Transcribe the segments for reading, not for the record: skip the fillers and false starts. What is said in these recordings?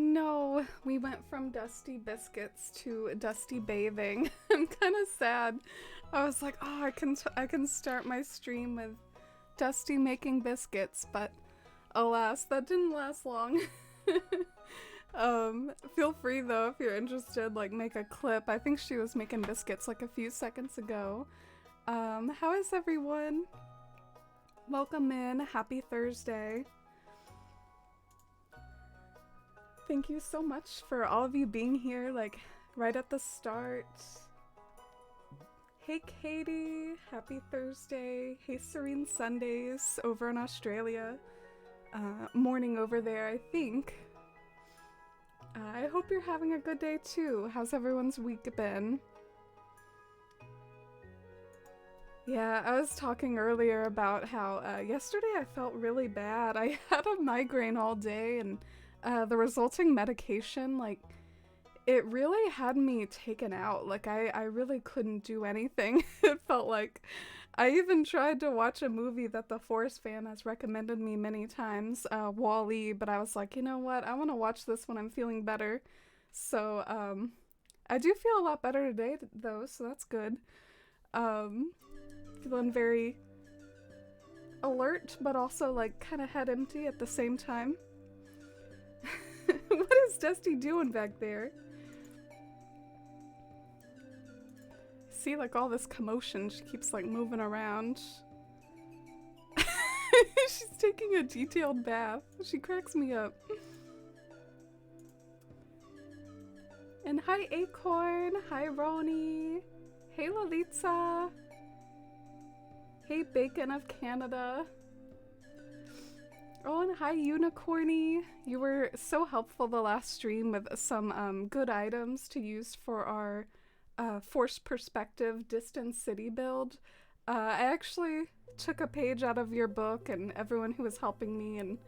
no, we went from dusty biscuits to dusty bathing. I'm kind of sad. I was like, oh, I can start my stream with Dusty making biscuits, but alas, that didn't last long. Feel free though if you're interested, like make a clip. I think she was making biscuits like a few seconds ago. How is everyone? Welcome in. Happy Thursday. Thank you so much for all of you being here, like right at the start. Hey Katie, happy Thursday. Hey Serene Sundays over in Australia. Morning over there, I think. I hope you're having a good day too. How's everyone's week been? Yeah, I was talking earlier about how yesterday I felt really bad. I had a migraine all day and the resulting medication, like, it really had me taken out. Like, I really couldn't do anything. It felt like I even tried to watch a movie that the Force fan has recommended me many times, Wall-E, but I was like, you know what? I want to watch this when I'm feeling better. So, I do feel a lot better today, though, so that's good. Feeling very alert, but also, like, kind of head empty at the same time. What is Dusty doing back there? See, like, all this commotion, she keeps, like, moving around. She's taking a detailed bath. She cracks me up. And hi, Acorn. Hi, Roni. Hey, Lolita. Hey, Bacon of Canada. Oh, and hi, Unicorny. You were so helpful the last stream with some good items to use for our forced perspective distant city build. I actually took a page out of your book and everyone who was helping me, and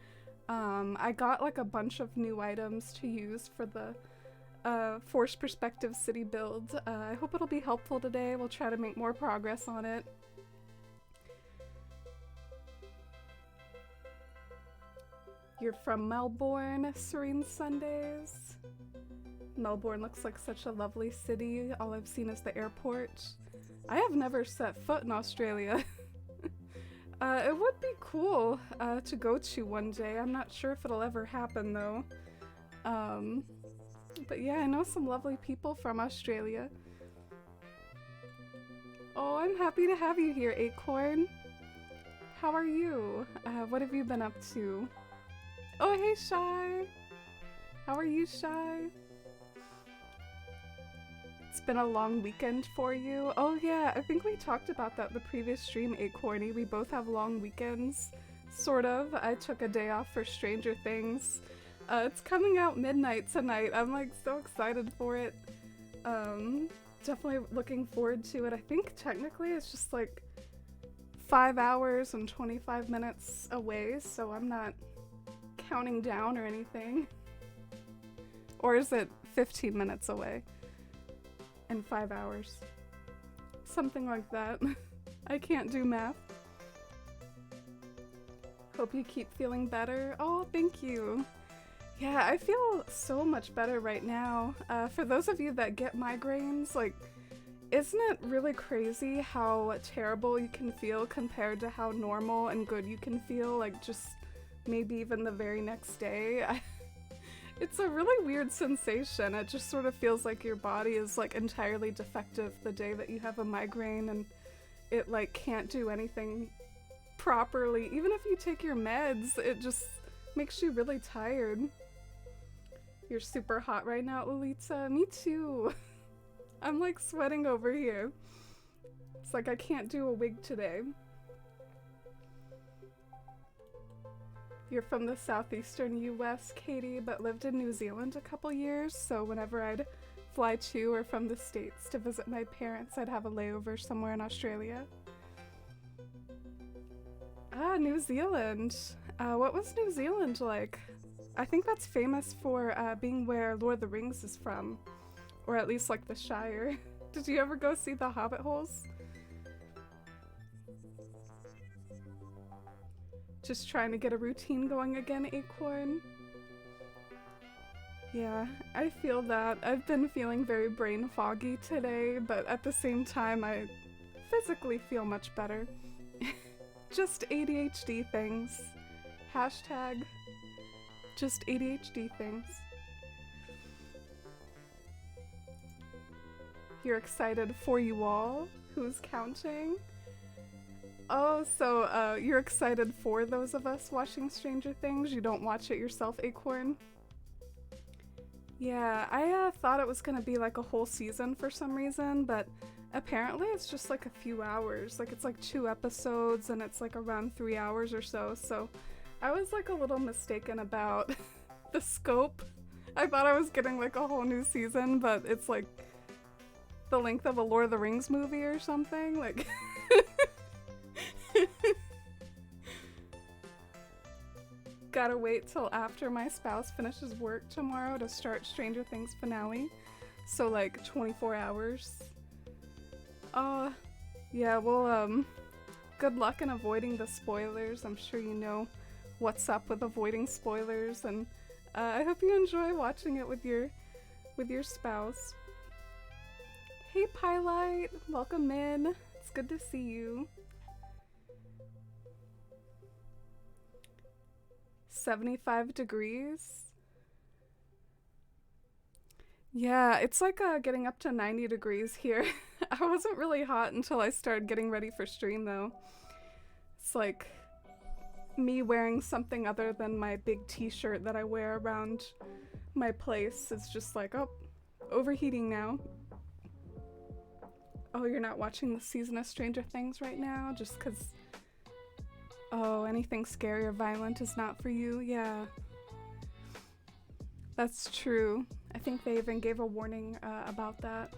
I got like a bunch of new items to use for the forced perspective city build. I hope it'll be helpful today. We'll try to make more progress on it. You're from Melbourne, Serene Sundays. Melbourne looks like such a lovely city. All I've seen is the airport. I have never set foot in Australia. It would be cool to go to one day. I'm not sure if it'll ever happen though. But yeah, I know some lovely people from Australia. Oh, I'm happy to have you here, Acorn. How are you? What have you been up to? Oh, hey, Shy. How are you, Shy? It's been a long weekend for you. Oh yeah, I think we talked about that the previous stream, Acorny. We both have long weekends, sort of. I took a day off for Stranger Things. It's coming out midnight tonight. I'm like so excited for it. Definitely looking forward to it. I think technically it's just like 5 hours and 25 minutes away, so I'm not counting down or anything. Or is it 15 minutes away in 5 hours? Something like that. I can't do math. Hope you keep feeling better. Oh, thank you. Yeah, I feel so much better right now. For those of you that get migraines, like, isn't it really crazy how terrible you can feel compared to how normal and good you can feel, like, just maybe even the very next day? It's a really weird sensation. It just sort of feels like your body is like entirely defective the day that you have a migraine and it like can't do anything properly. Even if you take your meds, it just makes you really tired. You're super hot right now, Lolita. Me too. I'm like sweating over here. It's like I can't do a wig today. You're from the southeastern US, Katie, but lived in New Zealand a couple years, so whenever I'd fly to or from the States to visit my parents, I'd have a layover somewhere in Australia. Ah, New Zealand. What was New Zealand like? I think that's famous for being where Lord of the Rings is from, or at least like the Shire. Did you ever go see the Hobbit holes? Just trying to get a routine going again, Acorn. Yeah, I feel that. I've been feeling very brain foggy today, but at the same time, I physically feel much better. Just ADHD things. Hashtag just ADHD things. You're excited for you all? Who's counting? Oh, so you're excited for those of us watching Stranger Things? You don't watch it yourself, Acorn? Yeah, I thought it was gonna be like a whole season for some reason, but apparently it's just like a few hours. Like it's like 2 episodes and it's like around 3 hours or so. So I was like a little mistaken about the scope. I thought I was getting like a whole new season, but it's like the length of a Lord of the Rings movie or something. Like gotta wait till after my spouse finishes work tomorrow to start Stranger Things finale. So like 24 hours. Yeah, well, good luck in avoiding the spoilers. I'm sure you know what's up with avoiding spoilers, and I hope you enjoy watching it with your spouse. Hey Pylite, welcome in. It's good to see you. 75 degrees. Yeah, it's like getting up to 90 degrees here. I wasn't really hot until I started getting ready for stream though. It's like me wearing something other than my big t-shirt that I wear around my place. It's just like, oh, overheating now. Oh, you're not watching the season of Stranger Things right now just because, oh, anything scary or violent is not for you? Yeah. That's true. I think they even gave a warning about that.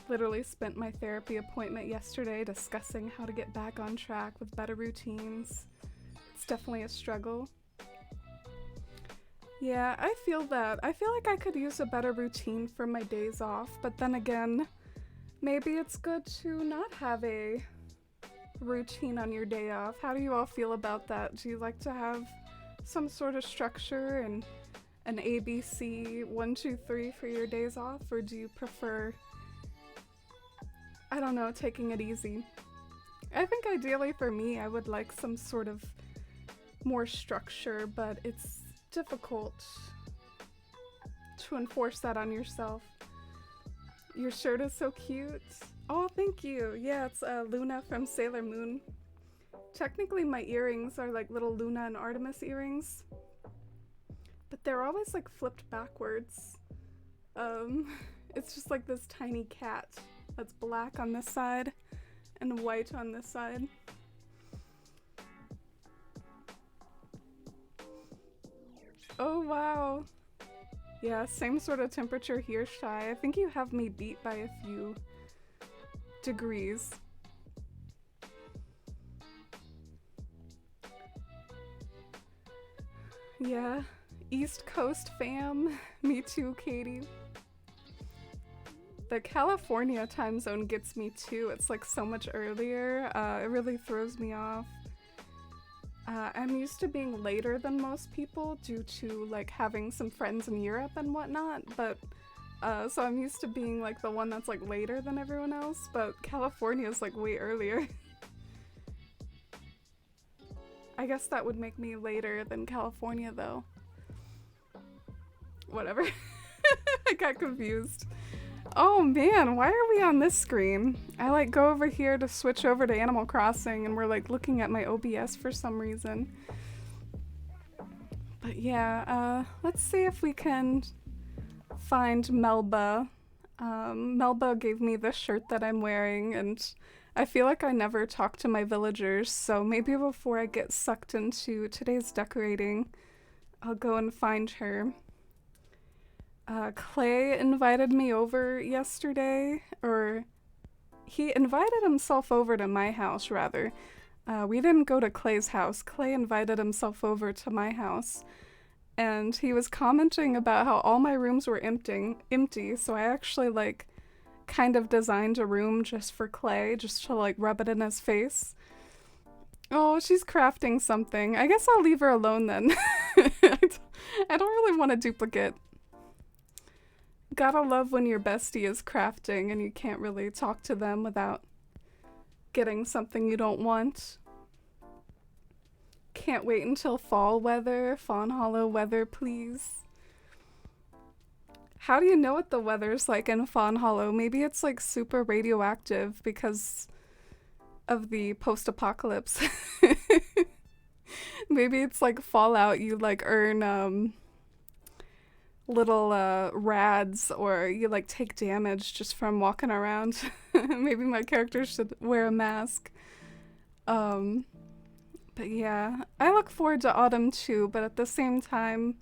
Literally spent my therapy appointment yesterday discussing how to get back on track with better routines. It's definitely a struggle. Yeah, I feel that. I feel like I could use a better routine for my days off, but then again, maybe it's good to not have a routine on your day off. How do you all feel about that? Do you like to have some sort of structure and an ABC 1, 2, 3 for your days off, or do you prefer, I don't know, taking it easy? I think ideally for me, I would like some sort of more structure, but it's difficult to enforce that on yourself. Your shirt is so cute. Oh, thank you. Yeah, it's Luna from Sailor Moon. Technically my earrings are like little Luna and Artemis earrings, but they're always like flipped backwards. It's just like this tiny cat that's black on this side and white on this side. Oh wow. Yeah, same sort of temperature here, Shy. I think you have me beat by a few degrees. Yeah, East Coast fam. Me too, Katie. The California time zone gets me too. It's like so much earlier. It really throws me off. I'm used to being later than most people due to like having some friends in Europe and whatnot, but so I'm used to being like the one that's like later than everyone else, but California is like way earlier. I guess that would make me later than California though. Whatever. I got confused. Oh man, why are we on this screen? I like go over here to switch over to Animal Crossing and we're like looking at my OBS for some reason. But yeah, let's see if we can find Melba. Melba gave me this shirt that I'm wearing and I feel like I never talk to my villagers, so maybe before I get sucked into today's decorating, I'll go and find her. Clay invited me over yesterday, or he invited himself over to my house, rather. We didn't go to Clay's house. Clay invited himself over to my house, and he was commenting about how all my rooms were empty, so I actually, like, kind of designed a room just for Clay, just to, like, rub it in his face. Oh, she's crafting something. I guess I'll leave her alone then. I I don't really want a duplicate. Gotta love when your bestie is crafting and you can't really talk to them without getting something you don't want. Can't wait until fall weather, Fawn Hollow weather, please. How do you know what the weather's like in Fawn Hollow? Maybe it's like super radioactive because of the post-apocalypse. Maybe it's like Fallout, you like earn little rads, or you like take damage just from walking around. Maybe my character should wear a mask. But yeah, I look forward to autumn too, but at the same time,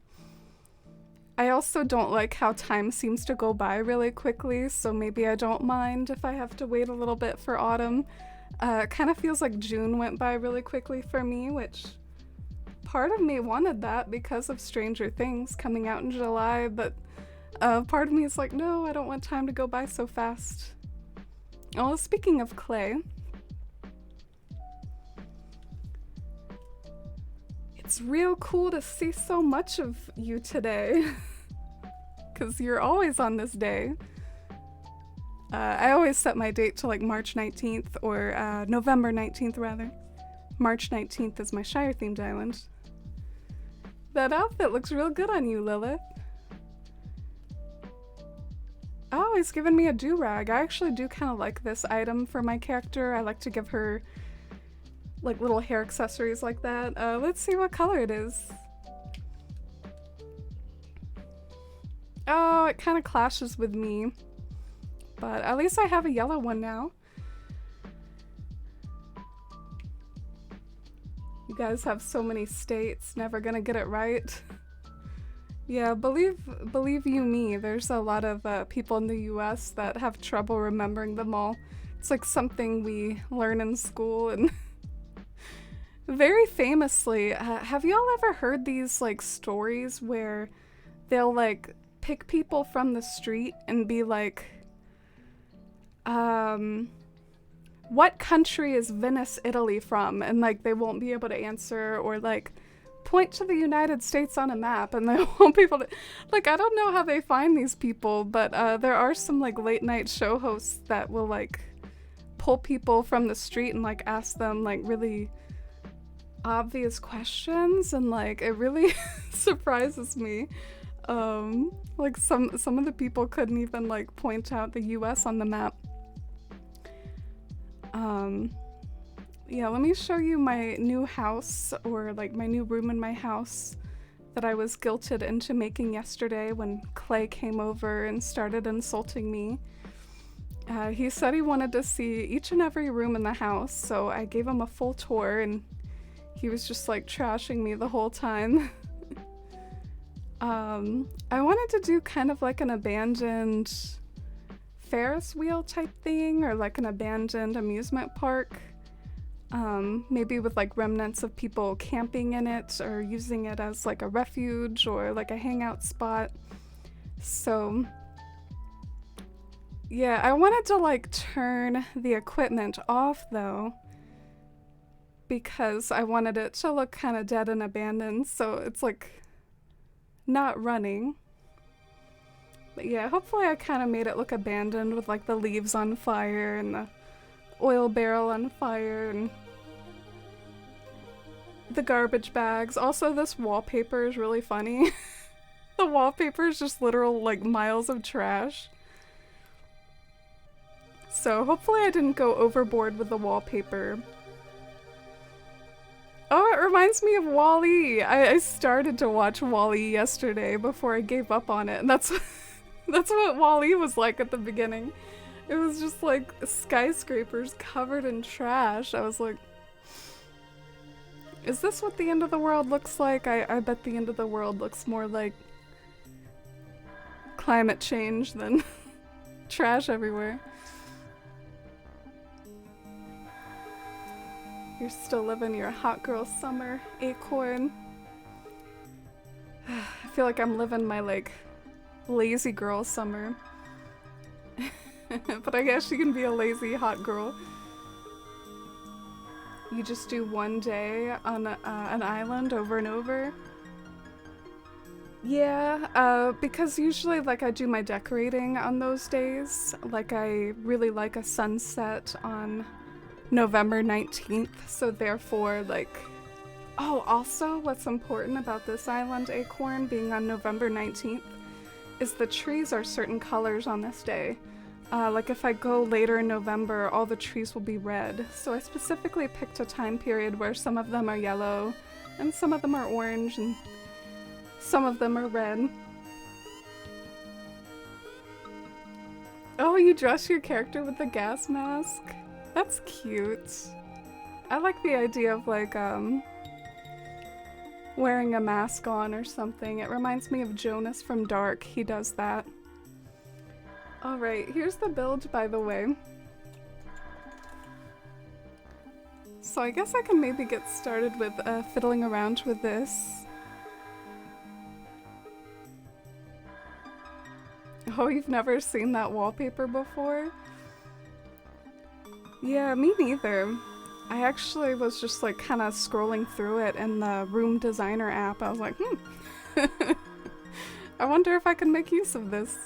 I also don't like how time seems to go by really quickly, so maybe I don't mind if I have to wait a little bit for autumn. It kind of feels like June went by really quickly for me, which part of me wanted that because of Stranger Things coming out in July, but part of me is like, no, I don't want time to go by so fast. Oh, speaking of Clay, it's real cool to see so much of you today, because you're always on this day. I always set my date to like March 19th, or November 19th rather. March 19th is my Shire-themed island. That outfit looks real good on you, Lilith. Oh, he's given me a do-rag. I actually do kind of like this item for my character. I like to give her like little hair accessories like that. Let's see what color it is. Oh, it kind of clashes with me. But at least I have a yellow one now. You guys have so many states, never gonna get it right. Yeah, believe you me, there's a lot of people in the US that have trouble remembering them all. It's like something we learn in school. And very famously, have y'all ever heard these like stories where they'll like pick people from the street and be like, what country is Venice, Italy from? And like they won't be able to answer, or like point to the United States on a map and they won't be able to, like, I don't know how they find these people, but there are some like late night show hosts that will like pull people from the street and like ask them like really obvious questions, and like it really surprises me. Like some of the people couldn't even like point out the US on the map. Yeah, let me show you my new house, or like my new room in my house that I was guilted into making yesterday when Clay came over and started insulting me. He said he wanted to see each and every room in the house, so I gave him a full tour and he was just like trashing me the whole time. I wanted to do kind of like an abandoned Ferris wheel type thing, or like an abandoned amusement park. Maybe with like remnants of people camping in it or using it as like a refuge or like a hangout spot. So yeah, I wanted to like turn the equipment off though, because I wanted it to look kind of dead and abandoned, so it's like not running. But yeah, hopefully I kind of made it look abandoned with like the leaves on fire and the oil barrel on fire and the garbage bags. Also, this wallpaper is really funny. The wallpaper is just literal like miles of trash. So hopefully I didn't go overboard with the wallpaper. Oh, it reminds me of WALL-E. I started to watch WALL-E yesterday before I gave up on it, and that's what WALL-E was like at the beginning. It was just like skyscrapers covered in trash. I was like, is this what the end of the world looks like? I bet the end of the world looks more like climate change than trash everywhere. You're still living your hot girl summer, Acorn. I feel like I'm living my like lazy girl summer. But I guess you can be a lazy hot girl. You just do one day on an island over and over. Yeah, because usually like I do my decorating on those days. Like I really like a sunset on November 19th, so therefore like oh, also what's important about this island acorn being on November 19th is the trees are certain colors on this day. Like if I go later in November, all the trees will be red. So I specifically picked a time period where some of them are yellow and some of them are orange and some of them are red. Oh, you dress your character with the gas mask? That's cute. I like the idea of like, wearing a mask on or something. It reminds me of Jonas from Dark. He does that. Alright, here's the build, by the way. So I guess I can maybe get started with fiddling around with this. Oh, you've never seen that wallpaper before? Yeah, me neither. I actually was just like kind of scrolling through it in the Room Designer app. I was like, I wonder if I can make use of this.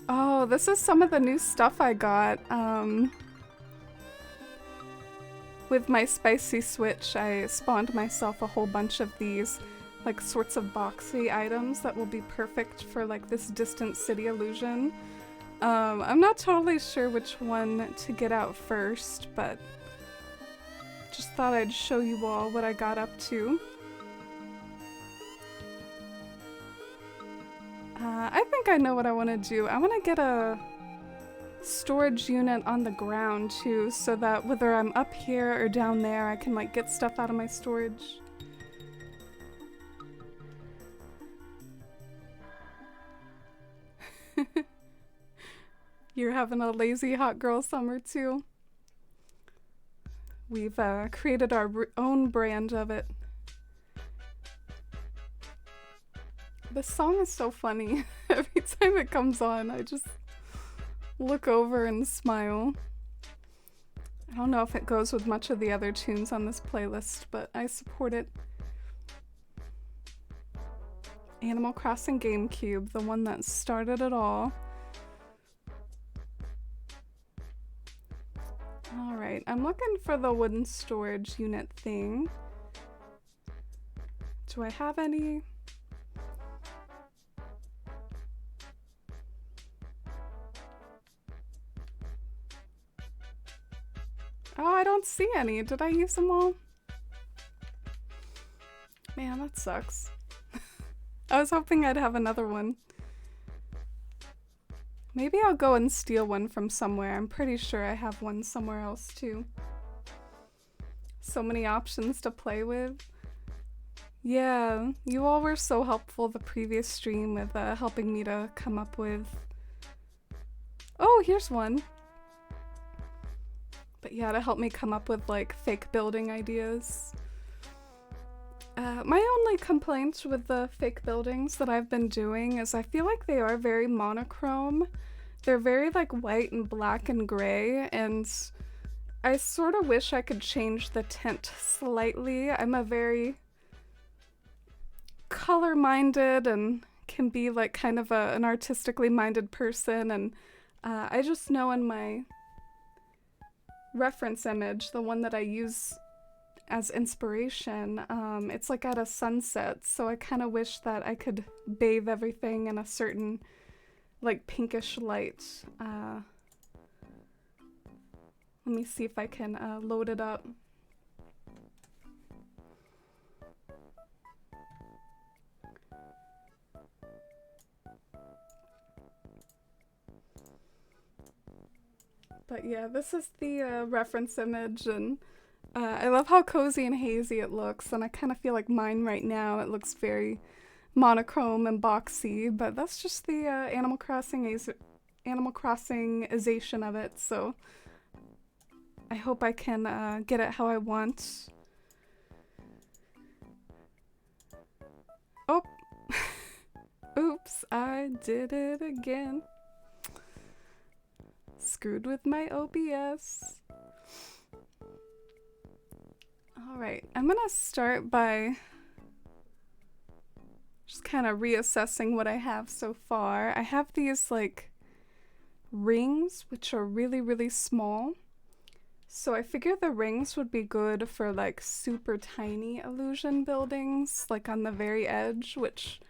Oh, this is some of the new stuff I got. With my spicy switch, I spawned myself a whole bunch of these like sorts of boxy items that will be perfect for like this distant city illusion. I'm not totally sure which one to get out first, but just thought I'd show you all what I got up to. I think I know what I want to do. I want to get a storage unit on the ground too, so that whether I'm up here or down there, I can like get stuff out of my storage. You're having a lazy hot girl summer too. We've created our own brand of it. This song is so funny. Every time it comes on, I just look over and smile. I don't know if it goes with much of the other tunes on this playlist, but I support it. Animal Crossing GameCube, the one that started it all. Alright, I'm looking for the wooden storage unit thing. Do I have any? Oh, I don't see any. Did I use them all? Man, that sucks. I was hoping I'd have another one. Maybe I'll go and steal one from somewhere. I'm pretty sure I have one somewhere else too. So many options to play with. Yeah, you all were so helpful the previous stream with helping me to come up with... Oh, here's one. But yeah, to help me come up with like fake building ideas. My only complaint with the fake buildings that I've been doing is I feel like they are very monochrome. They're very like white and black and gray, and I sort of wish I could change the tint slightly. I'm a very color-minded and can be like kind of an artistically minded person, and I just know in my reference image, the one that I use as inspiration, it's like at a sunset, so I kind of wish that I could bathe everything in a certain like pinkish light. Let me see if I can load it up. But yeah, this is the reference image, and I love how cozy and hazy it looks, and I kind of feel like mine right now, it looks very monochrome and boxy, but that's just the Animal Crossing-ization of it, so I hope I can get it how I want. Oh! Oops, I did it again. Screwed with my OBS. All right, I'm gonna start by just kind of reassessing what I have so far. I have these like rings, which are really, really small. So I figure the rings would be good for like super tiny illusion buildings, like on the very edge, which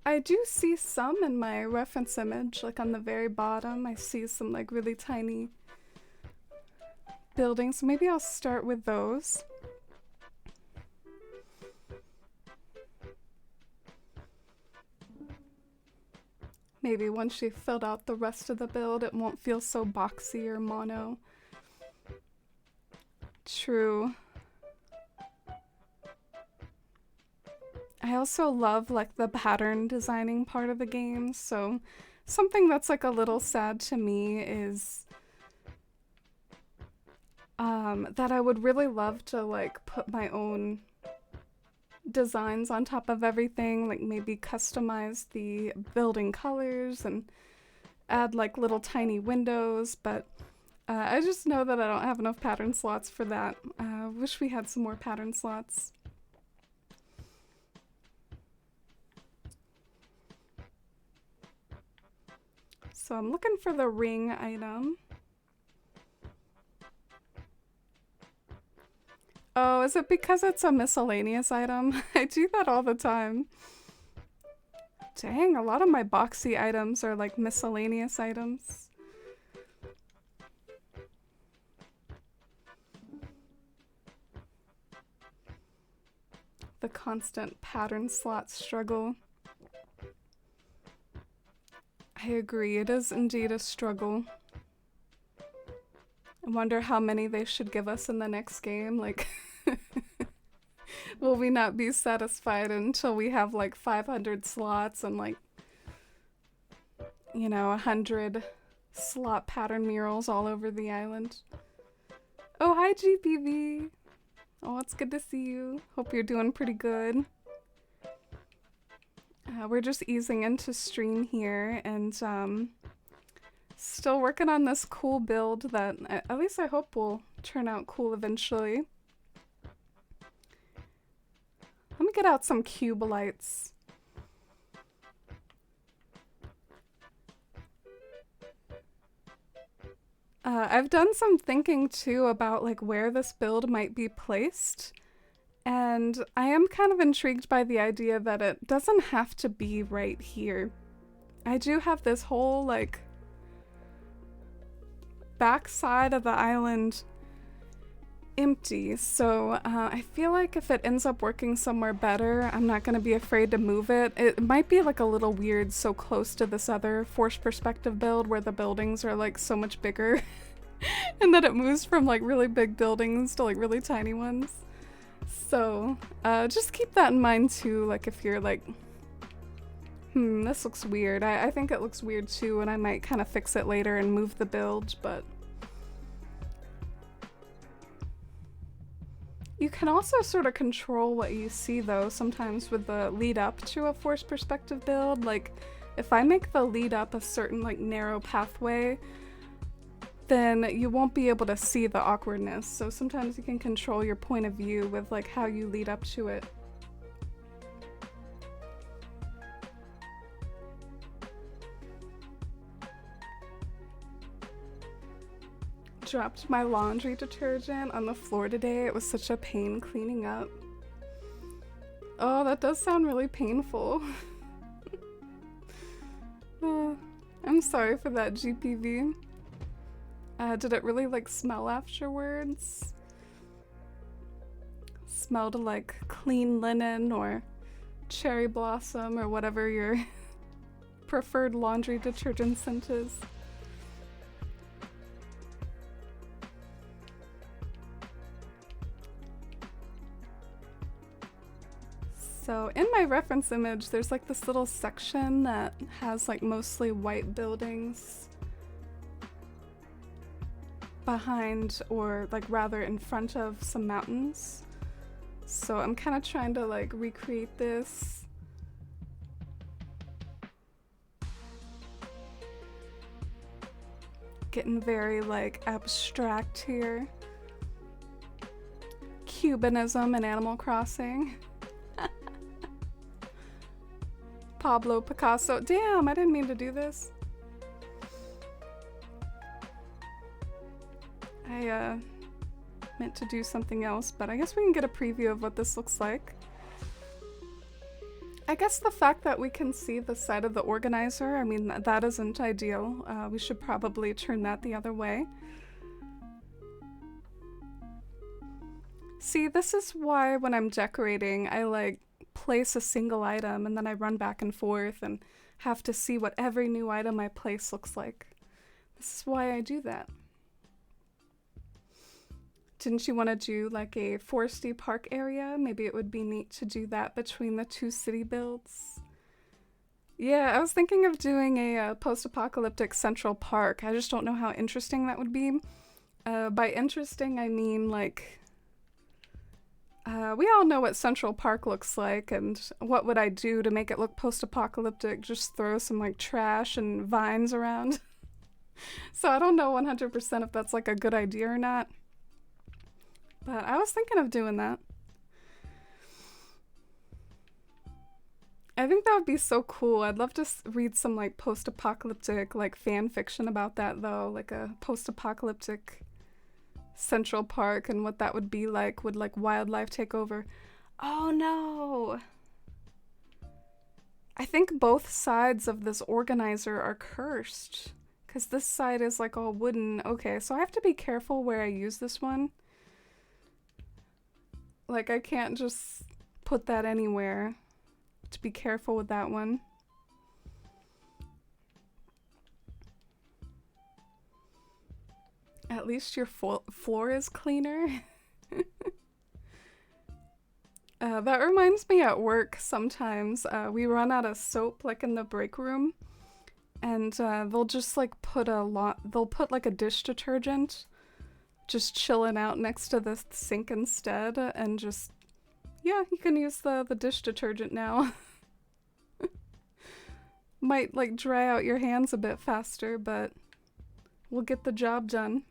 I do see some in my reference image, like on the very bottom. I see some like really tiny buildings. So maybe I'll start with those. Maybe once you've filled out the rest of the build, it won't feel so boxy or mono. True. I also love like the pattern designing part of the game, so something that's like a little sad to me is that I would really love to like put my own designs on top of everything, like maybe customize the building colors and add like little tiny windows, but I just know that I don't have enough pattern slots for that. Wish we had some more pattern slots. So I'm looking for the ring item. Oh, is it because it's a miscellaneous item? I do that all the time. Dang, a lot of my boxy items are like miscellaneous items. The constant pattern slot struggle. I agree, it is indeed a struggle. I wonder how many they should give us in the next game. Like, will we not be satisfied until we have like 500 slots and like, you know, 100 slot pattern murals all over the island? Oh, hi GPV. Oh, it's good to see you. Hope you're doing pretty good. We're just easing into stream here and still working on this cool build that at least I hope will turn out cool eventually. Let me get out some cube lights. I've done some thinking too about like where this build might be placed. And I am kind of intrigued by the idea that it doesn't have to be right here. I do have this whole like back side of the island empty, so I feel like if it ends up working somewhere better, I'm not going to be afraid to move it. It might be like a little weird so close to this other forced perspective build where the buildings are like so much bigger and that it moves from like really big buildings to like really tiny ones. So just keep that in mind too, like if you're like, this looks weird. I think it looks weird too, and I might kind of fix it later and move the build, but you can also sort of control what you see though, sometimes with the lead up to a forced perspective build. Like if I make the lead up a certain like narrow pathway, then you won't be able to see the awkwardness. So sometimes you can control your point of view with like how you lead up to it. Dropped my laundry detergent on the floor today. It was such a pain cleaning up. Oh, that does sound really painful. I'm sorry for that, GPV. Did it really like smell afterwards? Smelled like clean linen or cherry blossom or whatever your preferred laundry detergent scent is. So in my reference image, there's like this little section that has like mostly white buildings behind, or like rather in front of, some mountains. So I'm kind of trying to like recreate this. Getting very like abstract here. Cubanism in Animal Crossing. Pablo Picasso. Damn, I didn't mean to do this. I meant to do something else, but I guess we can get a preview of what this looks like. I guess the fact that we can see the side of the organizer, I mean, that isn't ideal. We should probably turn that the other way. See, this is why when I'm decorating, I like place a single item and then I run back and forth and have to see what every new item I place looks like. This is why I do that. Didn't you want to do like a foresty park area? Maybe it would be neat to do that between the two city builds. Yeah, I was thinking of doing a post-apocalyptic Central Park. I just don't know how interesting that would be. By interesting, I mean like... we all know what Central Park looks like, and what would I do to make it look post-apocalyptic? Just throw some like trash and vines around. So I don't know 100% if that's like a good idea or not. But I was thinking of doing that. I think that would be so cool. I'd love to read some like post-apocalyptic like fan fiction about that though, like a post-apocalyptic Central Park and what that would be like. Would like wildlife take over? Oh no! I think both sides of this organizer are cursed. Because this side is like all wooden. Okay, so I have to be careful where I use this one. Like I can't just put that anywhere. To be careful with that one. At least your floor is cleaner. That reminds me at work sometimes. We run out of soap like in the break room. And they'll just like they'll put like a dish detergent just chilling out next to the sink instead. And just, yeah, you can use the dish detergent now. Might like dry out your hands a bit faster, but we'll get the job done.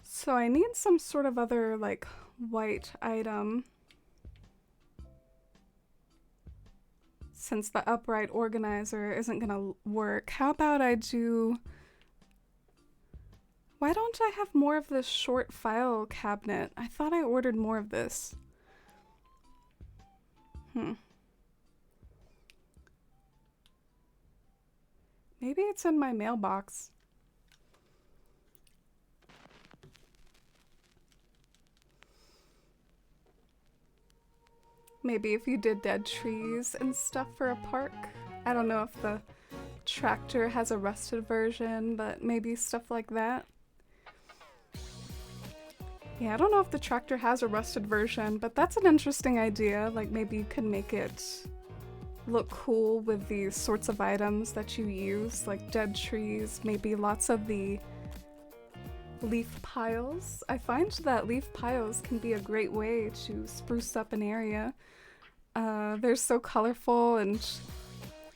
So I need some sort of other like white item. Since the upright organizer isn't gonna work, how about I do... Why don't I have more of this short file cabinet? I thought I ordered more of this. Maybe it's in my mailbox. Maybe if you did dead trees and stuff for a park. I don't know if the tractor has a rusted version, but maybe stuff like that. Yeah, I don't know if the tractor has a rusted version, but that's an interesting idea. Like maybe you can make it look cool with these sorts of items that you use, like dead trees, maybe lots of the leaf piles. I find that leaf piles can be a great way to spruce up an area. They're so colorful and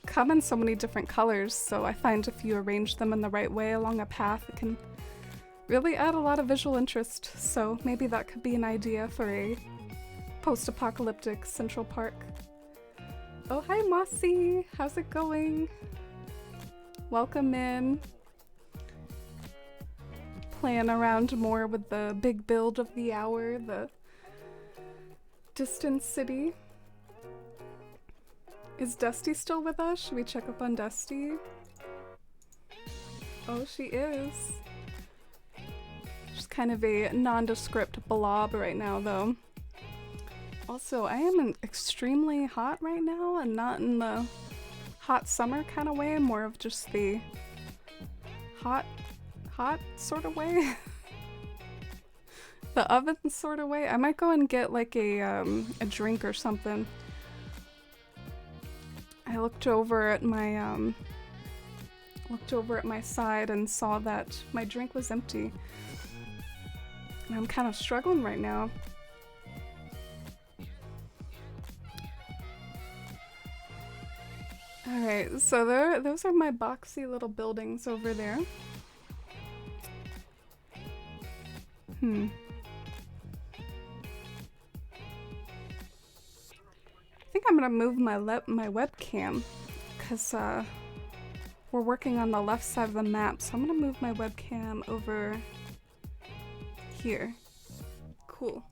come in so many different colors, so I find if you arrange them in the right way along a path, it can really add a lot of visual interest. So maybe that could be an idea for a post-apocalyptic Central Park. Oh, hi Mossy! How's it going? Welcome in. Playing around more with the big build of the hour, the Distant City. Is Dusty still with us? Should we check up on Dusty? Oh, she is. She's kind of a nondescript blob right now, though. Also, I am extremely hot right now, and not in the hot summer kind of way, more of just the hot sort of way. The oven sort of way. I might go and get like a drink or something. I looked over at my side and saw that my drink was empty. And I'm kind of struggling right now. Alright, so there, those are my boxy little buildings over there. Hmm. I think I'm gonna move my webcam, because we're working on the left side of the map, so I'm gonna move my webcam over here. Cool.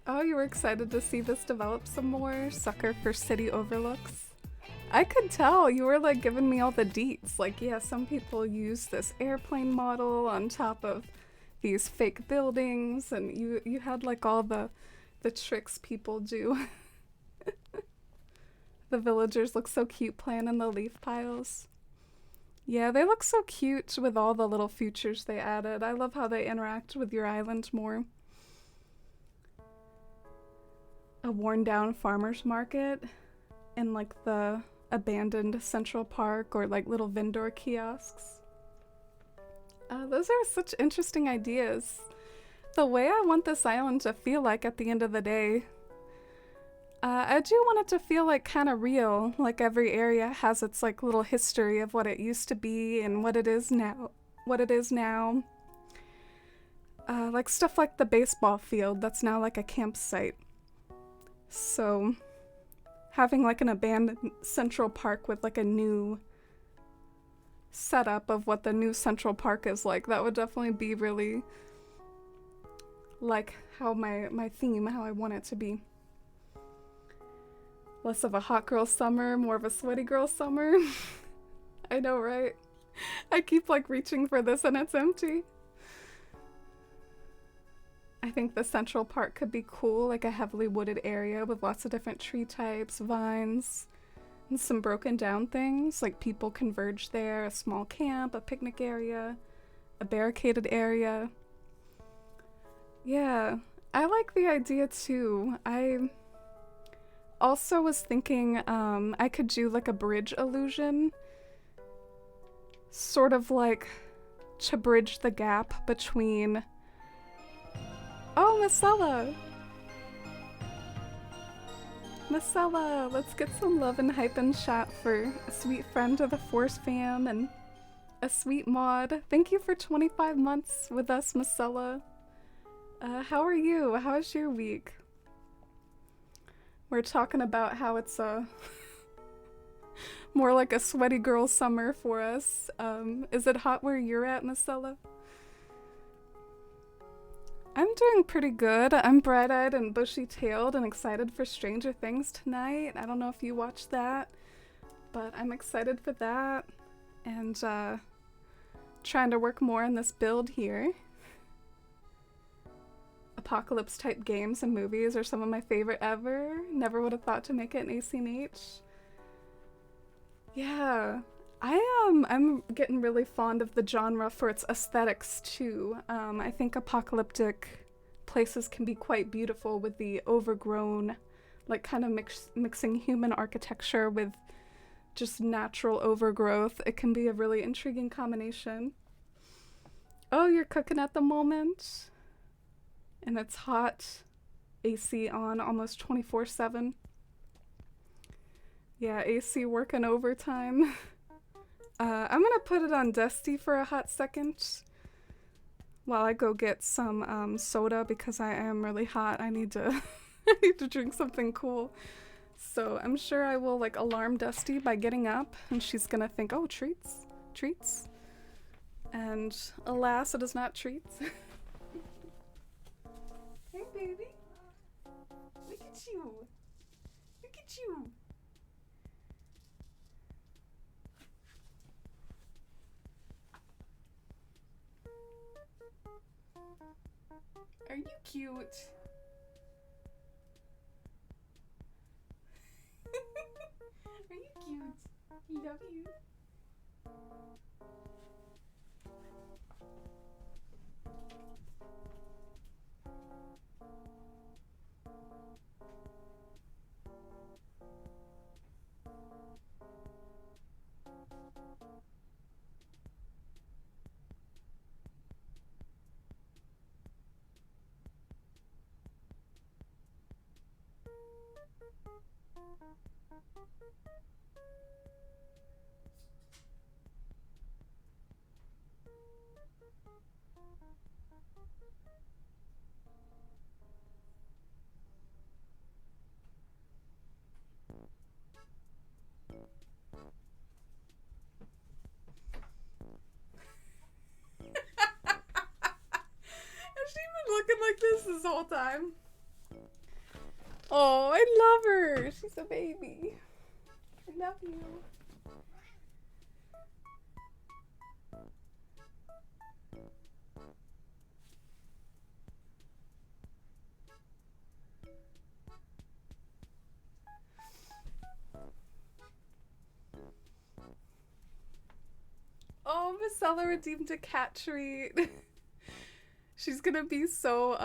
Oh, you were excited to see this develop some more? Sucker for city overlooks? I could tell, you were like giving me all the deets. Like, yeah, some people use this airplane model on top of these fake buildings, and you had like all the tricks people do. The villagers look so cute playing in the leaf piles. Yeah, they look so cute with all the little features they added. I love how they interact with your island more. A worn down farmer's market in like the abandoned Central Park, or like little vendor kiosks. Those are such interesting ideas. The way I want this island to feel like at the end of the day, I do want it to feel like kind of real, like every area has its like little history of what it used to be and what it is now. Like stuff like the baseball field that's now like a campsite. So having like an abandoned Central Park with like a new setup of what the new Central Park is like, that would definitely be really like how my theme, how I want it to be. Less of a hot girl summer, more of a sweaty girl summer. I know, right? I keep like reaching for this and it's empty. I think the Central Park could be cool, like a heavily wooded area with lots of different tree types, vines, and some broken down things, like people converge there, a small camp, a picnic area, a barricaded area. Yeah, I like the idea too. I also was thinking I could do like a bridge illusion, sort of like to bridge the gap between... Oh, Marcella! Marcella, let's get some love and hype and chat for a sweet friend of the Force fam and a sweet mod. Thank you for 25 months with us, Marcella. How are you? How's your week? We're talking about how it's more like a sweaty girl summer for us. Is it hot where you're at, Marcella? I'm doing pretty good. I'm bright-eyed and bushy-tailed and excited for Stranger Things tonight. I don't know if you watched that, but I'm excited for that. And trying to work more on this build here. Apocalypse-type games and movies are some of my favorite ever. Never would have thought to make it in ACNH. Yeah. I'm getting really fond of the genre for its aesthetics too. I think apocalyptic places can be quite beautiful with the overgrown, like kind of mixing human architecture with just natural overgrowth. It can be a really intriguing combination. Oh, you're cooking at the moment? And it's hot. AC on almost 24/7. Yeah, AC working overtime. I'm gonna put it on Dusty for a hot second while I go get some soda because I am really hot. I need to I need to drink something cool. So I'm sure I will like alarm Dusty by getting up and she's gonna think, oh, treats, treats. And alas, it is not treats. Hey baby, look at you, look at you. Are you cute? Are you cute? Love you. Has she been looking like this whole time? Oh, I love her. She's a baby. I love you. Oh, Marcella redeemed a cat treat. She's gonna be so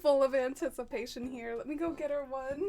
full of anticipation here. Let me go get her one.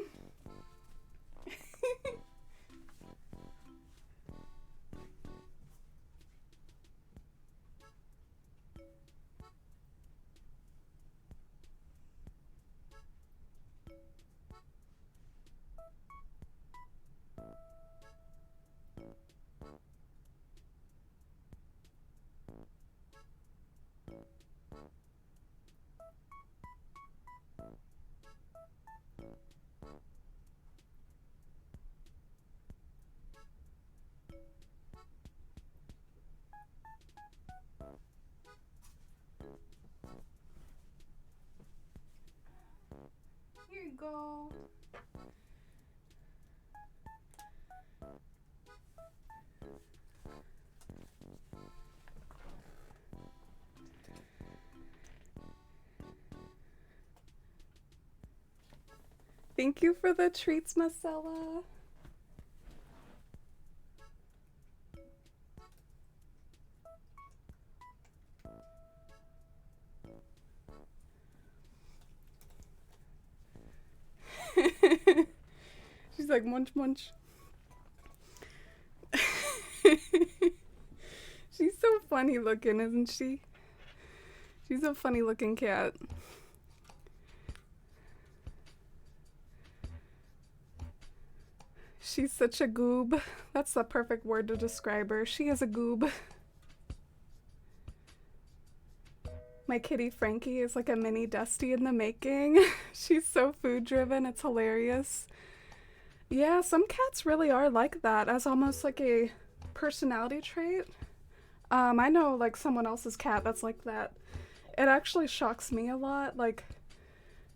Here you go. Thank you for the treats, Marcella. She's like, munch, munch. She's so funny looking, isn't she? She's a funny looking cat. She's such a goob. That's the perfect word to describe her. She is a goob. My kitty Frankie is like a mini Dusty in the making. She's so food driven, it's hilarious. Yeah, some cats really are like that as almost like a personality trait. I know like someone else's cat that's like that. It actually shocks me a lot. Like,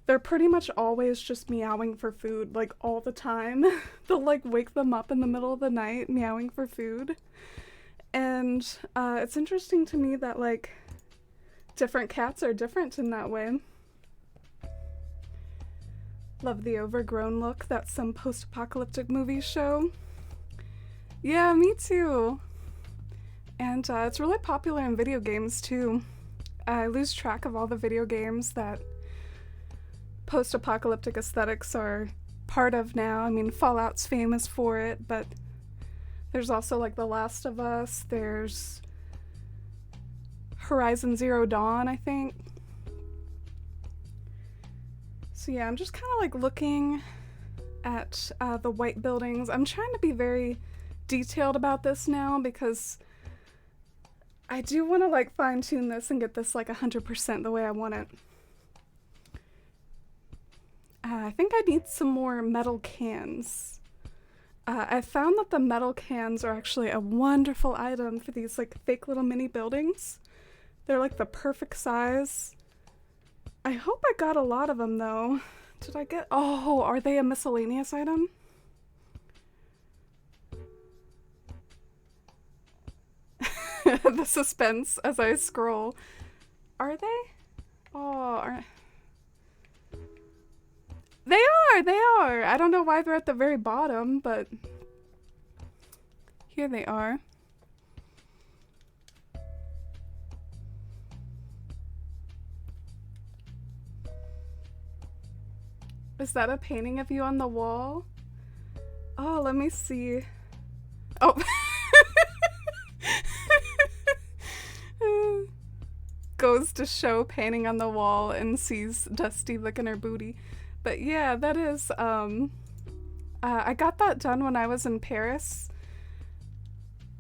they're pretty much always just meowing for food, like all the time. They'll like wake them up in the middle of the night meowing for food. And it's interesting to me that like different cats are different in that way. Love the overgrown look that some post-apocalyptic movies show. Yeah, me too. And it's really popular in video games too. I lose track of all the video games that post-apocalyptic aesthetics are part of now. I mean, Fallout's famous for it, but there's also like The Last of Us, there's Horizon Zero Dawn, I think. So yeah, I'm just kind of like looking at the white buildings. I'm trying to be very detailed about this now because I do want to like fine-tune this and get this like 100% the way I want it. I think I need some more metal cans. I found that the metal cans are actually a wonderful item for these like fake little mini buildings. They're like the perfect size. I hope I got a lot of them though. Did I get— oh, are they a miscellaneous item? The suspense as I scroll. Are they? Oh, they are! They are! I don't know why they're at the very bottom, but here they are. Is that a painting of you on the wall? Oh, let me see. Oh. Goes to show painting on the wall and sees Dusty licking her booty. But yeah, that is I got that done when I was in Paris.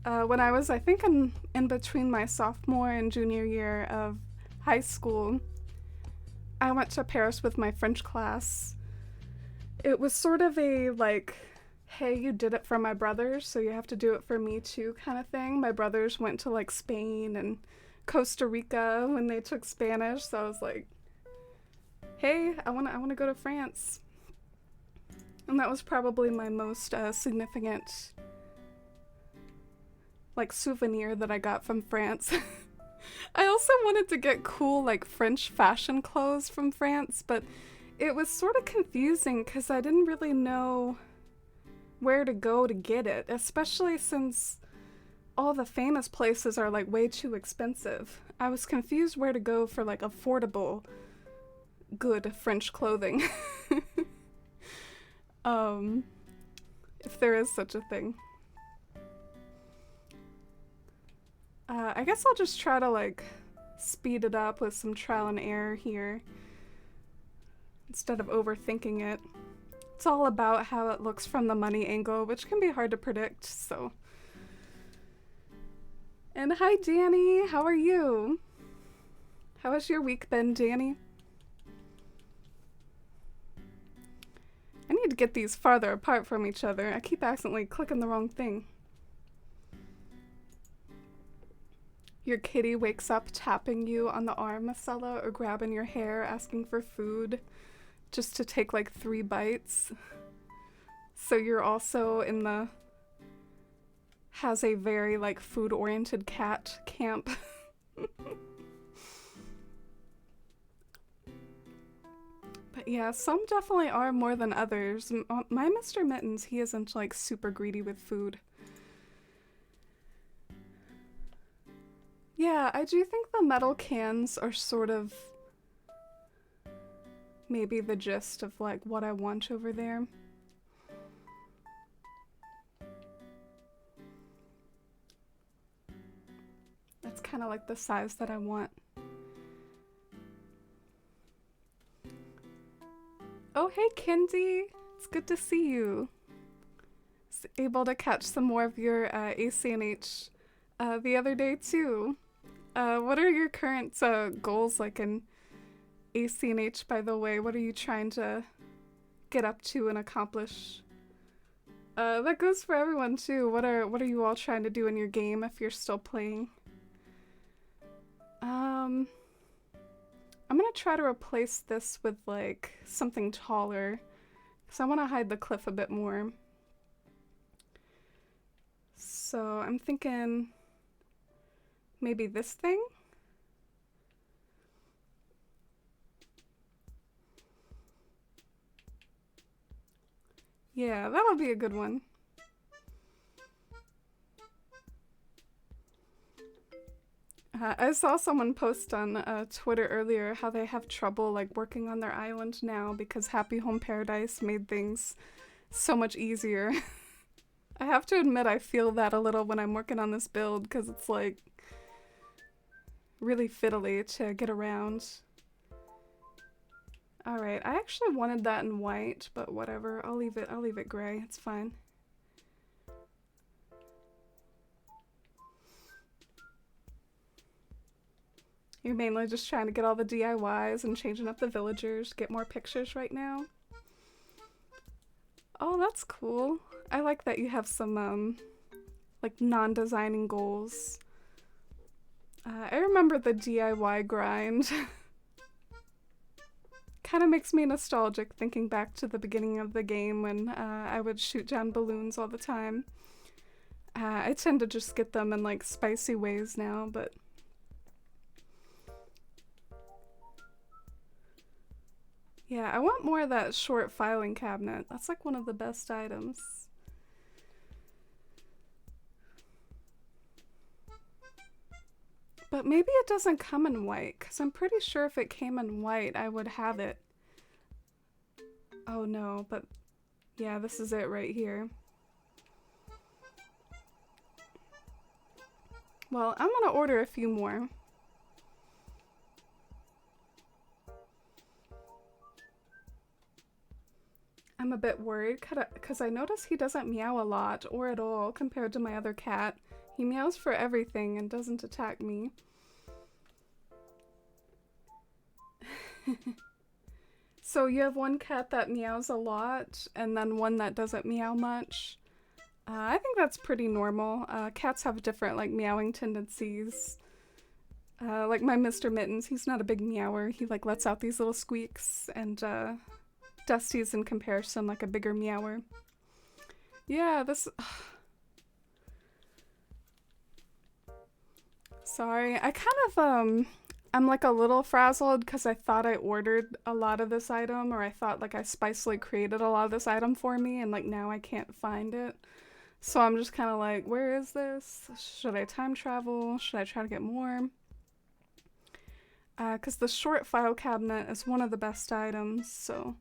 When I was, I think, in between my sophomore and junior year of high school, I went to Paris with my French class. It was sort of a like, hey, you did it for my brothers, so you have to do it for me too kind of thing. My brothers went to like Spain and Costa Rica when they took Spanish, so I was like, hey, I wanna go to France. And that was probably my most significant like souvenir that I got from France. I also wanted to get cool like French fashion clothes from France, but it was sort of confusing because I didn't really know where to go to get it, especially since all the famous places are like way too expensive. I was confused where to go for like affordable, good French clothing. If there is such a thing. I guess I'll just try to like speed it up with some trial and error here instead of overthinking it. It's all about how it looks from the money angle, which can be hard to predict, so. And hi, Danny. How are you? How has your week been, Danny? I need to get these farther apart from each other. I keep accidentally clicking the wrong thing. Your kitty wakes up tapping you on the arm, Marcella, or grabbing your hair, asking for food, just to take like 3 bites. So you're also in the has a very like food-oriented cat camp. But yeah, some definitely are more than others. My Mr. Mittens, he isn't like super greedy with food. Yeah, I do think the metal cans are sort of maybe the gist of like what I want over there. That's kind of like the size that I want. Oh, hey, Kendi. It's good to see you. Was able to catch some more of your ACNH the other day too. What are your current goals like in ACNH, by the way? What are you trying to get up to and accomplish? That goes for everyone too. What are you all trying to do in your game if you're still playing? I'm gonna try to replace this with like something taller because I want to hide the cliff a bit more. So I'm thinking maybe this thing? Yeah, that'll be a good one. I saw someone post on Twitter earlier how they have trouble like working on their island now because Happy Home Paradise made things so much easier. I have to admit I feel that a little when I'm working on this build because it's like really fiddly to get around. Alright, I actually wanted that in white, but whatever. I'll leave it gray. It's fine. You're mainly just trying to get all the DIYs and changing up the villagers, get more pictures right now. Oh, that's cool. I like that you have some, like, non-designing goals. I remember the DIY grind. Kind of makes me nostalgic thinking back to the beginning of the game when I would shoot down balloons all the time. I tend to just get them in, like, spicy ways now, but... Yeah, I want more of that short filing cabinet. That's like one of the best items. But maybe it doesn't come in white, because I'm pretty sure if it came in white, I would have it. Oh no, but yeah, this is it right here. Well, I'm gonna order a few more. I'm a bit worried because I notice he doesn't meow a lot or at all compared to my other cat. He meows for everything and doesn't attack me. So you have one cat that meows a lot and then one that doesn't meow much. I think that's pretty normal. Cats have different like meowing tendencies. Like my Mr. Mittens, he's not a big meower. He like lets out these little squeaks, and Dusty's in comparison like a bigger meower. Yeah, this. Sorry, I kind of I'm like a little frazzled because I thought I ordered a lot of this item, or I thought like I spicily created a lot of this item for me, and like now I can't find it. So I'm just kind of like, where is this? Should I time travel? Should I try to get more? Because the short file cabinet is one of the best items, so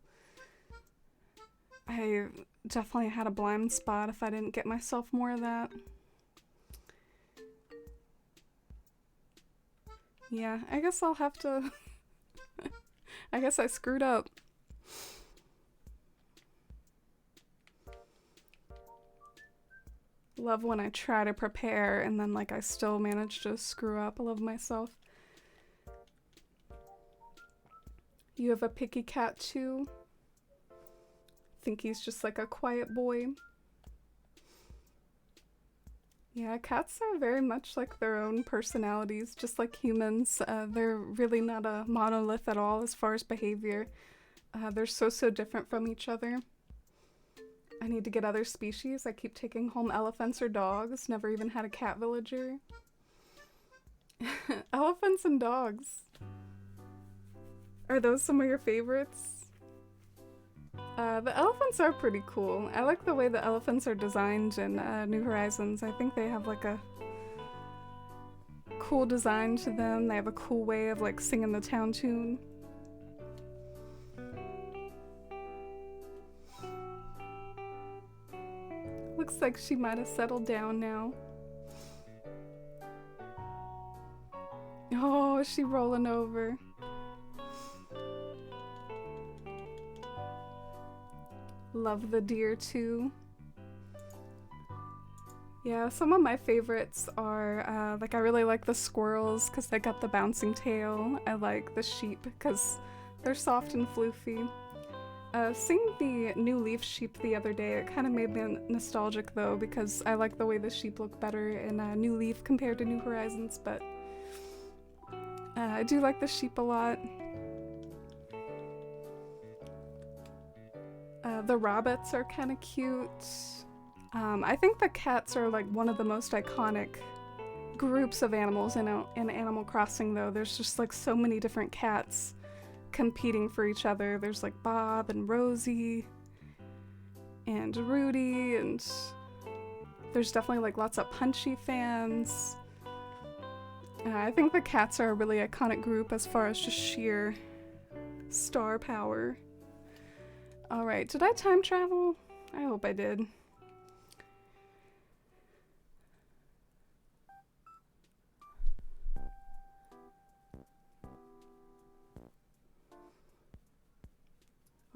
I definitely had a blind spot if I didn't get myself more of that. Yeah, I guess I'll have to... I guess I screwed up. Love when I try to prepare and then like I still manage to screw up. I love myself. You have a picky cat too? Think he's just like a quiet boy. Yeah, cats are very much like their own personalities, just like humans. They're really not a monolith at all as far as behavior. They're so different from each other. I need to get other species. I keep taking home elephants or dogs. Never even had a cat villager. Elephants and dogs. Are those some of your favorites? The elephants are pretty cool. I like the way the elephants are designed in New Horizons. I think they have like a cool design to them. They have a cool way of like singing the town tune. Looks like she might have settled down now. Oh, is she rolling over? Love the deer too. Yeah, some of my favorites are, like I really like the squirrels because they got the bouncing tail. I like the sheep because they're soft and floofy. Seeing the new leaf sheep the other day, it kind of made me nostalgic though because I like the way the sheep look better in New Leaf compared to New Horizons, but I do like the sheep a lot. The rabbits are kind of cute. I think the cats are like one of the most iconic groups of animals in Animal Crossing though. There's just like so many different cats competing for each other. There's like Bob and Rosie and Rudy, and there's definitely like lots of Punchy fans. I think the cats are a really iconic group as far as just sheer star power. Alright, did I time travel? I hope I did.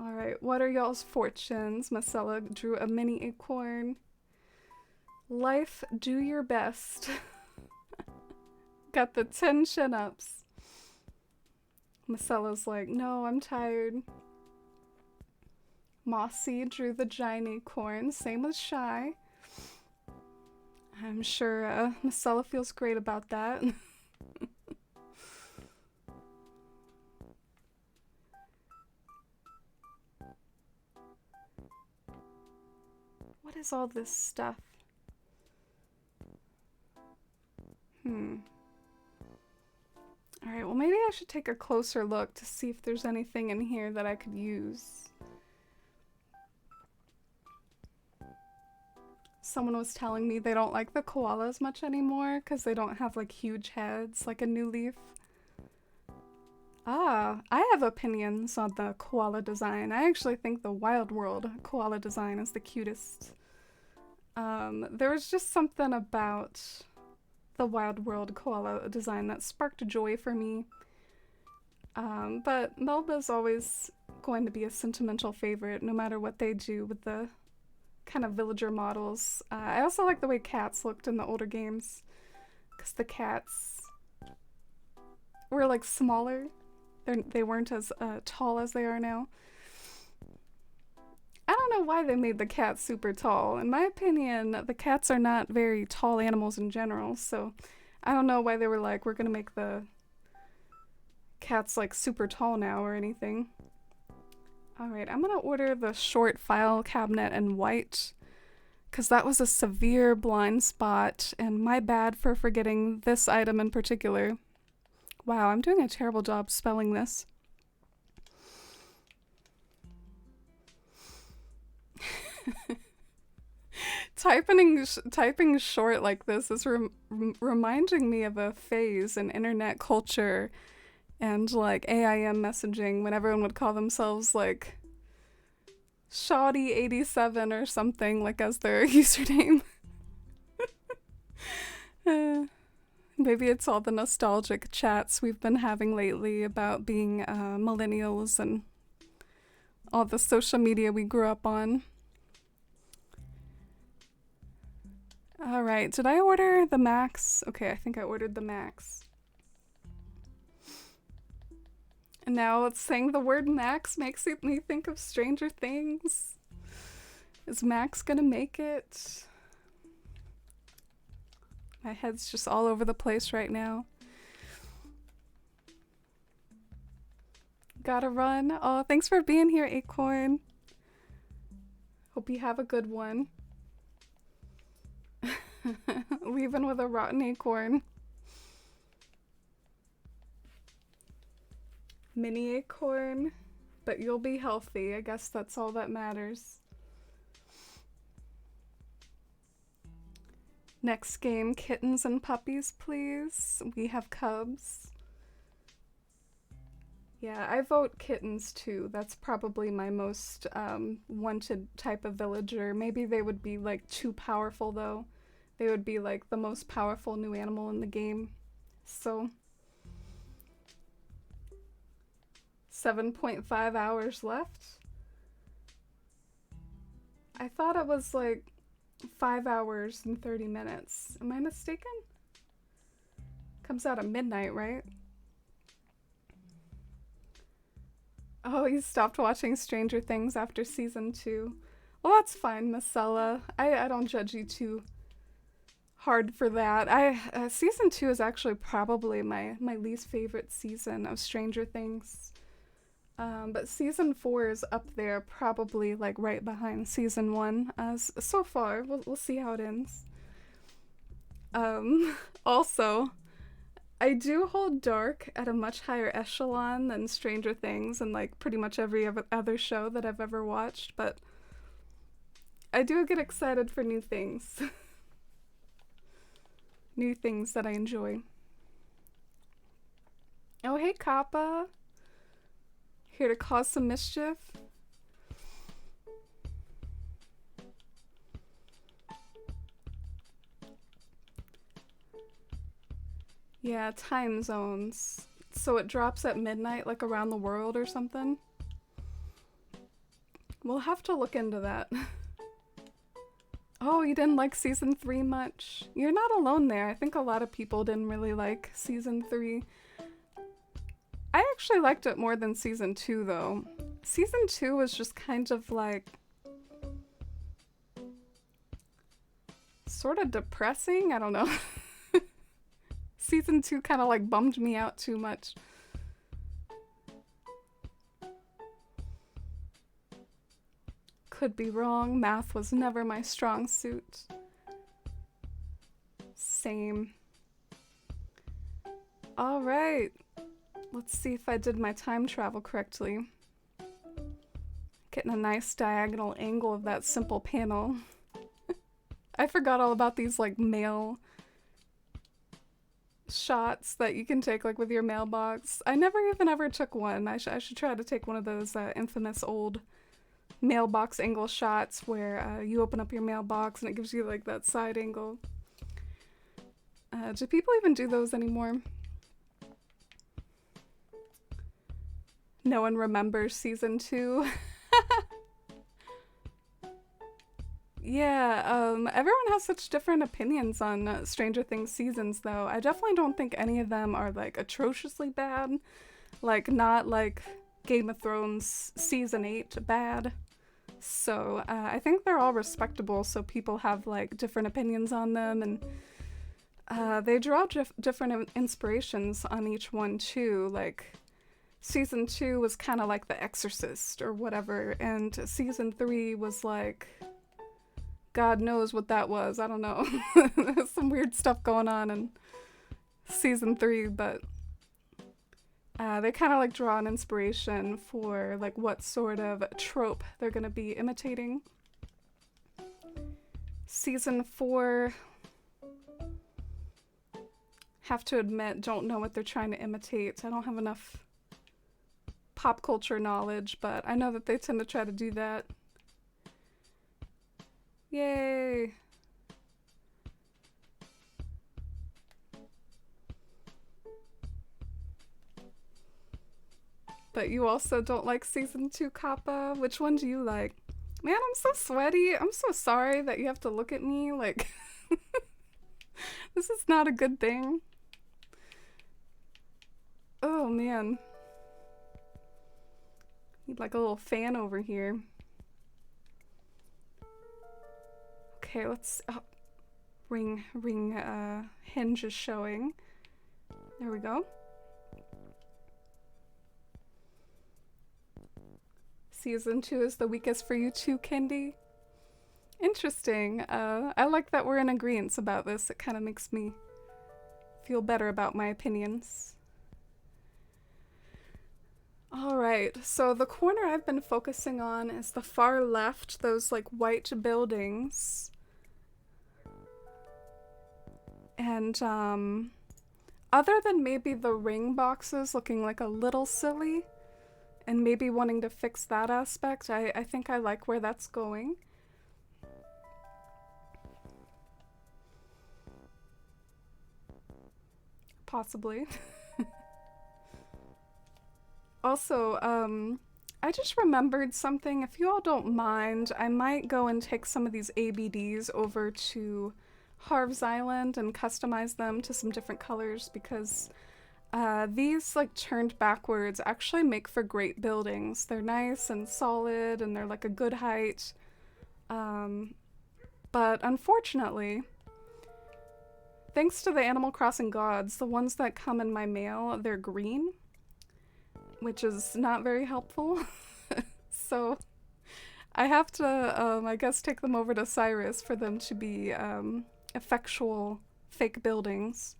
Alright, what are y'all's fortunes? Marcella drew a mini acorn. Life, do your best. Got the 10 chin-ups. Marcella's like, no, I'm tired. Mossy drew the giant acorn. Same with Shy. I'm sure Marcella feels great about that. What is all this stuff? Alright, well maybe I should take a closer look to see if there's anything in here that I could use. Someone was telling me they don't like the koalas much anymore because they don't have like huge heads like a New Leaf. Ah, I have opinions on the koala design. I actually think the Wild World koala design is the cutest. There was just something about the Wild World koala design that sparked joy for me. But Melba's always going to be a sentimental favorite no matter what they do with the kind of villager models. I also like the way cats looked in the older games, because the cats were like smaller. They weren't as tall as they are now. I don't know why they made the cats super tall. In my opinion, the cats are not very tall animals in general, so I don't know why they were like, we're gonna make the cats like super tall now or anything. Alright, I'm gonna order the short file cabinet in white, because that was a severe blind spot, and my bad for forgetting this item in particular. Wow, I'm doing a terrible job spelling this. Typing short like this is reminding me of a phase in internet culture and like AIM messaging when everyone would call themselves like Shoddy87 or something like as their username. Maybe it's all the nostalgic chats we've been having lately about being millennials and all the social media we grew up on. Alright, did I order the max? Okay, I think I ordered the max. And now saying the word max makes me think of Stranger Things. Is Max gonna make it? My head's just all over the place right now. Gotta run. Oh, thanks for being here, Acorn. Hope you have a good one. Leaving with a rotten acorn. Mini acorn, but you'll be healthy. I guess that's all that matters. Next game, kittens and puppies, please. We have cubs. Yeah, I vote kittens too. That's probably my most wanted type of villager. Maybe they would be like too powerful though. They would be like the most powerful new animal in the game. So 7.5 hours left. I thought it was like 5 hours and 30 minutes. Am I mistaken? Comes out at midnight, right? Oh, you stopped watching Stranger Things after season 2. Well, that's fine, Marcella. I don't judge you too hard for that. Season 2 is actually probably my least favorite season of Stranger Things. But season 4 is up there, probably like right behind season 1. So far, we'll see how it ends. Also, I do hold Dark at a much higher echelon than Stranger Things and like pretty much every other show that I've ever watched, but I do get excited for new things. New things that I enjoy. Oh, hey, Kappa. Here to cause some mischief. Yeah, time zones. So it drops at midnight, like around the world or something? We'll have to look into that. Oh, you didn't like season 3 much? You're not alone there. I think a lot of people didn't really like season 3. I actually liked it more than season 2 though. Season 2 was just kind of like sort of depressing. I don't know. Season 2 kind of like bummed me out too much. Could be wrong. Math was never my strong suit. Same. All right. Let's see if I did my time travel correctly. Getting a nice diagonal angle of that simple panel. I forgot all about these like mail shots that you can take like with your mailbox. I never even ever took one. I should try to take one of those infamous old mailbox angle shots where you open up your mailbox and it gives you like that side angle. Do people even do those anymore? No one remembers season 2. Yeah, everyone has such different opinions on Stranger Things seasons, though. I definitely don't think any of them are, like, atrociously bad. Like, not like Game of Thrones season 8 bad. So, I think they're all respectable, so people have, like, different opinions on them, and they draw different inspirations on each one, too. Like, season 2 was kind of like The Exorcist or whatever, and season 3 was like, God knows what that was. I don't know. There's some weird stuff going on in season 3, but they kind of like draw an inspiration for like what sort of trope they're gonna be imitating. Season 4, have to admit, don't know what they're trying to imitate. I don't have enough pop culture knowledge, but I know that they tend to try to do that. Yay! But you also don't like season 2 Kappa? Which one do you like? Man, I'm so sweaty. I'm so sorry that you have to look at me like this is not a good thing. Oh man. Need like a little fan over here. Okay, let's ring hinge is showing. There we go. Season 2 is the weakest for you too, Kendi. Interesting. I like that we're in agreement about this. It kind of makes me feel better about my opinions. Alright, so the corner I've been focusing on is the far left, those like white buildings. And other than maybe the ring boxes looking like a little silly, and maybe wanting to fix that aspect, I think I like where that's going. Possibly. Also, I just remembered something. If you all don't mind, I might go and take some of these ABDs over to Harv's Island and customize them to some different colors, because these like turned backwards actually make for great buildings. They're nice and solid and they're like a good height. But unfortunately, thanks to the Animal Crossing gods, the ones that come in my mail, they're green, which is not very helpful. So I have to, I guess, take them over to Cyrus for them to be effectual fake buildings.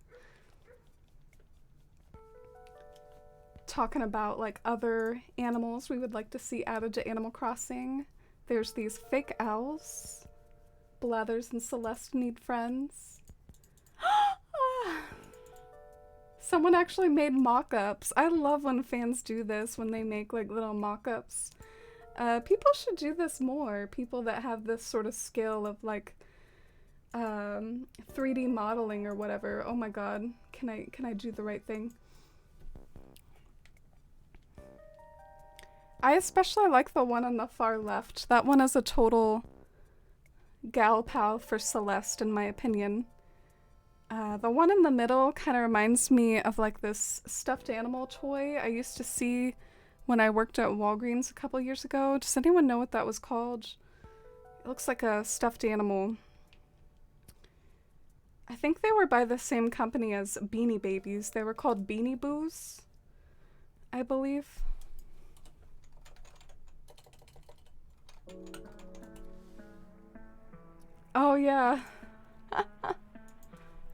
Talking about like other animals we would like to see added to Animal Crossing. There's these fake owls. Blathers and Celeste need friends. Someone actually made mock-ups. I love when fans do this, when they make like little mock-ups. People should do this more. People that have this sort of skill of like 3D modeling or whatever. Oh my god, can I do the right thing? I especially like the one on the far left. That one is a total gal pal for Celeste, in my opinion. The one in the middle kind of reminds me of like this stuffed animal toy I used to see when I worked at Walgreens a couple years ago. Does anyone know what that was called? It looks like a stuffed animal. I think they were by the same company as Beanie Babies. They were called Beanie Boos, I believe. Oh yeah.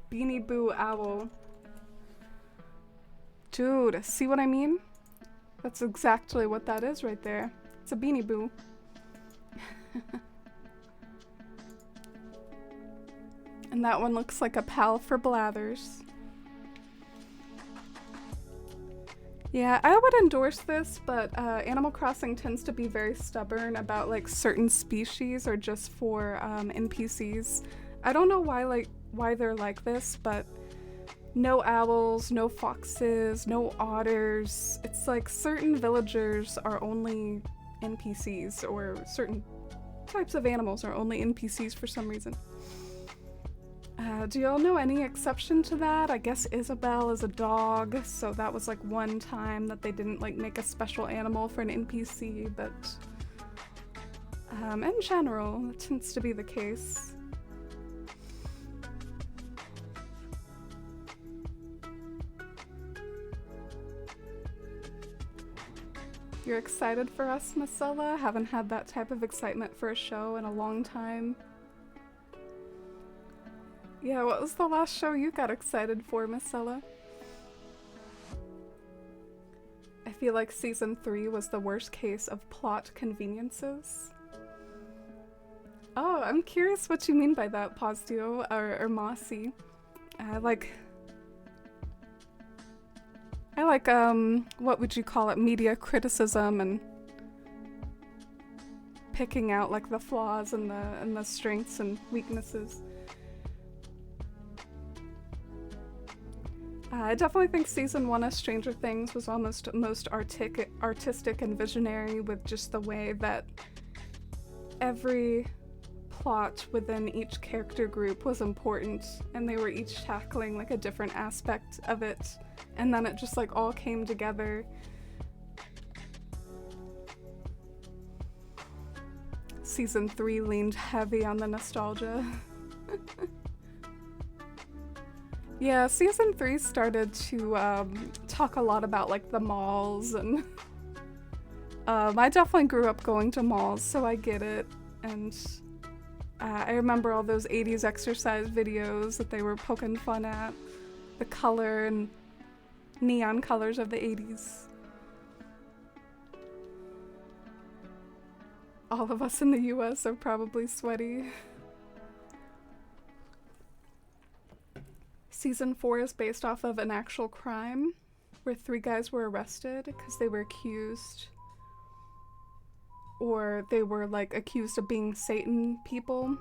Beanie Boo Owl. Dude, see what I mean? That's exactly what that is right there. It's a Beanie Boo. And that one looks like a pal for Blathers. Yeah, I would endorse this, but Animal Crossing tends to be very stubborn about like certain species are just for NPCs. I don't know why they're like this, but No owls, no foxes, no otters. It's like certain villagers are only NPCs, or certain types of animals are only NPCs for some reason. Do y'all know any exception to that? I guess Isabelle is a dog, so that was like one time that they didn't like make a special animal for an NPC, but in general, that tends to be the case. You're excited for us, Marcella? Haven't had that type of excitement for a show in a long time. Yeah, what was the last show you got excited for, Marcella? I feel like season 3 was the worst case of plot conveniences. Oh, I'm curious what you mean by that, Posdio, or Mossy. I like, what would you call it, media criticism and picking out like the flaws and the strengths and weaknesses. I definitely think season 1 of Stranger Things was almost most artistic and visionary, with just the way that every plot within each character group was important, and they were each tackling like a different aspect of it, and then it just like all came together. Season 3 leaned heavy on the nostalgia. Yeah, season 3 started to talk a lot about like the malls, and I definitely grew up going to malls, so I get it. And I remember all those 80s exercise videos that they were poking fun at, the color and neon colors of the 80s. All of us in the US are probably sweaty. Season 4 is based off of an actual crime where 3 guys were arrested because they were accused, or they were like accused of being Satan people.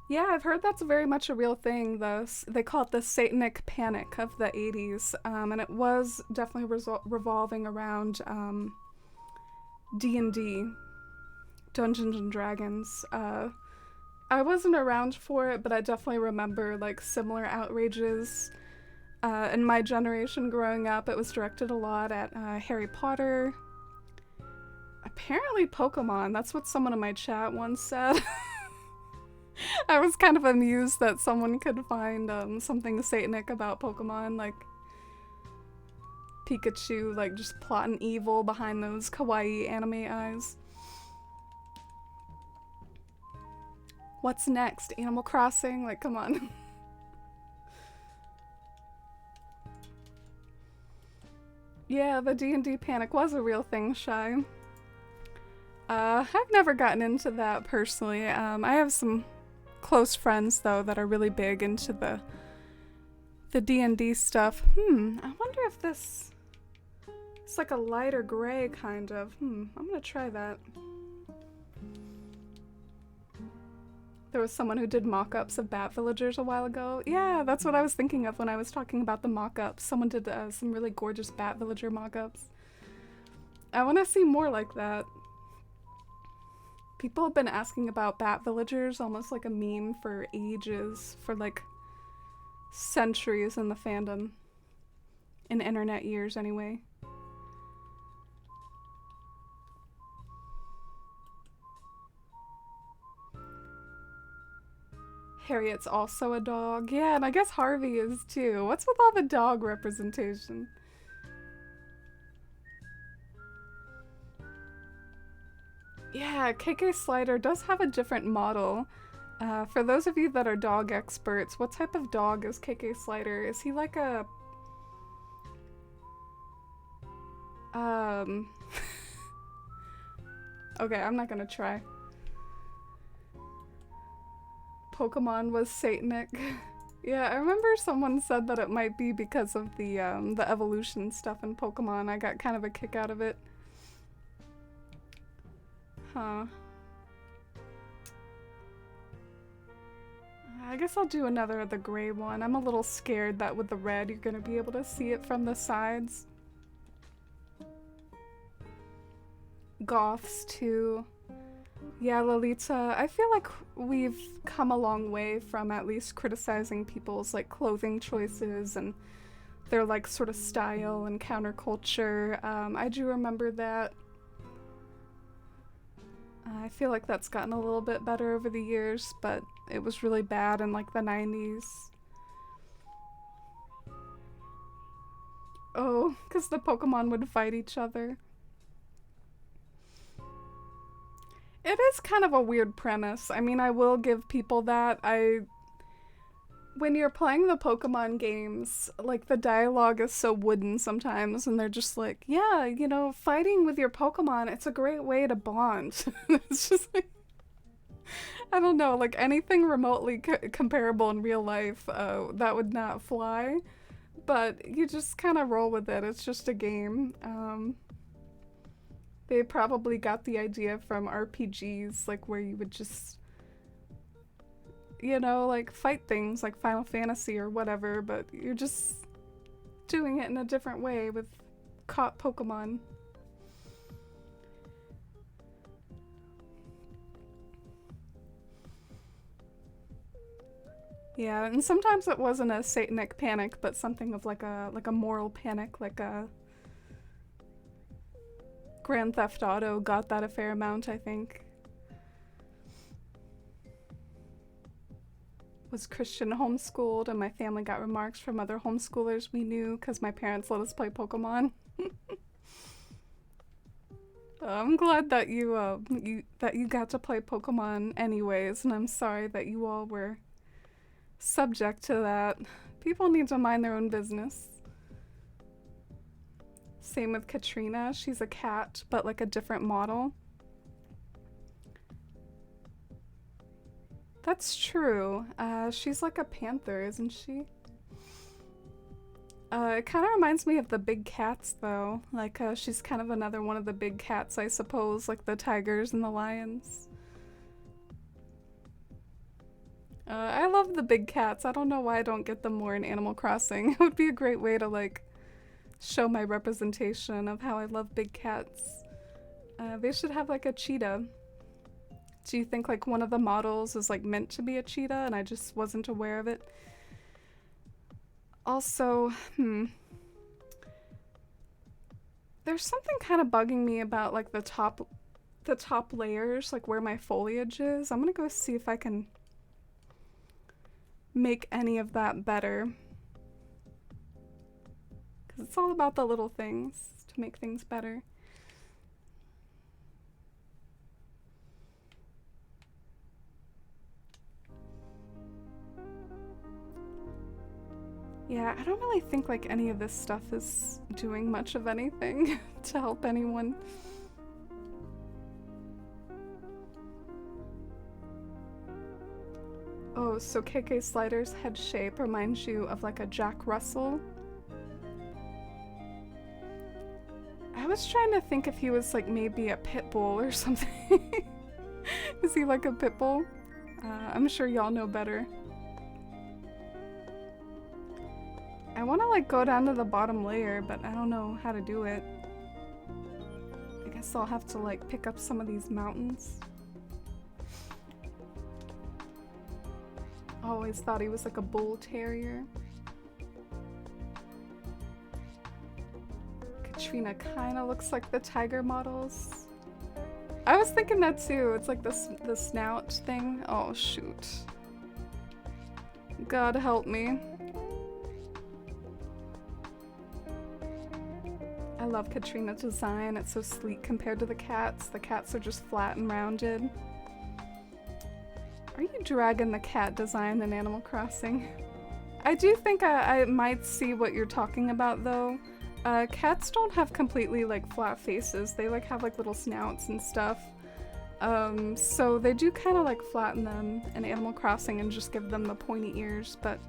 Yeah, I've heard that's very much a real thing. They call it the Satanic Panic of the 80s, and it was definitely revolving around D&D, Dungeons and Dragons. I wasn't around for it, but I definitely remember like similar outrages. In my generation growing up, it was directed a lot at Harry Potter. Apparently Pokemon, that's what someone in my chat once said. I was kind of amused that someone could find something satanic about Pokemon, like Pikachu like just plotting evil behind those kawaii anime eyes. What's next? Animal Crossing? Like, come on. Yeah, the D&D panic was a real thing, Shy. I've never gotten into that personally. I have some close friends, though, that are really big into the D&D stuff. I wonder if this... It's like a lighter gray, kind of. I'm gonna try that. There was someone who did mock-ups of Bat Villagers a while ago. Yeah, that's what I was thinking of when I was talking about the mock-ups. Someone did some really gorgeous Bat Villager mock-ups. I want to see more like that. People have been asking about Bat Villagers, almost like a meme, for ages, for like centuries in the fandom. In internet years, anyway. Harriet's also a dog. Yeah, and I guess Harvey is too. What's with all the dog representation? Yeah, KK Slider does have a different model. For those of you that are dog experts, what type of dog is KK Slider? Is he like a... Okay, I'm not gonna try. Pokemon was satanic. Yeah, I remember someone said that it might be because of the evolution stuff in Pokemon. I got kind of a kick out of it. Huh. I guess I'll do another of the gray one. I'm a little scared that with the red you're gonna be able to see it from the sides. Goths too. Yeah, Lolita, I feel like we've come a long way from at least criticizing people's like clothing choices and their like sort of style and counterculture. I do remember that. I feel like that's gotten a little bit better over the years, but it was really bad in like the 90s. Oh, because the Pokemon would fight each other. It is kind of a weird premise. I mean, I will give people that. When you're playing the Pokemon games, like the dialogue is so wooden sometimes, and they're just like, yeah, you know, fighting with your Pokemon, it's a great way to bond. It's just like, I don't know, like anything remotely comparable in real life, that would not fly. But you just kind of roll with it. It's just a game. They probably got the idea from RPGs, like where you would just, you know, like fight things like Final Fantasy or whatever, but you're just doing it in a different way with caught Pokemon. Yeah, and sometimes it wasn't a satanic panic, but something of like a moral panic, like a Grand Theft Auto got that a fair amount, I think. Was Christian homeschooled, and my family got remarks from other homeschoolers we knew because my parents let us play Pokemon. I'm glad that you got to play Pokemon anyways, and I'm sorry that you all were subject to that. People need to mind their own business. Same with Katrina. She's a cat, but like a different model. That's true. She's like a panther, isn't she? It kind of reminds me of the big cats, though. Like, she's kind of another one of the big cats, I suppose, like the tigers and the lions. I love the big cats. I don't know why I don't get them more in Animal Crossing. It would be a great way to, like, show my representation of how I love big cats. They should have, like, a cheetah. Do you think, like, one of the models is, like, meant to be a cheetah and I just wasn't aware of it? Also, there's something kind of bugging me about, like, the top layers, like, where my foliage is. I'm gonna go see if I can make any of that better. Because it's all about the little things to make things better. Yeah, I don't really think like any of this stuff is doing much of anything to help anyone. Oh, so KK Slider's head shape reminds you of like a Jack Russell? I was trying to think if he was like maybe a pit bull or something. Is he like a pit bull? I'm sure y'all know better. I want to like go down to the bottom layer, but I don't know how to do it. I guess I'll have to like pick up some of these mountains. Always thought he was like a bull terrier. Katrina kind of looks like the tiger models. I was thinking that too. It's like the snout thing. Oh shoot. God help me. I love Katrina's design. It's so sleek compared to the cats. The cats are just flat and rounded. Are you dragging the cat design in Animal Crossing? I do think I might see what you're talking about though. Cats don't have completely like flat faces. They like have like little snouts and stuff. So they do kind of like flatten them in Animal Crossing and just give them the pointy ears, but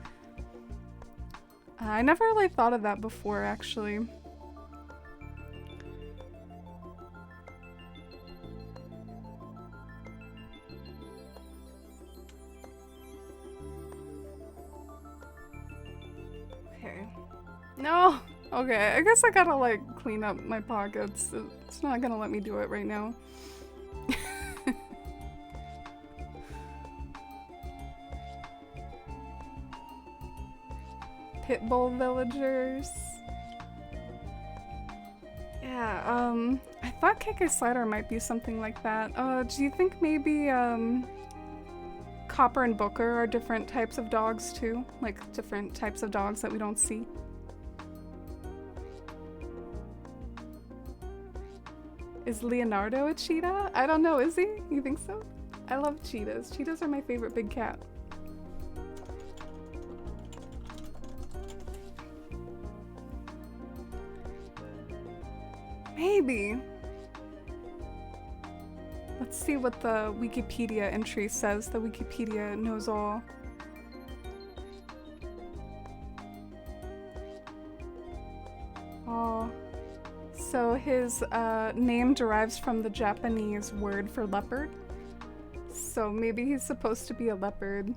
I never really thought of that before actually. No! Okay, I guess I gotta like clean up my pockets. It's not gonna let me do it right now. Pitbull villagers. Yeah, I thought KK Slider might be something like that. Do you think maybe, Copper and Booker are different types of dogs too? Like, different types of dogs that we don't see? Is Leonardo a cheetah? I don't know, is he? You think so? I love cheetahs. Cheetahs are my favorite big cat. Maybe. Let's see what the Wikipedia entry says. The Wikipedia knows all. Oh. So his name derives from the Japanese word for leopard. So maybe he's supposed to be a leopard.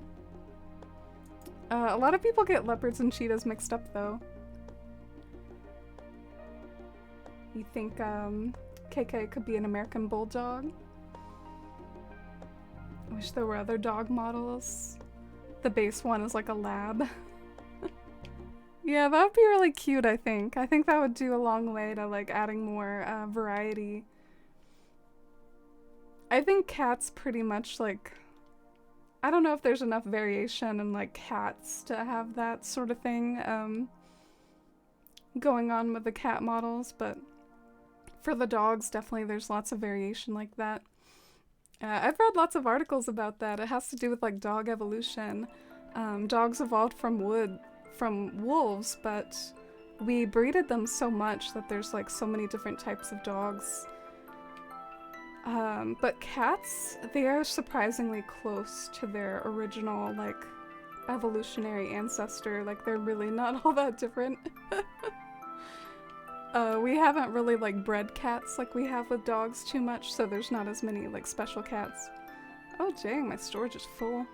A lot of people get leopards and cheetahs mixed up though. You think KK could be an American bulldog? I wish there were other dog models. The base one is like a lab. Yeah, that would be really cute, I think. I think that would do a long way to like adding more variety. I think cats pretty much like... I don't know if there's enough variation in like cats to have that sort of thing going on with the cat models, but for the dogs, definitely there's lots of variation like that. I've read lots of articles about that. It has to do with like dog evolution. Dogs evolved from wolves, but we breeded them so much that there's like so many different types of dogs. But cats, they are surprisingly close to their original like evolutionary ancestor. Like they're really not all that different. We haven't really like bred cats like we have with dogs too much, so there's not as many like special cats. Oh dang, my storage is full.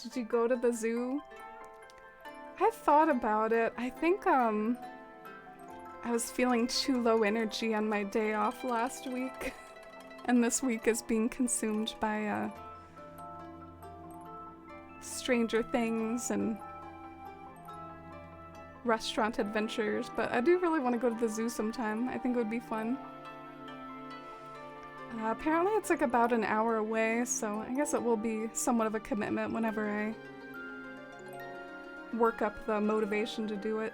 Did you go to the zoo? I thought about it. I think I was feeling too low energy on my day off last week. And this week is being consumed by Stranger Things and restaurant adventures, but I do really want to go to the zoo sometime. I think it would be fun. Apparently it's like about an hour away, so I guess it will be somewhat of a commitment whenever I work up the motivation to do it.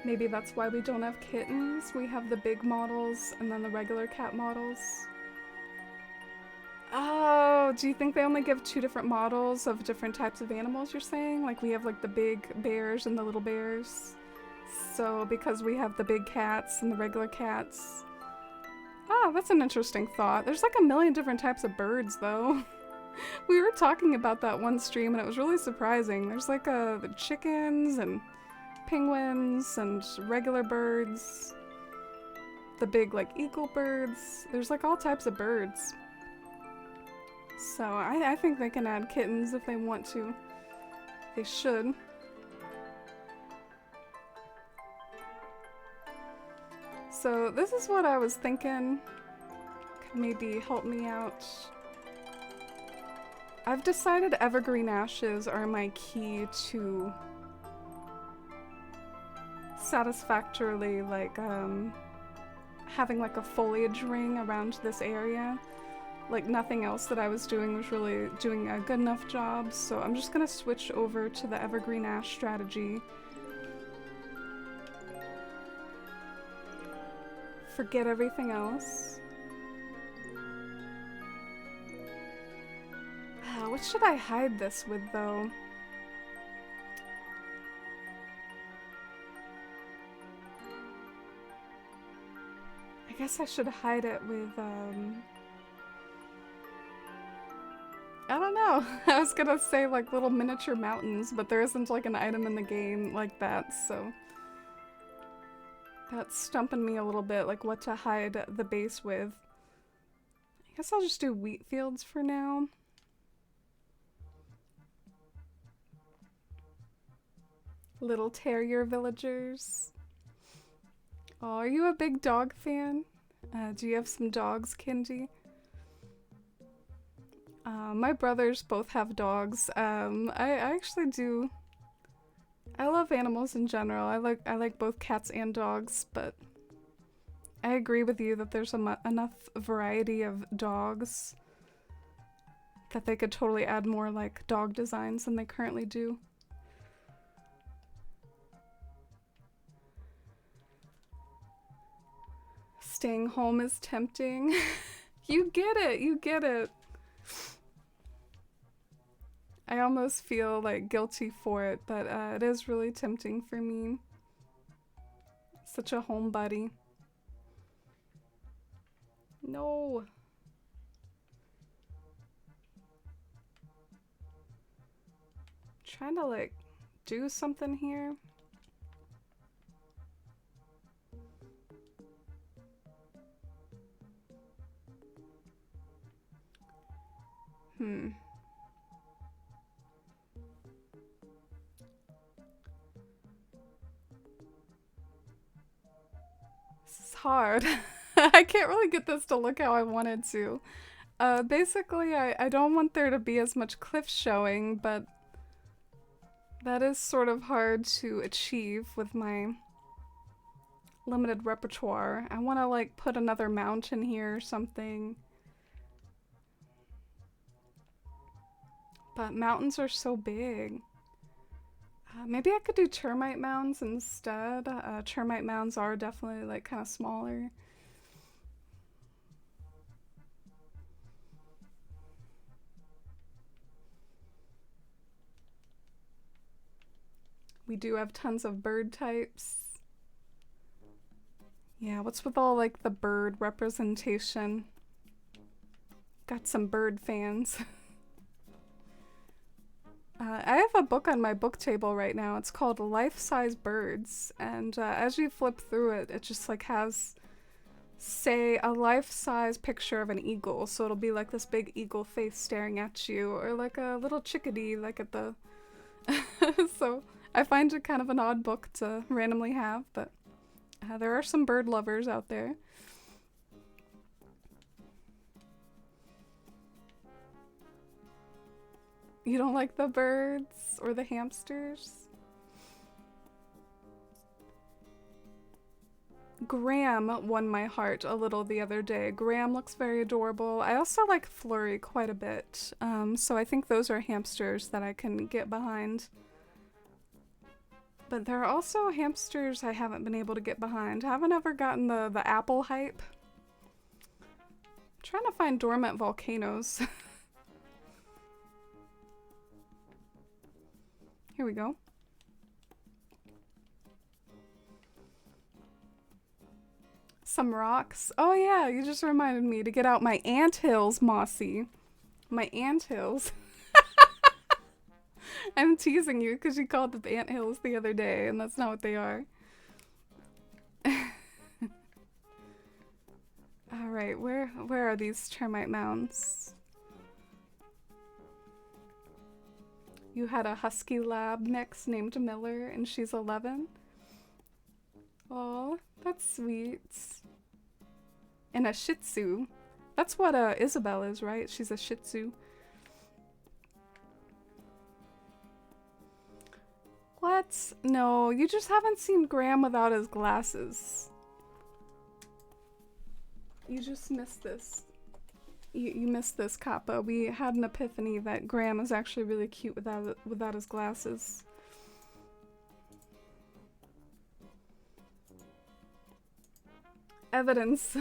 Maybe that's why we don't have kittens. We have the big models and then the regular cat models. Oh, do you think they only give 2 different models of different types of animals, you're saying? Like we have like the big bears and the little bears. So because we have the big cats and the regular cats. Oh, that's an interesting thought. There's like a million different types of birds though. We were talking about that one stream and it was really surprising. There's like the chickens and penguins and regular birds. The big like eagle birds. There's like all types of birds. So I think they can add kittens if they want to. They should. So this is what I was thinking. Could maybe help me out. I've decided evergreen ashes are my key to satisfactorily like having like a foliage ring around this area. Like nothing else that I was doing was really doing a good enough job, so I'm just gonna switch over to the evergreen ash strategy. Forget everything else. What should I hide this with though? I guess I should hide it with I don't know. I was gonna say like little miniature mountains, but there isn't like an item in the game like that, so that's stumping me a little bit, like what to hide the base with. I Guess I'll just do wheat fields for now. Little terrier villagers. Oh, are you a big dog fan? Do you have some dogs, Kinji? My brothers both have dogs. I actually do. I love animals in general. I like both cats and dogs, but I agree with you that there's enough variety of dogs that they could totally add more like dog designs than they currently do. Staying home is tempting. You get it, you get it. I almost feel like guilty for it, but it is really tempting for me. Such a homebody. No. Trying to like do something here. This is hard. I can't really get this to look how I wanted to. Basically, I don't want there to be as much cliff showing, but that is sort of hard to achieve with my limited repertoire. I want to like put another mountain here or something. But mountains are so big. Maybe I could do termite mounds instead. Termite mounds are definitely like kind of smaller. We do have tons of bird types. Yeah, what's with all like the bird representation? Got some bird fans. I have a book on my book table right now. It's called Life-Size Birds, and as you flip through it, it just like has, say, a life-size picture of an eagle. So it'll be like this big eagle face staring at you, or like a little chickadee like at the... So I find it kind of an odd book to randomly have, but there are some bird lovers out there. You don't like the birds or the hamsters? Graham won my heart a little the other day. Graham looks very adorable. I also like Flurry quite a bit, so I think those are hamsters that I can get behind. But there are also hamsters I haven't been able to get behind. I haven't ever gotten the apple hype. I'm trying to find dormant volcanoes. Here we go. Some rocks. Oh yeah, you just reminded me to get out my anthills, Mossy. My anthills. I'm teasing you because you called them anthills the other day, and that's not what they are. Alright, where are these termite mounds? You had a husky lab mix named Miller, and she's 11. Aw, that's sweet. And a Shih Tzu. That's what Isabel is, right? She's a Shih Tzu. What? No, you just haven't seen Graham without his glasses. You just missed this. You missed this, Kappa. We had an epiphany that Graham is actually really cute without his glasses. Evidence.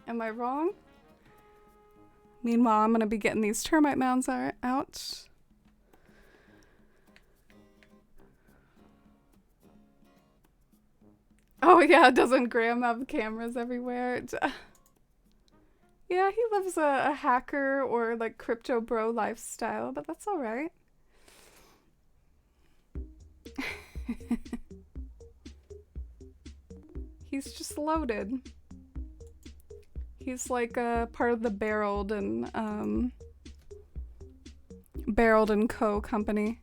Am I wrong? Meanwhile, I'm gonna be getting these termite mounds out. Oh yeah, doesn't Graham have cameras everywhere? Yeah, he lives a hacker or like crypto bro lifestyle, but that's alright. He's just loaded. He's like a part of the Barreled and Co. company.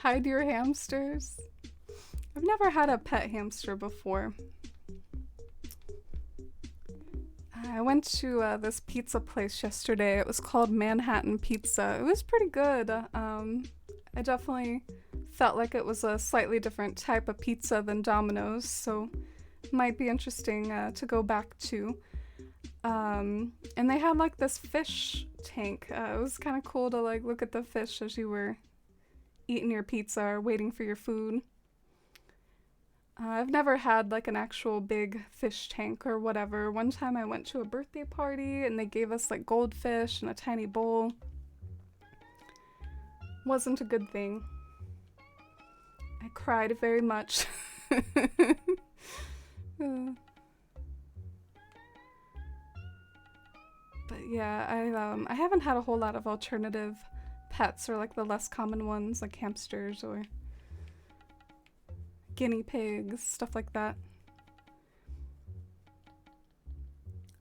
Hide your hamsters. I've never had a pet hamster before. I went to this pizza place yesterday. It was called Manhattan Pizza. It was pretty good. I definitely felt like it was a slightly different type of pizza than Domino's, so it might be interesting to go back to. And they had like this fish tank. It was kind of cool to like look at the fish as you were eating your pizza or waiting for your food. I've never had like an actual big fish tank or whatever. One time I went to a birthday party and they gave us like goldfish in a tiny bowl. Wasn't a good thing. I cried very much. But yeah, I haven't had a whole lot of alternative pets or like the less common ones like hamsters or guinea pigs, stuff like that.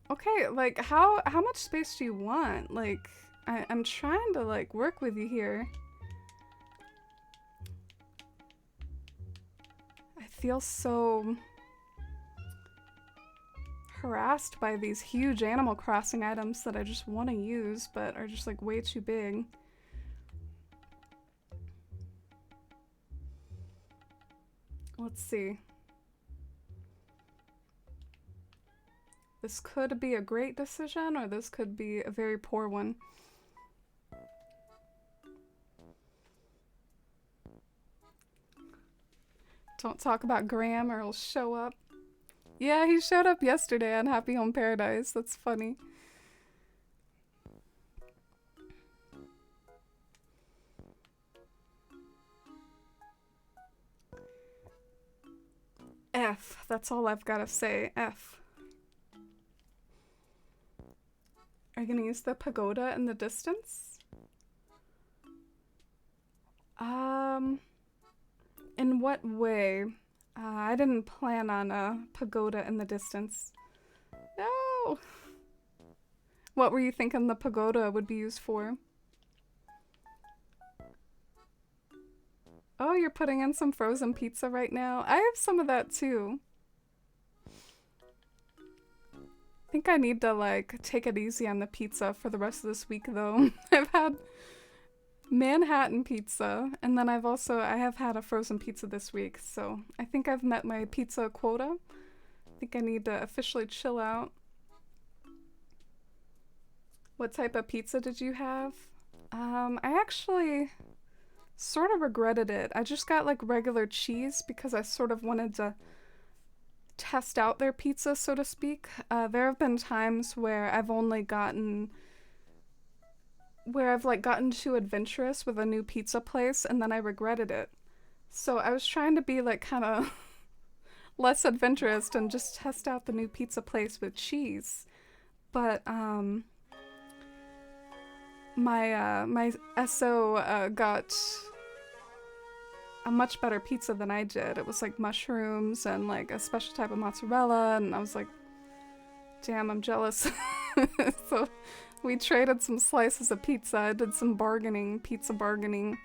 Okay, like how much space do you want? Like I'm trying to like work with you here. I feel so harassed by these huge Animal Crossing items that I just want to use but are just like way too big. Let's see. This could be a great decision, or this could be a very poor one. Don't talk about Graham or he'll show up. Yeah, he showed up yesterday on Happy Home Paradise. That's funny. F. That's all I've got to say. F. Are you gonna use the pagoda in the distance? In what way? I didn't plan on a pagoda in the distance. No! What were you thinking the pagoda would be used for? Oh, you're putting in some frozen pizza right now? I have some of that too. I think I need to like take it easy on the pizza for the rest of this week though. I've had Manhattan pizza and then I have had a frozen pizza this week, so I think I've met my pizza quota. I think I need to officially chill out. What type of pizza did you have? I actually sort of regretted it. I just got like regular cheese because I sort of wanted to test out their pizza, so to speak. There have been times where I've like gotten too adventurous with a new pizza place and then I regretted it. So I was trying to be like kind of less adventurous and just test out the new pizza place with cheese. But my SO got a much better pizza than I did. It was like mushrooms and like a special type of mozzarella, and I was like, damn, I'm jealous. So we traded some slices of pizza. I did some pizza bargaining.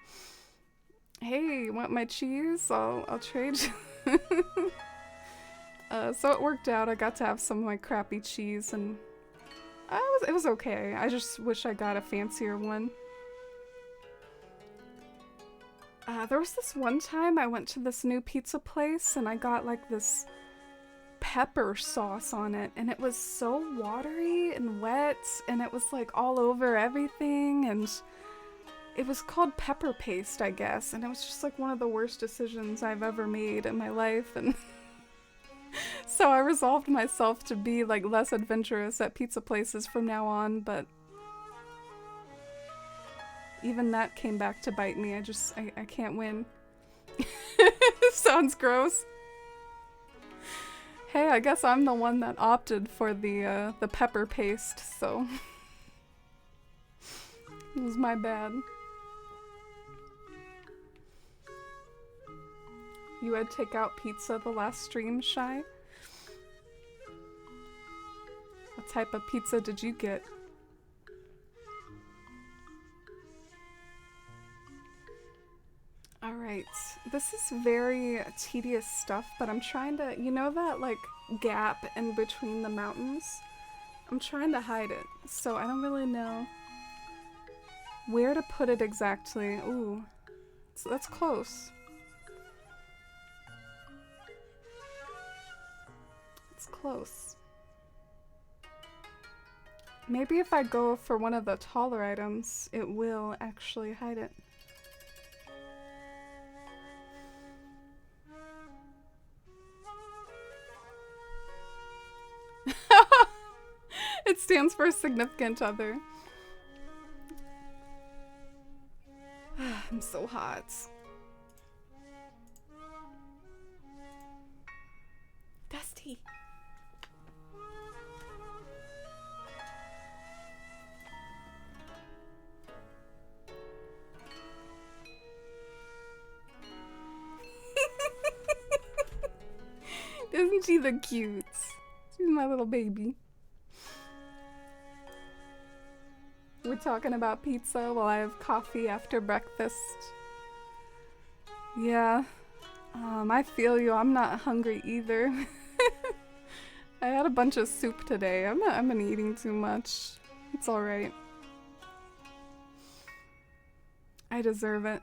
Hey, you want my cheese? I'll trade you. So it worked out. I got to have some of my crappy cheese, and it was okay. I just wish I got a fancier one. There was this one time I went to this new pizza place and I got like this pepper sauce on it, and it was so watery and wet and it was like all over everything, and it was called pepper paste, I guess, and it was just like one of the worst decisions I've ever made in my life, and so I resolved myself to be like less adventurous at pizza places from now on, but even that came back to bite me. I can't win. Sounds gross. Hey, I guess I'm the one that opted for the pepper paste, so it was my bad. You had takeout pizza the last stream, Shy? What type of pizza did you get? Alright, this is very tedious stuff, but I'm trying to, you know that like gap in between the mountains? I'm trying to hide it, so I don't really know where to put it exactly. Ooh, so that's close. It's close. Maybe if I go for one of the taller items, it will actually hide it. It stands for significant other. I'm so hot. Dusty. Isn't she the cute? She's my little baby. We're talking about pizza while I have coffee after breakfast. Yeah, I feel you. I'm not hungry either. I had a bunch of soup today. I've been eating too much. It's alright. I deserve it.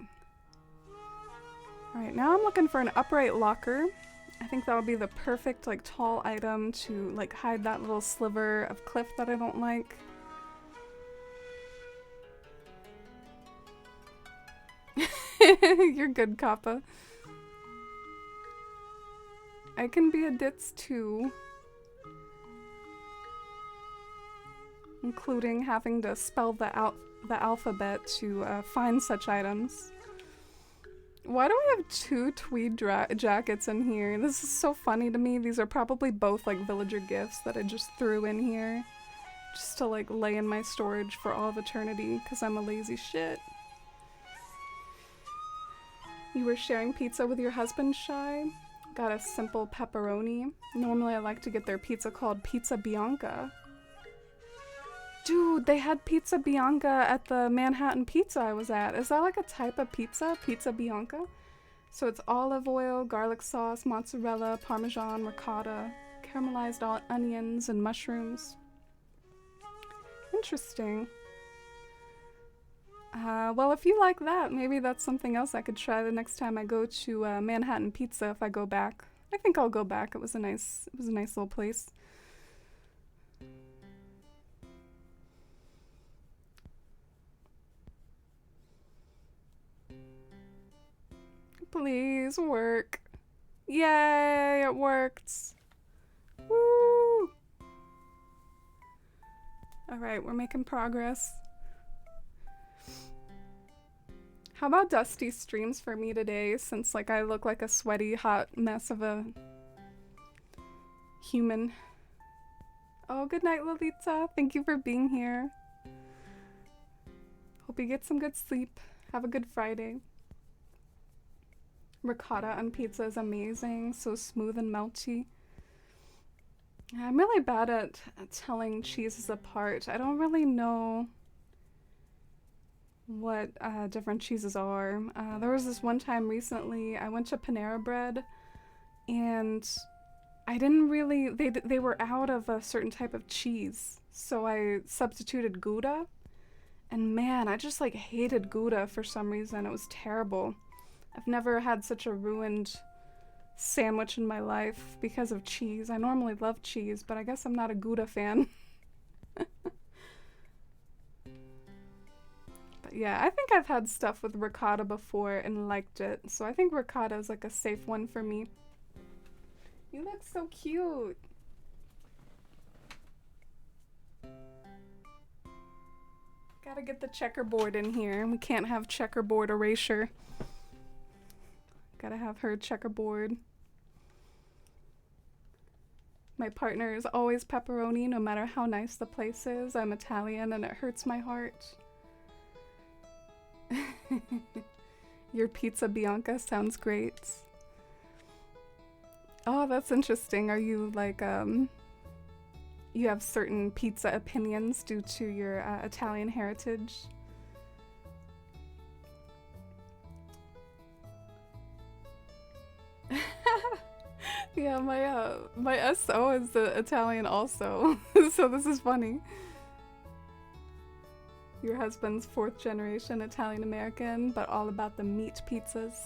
Alright, now I'm looking for an upright locker. I think that'll be the perfect like tall item to like hide that little sliver of cliff that I don't like. You're good, Kappa. I can be a ditz too. Including having to spell the alphabet to find such items. Why do I have two tweed jackets in here? This is so funny to me. These are probably both like villager gifts that I just threw in here. Just to like lay in my storage for all of eternity because I'm a lazy shit. You were sharing pizza with your husband, Shy? Got a simple pepperoni. Normally I like to get their pizza called Pizza Bianca. Dude, they had Pizza Bianca at the Manhattan Pizza I was at. Is that like a type of pizza? Pizza Bianca? So it's olive oil, garlic sauce, mozzarella, parmesan, ricotta, caramelized onions, and mushrooms. Interesting. Well, if you like that, maybe that's something else I could try the next time I go to Manhattan Pizza if I go back. I think I'll go back. It was a nice little place. Please work. Yay, it worked. Woo! Alright, we're making progress. How about Dusty streams for me today, since like I look like a sweaty, hot mess of a human. Oh, good night, Lolita. Thank you for being here. Hope you get some good sleep. Have a good Friday. Ricotta on pizza is amazing, so smooth and melty. I'm really bad at telling cheeses apart. I don't really know what different cheeses are. There was this one time recently I went to Panera Bread and I didn't really, they were out of a certain type of cheese, so I substituted Gouda, and man, I just like hated Gouda for some reason. It was terrible. I've never had such a ruined sandwich in my life because of cheese. I normally love cheese, but I guess I'm not a Gouda fan. But yeah, I think I've had stuff with ricotta before and liked it, so I think ricotta is like a safe one for me. You look so cute. Gotta get the checkerboard in here. We can't have checkerboard erasure. Gotta have her checkerboard. My partner is always pepperoni, no matter how nice the place is. I'm Italian and it hurts my heart. Your pizza Bianca sounds great. Oh, that's interesting. Are you like, you have certain pizza opinions due to your Italian heritage? Yeah, my SO is Italian also, so this is funny. Your husband's 4th generation Italian American, but all about the meat pizzas.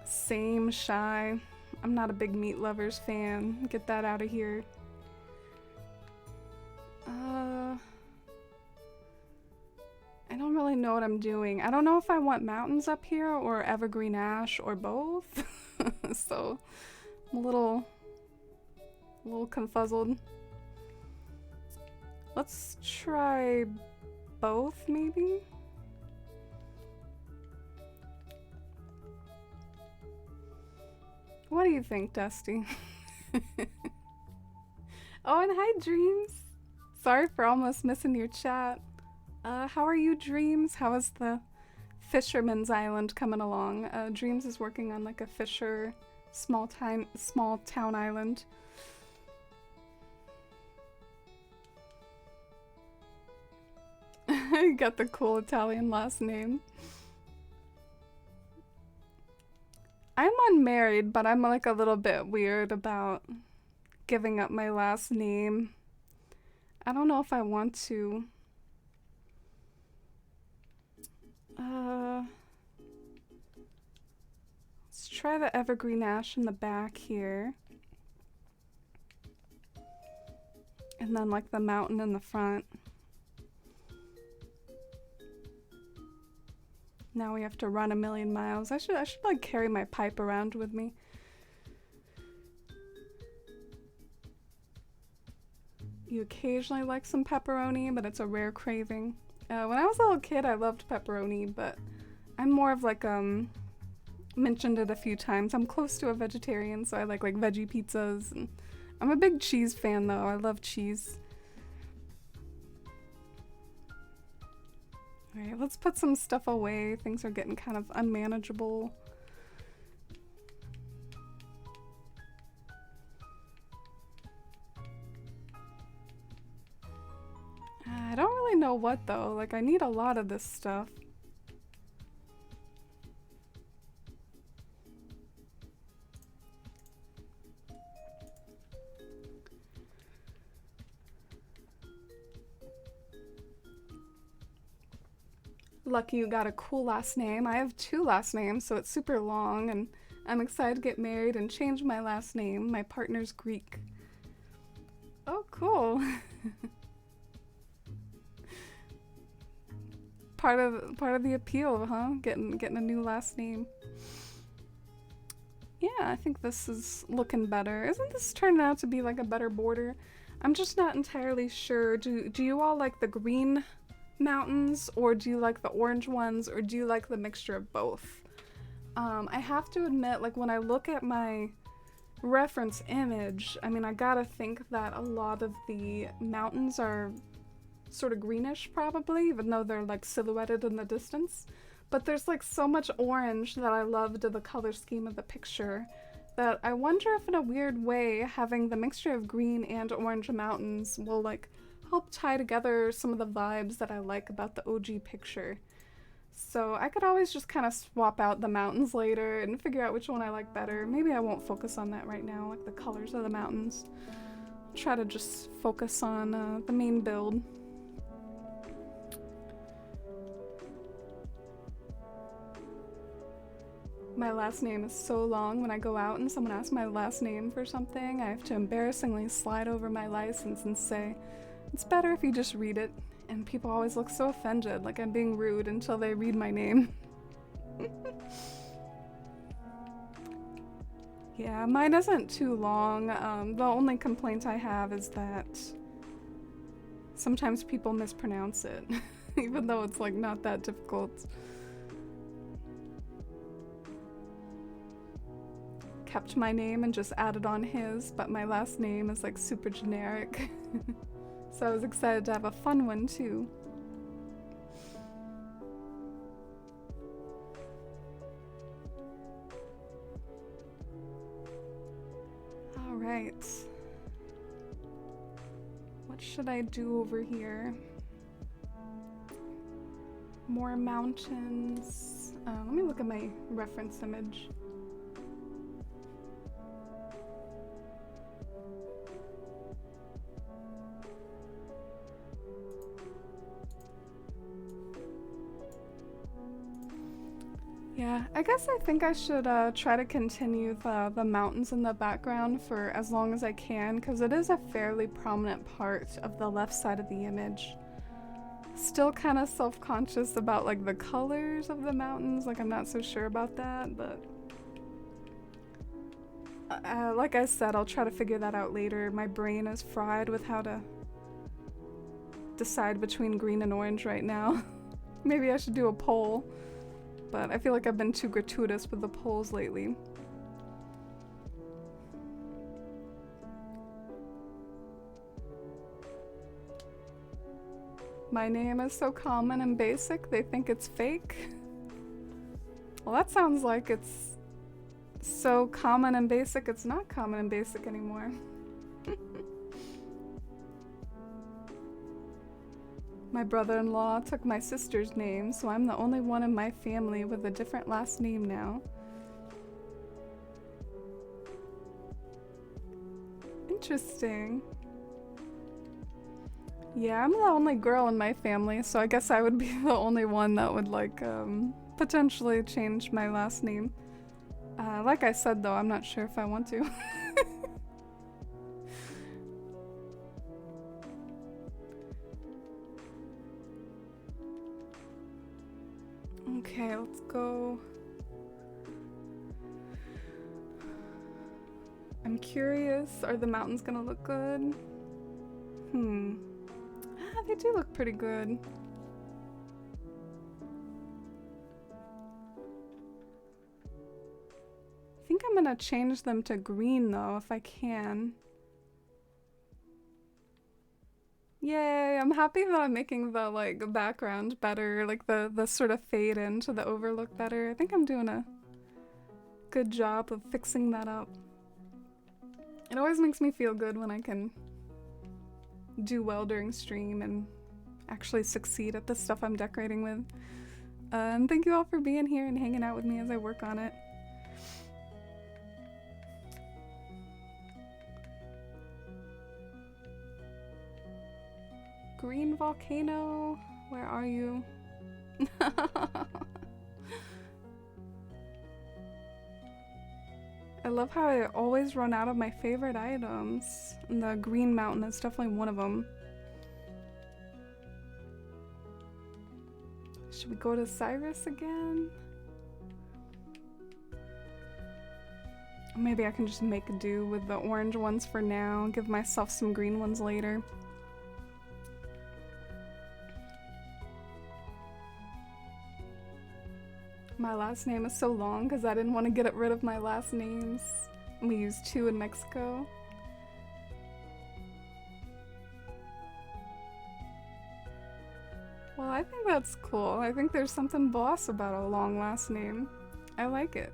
Same, Shy. I'm not a big meat lovers fan. Get that out of here. I don't really know what I'm doing. I don't know if I want mountains up here or evergreen ash or both. So I'm a little confuzzled. Let's try both, maybe? What do you think, Dusty? Oh, and hi, Dreams. Sorry for almost missing your chat. How are you, Dreams? How is the Fisherman's Island coming along? Dreams is working on like a fisher small town island. You got the cool Italian last name. I'm unmarried, but I'm like a little bit weird about giving up my last name. I don't know if I want to. Let's try the evergreen ash in the back here. And then like the mountain in the front. Now we have to run 1,000,000 miles. I should like carry my pipe around with me. You occasionally like some pepperoni, but it's a rare craving. When I was a little kid, I loved pepperoni, but I'm more of like, mentioned it a few times. I'm close to a vegetarian, so I like veggie pizzas. And I'm a big cheese fan though. I love cheese. Alright, let's put some stuff away. Things are getting kind of unmanageable. I don't really know what though. Like, I need a lot of this stuff. Lucky you got a cool last name. I have 2 last names, so it's super long, and I'm excited to get married and change my last name. My partner's Greek. Oh, cool. Part of the appeal, huh? Getting a new last name. Yeah, I think this is looking better. Isn't this turning out to be like a better border? I'm just not entirely sure. Do you all like the green mountains, or do you like the orange ones, or do you like the mixture of both? I have to admit, like, when I look at my reference image, I mean, I gotta think that a lot of the mountains are sort of greenish probably, even though they're like silhouetted in the distance. But there's like so much orange that I loved the color scheme of the picture that I wonder if in a weird way having the mixture of green and orange mountains will like help tie together some of the vibes that I like about the OG picture. So I could always just kind of swap out the mountains later and figure out which one I like better. Maybe I won't focus on that right now, like the colors of the mountains. Try to just focus on the main build. My last name is so long. When I go out and someone asks my last name for something, I have to embarrassingly slide over my license and say, "It's better if you just read it." And people always look so offended, like I'm being rude, until they read my name. Yeah, mine isn't too long. The only complaint I have is that sometimes people mispronounce it, even though it's like not that difficult. kept my name and just added on his, but my last name is like super generic. So I was excited to have a fun one too. All right. What should I do over here? More mountains. Let me look at my reference image. Yeah, I guess I think I should try to continue the mountains in the background for as long as I can, because it is a fairly prominent part of the left side of the image. Still kind of self-conscious about like the colors of the mountains, like I'm not so sure about that, but like I said, I'll try to figure that out later. My brain is fried with how to decide between green and orange right now. Maybe I should do a poll, but I feel like I've been too gratuitous with the polls lately. My name is so common and basic, they think it's fake. Well, that sounds like it's so common and basic, it's not common and basic anymore. My brother-in-law took my sister's name, so I'm the only one in my family with a different last name now. Interesting. Yeah, I'm the only girl in my family, so I guess I would be the only one that would like potentially change my last name. Like I said though, I'm not sure if I want to. Okay, let's go. I'm curious, are the mountains gonna look good? They do look pretty good. I think I'm gonna change them to green though, if I can. Yay, I'm happy that I'm making the like background better, like the sort of fade into the overlook better. I think I'm doing a good job of fixing that up. It always makes me feel good when I can do well during stream and actually succeed at the stuff I'm decorating with. And thank you all for being here and hanging out with me as I work on it. Green volcano, where are you? I love how I always run out of my favorite items. And the green mountain is definitely one of them. Should we go to Cyrus again? Maybe I can just make do with the orange ones for now and give myself some green ones later. My last name is so long because I didn't want to get rid of my last names. We use 2 in Mexico. Well, I think that's cool. I think there's something boss about a long last name. I like it.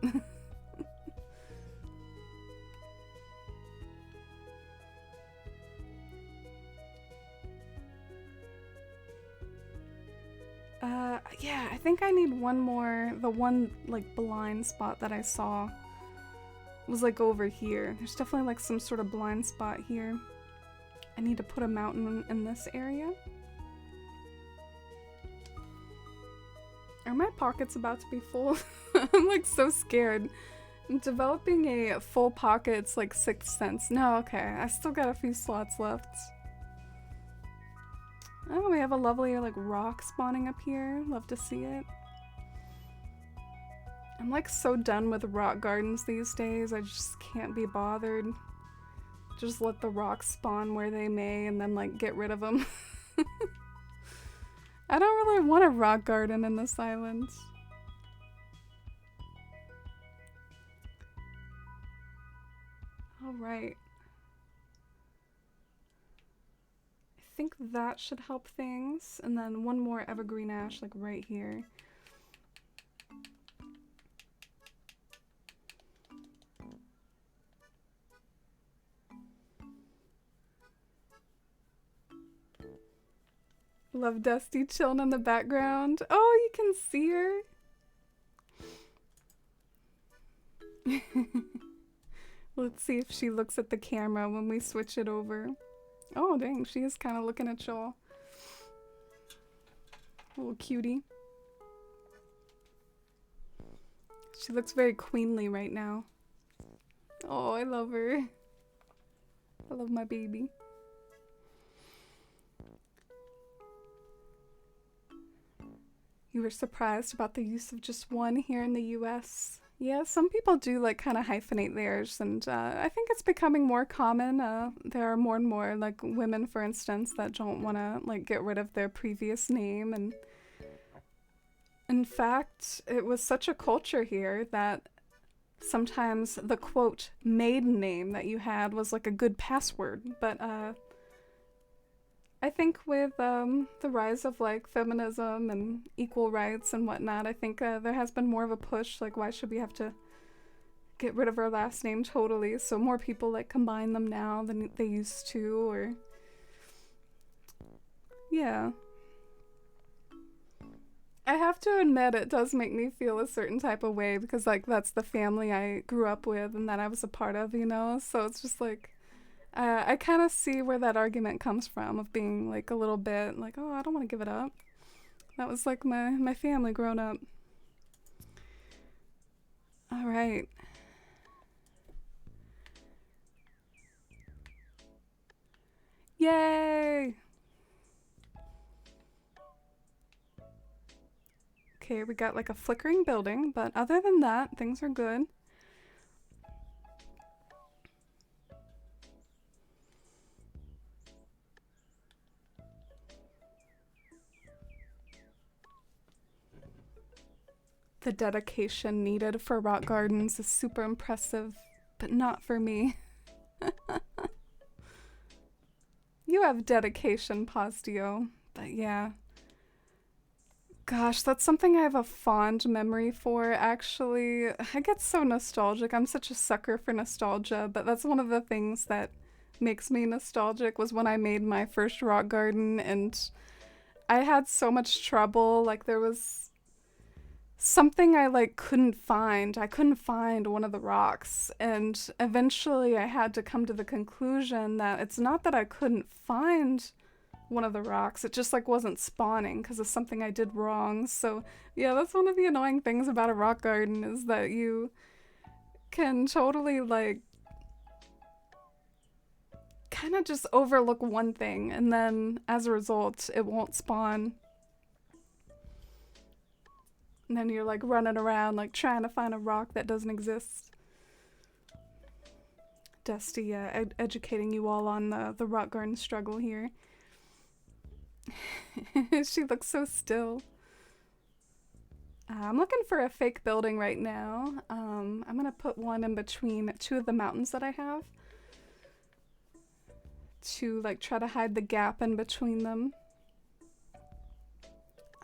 Yeah, I think I need one more. The one, like, blind spot that I saw was, like, over here. There's definitely, like, some sort of blind spot here. I need to put a mountain in this area. Are my pockets about to be full? I'm, like, so scared. I'm developing a full pockets, like, sixth sense. No, okay. I still got a few slots left. Oh, we have a lovely, like, rock spawning up here. Love to see it. I'm, like, so done with rock gardens these days. I just can't be bothered. Just let the rocks spawn where they may and then, like, get rid of them. I don't really want a rock garden in this island. All right. I think that should help things. And then one more evergreen ash, like right here. Love Dusty chilling in the background. Oh, you can see her. Let's see if she looks at the camera when we switch it over. Oh, dang, she is kind of looking at y'all. Little cutie. She looks very queenly right now. Oh, I love her. I love my baby. You were surprised about the use of just one here in the US. Yeah, some people do like kind of hyphenate theirs, and I think it's becoming more common. There are more and more like women, for instance, that don't want to like get rid of their previous name. And in fact, it was such a culture here that sometimes the quote maiden name that you had was like a good password. But I think with the rise of like feminism and equal rights and whatnot, I think there has been more of a push. Like, why should we have to get rid of our last name totally? So more people like combine them now than they used to, or yeah. I have to admit, it does make me feel a certain type of way because like that's the family I grew up with and that I was a part of, you know. So it's just like I kind of see where that argument comes from of being like a little bit like, oh, I don't want to give it up. That was like my family growing up. All right. Yay! Okay, we got like a flickering building, but other than that, things are good. The dedication needed for rock gardens is super impressive, but not for me. You have dedication, Postio, but yeah. Gosh, that's something I have a fond memory for, actually. I get so nostalgic. I'm such a sucker for nostalgia, but that's one of the things that makes me nostalgic was when I made my first rock garden and I had so much trouble. Like, there was something I like couldn't find. I couldn't find one of the rocks, and eventually I had to come to the conclusion that it's not that I couldn't find one of the rocks. It just like wasn't spawning because of something I did wrong. So yeah, that's one of the annoying things about a rock garden is that you can totally like kind of just overlook one thing and then as a result it won't spawn. And then you're like running around like trying to find a rock that doesn't exist. Dusty educating you all on the rock garden struggle here. She looks so still. I'm looking for a fake building right now. I'm gonna put one in between two of the mountains that I have to like try to hide the gap in between them.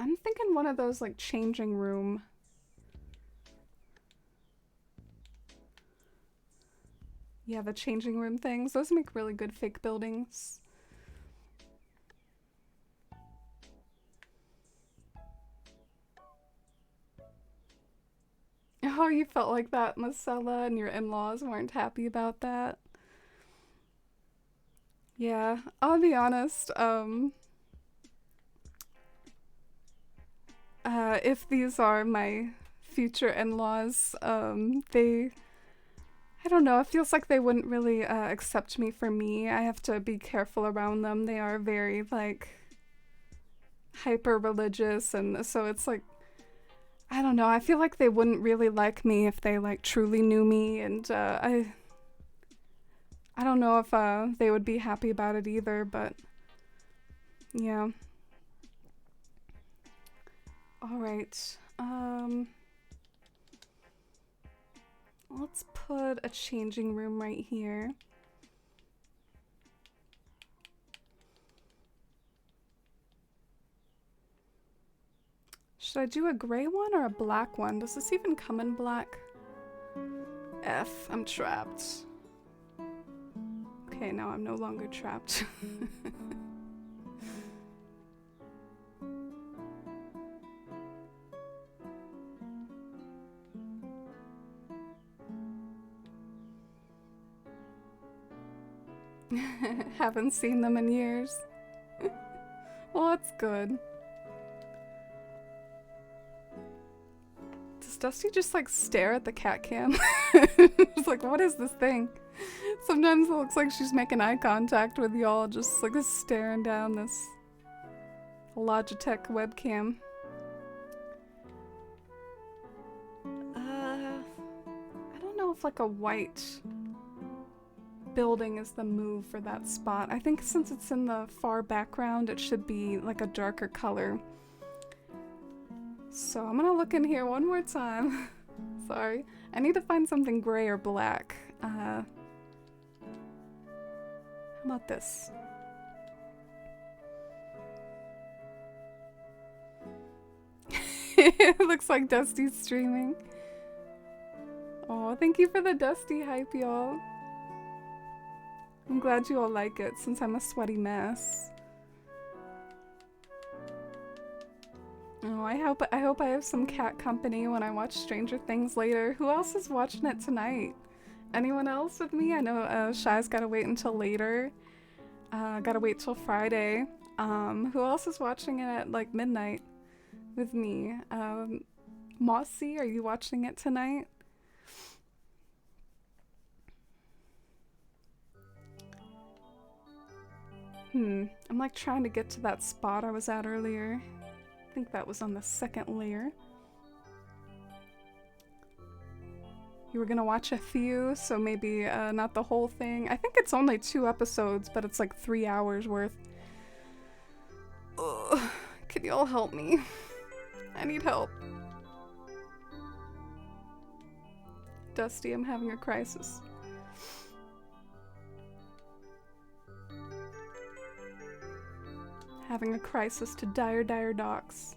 I'm thinking one of those like changing room. Yeah, the changing room things. Those make really good fake buildings. Oh, you felt like that, Marcella, and your in-laws weren't happy about that. Yeah, I'll be honest. If these are my future in-laws, I don't know, it feels like they wouldn't really accept me for me. I have to be careful around them. They are very, like, hyper religious, and so it's like, I don't know, I feel like they wouldn't really like me if they, like, truly knew me, and I don't know if they would be happy about it either, but yeah. All right. Let's put a changing room right here. Should I do a gray one or a black one? Does this even come in black? F, I'm trapped. Okay, now I'm no longer trapped. Haven't seen them in years. Well, that's good. Does Dusty just like stare at the cat cam? It's like, what is this thing? Sometimes it looks like she's making eye contact with y'all, just like staring down this Logitech webcam. I don't know if like a white building is the move for that spot. I think since it's in the far background, it should be like a darker color. So I'm gonna look in here one more time. Sorry. I need to find something gray or black. How about this? It looks like Dusty's streaming. Oh, thank you for the Dusty hype, y'all. I'm glad you all like it since I'm a sweaty mess. Oh, I hope I have some cat company when I watch Stranger Things later. Who else is watching it tonight? Anyone else with me? I know Shy's gotta wait until later. Gotta wait till Friday. Who else is watching it at like midnight with me? Mossy, are you watching it tonight? I'm like trying to get to that spot I was at earlier. I think that was on the second layer. You were gonna watch a few, so maybe not the whole thing. I think it's only 2 episodes, but it's like 3 hours worth. Ugh. Can you all help me? I need help. Dusty, I'm having a crisis. Having a crisis to Dire Dire Docks.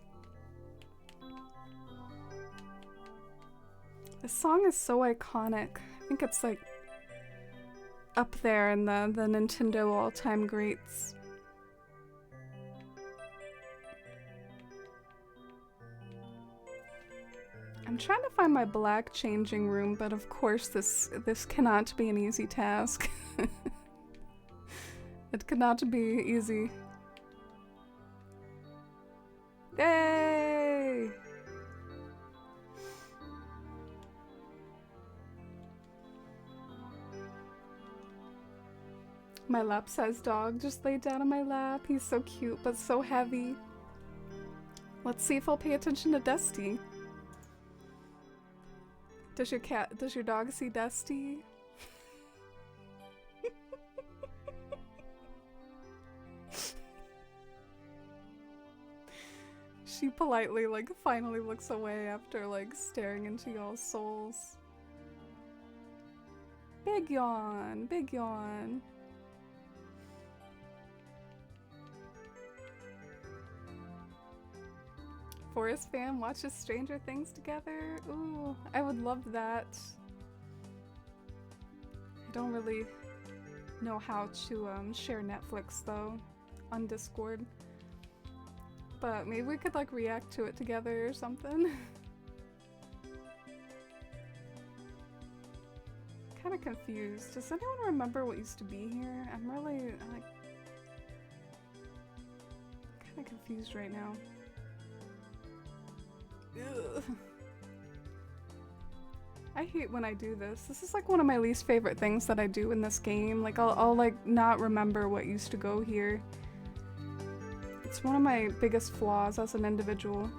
This song is so iconic. I think it's like up there in the Nintendo all-time greats. I'm trying to find my black changing room, but of course this cannot be an easy task. It cannot be easy. Yay! My lap-sized dog just laid down on my lap. He's so cute, but so heavy. Let's see if I'll pay attention to Dusty. Does your dog see Dusty? She politely, like, finally looks away after, like, staring into y'all's souls. Big yawn, big yawn. Forest fam watches Stranger Things together? Ooh, I would love that. I don't really know how to share Netflix though on Discord. But maybe we could like react to it together or something. Kind of confused. Does anyone remember what used to be here? I'm really like kind of confused right now. Ugh. I hate when I do this. This is like one of my least favorite things that I do in this game. Like I'll like not remember what used to go here. It's one of my biggest flaws as an individual.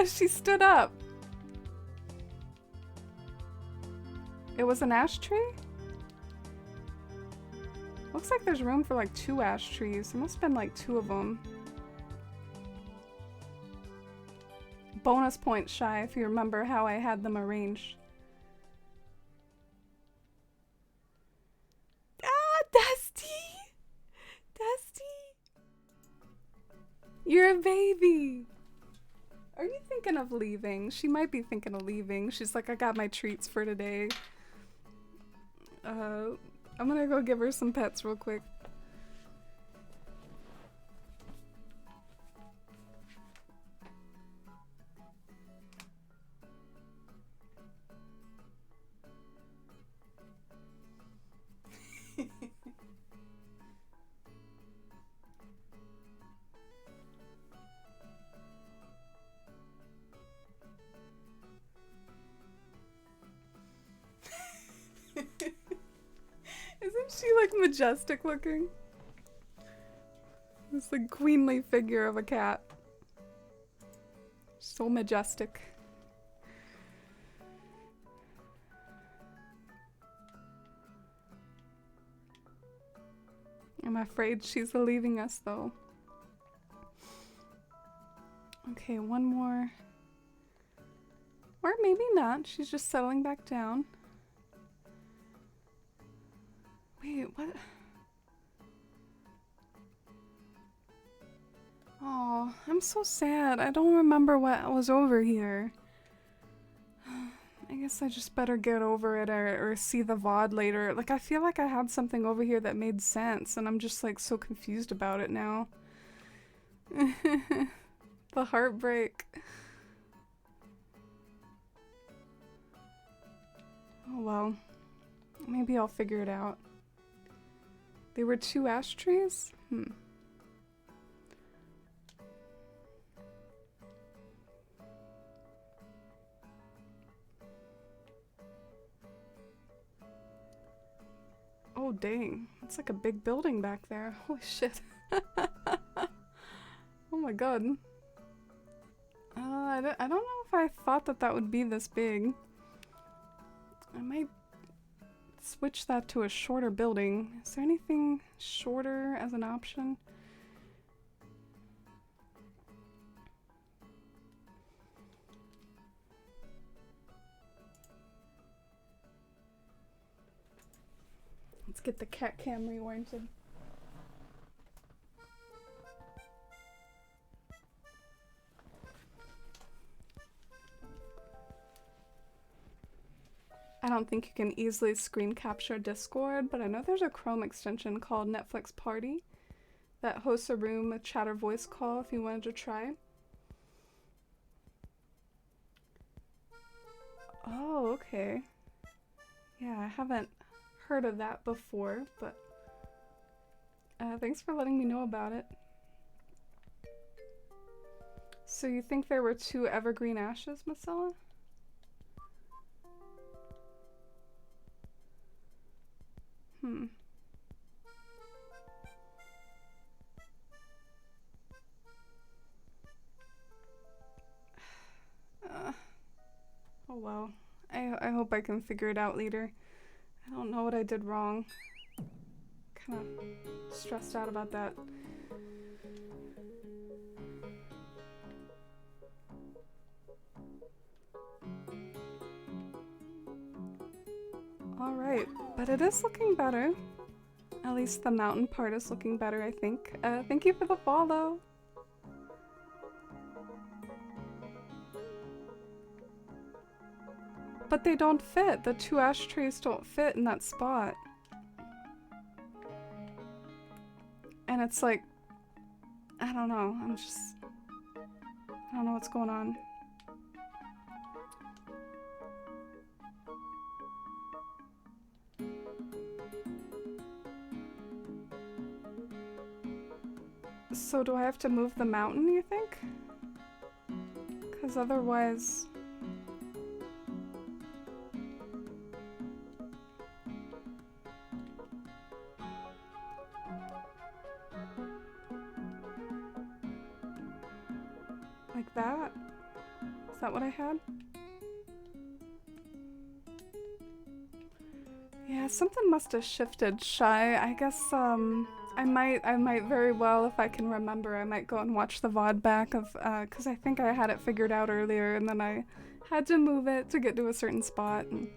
She stood up. It was an ash tree? Looks like there's room for like 2 ash trees. There must have been like 2 of them. bonus points, Shy, if you remember how I had them arranged. Ah, Dusty! Dusty! You're a baby! Are you thinking of leaving? She might be thinking of leaving. She's like, I got my treats for today. I'm gonna go give her some pets real quick. Isn't she like majestic looking? This like queenly figure of a cat. So majestic. I'm afraid she's leaving us though. Okay, one more. Or maybe not. She's just settling back down. Wait, what? Oh, I'm so sad. I don't remember what was over here. I guess I just better get over it or see the VOD later. Like, I feel like I had something over here that made sense, and I'm just, like, so confused about it now. The heartbreak. Oh, well. Maybe I'll figure it out. They were 2 ash trees? Oh dang, it's like a big building back there. Holy shit. Oh my god. I don't know if I thought that would be this big. I might switch that to a shorter building. Is there anything shorter as an option? Let's get the cat cam reoriented. I don't think you can easily screen capture Discord, but I know there's a Chrome extension called Netflix Party that hosts a room, a chatter voice call if you wanted to try. Oh, okay. Yeah, I haven't heard of that before, but thanks for letting me know about it. So you think there were 2 evergreen ashes, Marcella? Oh well. I hope I can figure it out later. I don't know what I did wrong. Kind of stressed out about that. Alright, but it is looking better. At least the mountain part is looking better, I think. Thank you for the follow. But they don't fit. The 2 ashtrays don't fit in that spot. And it's like, I don't know. I don't know what's going on. So do I have to move the mountain, you think? 'Cause otherwise... Like that? Is that what I had? Yeah, something must have shifted, Shy. I guess, I might very well, if I can remember, I might go and watch the VOD back of, cause I think I had it figured out earlier and then I had to move it to get to a certain spot and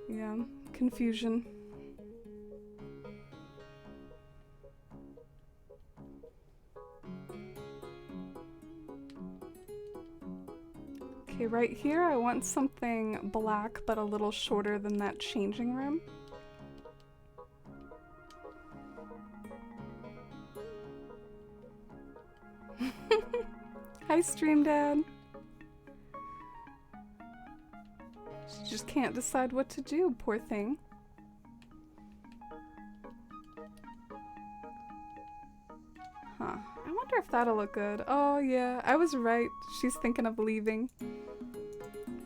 yeah, confusion. Okay, right here I want something black but a little shorter than that changing room. Hi, Stream Dad. She just can't decide what to do, poor thing. Huh. I wonder if that'll look good. Oh yeah, I was right. She's thinking of leaving.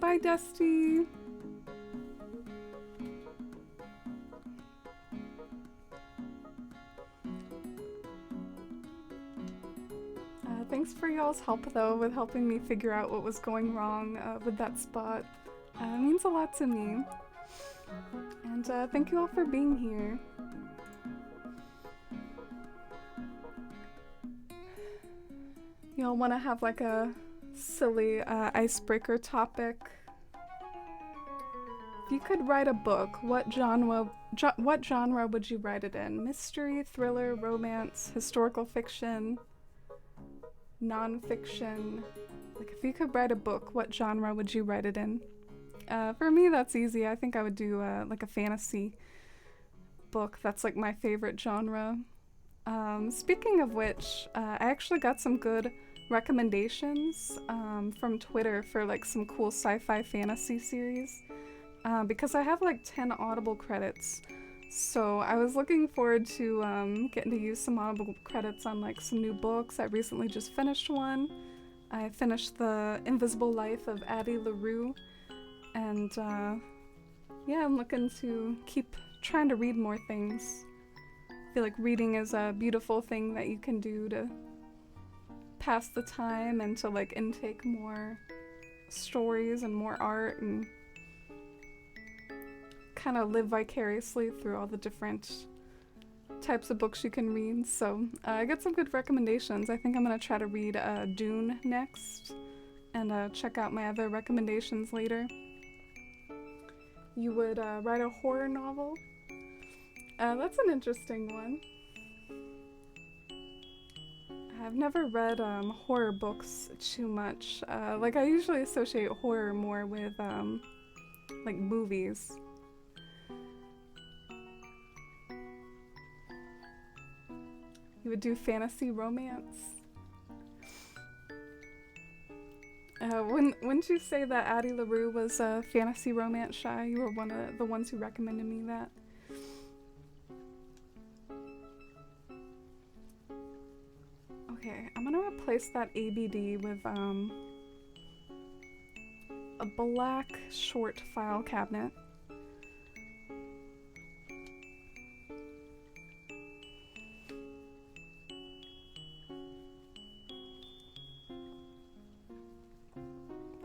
Bye, Dusty. Thanks for y'all's help though with helping me figure out what was going wrong with that spot. It means a lot to me. And thank you all for being here. Y'all want to have like a silly icebreaker topic? If you could write a book, what genre would you write it in? Mystery, thriller, romance, historical fiction, non-fiction? Like if you could write a book, what genre would you write it in? For me, that's easy. I think I would do like a fantasy book. That's like my favorite genre. Speaking of which, I actually got some good recommendations from Twitter for like some cool sci-fi fantasy series because I have like 10 Audible credits. So I was looking forward to getting to use some Audible credits on like some new books. I recently just finished one. I finished The Invisible Life of Addie LaRue. And yeah, I'm looking to keep trying to read more things. I feel like reading is a beautiful thing that you can do to pass the time and to like intake more stories and more art and kind of live vicariously through all the different types of books you can read. So I got some good recommendations. I think I'm gonna try to read Dune next and check out my other recommendations later. You would write a horror novel? That's an interesting one. I've never read horror books too much. Like I usually associate horror more with like movies. You would do fantasy romance? Wouldn't you say that Addie LaRue was fantasy romance shy? You were one of the ones who recommended me that. Okay, I'm gonna replace that ABD with a black short file cabinet.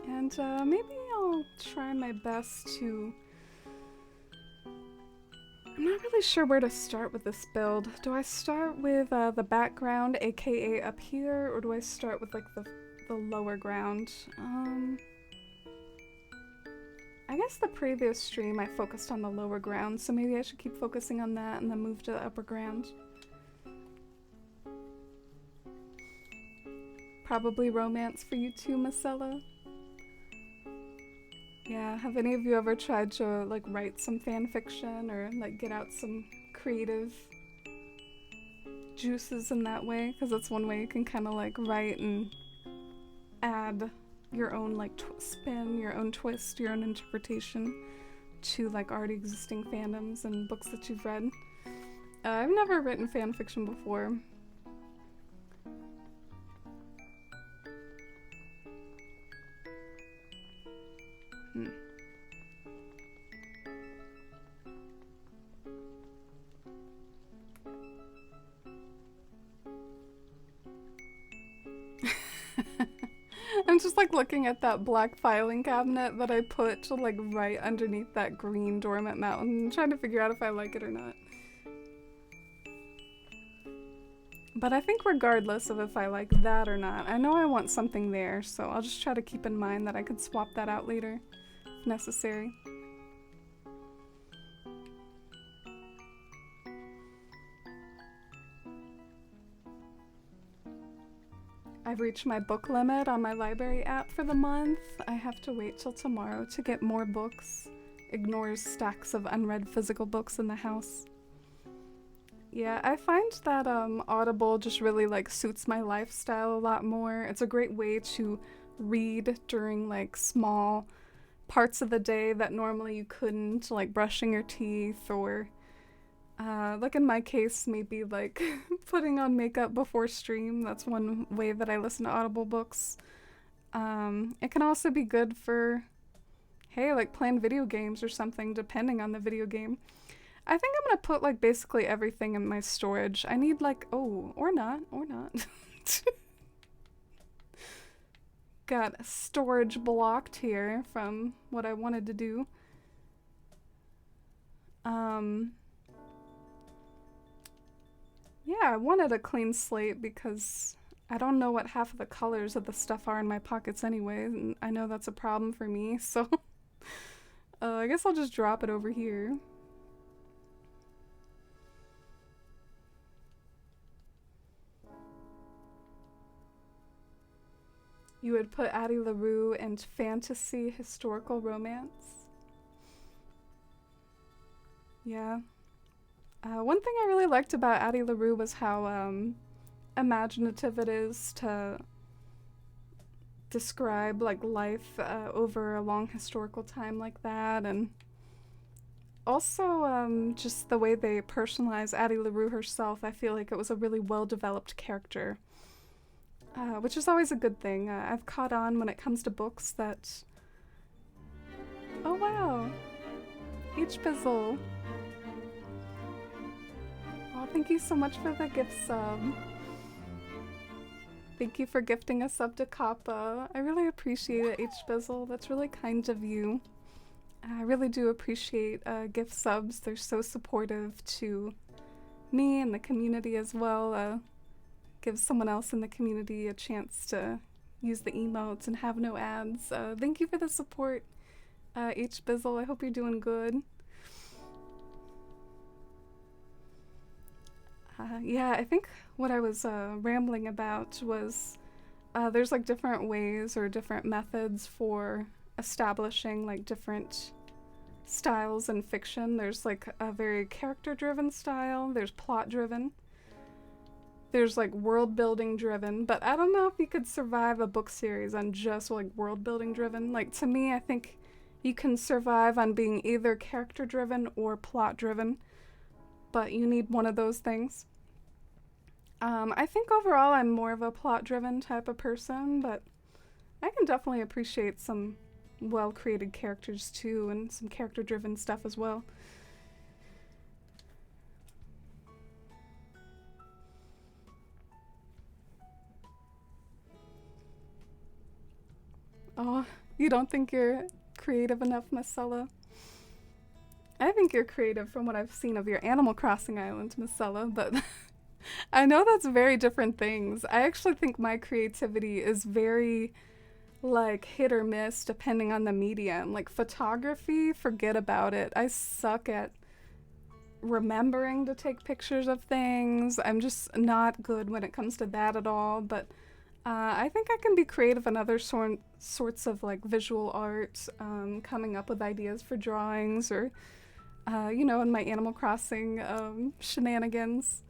And maybe I'll try my best to... I'm not really sure where to start with this build. Do I start with the background, aka up here, or do I start with like the lower ground? I guess the previous stream I focused on the lower ground, so maybe I should keep focusing on that and then move to the upper ground. Probably romance for you too, Marcella. Yeah, have any of you ever tried to like write some fan fiction or like get out some creative juices in that way? Because that's one way you can kind of like write and add your own like spin, your own twist, your own interpretation to like already existing fandoms and books that you've read. I've never written fan fiction before. I'm just like looking at that black filing cabinet that I put like right underneath that green Dormant Mountain, trying to figure out if I like it or not. But I think regardless of if I like that or not, I know I want something there, so I'll just try to keep in mind that I could swap that out later if necessary. I've reached my book limit on my library app for the month. I have to wait till tomorrow to get more books. Ignores stacks of unread physical books in the house. Yeah, I find that Audible just really like suits my lifestyle a lot more. It's a great way to read during like small parts of the day that normally you couldn't, like brushing your teeth or like in my case, maybe like putting on makeup before stream. That's one way that I listen to Audible books. It can also be good for, hey, like playing video games or something, depending on the video game. I think I'm gonna put like basically everything in my storage. I need like, oh, or not. Got storage blocked here from what I wanted to do. Yeah, I wanted a clean slate because I don't know what half of the colors of the stuff are in my pockets anyway, and I know that's a problem for me, so I guess I'll just drop it over here. You would put Addie LaRue in fantasy historical romance? Yeah. One thing I really liked about Addie LaRue was how imaginative it is to describe like life over a long historical time like that, and also just the way they personalize Addie LaRue herself. I feel like it was a really well-developed character, which is always a good thing. I've caught on when it comes to books that... Oh wow! H-Bizzle! Oh, thank you so much for the gift sub. Thank you for gifting a sub to Kappa. I really appreciate it, H-Bizzle. That's really kind of you. I really do appreciate gift subs. They're so supportive to me and the community as well. Give someone else in the community a chance to use the emotes and have no ads. Thank you for the support, H-Bizzle. I hope you're doing good. Yeah, I think what I was rambling about was there's like different ways or different methods for establishing like different styles in fiction. There's like a very character-driven style, there's plot-driven, there's like world-building driven, but I don't know if you could survive a book series on just like world-building driven. Like to me, I think you can survive on being either character-driven or plot-driven, but you need one of those things. I think overall I'm more of a plot-driven type of person, but I can definitely appreciate some well-created characters too, and some character-driven stuff as well. Oh, you don't think you're creative enough, Marcella? I think you're creative from what I've seen of your Animal Crossing Island, Marcella, but I know that's very different things. I actually think my creativity is very, like, hit or miss depending on the medium. Like, photography, forget about it. I suck at remembering to take pictures of things. I'm just not good when it comes to that at all, but I think I can be creative in other sorts of, like, visual art, coming up with ideas for drawings or, you know, in my Animal Crossing shenanigans.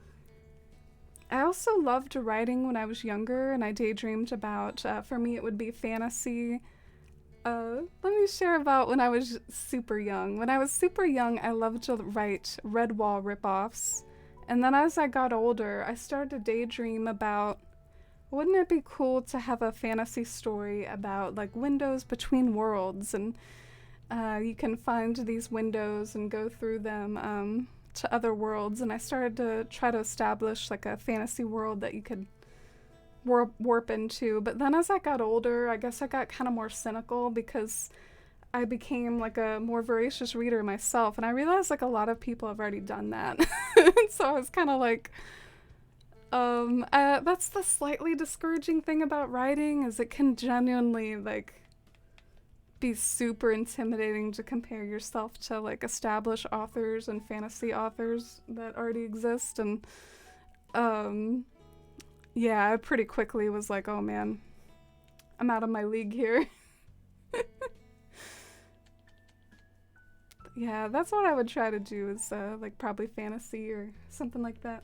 I also loved writing when I was younger, and I daydreamed about, for me it would be fantasy. Let me share about when I was super young. When I was super young, I loved to write Redwall ripoffs. And then as I got older, I started to daydream about, wouldn't it be cool to have a fantasy story about, like, windows between worlds, and you can find these windows and go through them, to other worlds, and I started to try to establish like a fantasy world that you could warp into. But then as I got older, I guess I got kind of more cynical because I became like a more voracious reader myself, and I realized like a lot of people have already done that. So I was kind of like, That's the slightly discouraging thing about writing, is it can genuinely, like, be super intimidating to compare yourself to, like, established authors and fantasy authors that already exist. And, um, yeah, I pretty quickly was like, oh man, I'm out of my league here. Yeah, that's what I would try to do, is, like, probably fantasy or something like that.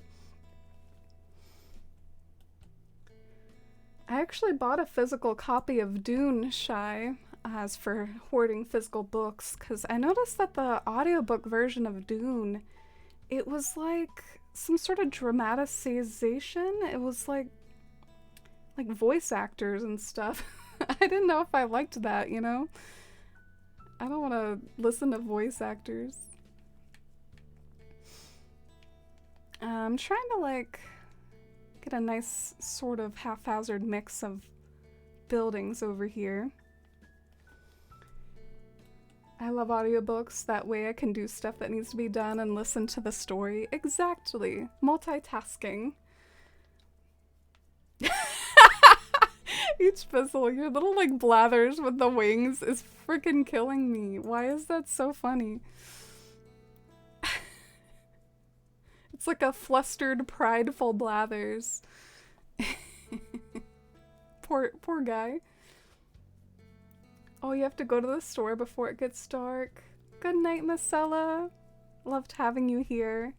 I actually bought a physical copy of Dune, Shy, as for hoarding physical books, because I noticed that the audiobook version of Dune, it was like some sort of dramatization. It was like voice actors and stuff. I didn't know if I liked that, you know? I don't want to listen to voice actors. I'm trying to, like, get a nice sort of haphazard mix of buildings over here. I love audiobooks. That way I can do stuff that needs to be done and listen to the story. Exactly. Multitasking. Each fizzle, your little, like, blathers with the wings is freaking killing me. Why is that so funny? It's like a flustered, prideful blathers. Poor guy. Oh, you have to go to the store before it gets dark. Good night, Marcella. Loved having you here.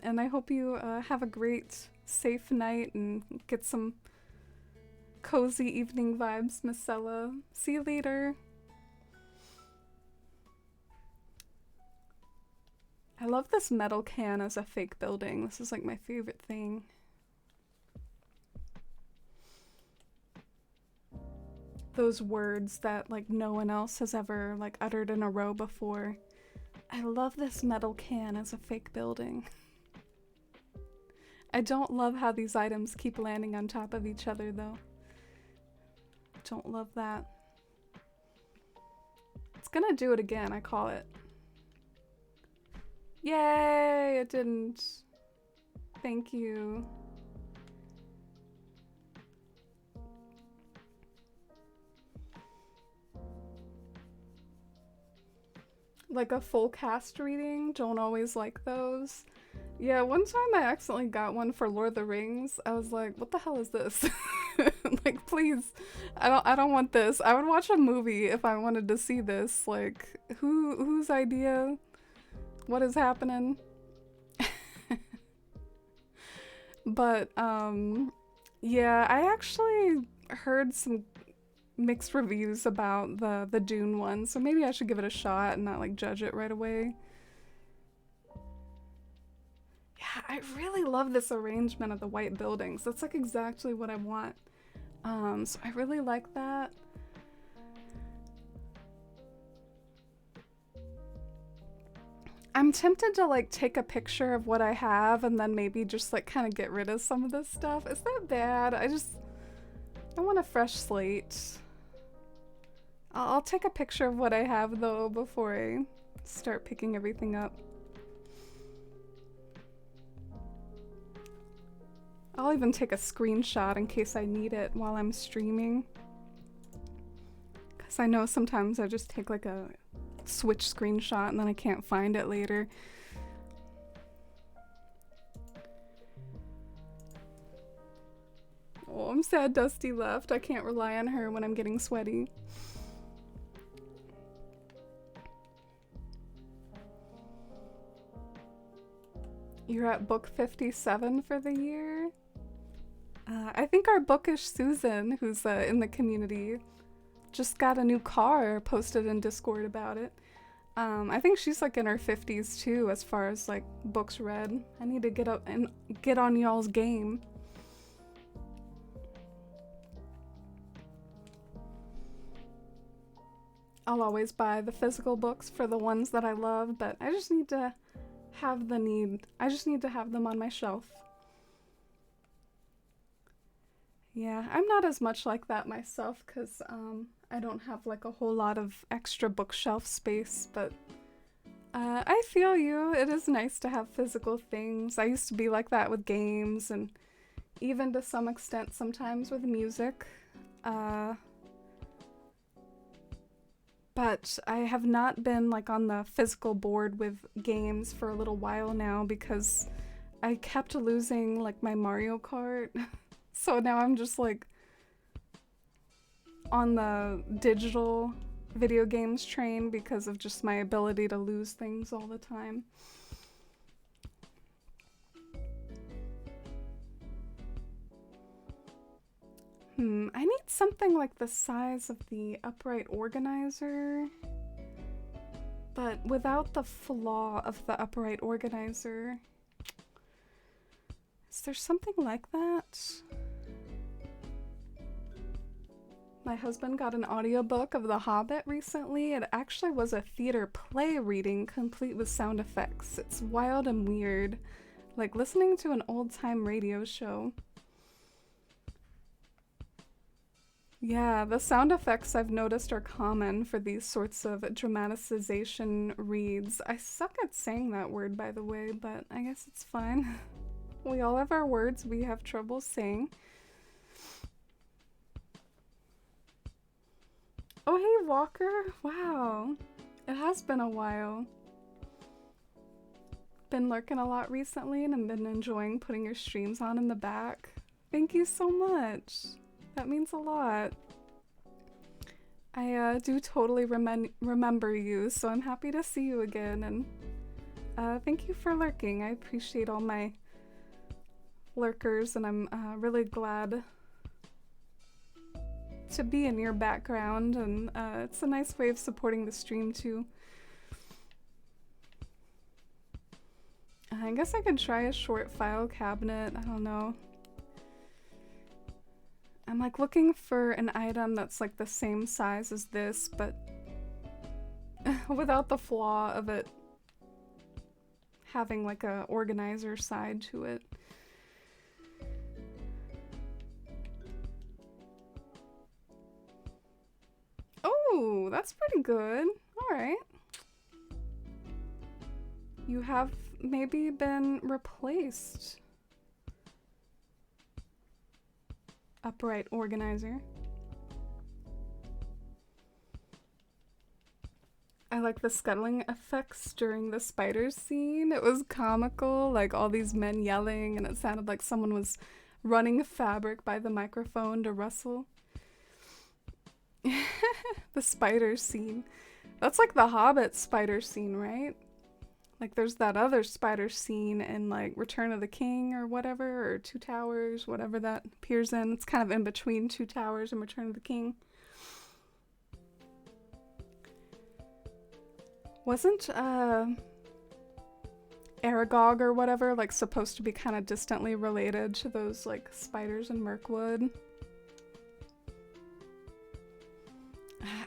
And I hope you have a great, safe night and get some cozy evening vibes, Marcella. See you later. I love this metal can as a fake building. This is like my favorite thing. Those words that, like, no one else has ever, like, uttered in a row before. I love this metal can as a fake building. I don't love how these items keep landing on top of each other, though. Don't love that. It's gonna do it again, I call it. Yay! It didn't. Thank you. Like a full cast reading, don't always like those. Yeah, one time I accidentally got one for Lord of the Rings. I was like, what the hell is this? Like, please, I don't want this. I would watch a movie if I wanted to see this. Like, whose idea? What is happening? But, yeah, I actually heard some mixed reviews about the Dune one, so maybe I should give it a shot and not, like, judge it right away. Yeah, I really love this arrangement of the white buildings. That's, like, exactly what I want. So I really like that. I'm tempted to, like, take a picture of what I have and then maybe just, like, kind of get rid of some of this stuff. Is that bad? I want a fresh slate. I'll take a picture of what I have, though, before I start picking everything up. I'll even take a screenshot in case I need it while I'm streaming. Because I know sometimes I just take, like, a Switch screenshot and then I can't find it later. Oh, I'm sad Dusty left. I can't rely on her when I'm getting sweaty. You're at book 57 for the year? I think our bookish Susan, who's in the community, just got a new car, posted in Discord about it. I think she's like in her 50s too, as far as like books read. I need to get up and get on y'all's game. I'll always buy the physical books for the ones that I love, but I just need to have them on my shelf. Yeah, I'm not as much like that myself because I don't have like a whole lot of extra bookshelf space, but I feel you. It is nice to have physical things. I used to be like that with games and even to some extent sometimes with music. Uh, but I have not been like on the physical board with games for a little while now because I kept losing like my Mario Kart. So now I'm just like on the digital video games train because of just my ability to lose things all the time. I need something like the size of the upright organizer, but without the flaw of the upright organizer. Is there something like that? My husband got an audiobook of The Hobbit recently. It actually was a theater play reading complete with sound effects. It's wild and weird, like listening to an old-time radio show. Yeah, the sound effects I've noticed are common for these sorts of dramatization reads. I suck at saying that word, by the way, but I guess it's fine. We all have our words we have trouble saying. Oh, hey, Walker. Wow. It has been a while. Been lurking a lot recently and I've been enjoying putting your streams on in the back. Thank you so much. That means a lot. I do totally remember you, so I'm happy to see you again, and thank you for lurking. I appreciate all my lurkers, and I'm really glad to be in your background, and it's a nice way of supporting the stream too. I guess I could try a short file cabinet. I don't know. I'm like looking for an item that's like the same size as this, but without the flaw of it having like a organizer side to it. Oh, that's pretty good. All right. You have maybe been replaced. Upright organizer. I like the scuttling effects during the spider scene. It was comical, like all these men yelling, and it sounded like someone was running fabric by the microphone to rustle. The spider scene. That's like the Hobbit spider scene, right? Like there's that other spider scene in like Return of the King or whatever, or Two Towers, whatever that appears in. It's kind of in between Two Towers and Return of the King. Wasn't Aragog or whatever like supposed to be kind of distantly related to those like spiders in Mirkwood?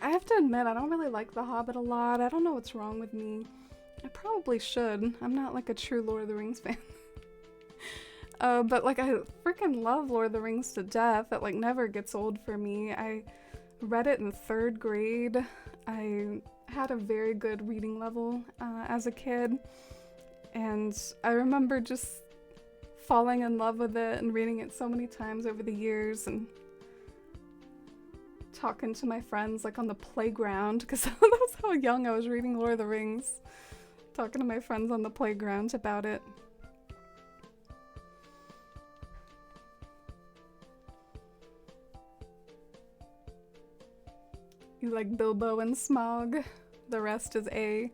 I have to admit, I don't really like The Hobbit a lot. I don't know what's wrong with me. I probably should. I'm not like a true Lord of the Rings fan. But like I freaking love Lord of the Rings to death. It like never gets old for me. I read it in 3rd grade. I had a very good reading level as a kid. And I remember just falling in love with it and reading it so many times over the years and talking to my friends like on the playground because that was how young I was reading Lord of the Rings. Talking to my friends on the playground about it. You like Bilbo and Smaug. The rest is A.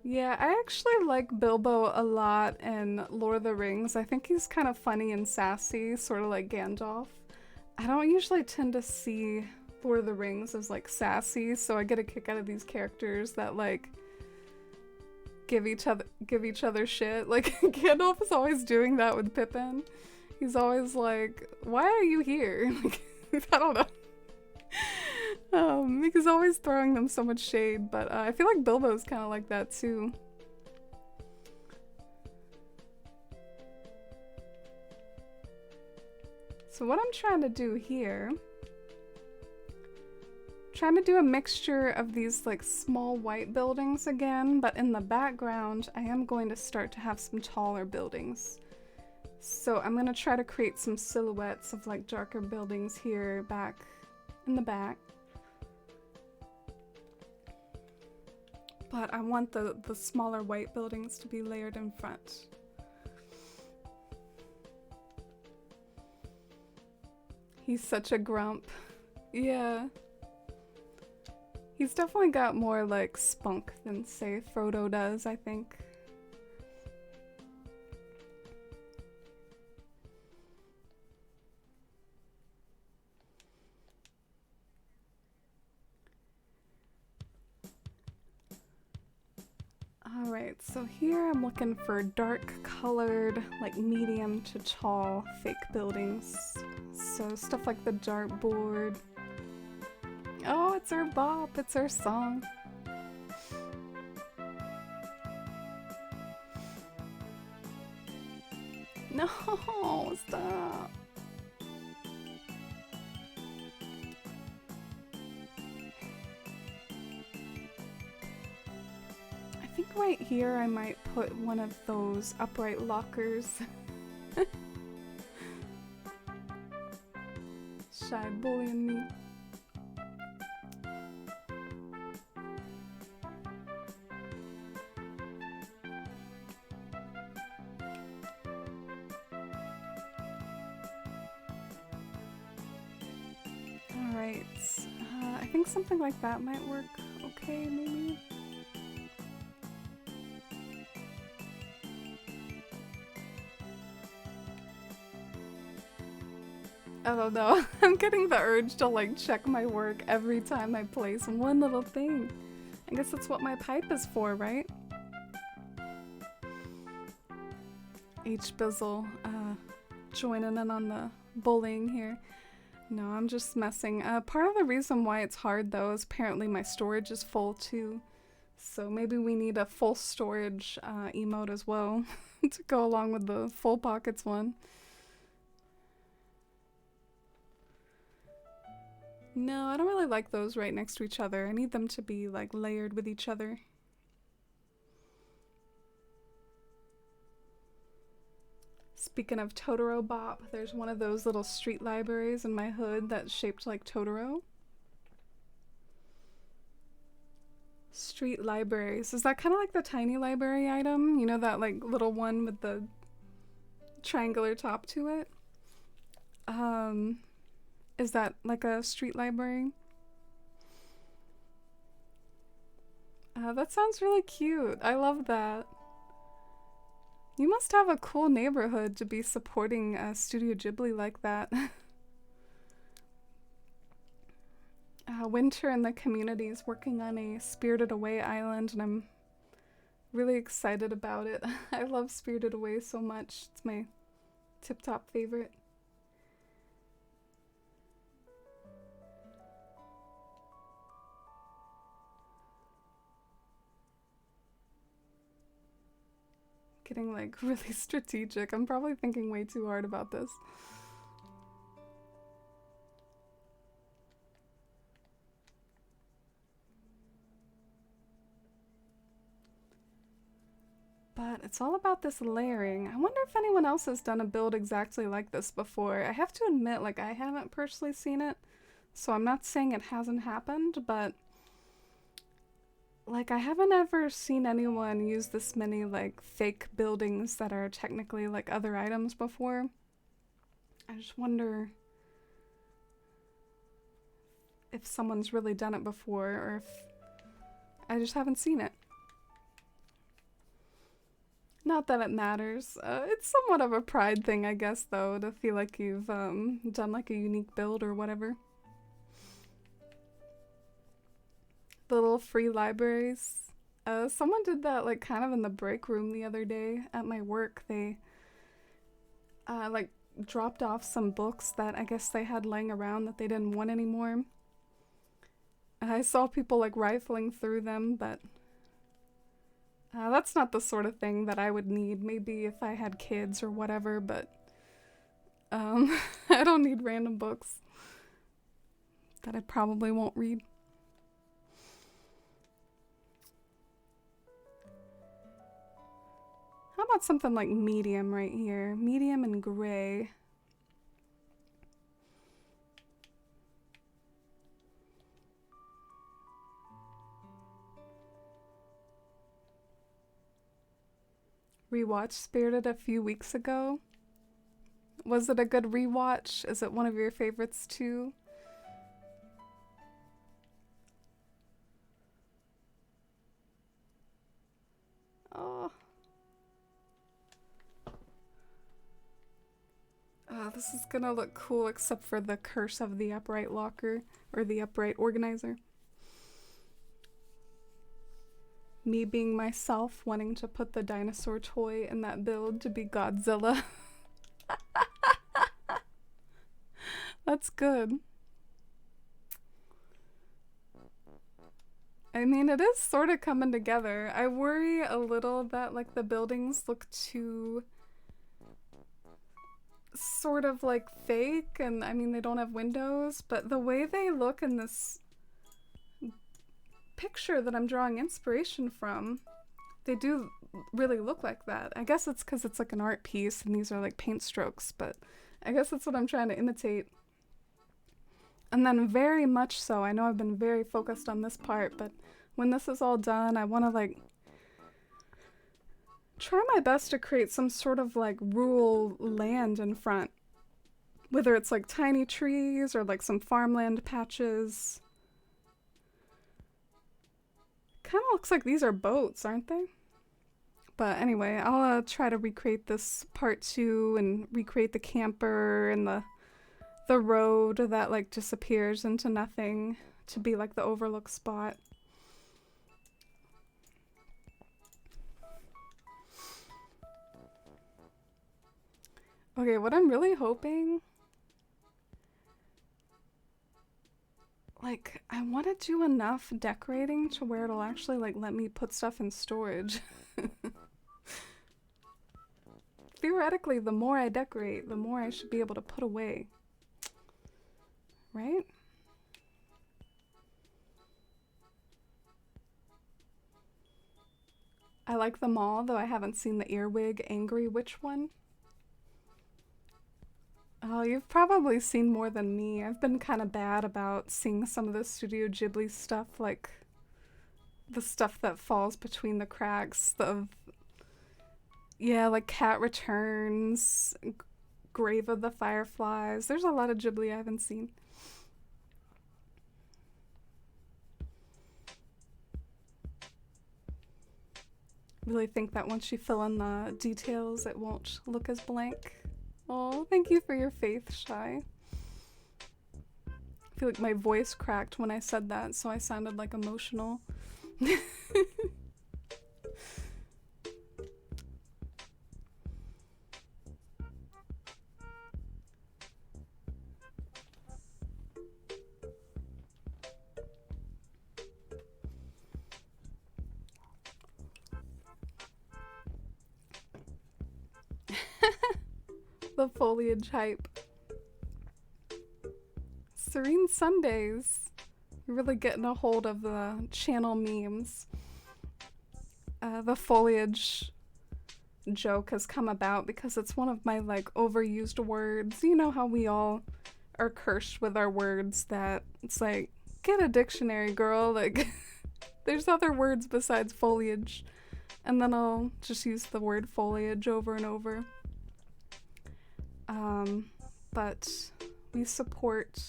Yeah, I actually like Bilbo a lot in Lord of the Rings. I think he's kind of funny and sassy, sort of like Gandalf. I don't usually tend to see Lord of the Rings as like sassy, so I get a kick out of these characters that like give each other shit. Like Gandalf is always doing that with Pippin. He's always like, "Why are you here?" Like, I don't know. He's always throwing them so much shade, but I feel like Bilbo's kind of like that too. So what I'm trying to do here Trying to do a mixture of these like small white buildings again, but in the background I am going to start to have some taller buildings. So I'm gonna try to create some silhouettes of like darker buildings here back in the back. But I want the smaller white buildings to be layered in front. He's such a grump. Yeah. He's definitely got more like spunk than say Frodo does, I think. Alright, so here I'm looking for dark colored, like medium to tall fake buildings. So stuff like the dartboard. Oh, it's our bop, it's our song. No, stop. I think right here I might put one of those upright lockers. Shy bullying me. Alright, I think something like that might work okay, maybe? I don't know. I'm getting the urge to like check my work every time I place one little thing. I guess that's what my pipe is for, right? H Bizzle, joining in on the bullying here. No, I'm just messing. Part of the reason why it's hard though is apparently my storage is full too. So maybe we need a full storage emote as well to go along with the full pockets one. No, I don't really like those right next to each other. I need them to be like layered with each other. Speaking of Totoro Bop, there's one of those little street libraries in my hood that's shaped like Totoro. Street libraries. Is that kind of like the tiny library item? You know, that like little one with the triangular top to it? Is that like a street library? That sounds really cute. I love that. You must have a cool neighborhood to be supporting Studio Ghibli like that. Winter in the community is working on a Spirited Away island, and I'm really excited about it. I love Spirited Away so much. It's my tip-top favorite. Getting like really strategic. I'm probably thinking way too hard about this. But it's all about this layering. I wonder if anyone else has done a build exactly like this before. I have to admit, like, I haven't personally seen it, so I'm not saying it hasn't happened, but like, I haven't ever seen anyone use this many, like, fake buildings that are technically, like, other items before. I just wonder if someone's really done it before, or if I just haven't seen it. Not that it matters. It's somewhat of a pride thing, I guess, though, to feel like you've done, like, a unique build or whatever. The little free libraries. Someone did that like kind of in the break room the other day at my work. They like dropped off some books that I guess they had laying around that they didn't want anymore. I saw people like rifling through them, but that's not the sort of thing that I would need. Maybe if I had kids or whatever, but I don't need random books that I probably won't read. How about something like medium right here? Medium and gray. Rewatched Spirited a few weeks ago. Was it a good rewatch? Is it one of your favorites too? Oh. Oh, this is gonna look cool except for the curse of the upright locker, or the upright organizer. Me being myself, wanting to put the dinosaur toy in that build to be Godzilla. That's good. I mean, it is sort of coming together. I worry a little that, like, the buildings look too sort of, like, fake, and, I mean, they don't have windows, but the way they look in this picture that I'm drawing inspiration from, they do really look like that. I guess it's because it's, like, an art piece, and these are, like, paint strokes, but I guess that's what I'm trying to imitate. And then very much so, I know I've been very focused on this part, but when this is all done, I want to like try my best to create some sort of like rural land in front. Whether it's like tiny trees or like some farmland patches. Kind of looks like these are boats, aren't they? But anyway, I'll try to recreate this part 2 and recreate the camper and the road that like disappears into nothing to be like the overlook spot. Okay, what I'm really hoping, like, I want to do enough decorating to where it'll actually like let me put stuff in storage. Theoretically, the more I decorate, the more I should be able to put away. Right? I like them all, though I haven't seen the Earwig Angry Witch one. Oh, you've probably seen more than me. I've been kind of bad about seeing some of the Studio Ghibli stuff, like the stuff that falls between the cracks of, yeah, like Cat Returns, Grave of the Fireflies. There's a lot of Ghibli I haven't seen. Really think that once you fill in the details, it won't look as blank. Oh, thank you for your faith, Shy. I feel like my voice cracked when I said that, so I sounded like emotional. The foliage hype. Serene Sundays. You're really getting a hold of the channel memes. The foliage joke has come about because it's one of my like overused words. You know how we all are cursed with our words, that it's like, get a dictionary, girl. Like, there's other words besides foliage. And then I'll just use the word foliage over and over. But we support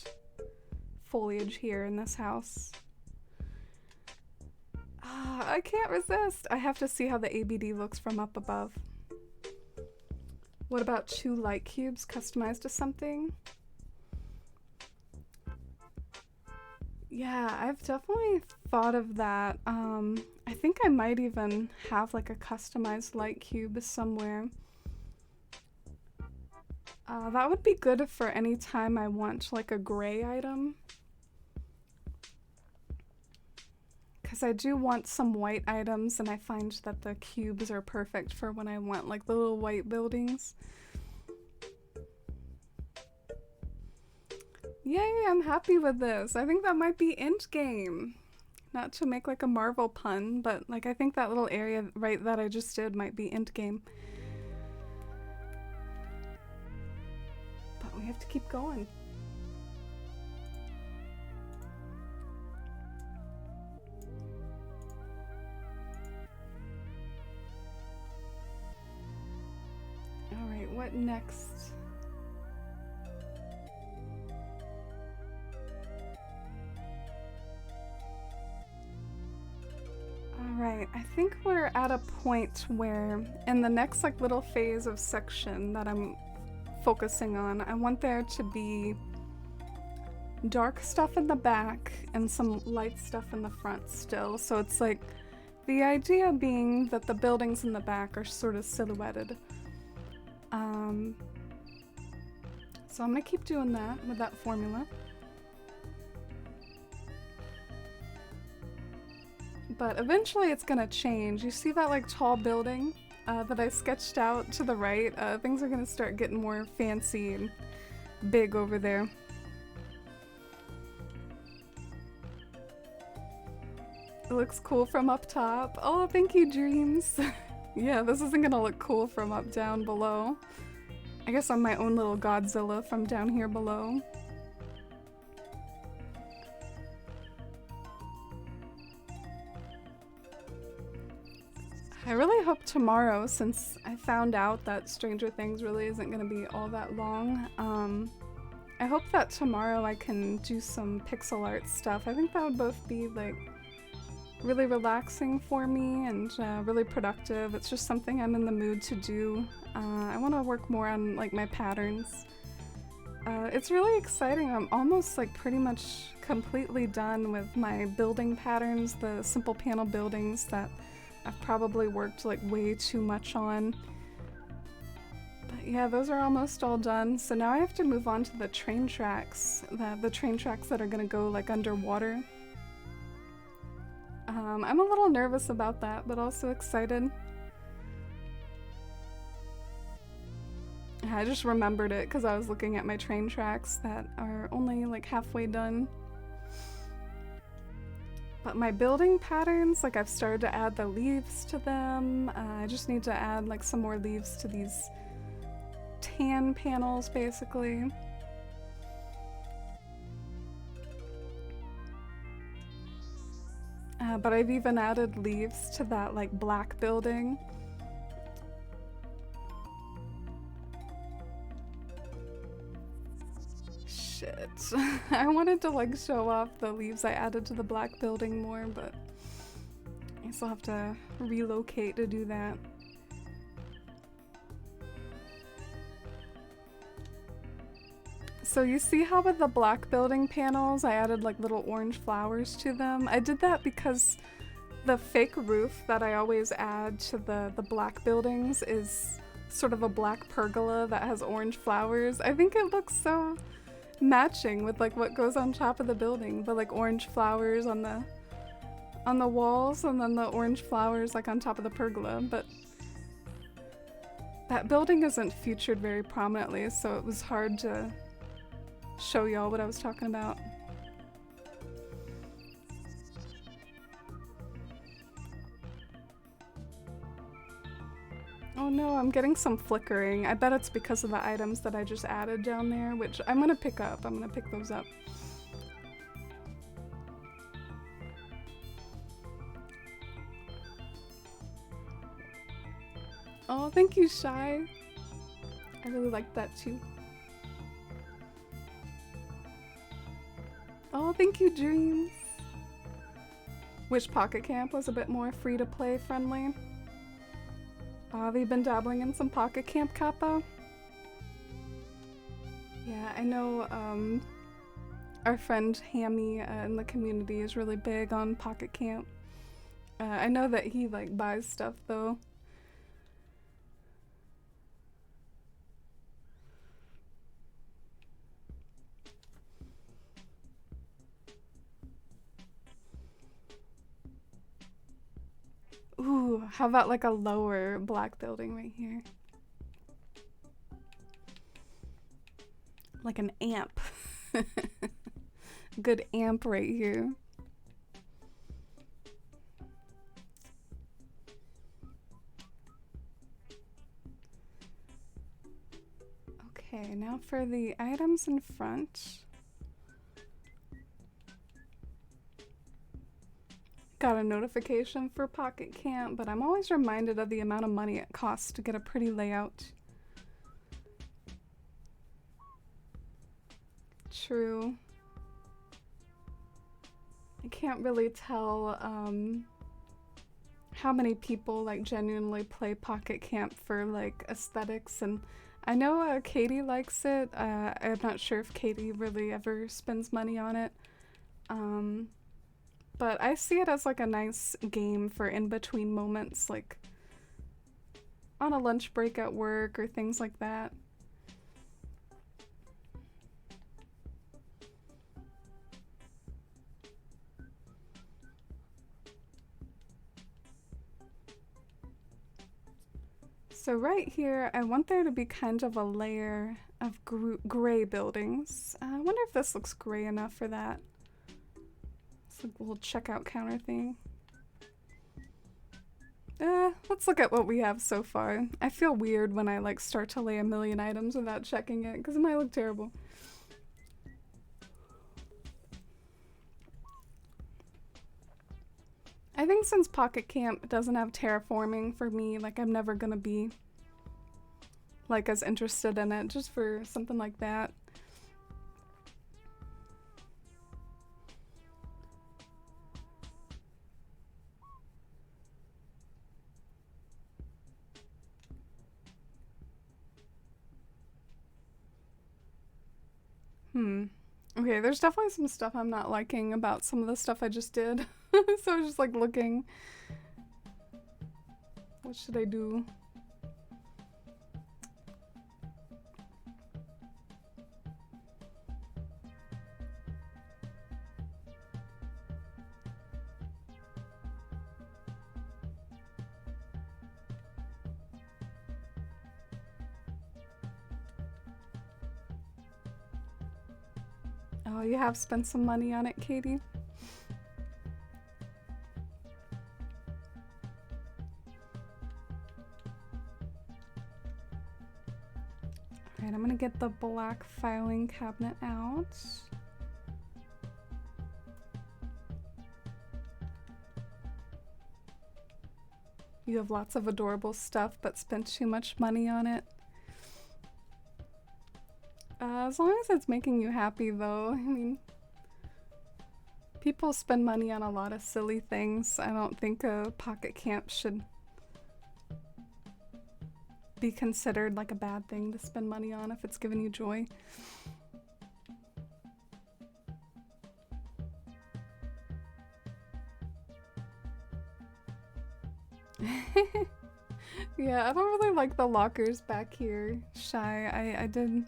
foliage here in this house. I can't resist. I have to see how the ABD looks from up above. What about 2 light cubes customized to something? Yeah, I've definitely thought of that. I think I might even have like a customized light cube somewhere. That would be good for any time I want like a gray item. Because I do want some white items, and I find that the cubes are perfect for when I want like the little white buildings. Yay, I'm happy with this. I think that might be endgame. Not to make like a Marvel pun, but like I think that little area right that I just did might be endgame. But we have to keep going. Alright, what next? Alright, I think we're at a point where in the next like little phase of section that I'm focusing on, I want there to be dark stuff in the back and some light stuff in the front still. So it's like the idea being that the buildings in the back are sort of silhouetted. So I'm gonna keep doing that with that formula. But eventually it's gonna change. You see that like tall building that I sketched out to the right? Things are gonna start getting more fancy and big over there. It looks cool from up top. Oh, thank you, Dreams. Yeah, this isn't gonna look cool from up down below. I guess I'm my own little Godzilla from down here below. I really hope tomorrow, since I found out that Stranger Things really isn't going to be all that long, I hope that tomorrow I can do some pixel art stuff. I think that would both be like really relaxing for me and really productive. It's just something I'm in the mood to do. I want to work more on like my patterns. It's really exciting. I'm almost like pretty much completely done with my building patterns, the simple panel buildings that I've probably worked like way too much on. But yeah, those are almost all done. So now I have to move on to the train tracks, the train tracks that are gonna go like underwater. I'm a little nervous about that, but also excited. I just remembered it because I was looking at my train tracks that are only like halfway done. But my building patterns, like I've started to add the leaves to them. I just need to add like some more leaves to these tan panels basically. But I've even added leaves to that like black building. Shit. I wanted to like show off the leaves I added to the black building more, but I still have to relocate to do that. So you see how with the black building panels I added like little orange flowers to them? I did that because the fake roof that I always add to the black buildings is sort of a black pergola that has orange flowers. I think it looks so matching with like what goes on top of the building, the like orange flowers on the walls and then the orange flowers like on top of the pergola. But that building isn't featured very prominently, so it was hard to show y'all what I was talking about. Oh no, I'm getting some flickering. I bet it's because of the items that I just added down there, which I'm gonna pick up. I'm gonna pick those up. Oh, thank you, Shy. I really like that too. Oh, thank you, Dreams. Wish Pocket Camp was a bit more free-to-play friendly. Have you been dabbling in some Pocket Camp, Kappa? Yeah, I know our friend Hammy in the community is really big on Pocket Camp. I know that he like buys stuff though. Ooh, how about like a lower black building right here? Like an amp. Good amp right here. Okay, now for the items in front. Got a notification for Pocket Camp, but I'm always reminded of the amount of money it costs to get a pretty layout. True. I can't really tell how many people like genuinely play Pocket Camp for like aesthetics, and I know Katie likes it. I'm not sure if Katie really ever spends money on it. But I see it as like a nice game for in-between moments, like on a lunch break at work or things like that. So right here, I want there to be kind of a layer of gray buildings. I wonder if this looks gray enough for that. It's like a little checkout counter thing. Let's look at what we have so far. I feel weird when I like start to lay a million items without checking it, because it might look terrible. I think since Pocket Camp doesn't have terraforming for me, like I'm never gonna be like as interested in it just for something like that. Okay, there's definitely some stuff I'm not liking about some of the stuff I just did. So I was just like looking. What should I do? Oh, you have spent some money on it, Katie? Alright, I'm gonna get the black filing cabinet out. You have lots of adorable stuff, but spent too much money on it. As long as it's making you happy, though. I mean, people spend money on a lot of silly things. I don't think a Pocket Camp should be considered like a bad thing to spend money on if it's giving you joy. Yeah, I don't really like the lockers back here, Shy. I did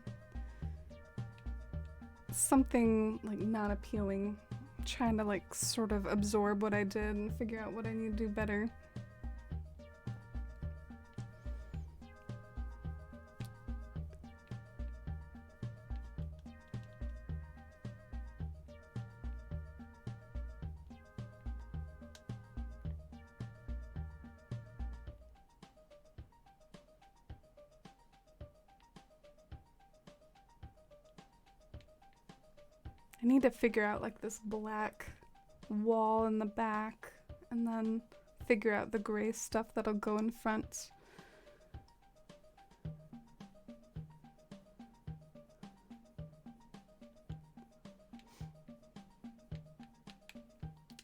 something like not appealing, trying to like sort of absorb what I did and figure out what I need to do better. I need to figure out like this black wall in the back and then figure out the gray stuff that'll go in front.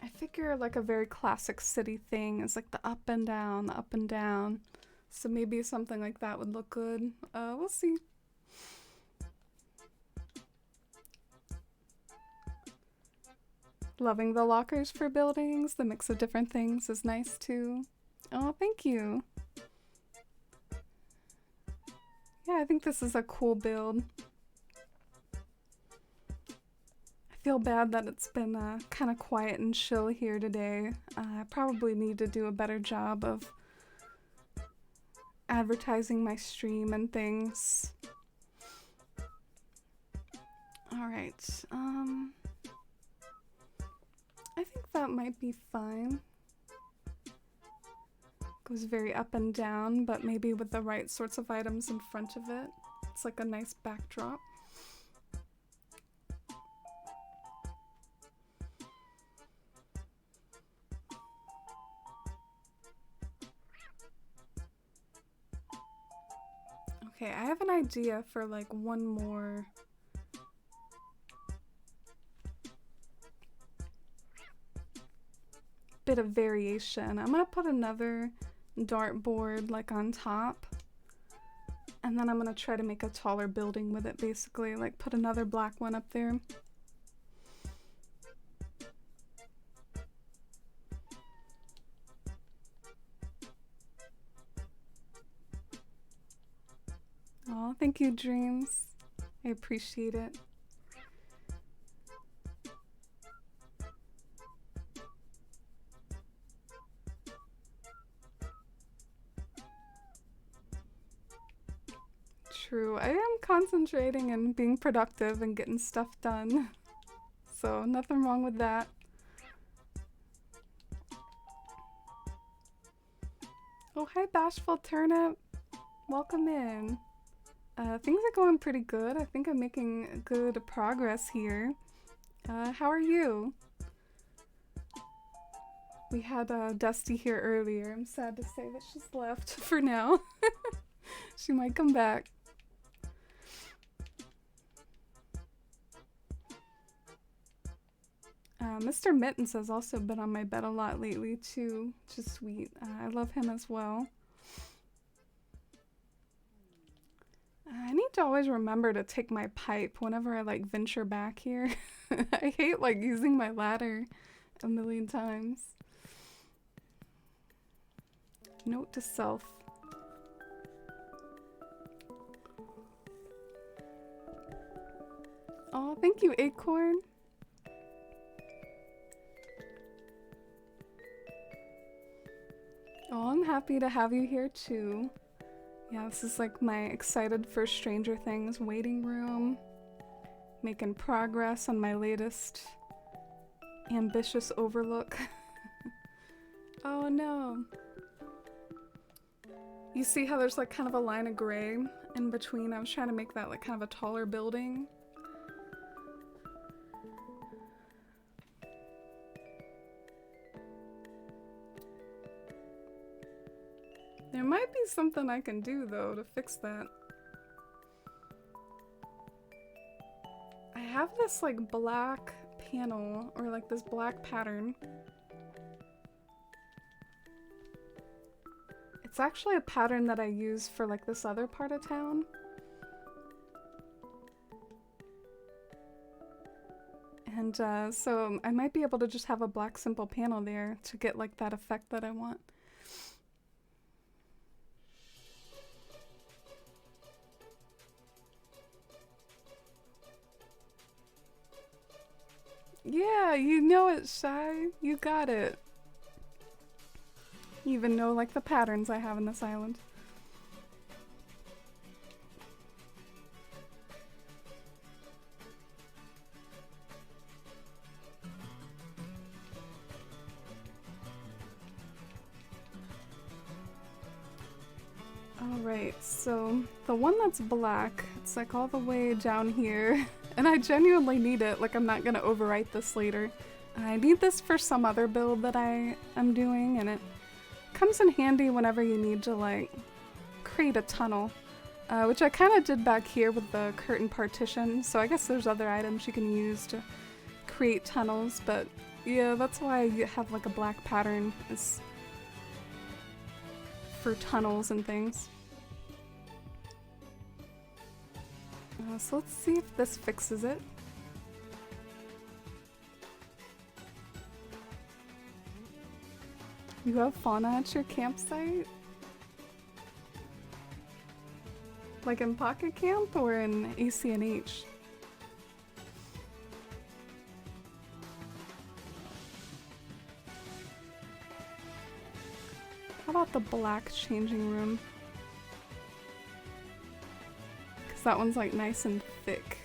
I figure like a very classic city thing is like the up and down, the up and down. So maybe something like that would look good. We'll see. Loving the lockers for buildings. The mix of different things is nice too. Oh, thank you. Yeah, I think this is a cool build. I feel bad that it's been kind of quiet and chill here today. I probably need to do a better job of advertising my stream and things. Alright, I think that might be fine. Goes very up and down, but maybe with the right sorts of items in front of it. It's like a nice backdrop. Okay, I have an idea for like one more. Bit of variation. I'm gonna put another dartboard like on top. And then I'm gonna try to make a taller building with it, basically. Like put another black one up there. Oh, thank you, Dreams. I appreciate it. True, I am concentrating and being productive and getting stuff done. So, nothing wrong with that. Oh, hi, Bashful Turnip. Welcome in. Things are going pretty good. I think I'm making good progress here. How are you? We had Dusty here earlier. I'm sad to say that she's left for now. She might come back. Mr. Mittens has also been on my bed a lot lately too, which is sweet. I love him as well. I need to always remember to take my pipe whenever I like venture back here. I hate like using my ladder a million times. Note to self. Oh, thank you, Acorn. Oh, I'm happy to have you here too. Yeah, this is like my excited for Stranger Things waiting room. Making progress on my latest ambitious overlook. Oh no. You see how there's like kind of a line of gray in between? I was trying to make that like kind of a taller building. There might be something I can do though to fix that. I have this like black panel or like this black pattern. It's actually a pattern that I use for like this other part of town. And so I might be able to just have a black simple panel there to get like that effect that I want. Yeah, you know it, Shy. You got it. You even know like the patterns I have in this island. Alright, so the one that's black, it's like all the way down here. And I genuinely need it, like I'm not gonna overwrite this later. I need this for some other build that I am doing, and it comes in handy whenever you need to like create a tunnel. Which I kind of did back here with the curtain partition, so I guess there's other items you can use to create tunnels, but yeah, that's why you have like a black pattern is for tunnels and things. So let's see if this fixes it. You have fauna at your campsite? Like in Pocket Camp or in ACNH? How about the black changing room? Because that one's like nice and thick.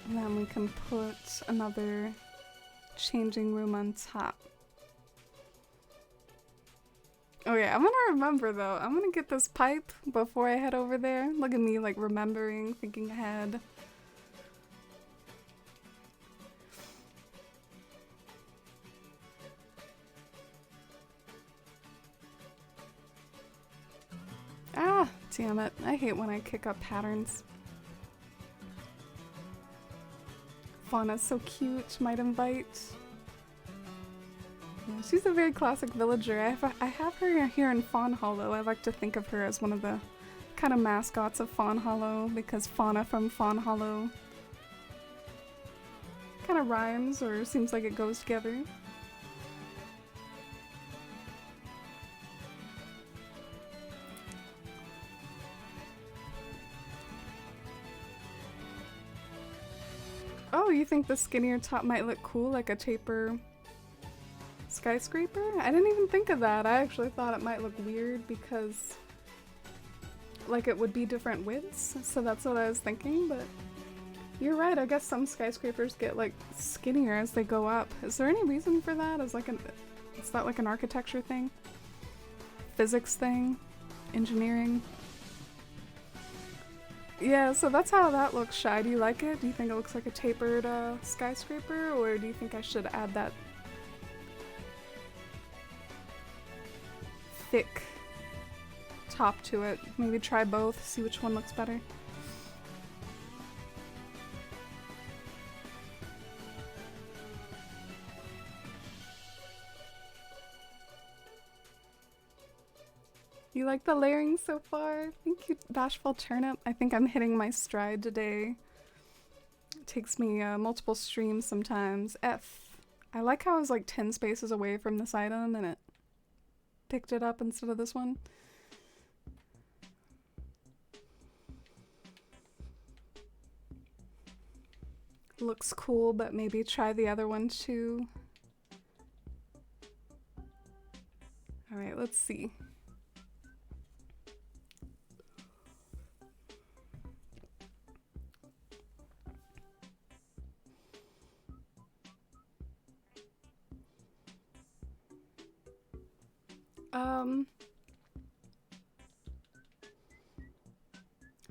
And then we can put another changing room on top. Oh yeah, I'm gonna remember though. I'm gonna get this pipe before I head over there. Look at me like remembering, thinking ahead. Ah, damn it. I hate when I kick up patterns. Fauna's so cute, might invite. Yeah, she's a very classic villager. I have her here in Fawn Hollow. I like to think of her as one of the kind of mascots of Fawn Hollow because Fauna from Fawn Hollow kind of rhymes or seems like it goes together. Oh, you think the skinnier top might look cool, like a taper skyscraper? I didn't even think of that. I actually thought it might look weird because like it would be different widths, so that's what I was thinking, but you're right. I guess some skyscrapers get like skinnier as they go up. Is there any reason for that? Is that like an architecture thing? Physics thing? Engineering? Yeah, so that's how that looks, Shy. Do you like it? Do you think it looks like a tapered skyscraper, or do you think I should add that thick top to it? Maybe try both, see which one looks better. You like the layering so far? Thank you, Bashful Turnip. I think I'm hitting my stride today. It takes me multiple streams sometimes. I like how I was like 10 spaces away from this item and it picked it up instead of this one. Looks cool, but maybe try the other one too. Alright, let's see.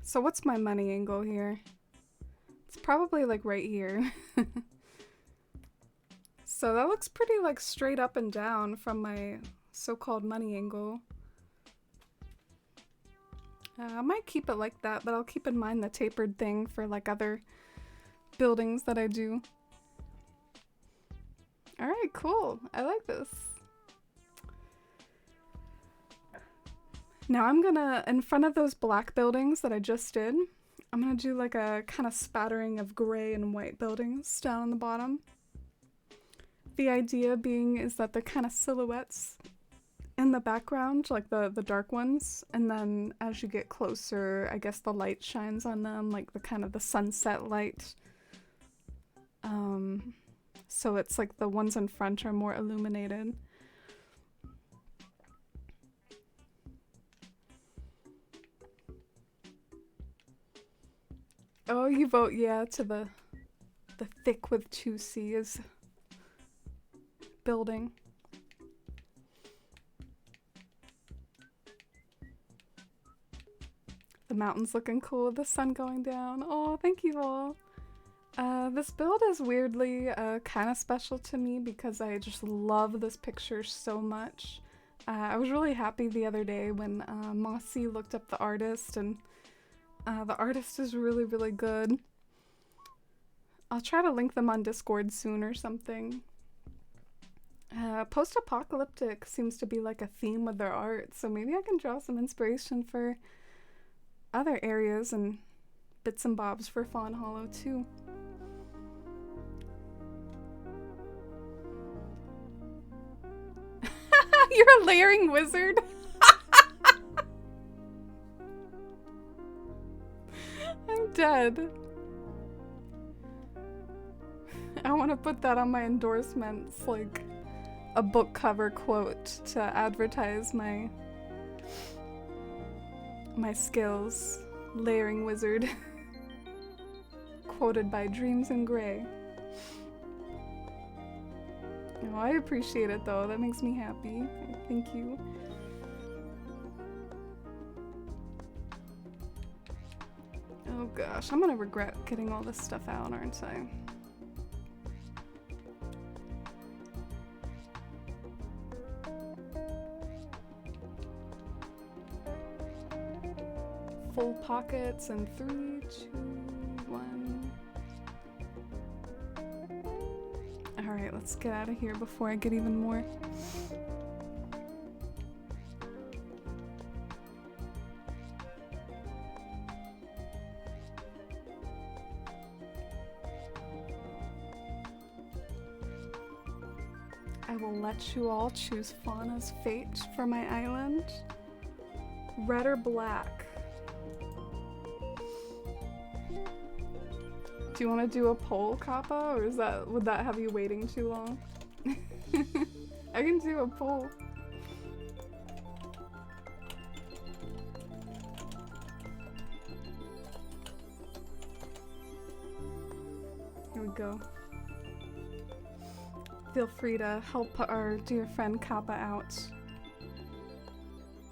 So what's my money angle here? It's probably like right here. So that looks pretty like straight up and down from my so-called money angle. I might keep it like that, but I'll keep in mind the tapered thing for like other buildings that I do. Alright, cool. I like this. Now I'm gonna, in front of those black buildings that I just did, I'm gonna do like a kind of spattering of gray and white buildings down on the bottom. The idea being is that they're kind of silhouettes in the background, like the dark ones, and then as you get closer, I guess the light shines on them, like the kind of the sunset light. So it's like the ones in front are more illuminated. Oh, you vote yeah to the thick with 2 C's building. The mountain's looking cool with the sun going down. Oh, thank you all. This build is weirdly kind of special to me because I just love this picture so much. I was really happy the other day when Mossy looked up the artist, and the artist is really, really good. I'll try to link them on Discord soon or something. Post-apocalyptic seems to be like a theme with their art, so maybe I can draw some inspiration for other areas and bits and bobs for Fawn Hollow too. You're a layering wizard? I'm dead. I want to put that on my endorsements, like a book cover quote to advertise my skills. Layering wizard. quoted by Dreams in Grey. Oh, I appreciate it though, that makes me happy. Thank you. Oh gosh, I'm gonna regret getting all this stuff out, aren't I? Full pockets in 3, 2, 1. Alright, let's get out of here before I get even more. I will let you all choose Fauna's fate for my island. Red or black? Do you want to do a poll, Kappa, or would that have you waiting too long? I can do a poll. Here we go. Feel free to help our dear friend Kappa out.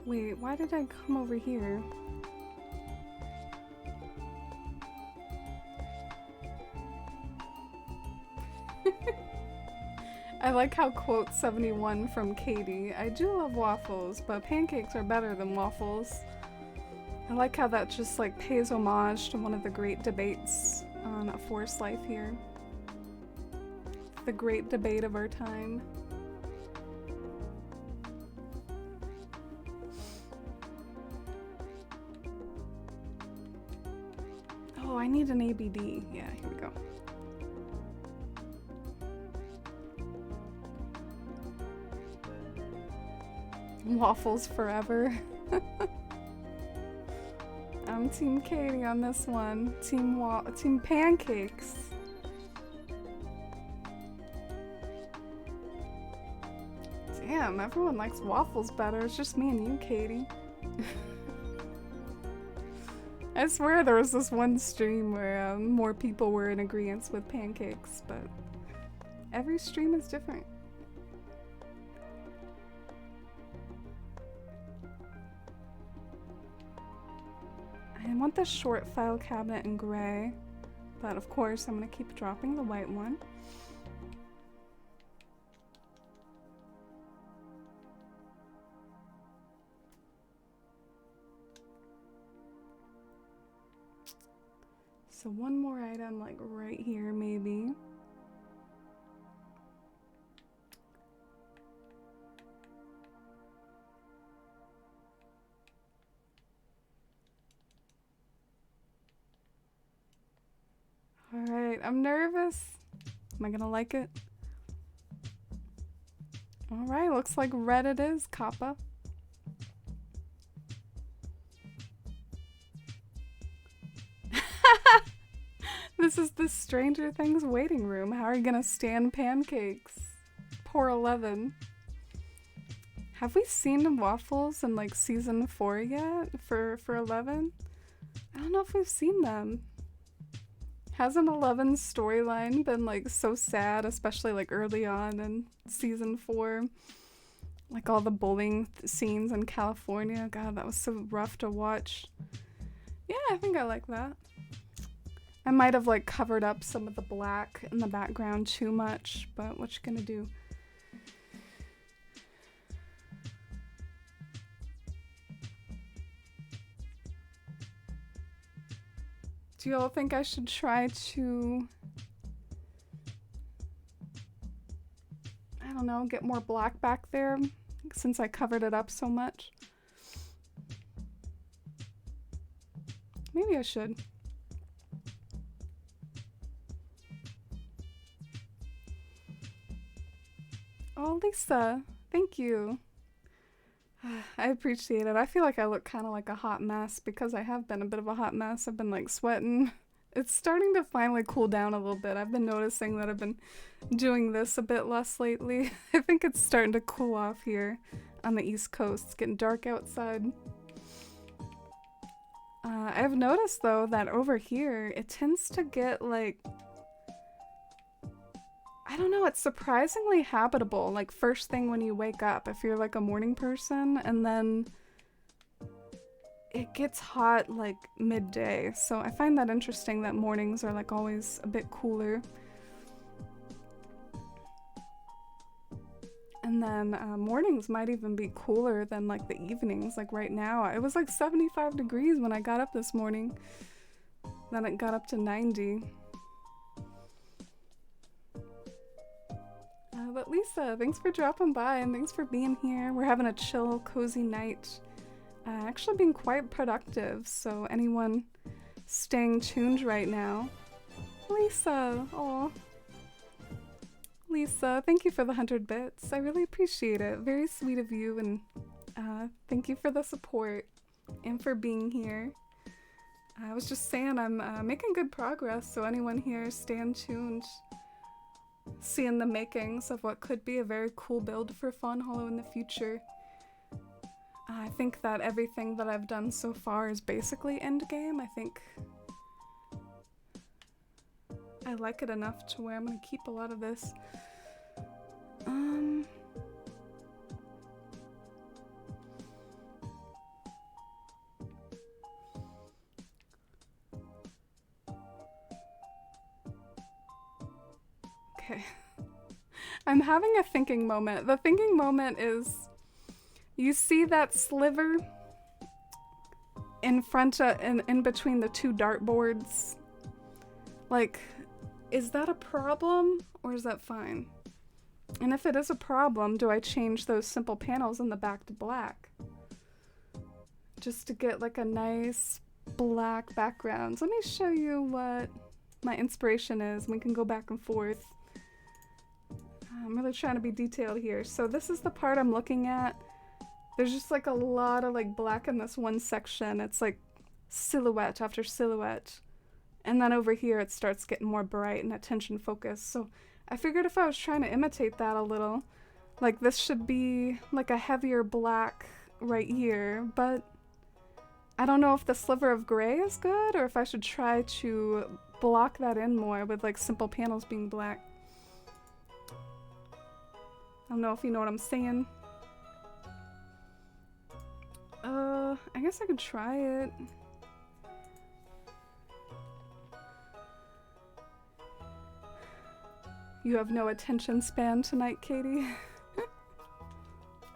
Wait, why did I come over here? I like how quote 71 from Katie. I do love waffles, but pancakes are better than waffles. I like how that just like pays homage to one of the great debates on A Forest Life here. The great debate of our time. Oh, I need an ABD. Yeah, here we go. Waffles forever. I'm Team Katie on this one. Team pancakes. Damn, everyone likes waffles better. It's just me and you, Katie. I swear there was this one stream where more people were in agreement with pancakes, but every stream is different. I want the short file cabinet in gray, but of course I'm gonna keep dropping the white one. So one more item like right here maybe. Alright, I'm nervous. Am I gonna like it? Alright, looks like red it is, Kappa. This is the Stranger Things waiting room. How are you gonna stand pancakes? Poor 11. Have we seen waffles in like season 4 yet? For 11? I don't know if we've seen them. Hasn't 11's storyline been like so sad, especially like early on in season 4? Like all the bullying scenes in California. God, that was so rough to watch. Yeah, I think I like that. I might have like covered up some of the black in the background too much, but what you gonna do? Do y'all think I should try to, I don't know, get more black back there since I covered it up so much? Maybe I should. Oh, Lisa, thank you. I appreciate it. I feel like I look kind of like a hot mess because I have been a bit of a hot mess. I've been like sweating. It's starting to finally cool down a little bit. I've been noticing that I've been doing this a bit less lately. I think it's starting to cool off here on the East Coast. It's getting dark outside. I've noticed though that over here it tends to get like, I don't know, it's surprisingly habitable, like first thing when you wake up if you're like a morning person, and then it gets hot like midday. So I find that interesting that mornings are like always a bit cooler. And then mornings might even be cooler than like the evenings. Like right now, it was like 75 degrees when I got up this morning. Then it got up to 90. But Lisa, thanks for dropping by and thanks for being here. We're having a chill, cozy night. Actually being quite productive, so anyone staying tuned right now. Lisa, oh. Lisa, thank you for the 100 bits. I really appreciate it. Very sweet of you, and thank you for the support and for being here. I was just saying I'm making good progress, so anyone here, staying tuned. Seeing the makings of what could be a very cool build for Fawn Hollow in the future. I think that everything that I've done so far is basically endgame. I think I like it enough to where I'm gonna keep a lot of this. Okay. I'm having a thinking moment. The thinking moment is, you see that sliver in front of, in between the two dartboards? Like, is that a problem or is that fine? And if it is a problem, do I change those simple panels in the back to black? Just to get like a nice black background. Let me show you what my inspiration is. We can go back and forth. I'm really trying to be detailed here. So this is the part I'm looking at. There's just like a lot of like black in this one section. It's like silhouette after silhouette. And then over here it starts getting more bright and attention focused. So I figured if I was trying to imitate that a little, like this should be like a heavier black right here, but I don't know if the sliver of gray is good or if I should try to block that in more with like simple panels being black. I don't know if you know what I'm saying. I guess I could try it. You have no attention span tonight, Katie.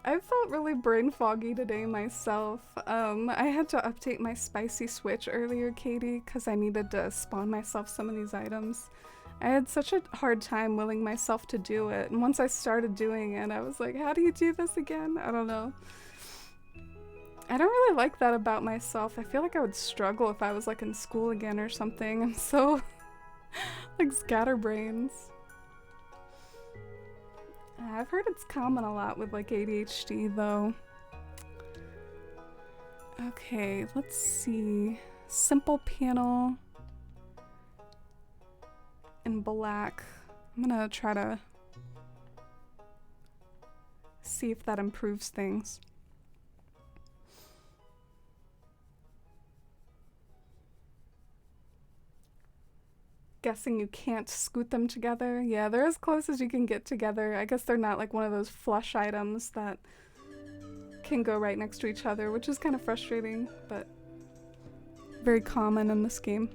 I felt really brain foggy today myself. I had to update my spicy switch earlier, Katie, because I needed to spawn myself some of these items. I had such a hard time willing myself to do it, and once I started doing it, I was like, how do you do this again? I don't know. I don't really like that about myself. I feel like I would struggle if I was like in school again or something. I'm so like scatterbrains. I've heard it's common a lot with like ADHD though. Okay, let's see. Simple panel in black. I'm gonna try to see if that improves things. Guessing you can't scoot them together. Yeah, they're as close as you can get together. I guess they're not like one of those flush items that can go right next to each other, which is kind of frustrating, but very common in this game.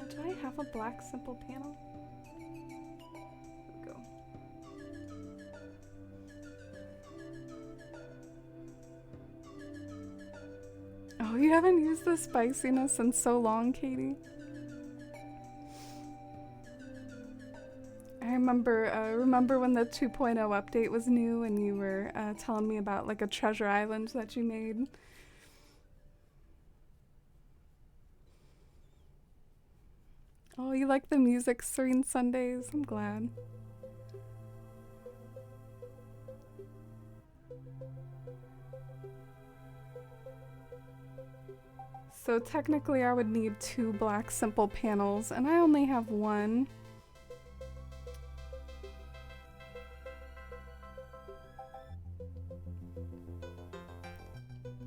Do I have a black simple panel? Oh, you haven't used the spiciness in so long, Katie. I remember when the 2.0 update was new and you were telling me about like a treasure island that you made. Oh, you like the music, Serene Sundays? I'm glad. So technically I would need 2 black simple panels, and I only have 1.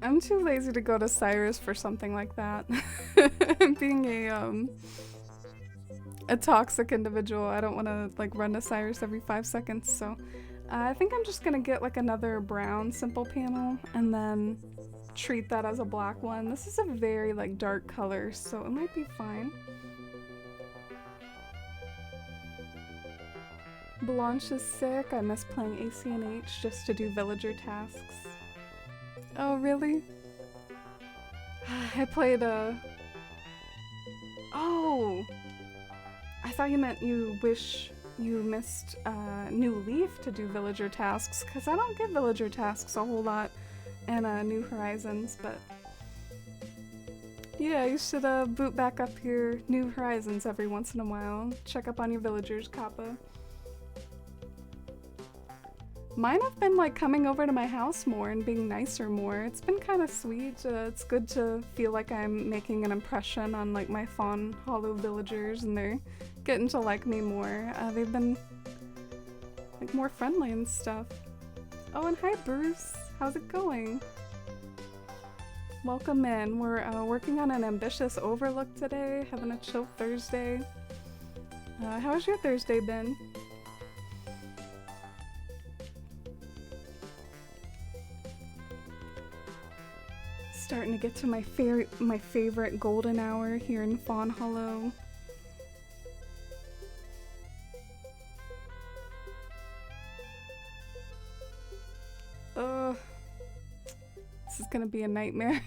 I'm too lazy to go to Cyrus for something like that. Being a toxic individual, I don't want to like run to Cyrus every 5 seconds, so I think I'm just gonna get like another brown simple panel and then treat that as a black one. This is a very like dark color, so it might be fine. Blanche is sick. I miss playing ACNH just to do villager tasks. Oh, really? I played Oh! I thought you meant you wish you missed New Leaf to do villager tasks, because I don't get villager tasks a whole lot in New Horizons, but yeah, you should boot back up your New Horizons every once in a while. Check up on your villagers, Kappa. Mine have been like coming over to my house more and being nicer more. It's been kind of sweet. It's good to feel like I'm making an impression on like my Fawn Hollow villagers and they're getting to like me more. They've been like more friendly and stuff. Oh, and hi Bruce, how's it going? Welcome in. We're working on an ambitious overlook today, having a chill Thursday. How's your Thursday been? Starting to get to my favorite golden hour here in Fawn Hollow. This is gonna be a nightmare.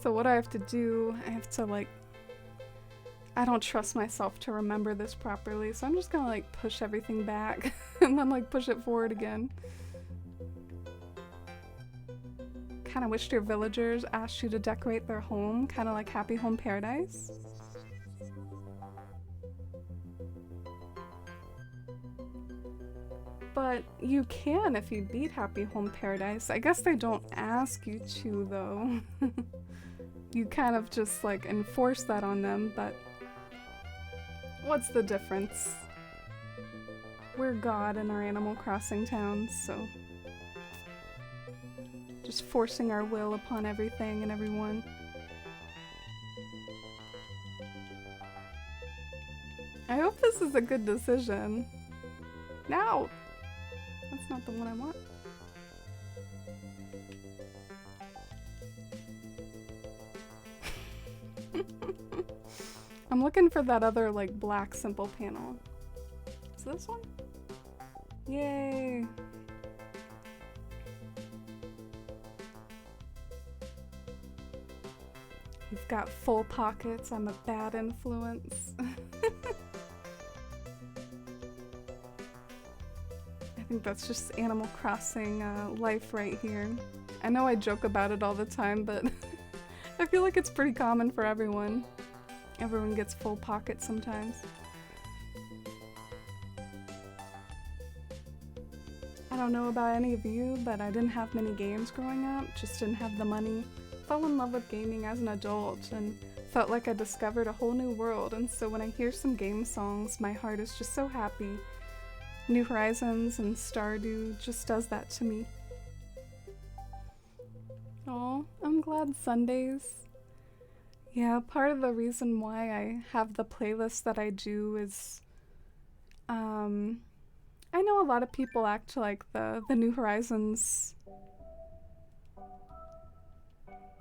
So what I have to do, I have to like, I don't trust myself to remember this properly, so I'm just gonna like push everything back and then like push it forward again. Kinda wished your villagers asked you to decorate their home, kinda like Happy Home Paradise. But you can if you beat Happy Home Paradise. I guess they don't ask you to though. You kind of just like enforce that on them, but what's the difference? We're God in our Animal Crossing towns, so just forcing our will upon everything and everyone. I hope this is a good decision. No! That's not the one I want. I'm looking for that other like black simple panel. Is this one? Yay! You've got full pockets. I'm a bad influence. I think that's just Animal Crossing life right here. I know I joke about it all the time, but I feel like it's pretty common for everyone. Everyone gets full pockets sometimes. I don't know about any of you, but I didn't have many games growing up, just didn't have the money. Fell in love with gaming as an adult and felt like I discovered a whole new world, and so when I hear some game songs, my heart is just so happy. New Horizons and Stardew just does that to me. Oh, I'm glad Sundays. Yeah, part of the reason why I have the playlist that I do is, I know a lot of people act like the New Horizons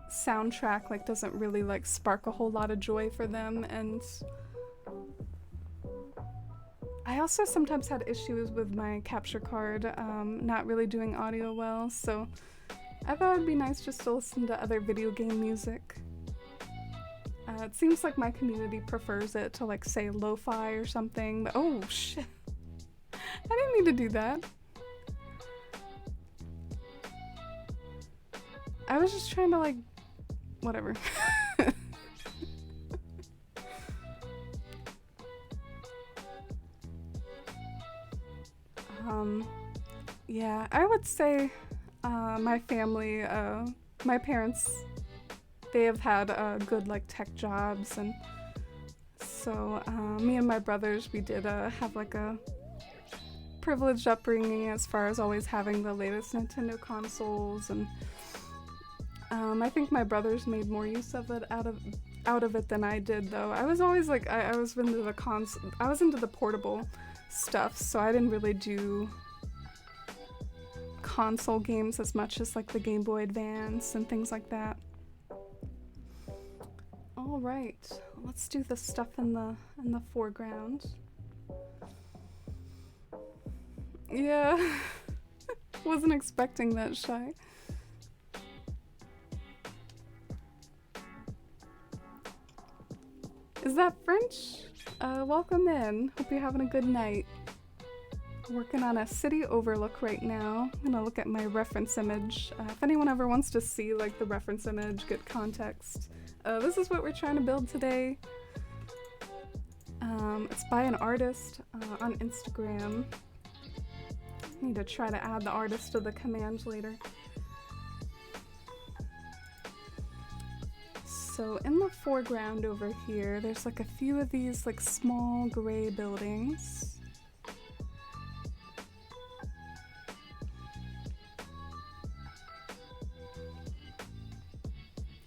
soundtrack like doesn't really like spark a whole lot of joy for them, and I also sometimes had issues with my capture card not really doing audio well, so I thought it'd be nice just to listen to other video game music. It seems like my community prefers it to like say lo-fi or something, but oh shit. I didn't mean to do that. I was just trying to like, whatever. Yeah, I would say my family, my parents, they have had good like tech jobs, and So me and my brothers, we did have like a privileged upbringing as far as always having the latest Nintendo consoles, and I think my brothers made more use of it out of it than I did, though. I was always like I was into the portable stuff, so I didn't really do console games as much as like the Game Boy Advance and things like that. All right, let's do the stuff in the foreground. Yeah, wasn't expecting that, Shy. Is that French? Welcome in. Hope you're having a good night. Working on a city overlook right now. I'm gonna look at my reference image. If anyone ever wants to see like the reference image, get context, this is what we're trying to build today. It's by an artist on Instagram. Need to try to add the artist to the command later. So in the foreground over here, there's like a few of these like small gray buildings.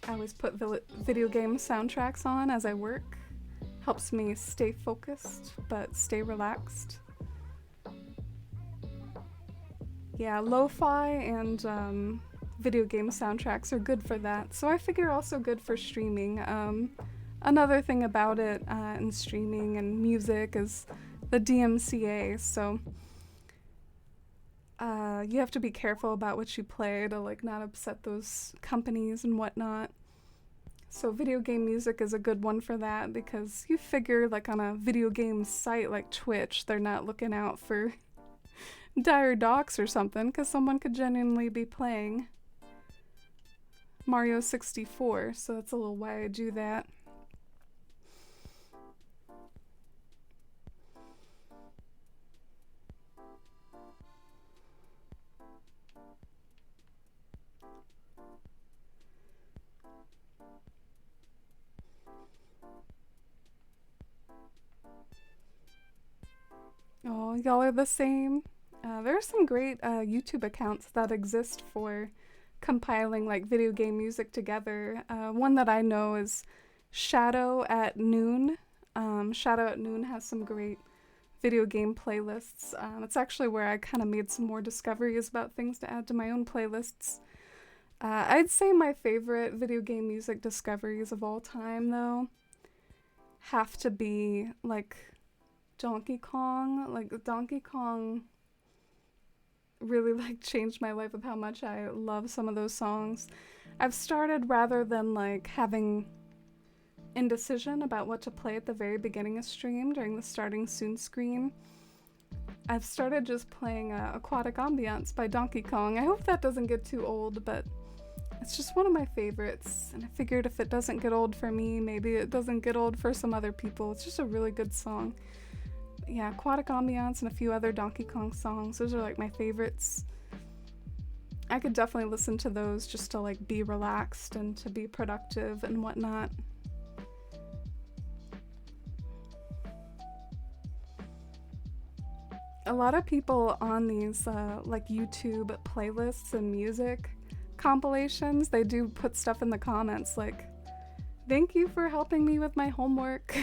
I always put video game soundtracks on as I work. Helps me stay focused, but stay relaxed. Yeah, lo-fi and video game soundtracks are good for that. So I figure also good for streaming. Another thing about it in streaming and music is the DMCA. So you have to be careful about what you play to like not upset those companies and whatnot. So video game music is a good one for that, because you figure like on a video game site like Twitch, they're not looking out for dire docs or something, because someone could genuinely be playing Mario 64, so that's a little why I do that. Oh, y'all are the same. There are some great YouTube accounts that exist for compiling like video game music together. One that I know is Shadow at Noon. Shadow at Noon has some great video game playlists. It's actually where I kind of made some more discoveries about things to add to my own playlists. I'd say my favorite video game music discoveries of all time, though, have to be like Donkey Kong. Like Donkey Kong really like changed my life with how much I love some of those songs. I've started, rather than like having indecision about what to play at the very beginning of stream during the starting soon screen, I've started just playing Aquatic Ambiance by Donkey Kong. I hope that doesn't get too old, but it's just one of my favorites, and I figured if it doesn't get old for me, maybe it doesn't get old for some other people. It's just a really good song. Yeah, Aquatic Ambiance and a few other Donkey Kong songs. Those are like my favorites. I could definitely listen to those just to like be relaxed and to be productive and whatnot. A lot of people on these like YouTube playlists and music compilations, they do put stuff in the comments like, "Thank you for helping me with my homework."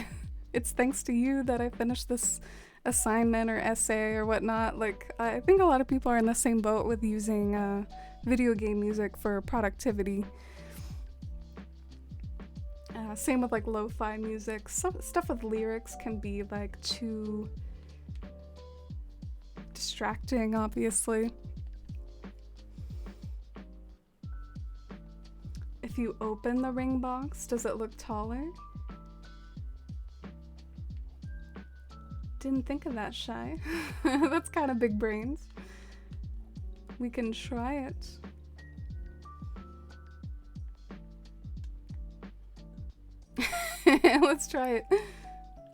It's thanks to you that I finished this assignment or essay or whatnot. Like, I think a lot of people are in the same boat with using video game music for productivity. Same with like lo-fi music. Stuff with lyrics can be like too distracting, obviously. If you open the ring box, does it look taller? Didn't think of that, Shy. That's kind of big brains. We can try it. Let's try it.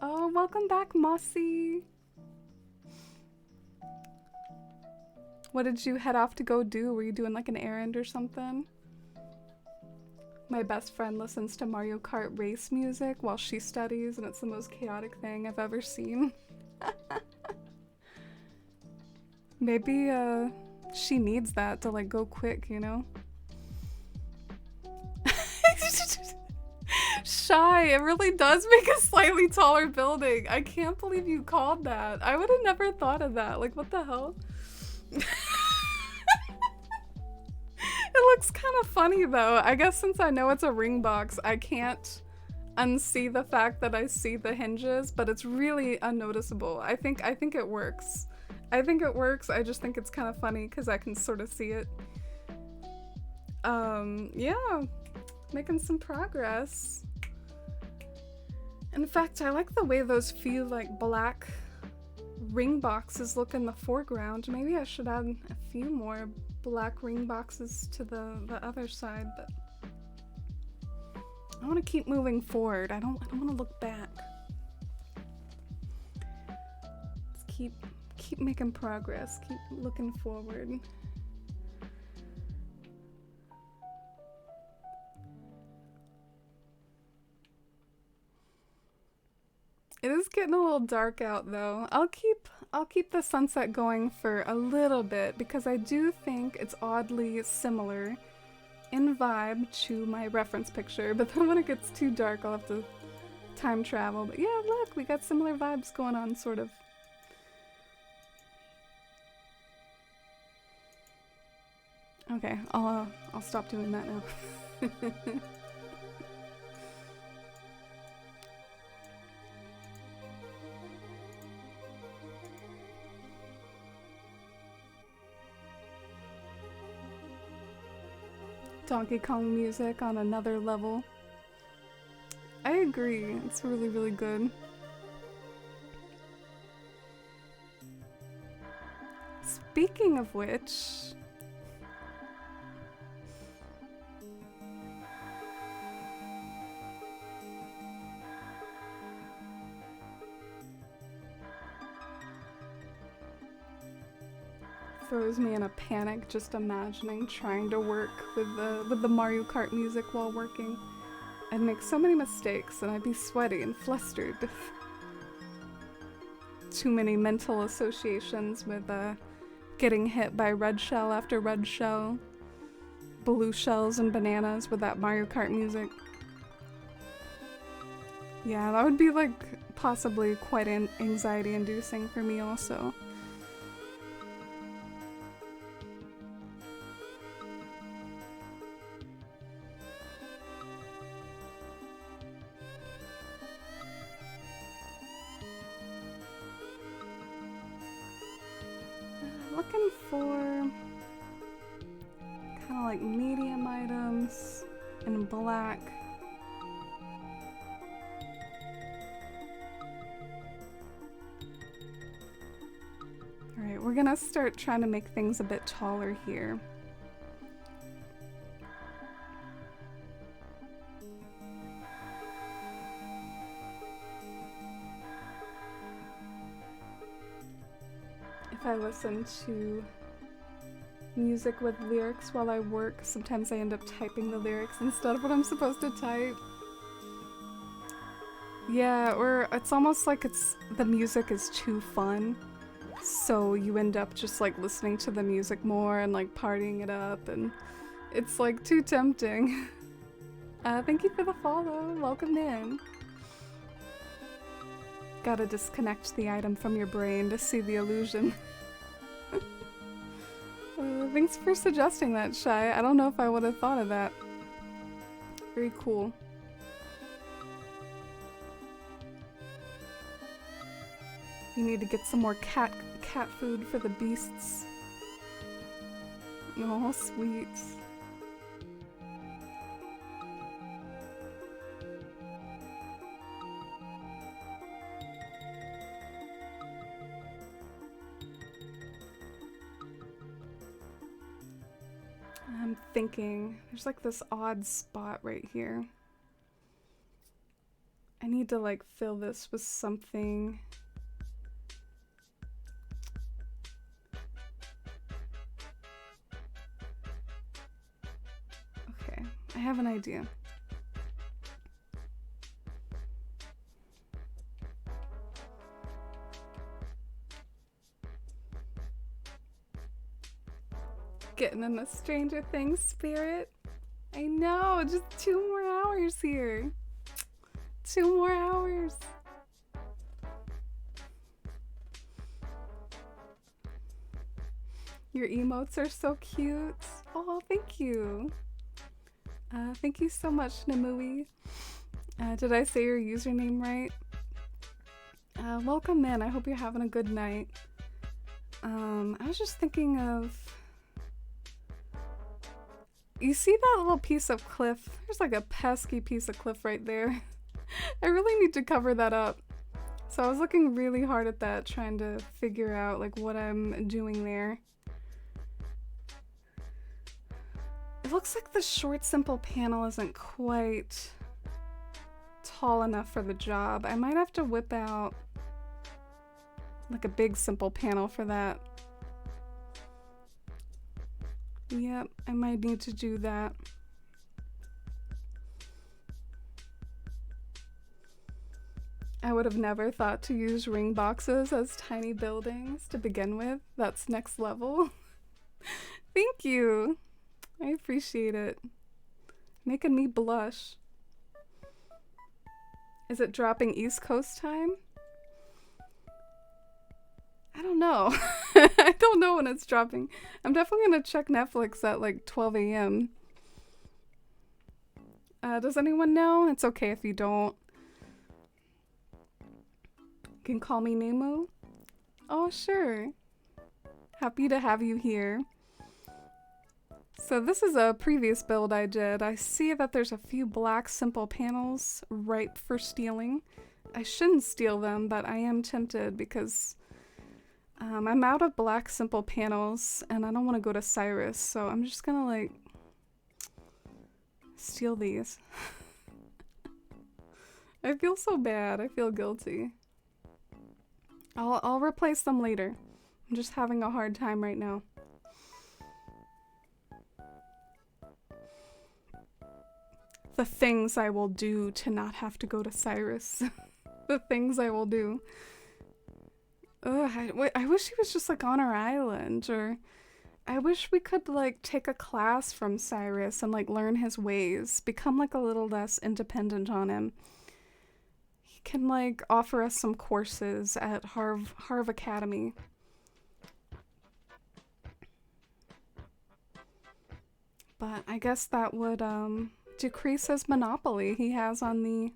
Oh, welcome back, Mossy. What did you head off to go do? Were you doing like an errand or something? My best friend listens to Mario Kart race music while she studies, and it's the most chaotic thing I've ever seen. Maybe she needs that to like go quick, you know? Shy, it really does make a slightly taller building. I can't believe you called that. I would have never thought of that. Like, what the hell? It looks kind of funny though. I guess since I know it's a ring box, I can't unsee the fact that I see the hinges, but it's really unnoticeable. I think it works. I think it works. I just think it's kind of funny because I can sort of see it. Yeah, making some progress. In fact, I like the way those few like black ring boxes look in the foreground. Maybe I should add a few more black ring boxes to the other side, but I want to keep moving forward. I don't want to look back. Let's keep making progress. Keep looking forward. It is getting a little dark out though. I'll keep the sunset going for a little bit because I do think it's oddly similar in vibe to my reference picture, but then when it gets too dark I'll have to time travel. But yeah, look, we got similar vibes going on, sort of. Okay, I'll stop doing that now. Donkey Kong music on another level. I agree, it's really, really good. Speaking of which... throws me in a panic just imagining trying to work with the Mario Kart music while working. I'd make so many mistakes and I'd be sweaty and flustered. Too many mental associations with getting hit by red shell after red shell, blue shells and bananas with that Mario Kart music. Yeah, that would be like possibly quite anxiety inducing for me also. Looking for kind of like medium items in black. Alright, we're gonna start trying to make things a bit taller here. If I listen to music with lyrics while I work, sometimes I end up typing the lyrics instead of what I'm supposed to type. Yeah, or it's almost like the music is too fun, so you end up just like listening to the music more and like partying it up, and it's like too tempting. Thank you for the follow, welcome in. Gotta disconnect the item from your brain to see the illusion. Thanks for suggesting that, Shy. I don't know if I would have thought of that. Very cool. You need to get some more cat food for the beasts. Oh, sweet. I'm thinking, there's like this odd spot right here. I need to like fill this with something. Okay, I have an idea. Getting in the Stranger Things spirit. I know, just 2 more hours here. 2 more hours. Your emotes are so cute. Oh, thank you. Thank you so much, Namui. Did I say your username right? Welcome in. I hope you're having a good night. I was just thinking of... You see that little piece of cliff? There's like a pesky piece of cliff right there. I really need to cover that up. So I was looking really hard at that, trying to figure out like what I'm doing there. It looks like the short, simple panel isn't quite tall enough for the job. I might have to whip out like a big, simple panel for that. Yep, I might need to do that. I would have never thought to use ring boxes as tiny buildings to begin with. That's next level. Thank you. I appreciate it. Making me blush. Is it dropping East Coast time? I don't know. I don't know when it's dropping. I'm definitely gonna check Netflix at like 12 a.m. Does anyone know? It's okay if you don't. You can call me Nemu. Oh, sure. Happy to have you here. So this is a previous build I did. I see that there's a few black simple panels ripe for stealing. I shouldn't steal them, but I am tempted because I'm out of black simple panels and I don't want to go to Cyrus, so I'm just gonna like steal these. I feel so bad. I feel guilty. I'll replace them later. I'm just having a hard time right now. The things I will do to not have to go to Cyrus. The things I will do. Ugh, I wish he was just like on our island, or I wish we could like take a class from Cyrus and like learn his ways, become like a little less independent on him. He can like offer us some courses at Harv Academy. But I guess that would decrease his monopoly he has on the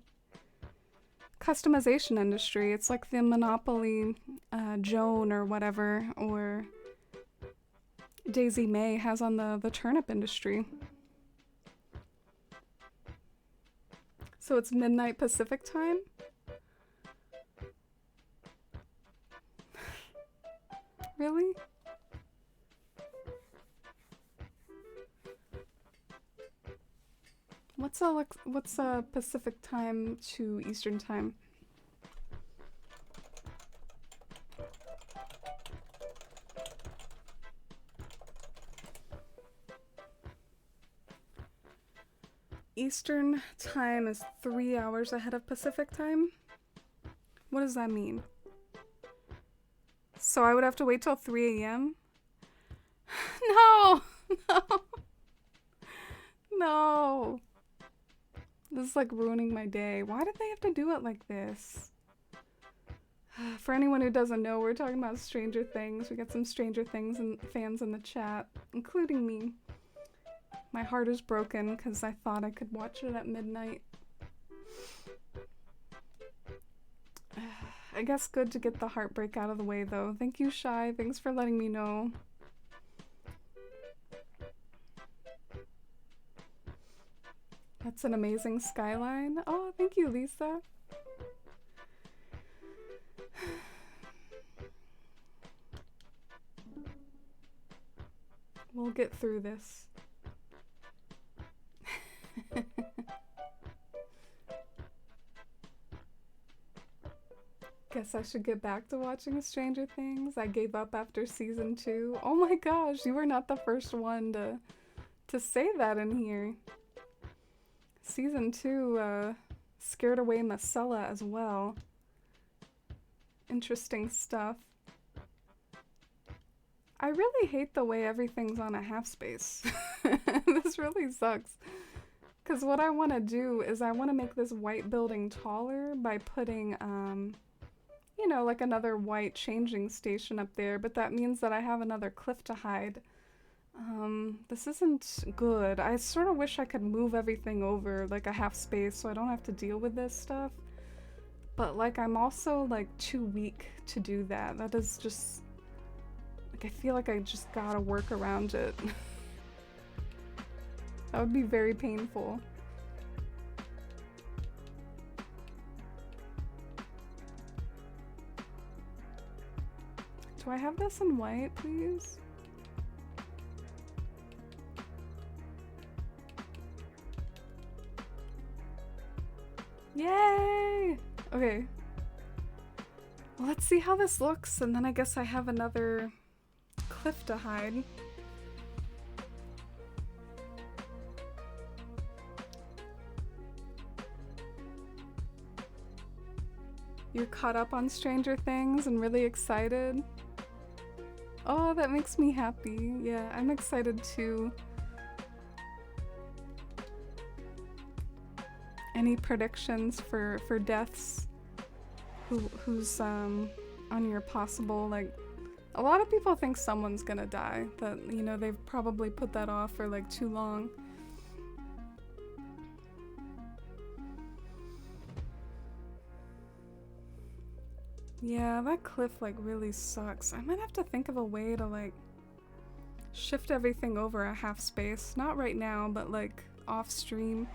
customization industry. It's like the monopoly Joan or whatever, or Daisy May has on the turnip industry. So it's midnight Pacific time? Really? What's Pacific time to Eastern time? Eastern time is 3 hours ahead of Pacific time? What does that mean? So I would have to wait till 3 a.m.? No! No! No! This is like ruining my day. Why did they have to do it like this? For anyone who doesn't know, we're talking about Stranger Things. We got some Stranger Things fans in the chat, including me. My heart is broken because I thought I could watch it at midnight. I guess good to get the heartbreak out of the way though. Thank you, Shy. Thanks for letting me know. That's an amazing skyline. Oh, thank you, Lisa. We'll get through this. Guess I should get back to watching Stranger Things. I gave up after season 2. Oh my gosh, you were not the first one to say that in here. Season 2 scared away Marcella as well. Interesting stuff. I really hate the way everything's on a half space. This really sucks. Because what I want to do is I want to make this white building taller by putting, you know, like another white changing station up there, but that means that I have another cliff to hide. This isn't good. I sort of wish I could move everything over like a half space so I don't have to deal with this stuff. But like I'm also like too weak to do that. That is just like I feel like I just gotta work around it. That would be very painful. Do I have this in white, please? Yay! Okay. Well, let's see how this looks, and then I guess I have another cliff to hide. You're caught up on Stranger Things and really excited? Oh, that makes me happy. Yeah, I'm excited too. Any predictions for deaths? Who's on your possible, like, a lot of people think someone's gonna die, that, you know, they've probably put that off for like too long. Yeah, that cliff like really sucks. I might have to think of a way to like shift everything over a half space. Not right now, but like off stream.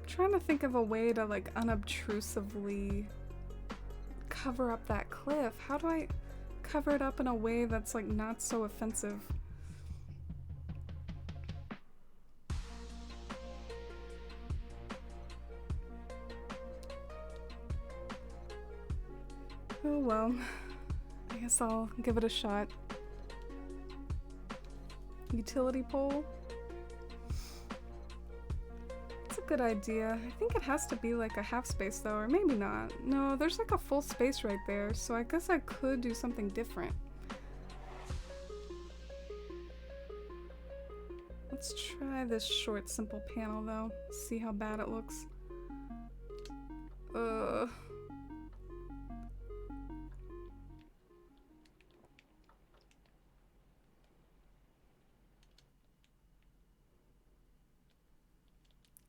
Trying to think of a way to like unobtrusively cover up that cliff. How do I cover it up in a way that's like not so offensive? Oh well, I guess I'll give it a shot. Utility pole? Good idea. I think it has to be like a half space though, or maybe not. No, there's like a full space right there, so I guess I could do something different. Let's try this short, simple panel though. See how bad it looks.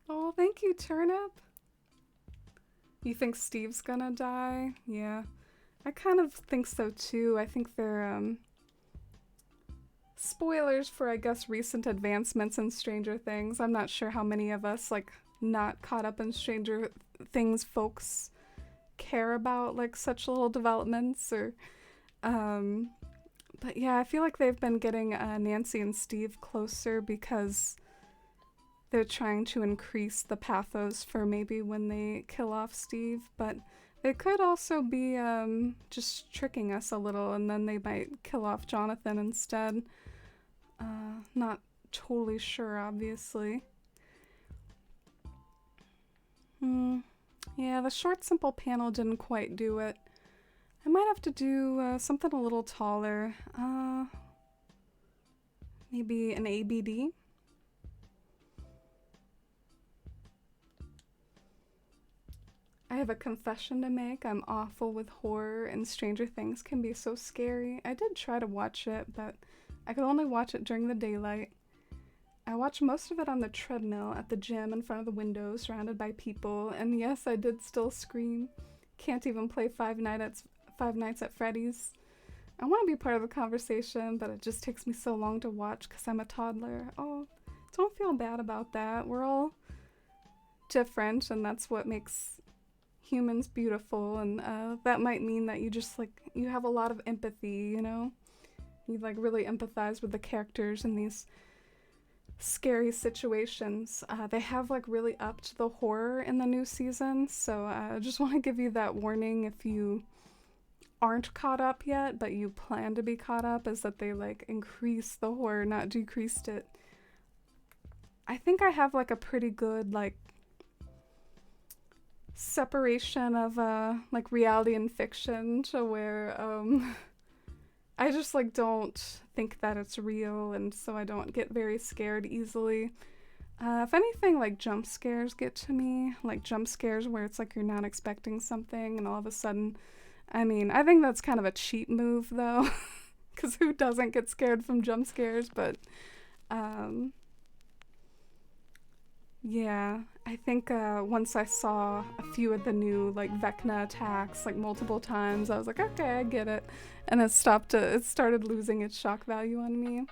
Oh, thank you, Turnip. You think Steve's gonna die? Yeah. I kind of think so too. I think they're, spoilers for, I guess, recent advancements in Stranger Things. I'm not sure how many of us, like, not caught up in Stranger Things folks care about, like, such little developments or, but yeah, I feel like they've been getting Nancy and Steve closer because they're trying to increase the pathos for maybe when they kill off Steve, but they could also be just tricking us a little and then they might kill off Jonathan instead. Not totally sure, obviously. Yeah, the short, simple panel didn't quite do it. I might have to do something a little taller. Maybe an ABD? I have a confession to make. I'm awful with horror, and Stranger Things can be so scary. I did try to watch it, but I could only watch it during the daylight. I watched most of it on the treadmill at the gym in front of the window, surrounded by people, and yes, I did still scream. Can't even play Five Nights at Freddy's. I want to be part of the conversation, but it just takes me so long to watch because I'm a toddler. Oh, don't feel bad about that. We're all different, and that's what makes humans beautiful, and that might mean that you just, like, you have a lot of empathy, you know? You, like, really empathize with the characters in these scary situations. They have like really upped the horror in the new season, so I just want to give you that warning if you aren't caught up yet, but you plan to be caught up, is that they like increase the horror, not decreased it. I think I have like a pretty good like separation of like reality and fiction to where I just like don't think that it's real, and so I don't get very scared easily. If anything, like jump scares get to me, like jump scares where it's like you're not expecting something and all of a sudden, I mean, I think that's kind of a cheap move though, because who doesn't get scared from jump scares? But yeah, I think once I saw a few of the new like Vecna attacks like multiple times, I was like, okay, I get it, and it started losing its shock value on me.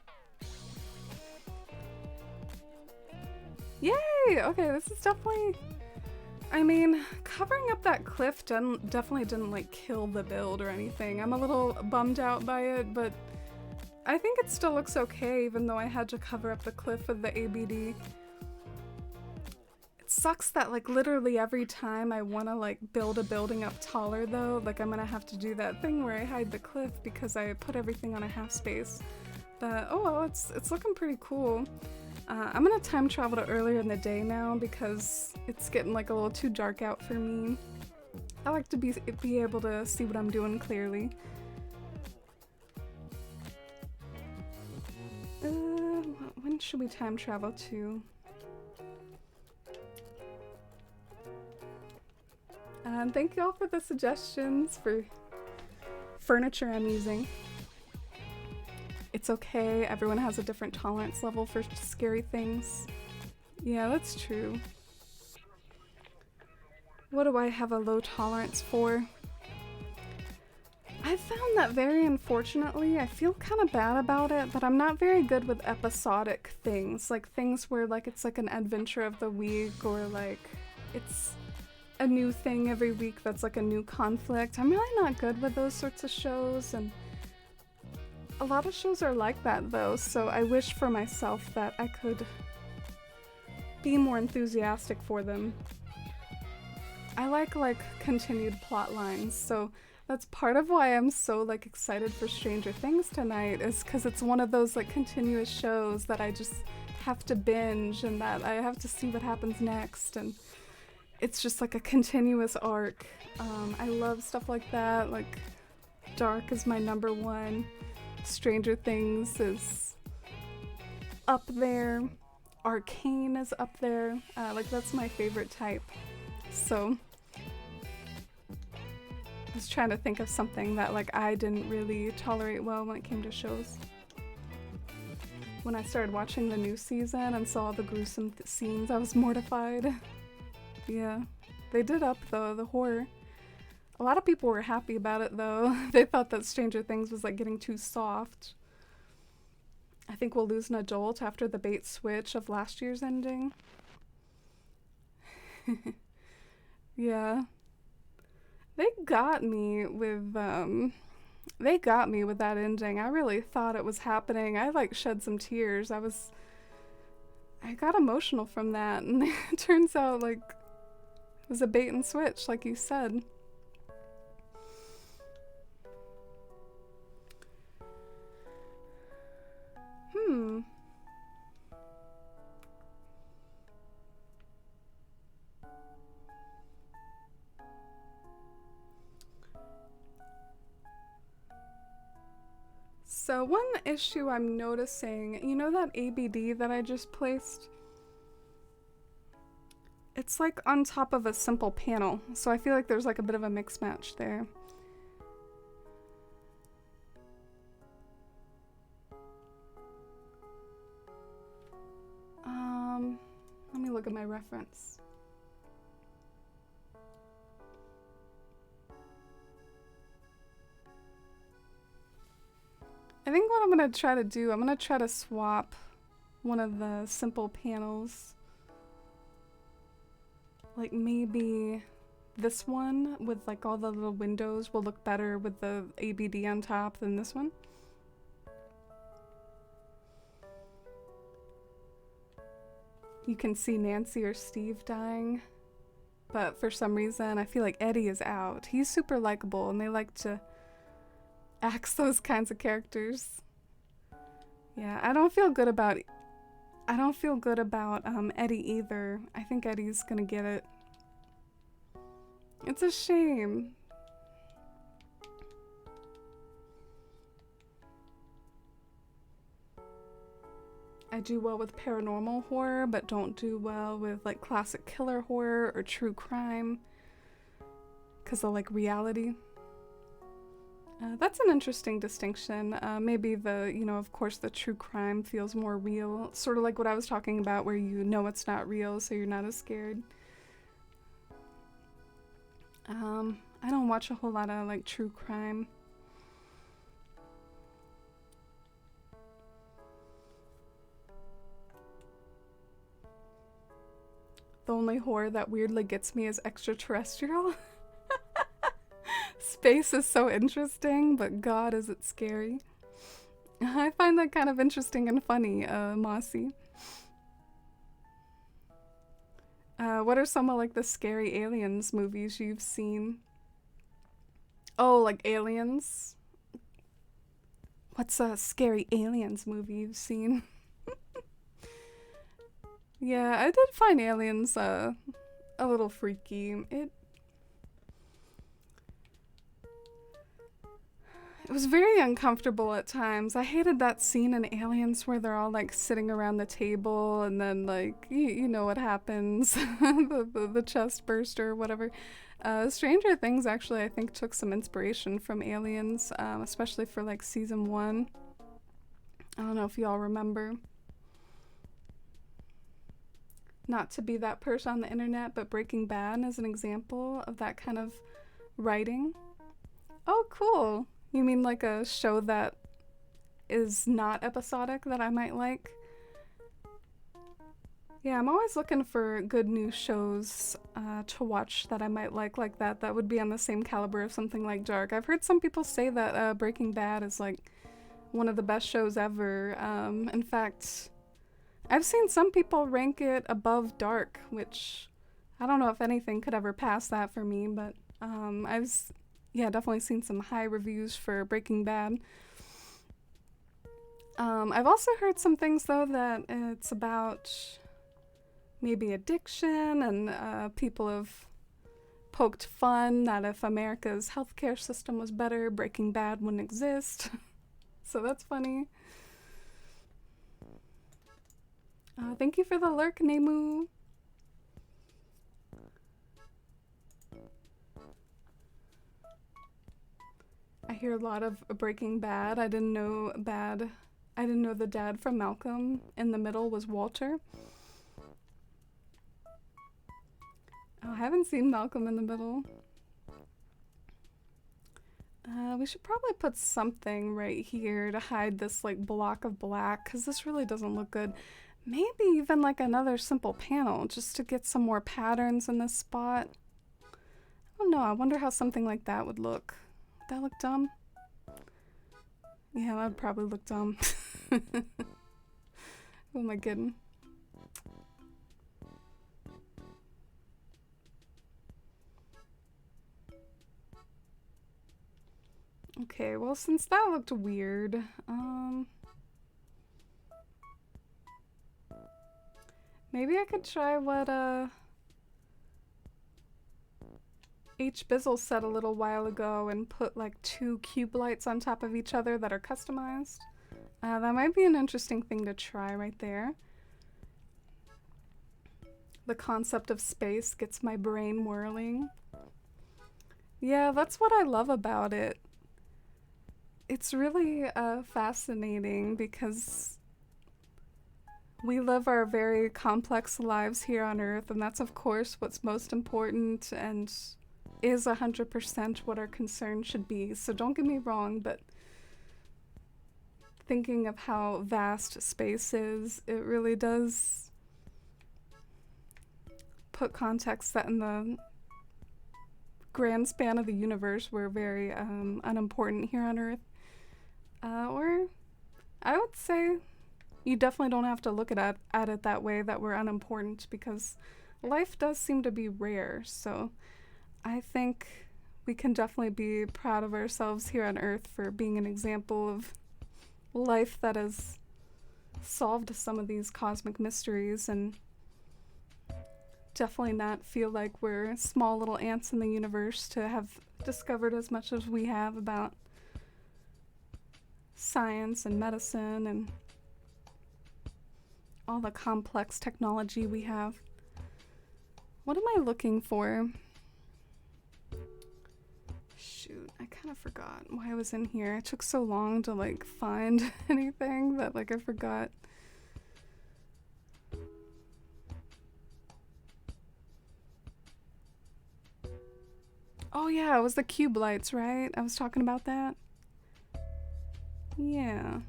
Yay! Okay, this is definitely. I mean, covering up that cliff definitely didn't like kill the build or anything. I'm a little bummed out by it, but I think it still looks okay, even though I had to cover up the cliff with the ABD. Sucks that like literally every time I want to like build a building up taller though, like I'm gonna have to do that thing where I hide the cliff because I put everything on a half space. But oh well, it's looking pretty cool. I'm gonna time travel to earlier in the day now because it's getting like a little too dark out for me. I like to be able to see what I'm doing clearly. When should we time travel to? Thank you all for the suggestions for furniture I'm using. It's okay, everyone has a different tolerance level for scary things. Yeah, that's true. What do I have a low tolerance for? I found that very unfortunately, I feel kind of bad about it, but I'm not very good with episodic things. Like things where like it's like an adventure of the week or like it's a new thing every week that's like a new conflict. I'm really not good with those sorts of shows, and a lot of shows are like that though, so I wish for myself that I could be more enthusiastic for them. I like continued plot lines, so that's part of why I'm so like excited for Stranger Things tonight, is because it's one of those like continuous shows that I just have to binge and that I have to see what happens next, and it's just like a continuous arc. I love stuff like that. Like Dark is my number one. Stranger Things is up there. Arcane is up there. Like that's my favorite type. So I was trying to think of something that like I didn't really tolerate well when it came to shows. When I started watching the new season and saw the gruesome scenes, I was mortified. Yeah, they did up the horror. A lot of people were happy about it though. They thought that Stranger Things was like getting too soft. I think we'll lose an adult after the bait switch of last year's ending. Yeah. They got me with that ending. I really thought it was happening. I like shed some tears. I got emotional from that, and it turns out like it was a bait and switch, like you said. So one issue I'm noticing, you know that ABD that I just placed? It's like on top of a simple panel, so I feel like there's like a bit of a mix match there. Let me look at my reference. I think what I'm gonna try to do, I'm gonna try to swap one of the simple panels. Like maybe this one with like all the little windows will look better with the ABD on top than this one. you can see Nancy or Steve dying. But for some reason, I feel like Eddie is out. He's super likable, and they like to axe those kinds of characters. Yeah, I don't feel good about Eddie either. I think Eddie's gonna get it. It's a shame. I do well with paranormal horror, but don't do well with like classic killer horror or true crime because of like reality. That's an interesting distinction. Maybe of course the true crime feels more real. Sort of like what I was talking about where you know it's not real, so you're not as scared. I don't watch a whole lot of like true crime. The only horror that weirdly gets me is extraterrestrial. Space is so interesting, but God, is it scary. I find that kind of interesting and funny, Mossy. What are some of like the scary aliens movies you've seen? Oh, like Aliens? What's a scary aliens movie you've seen? Yeah, I did find Aliens a little freaky. It was very uncomfortable at times. I hated that scene in Aliens where they're all like sitting around the table and then like you know what happens, the chest burst or whatever. Stranger Things actually I think took some inspiration from Aliens, especially for like season 1. I don't know if y'all remember. Not to be that person on the internet, but Breaking Bad is an example of that kind of writing. Oh, cool. You mean like a show that is not episodic that I might like? Yeah, I'm always looking for good new shows to watch that I might like that. That would be on the same caliber of something like Dark. I've heard some people say that Breaking Bad is like one of the best shows ever. In fact, I've seen some people rank it above Dark, which I don't know if anything could ever pass that for me, but definitely seen some high reviews for Breaking Bad. I've also heard some things though that it's about maybe addiction, and people have poked fun that if America's healthcare system was better, Breaking Bad wouldn't exist. So that's funny. Thank you for the lurk, Nemu. I hear a lot of Breaking Bad. I didn't know the dad from Malcolm in the Middle was Walter. Oh, I haven't seen Malcolm in the Middle. We should probably put something right here to hide this like block of black, because this really doesn't look good. Maybe even like another simple panel just to get some more patterns in this spot. I don't know. I wonder how something like that would look. Would that look dumb? Yeah, that would probably look dumb. Who am I kidding? Okay, well, since that looked weird, maybe I could try what, H. Bizzle said a little while ago and put like 2 cube lights on top of each other that are customized. That might be an interesting thing to try right there. The concept of space gets my brain whirling. Yeah, that's what I love about it. It's really fascinating because we live our very complex lives here on Earth, and that's of course what's most important and is 100% what our concern should be. So don't get me wrong, but thinking of how vast space is, it really does put context that in the grand span of the universe we're very unimportant here on Earth. Or I would say you definitely don't have to look at it that way, that we're unimportant, because life does seem to be rare. So I think we can definitely be proud of ourselves here on Earth for being an example of life that has solved some of these cosmic mysteries, and definitely not feel like we're small little ants in the universe to have discovered as much as we have about science and medicine and all the complex technology we have. What am I looking for? Shoot, I kind of forgot why I was in here. It took so long to like find anything that like I forgot. Oh yeah, it was the cube lights, right? I was talking about that. Yeah.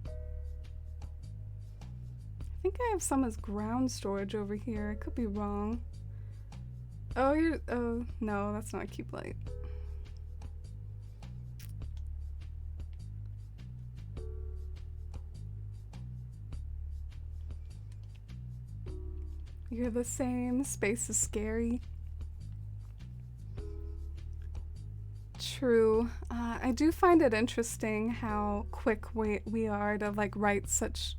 I think I have some as ground storage over here. I could be wrong. Oh, oh, no, that's not a cube light. You're the same. Space is scary. True. I do find it interesting how quick we are to like write such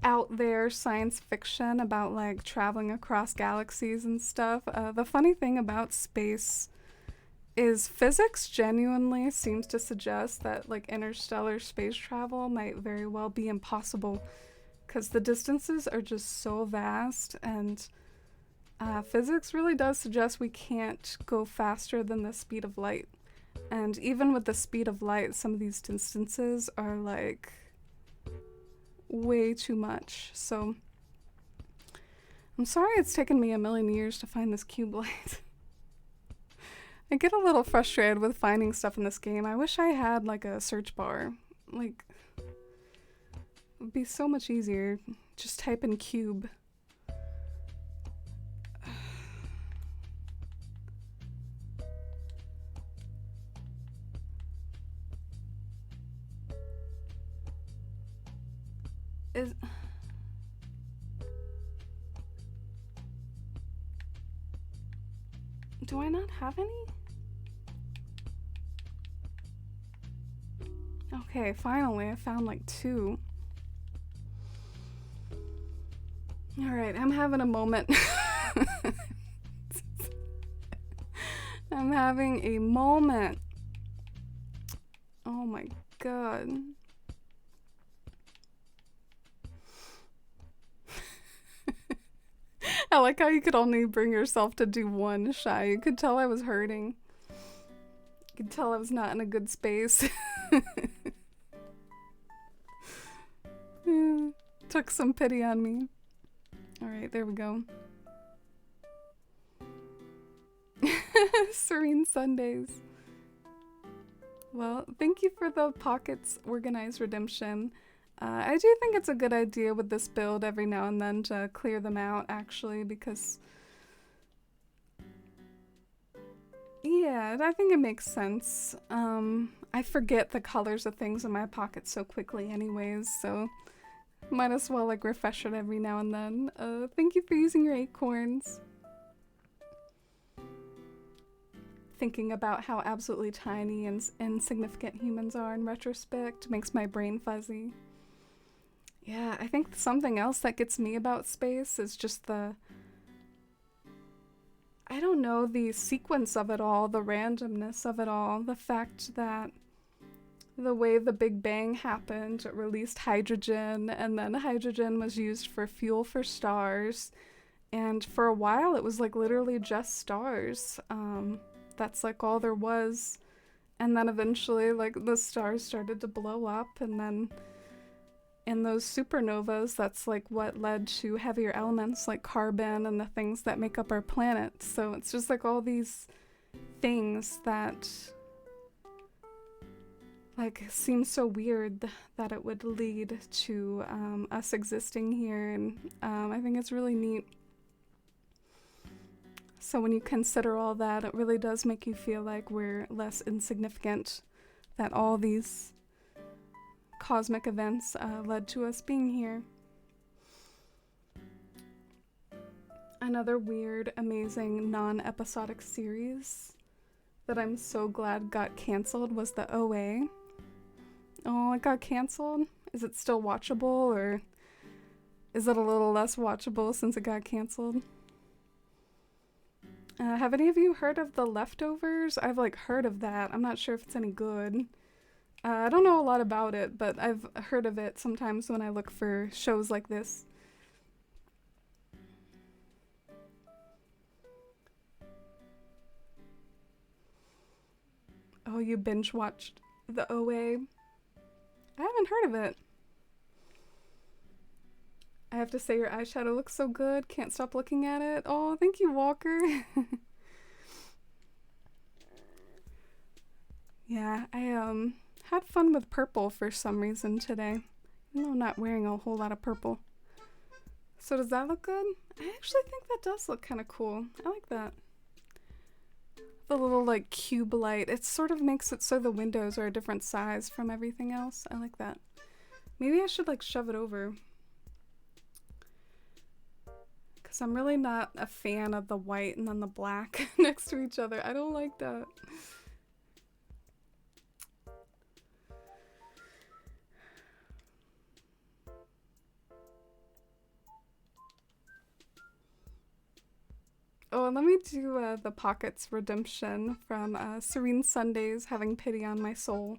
out there science fiction about like traveling across galaxies and stuff. The funny thing about space is physics genuinely seems to suggest that like interstellar space travel might very well be impossible, because the distances are just so vast, and physics really does suggest we can't go faster than the speed of light. And even with the speed of light, some of these distances are like way too much. So I'm sorry it's taken me a million years to find this cube light. I get a little frustrated with finding stuff in this game. I wish I had like a search bar. Like, it would be so much easier. Just type in cube. Is... Do I not have any? Okay, finally, I found like 2. Alright, I'm having a moment. I'm having a moment. Oh my god. I like how you could only bring yourself to do one shy. You could tell I was hurting. You could tell I was not in a good space. Took some pity on me. Alright, there we go. Serene Sundays. Well, thank you for the Pockets Organized Redemption. I do think it's a good idea with this build every now and then to clear them out, actually, because... yeah, I think it makes sense. I forget the colors of things in my pocket so quickly anyways, so might as well like refresh it every now and then. Thank you for using your acorns. Thinking about how absolutely tiny and insignificant humans are in retrospect makes my brain fuzzy. Yeah, I think something else that gets me about space is just the... I don't know, the sequence of it all, the randomness of it all, the fact that the way the Big Bang happened, it released hydrogen, and then hydrogen was used for fuel for stars, and for a while it was like literally just stars. That's like all there was, and then eventually like the stars started to blow up, and then in those supernovas, that's like what led to heavier elements like carbon and the things that make up our planet. So it's just like all these things that like seem so weird that it would lead to us existing here, and I think it's really neat. So when you consider all that, it really does make you feel like we're less insignificant, that all these cosmic events led to us being here. Another weird, amazing, non-episodic series that I'm so glad got canceled was the OA. Oh, it got canceled? Is it still watchable, or is it a little less watchable since it got canceled? Have any of you heard of The Leftovers? I've like heard of that. I'm not sure if it's any good. I don't know a lot about it, but I've heard of it sometimes when I look for shows like this. Oh, you binge watched the OA? I haven't heard of it. I have to say your eyeshadow looks so good. Can't stop looking at it. Oh, thank you, Walker. Yeah, I had fun with purple for some reason today. Even though I'm not wearing a whole lot of purple. So does that look good? I actually think that does look kind of cool. I like that. The little like cube light. It sort of makes it so the windows are a different size from everything else. I like that. Maybe I should like shove it over. Because I'm really not a fan of the white and then the black next to each other. I don't like that. Oh, and let me do the Pockets Redemption from Serene Sundays, Having Pity on My Soul.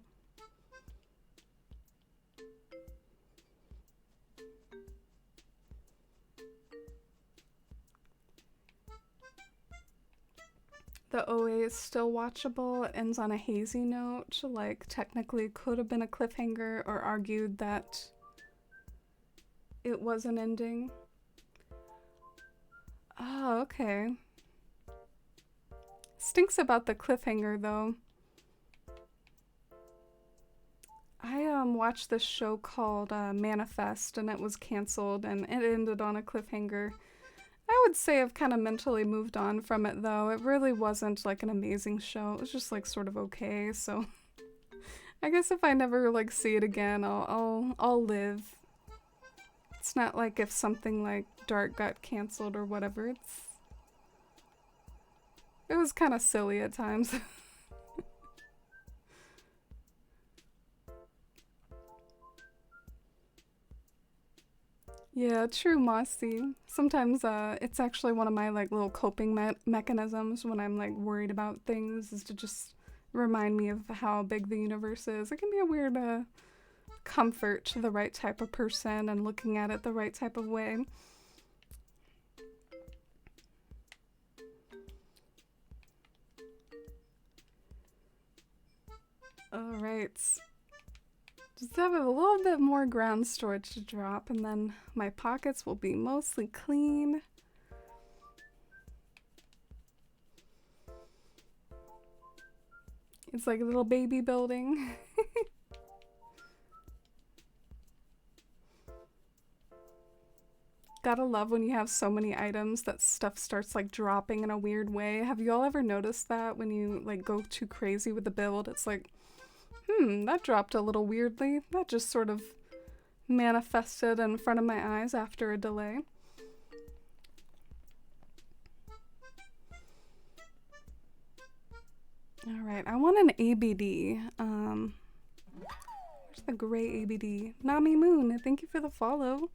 The OA is still watchable. It ends on a hazy note, like technically could have been a cliffhanger or argued that it was an ending. Oh, okay. Stinks about the cliffhanger though. I watched this show called Manifest, and it was canceled and it ended on a cliffhanger. I would say I've kind of mentally moved on from it though. It really wasn't like an amazing show. It was just like sort of okay, so I guess if I never like see it again, I'll live. It's not like if something like Dark got canceled or whatever. It was kind of silly at times. Yeah, true, Mossy. Sometimes it's actually one of my like little coping mechanisms when I'm like worried about things, is to just remind me of how big the universe is. It can be a weird comfort to the right type of person and looking at it the right type of way. Alright. Just have a little bit more ground storage to drop, and then my pockets will be mostly clean. It's like a little baby building. Gotta love when you have so many items that stuff starts like dropping in a weird way. Have you all ever noticed that when you like go too crazy with the build? It's like, that dropped a little weirdly. That just sort of manifested in front of my eyes after a delay. Alright, I want an ABD. Where's the gray ABD? Nami Moon, thank you for the follow.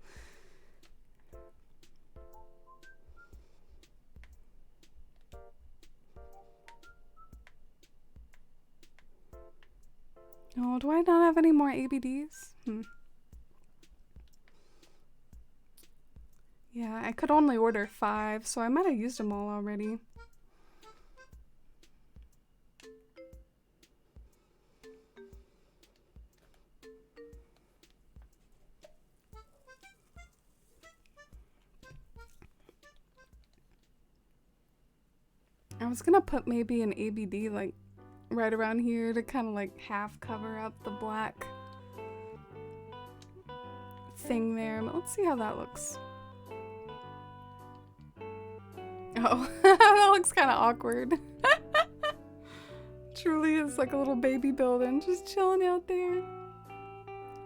Oh, do I not have any more ABDs? Yeah, I could only order 5, so I might have used them all already. I was gonna put maybe an ABD like right around here to kind of like half cover up the black thing there, but let's see how that looks. Oh, that looks kind of awkward. Truly is like a little baby building just chilling out there.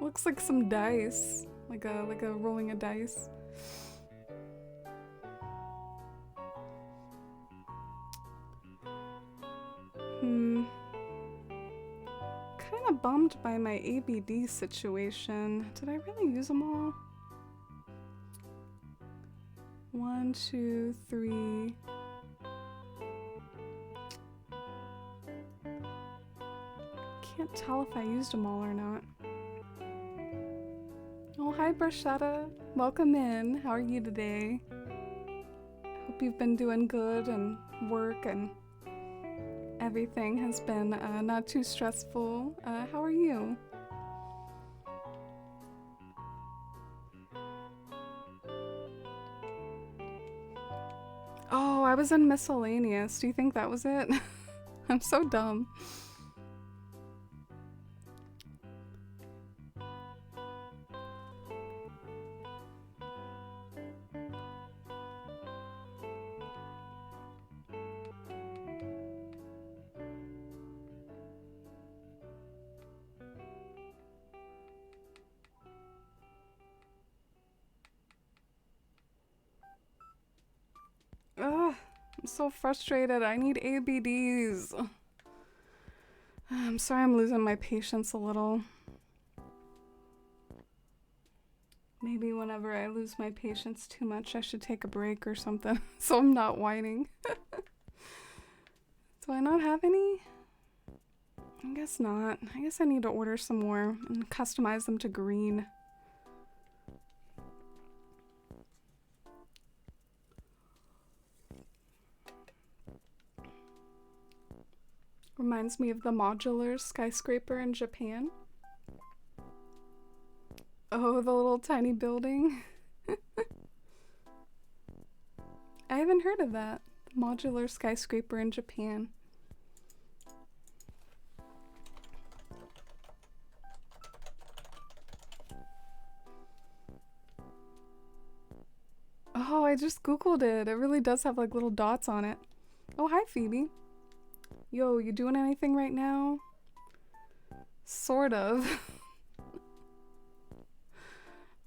Looks like some dice. Like a rolling a dice. Kinda bummed by my ABD situation. Did I really use them all? 1, 2, 3. Can't tell if I used them all or not. Oh, hi Brashetta. Welcome in. How are you today? Hope you've been doing good and work and everything has been not too stressful. How are you? Oh, I was in miscellaneous. Do you think that was it? I'm so dumb. Ugh, I'm so frustrated. I need ABDs. I'm sorry I'm losing my patience a little. Maybe whenever I lose my patience too much, I should take a break or something so I'm not whining. Do I not have any? I guess not. I guess I need to order some more and customize them to green. Reminds me of the modular skyscraper in Japan. Oh, the little tiny building. I haven't heard of that. Modular skyscraper in Japan. Oh, I just googled it. It really does have like little dots on it. Oh, hi Phoebe. Yo, you doing anything right now? Sort of.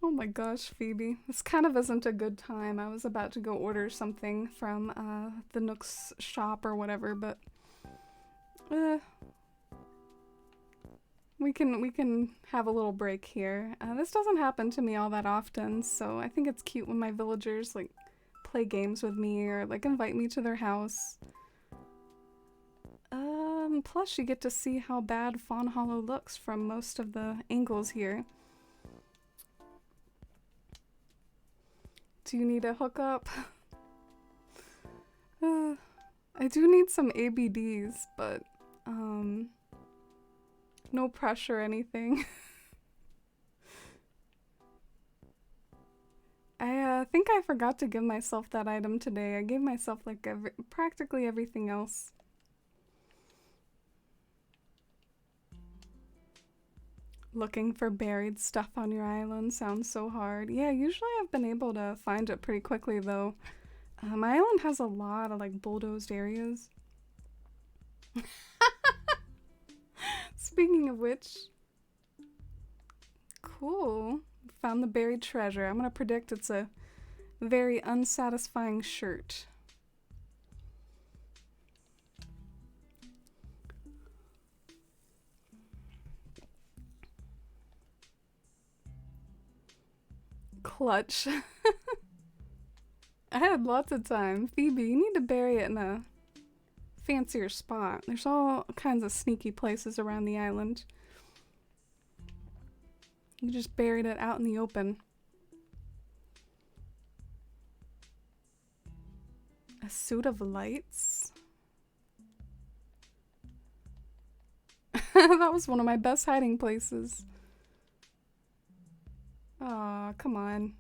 Oh my gosh, Phoebe. This kind of isn't a good time. I was about to go order something from the Nook's shop or whatever, but we can have a little break here. This doesn't happen to me all that often, so I think it's cute when my villagers like play games with me or like invite me to their house. Plus you get to see how bad Fawn Hollow looks from most of the angles here. Do you need a hookup? I do need some ABDs, but no pressure or anything. I think I forgot to give myself that item today. I gave myself like practically everything else. Looking for buried stuff on your island sounds so hard. Yeah, usually I've been able to find it pretty quickly though. My island has a lot of like bulldozed areas. Speaking of which, cool. Found the buried treasure. I'm gonna predict it's a very unsatisfying shirt. Clutch. I had lots of time. Phoebe, you need to bury it in a fancier spot. There's all kinds of sneaky places around the island. You just buried it out in the open. A suit of lights? That was one of my best hiding places. Aw, come on.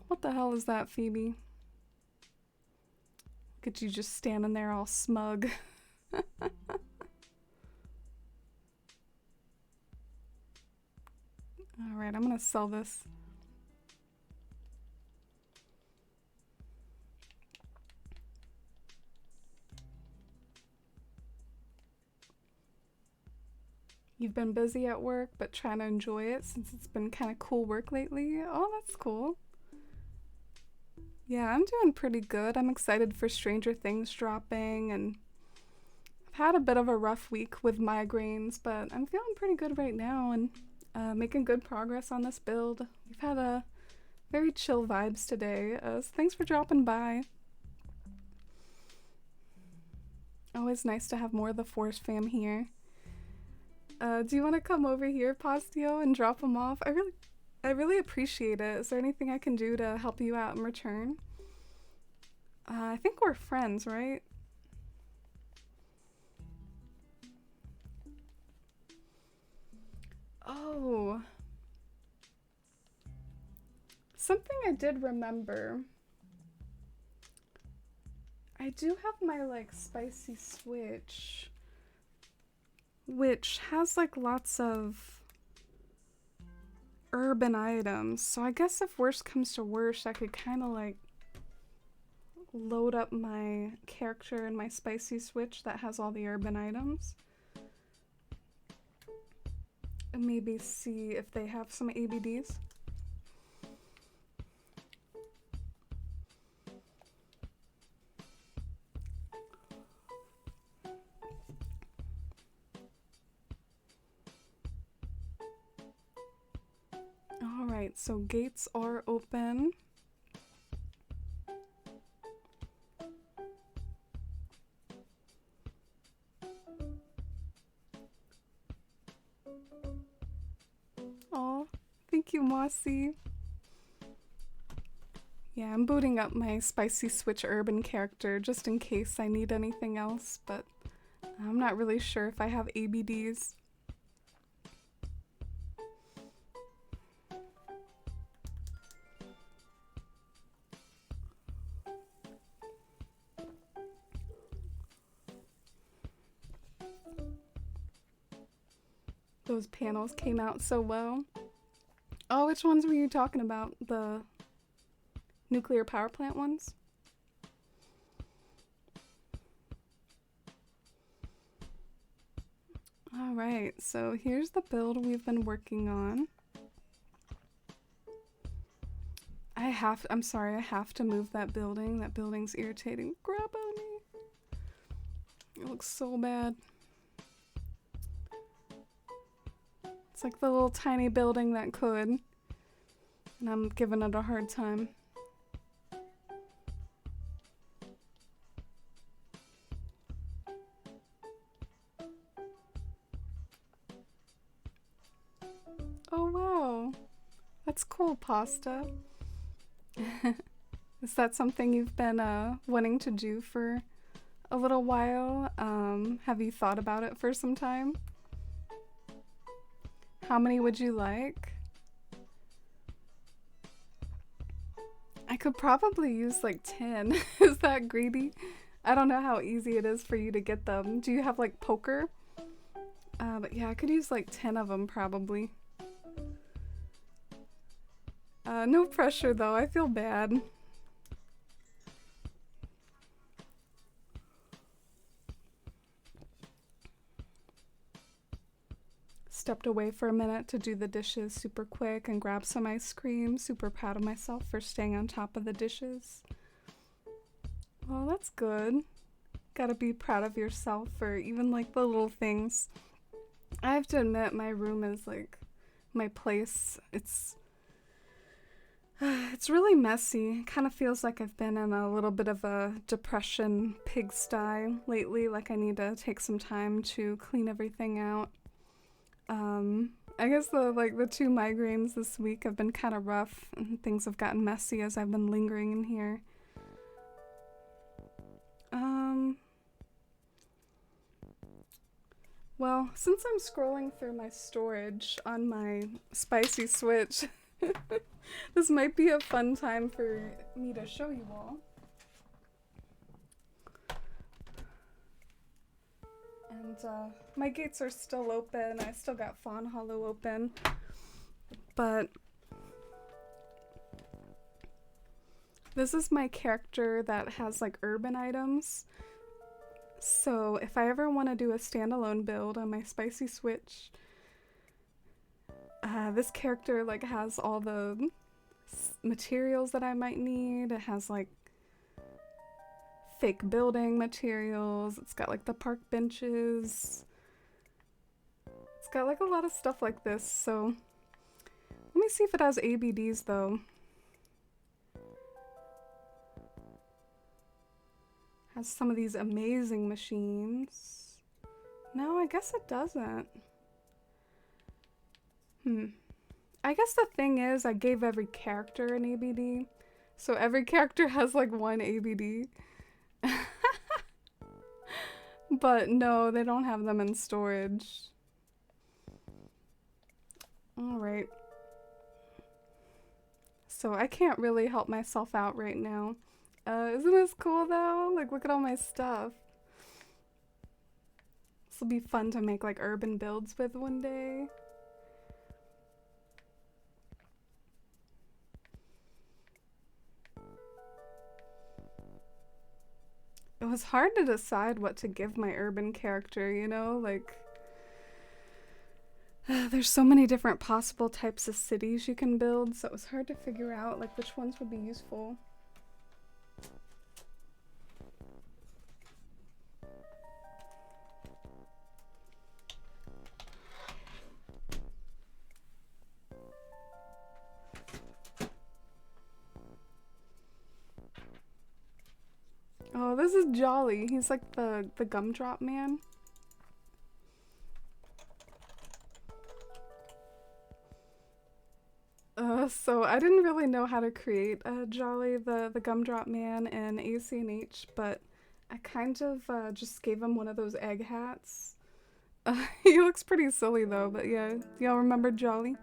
What the hell is that, Phoebe? Look at you just standing there all smug. Alright, I'm gonna sell this. you've been busy at work but trying to enjoy it since it's been kind of cool work lately. Oh, that's cool. Yeah, I'm doing pretty good. I'm excited for Stranger Things dropping, and I've had a bit of a rough week with migraines, but I'm feeling pretty good right now and making good progress on this build. We've had a very chill vibes today, so thanks for dropping by. Always nice to have more of the Force fam here. Do you want to come over here, Postio, and drop them off? I really appreciate it. Is there anything I can do to help you out in return? I think we're friends, right? Oh. Something I did remember. I do have my, like, spicy switch, which has, like, lots of urban items. So I guess if worst comes to worst, I could kind of, like, load up my character in my spicy switch that has all the urban items. And maybe see if they have some ABDs. Alright, so gates are open. Aw, thank you, Mossy. Yeah, I'm booting up my spicy switch urban character just in case I need anything else, but I'm not really sure if I have ABDs. Those panels came out so well. Oh, which ones were you talking about? The nuclear power plant ones? Alright, so here's the build we've been working on. I'm sorry, I have to move that building. That building's irritating. Grab on me. It looks so bad. It's like the little tiny building that could. And I'm giving it a hard time. Oh wow. That's cool, Pasta. Is that something you've been wanting to do for a little while? Have you thought about it for some time? How many would you like? I could probably use like 10. Is that greedy? I don't know how easy it is for you to get them. Do you have like poker? But yeah, I could use like 10 of them probably. No pressure though, I feel bad. Stepped away for a minute to do the dishes super quick and grab some ice cream. Super proud of myself for staying on top of the dishes. Well, that's good. Gotta be proud of yourself for even like the little things. I have to admit, my room is like my place. It's really messy. Kind of feels like I've been in a little bit of a depression pigsty lately. Like I need to take some time to clean everything out. I guess the 2 migraines this week have been kind of rough and things have gotten messy as I've been lingering in here. Well, since I'm scrolling through my storage on my spicy switch, this might be a fun time for me to show you all. And my gates are still open. I still got Fawn Hollow open. But this is my character that has like urban items. So if I ever want to do a standalone build on my spicy switch, This character like has all the materials that I might need. It has like fake building materials. It's got like the park benches. It's got like a lot of stuff like this. So let me see if it has ABDs though. Has some of these amazing machines. No, I guess it doesn't. I guess the thing is I gave every character an ABD. So every character has like one ABD. But no, they don't have them in storage. Alright. So I can't really help myself out right now. Isn't this cool though? Like, look at all my stuff. This will be fun to make like urban builds with one day. It was hard to decide what to give my urban character, you know? Like, there's so many different possible types of cities you can build, so it was hard to figure out like which ones would be useful. Oh, this is Jolly. He's like the gumdrop man. So I didn't really know how to create Jolly the gumdrop man in ACNH, but I kind of just gave him one of those egg hats. He looks pretty silly though, but yeah, y'all remember Jolly?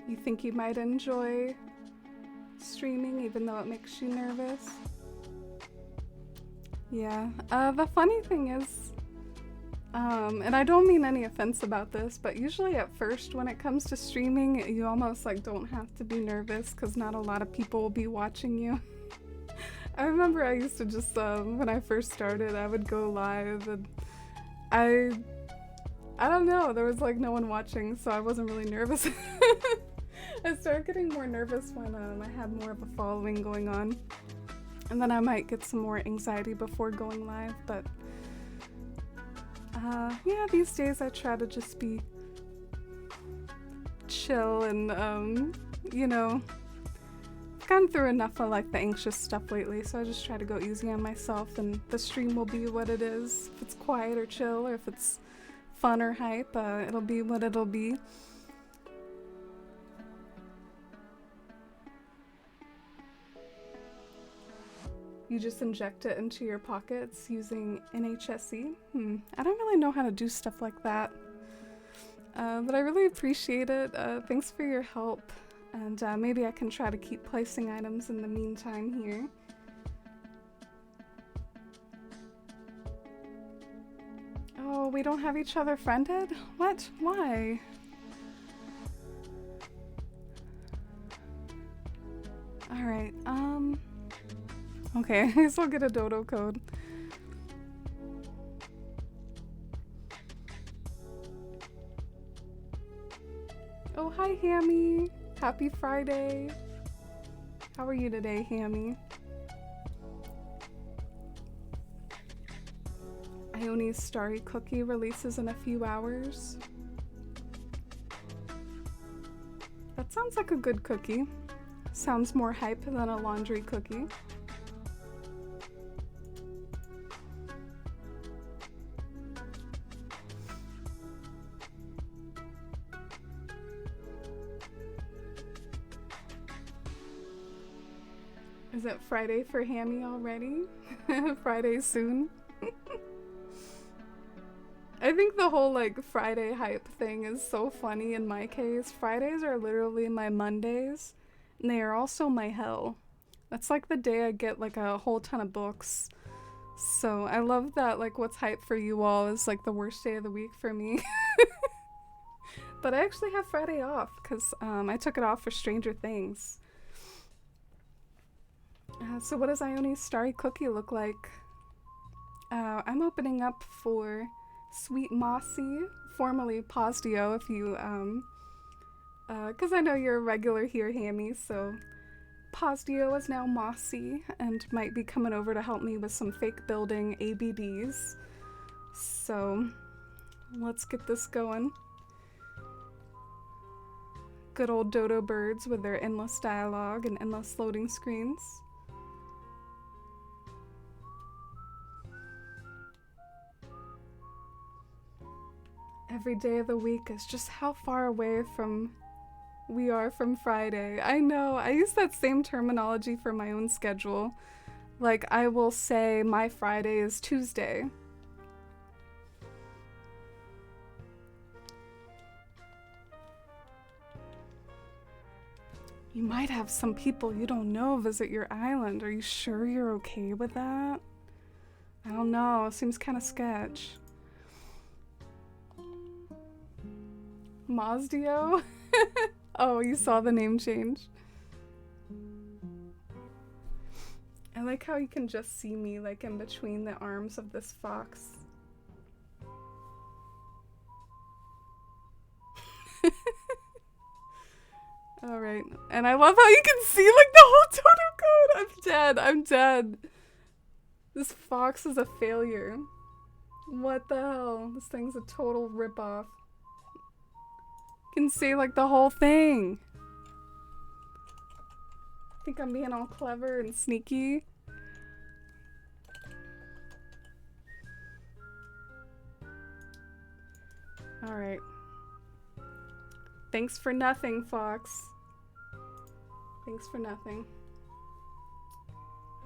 You think you might enjoy streaming even though it makes you nervous? Yeah, the funny thing is, and I don't mean any offense about this, but usually at first when it comes to streaming, you almost like don't have to be nervous because not a lot of people will be watching you. I remember I used to just, when I first started, I would go live and I don't know, there was like no one watching, so I wasn't really nervous. I started getting more nervous when I had more of a following going on. And then I might get some more anxiety before going live, but yeah, these days I try to just be chill and, you know, I've gone through enough of like the anxious stuff lately, so I just try to go easy on myself and the stream will be what it is. If it's quiet or chill, or if it's fun or hype, it'll be what it'll be. You just inject it into your pockets using NHSE? I don't really know how to do stuff like that. But I really appreciate it. Thanks for your help. And maybe I can try to keep placing items in the meantime here. Oh, we don't have each other friended? What? Why? Alright, okay, I guess I'll get a dodo code. Oh, hi, Hammy. Happy Friday. How are you today, Hammy? Ioni's Starry Cookie releases in a few hours. That sounds like a good cookie. Sounds more hype than a laundry cookie. Is it Friday for Hammy already? Friday soon? I think the whole like Friday hype thing is so funny in my case. Fridays are literally my Mondays, and they are also my hell. That's like the day I get like a whole ton of books. So I love that like what's hype for you all is like the worst day of the week for me. But I actually have Friday off because I took it off for Stranger Things. So what does Ione's Starry Cookie look like? I'm opening up for Sweet Mossy, formerly Posdio, if you, because I know you're a regular here, Hammy, so Posdio is now Mossy and might be coming over to help me with some fake building ABDs. So let's get this going. Good old dodo birds with their endless dialogue and endless loading screens. Every day of the week is just how far away from we are from Friday. I know, I use that same terminology for my own schedule. Like, I will say my Friday is Tuesday. You might have some people you don't know visit your island. Are you sure you're okay with that? I don't know, seems kind of sketch. Mazdio? Oh, you saw the name change. I like how you can just see me like in between the arms of this fox. Alright, and I love how you can see like the whole totem code! I'm dead, I'm dead. This fox is a failure. What the hell? This thing's a total ripoff. You can see like the whole thing. I think I'm being all clever and sneaky. Alright. Thanks for nothing, Fox. Thanks for nothing.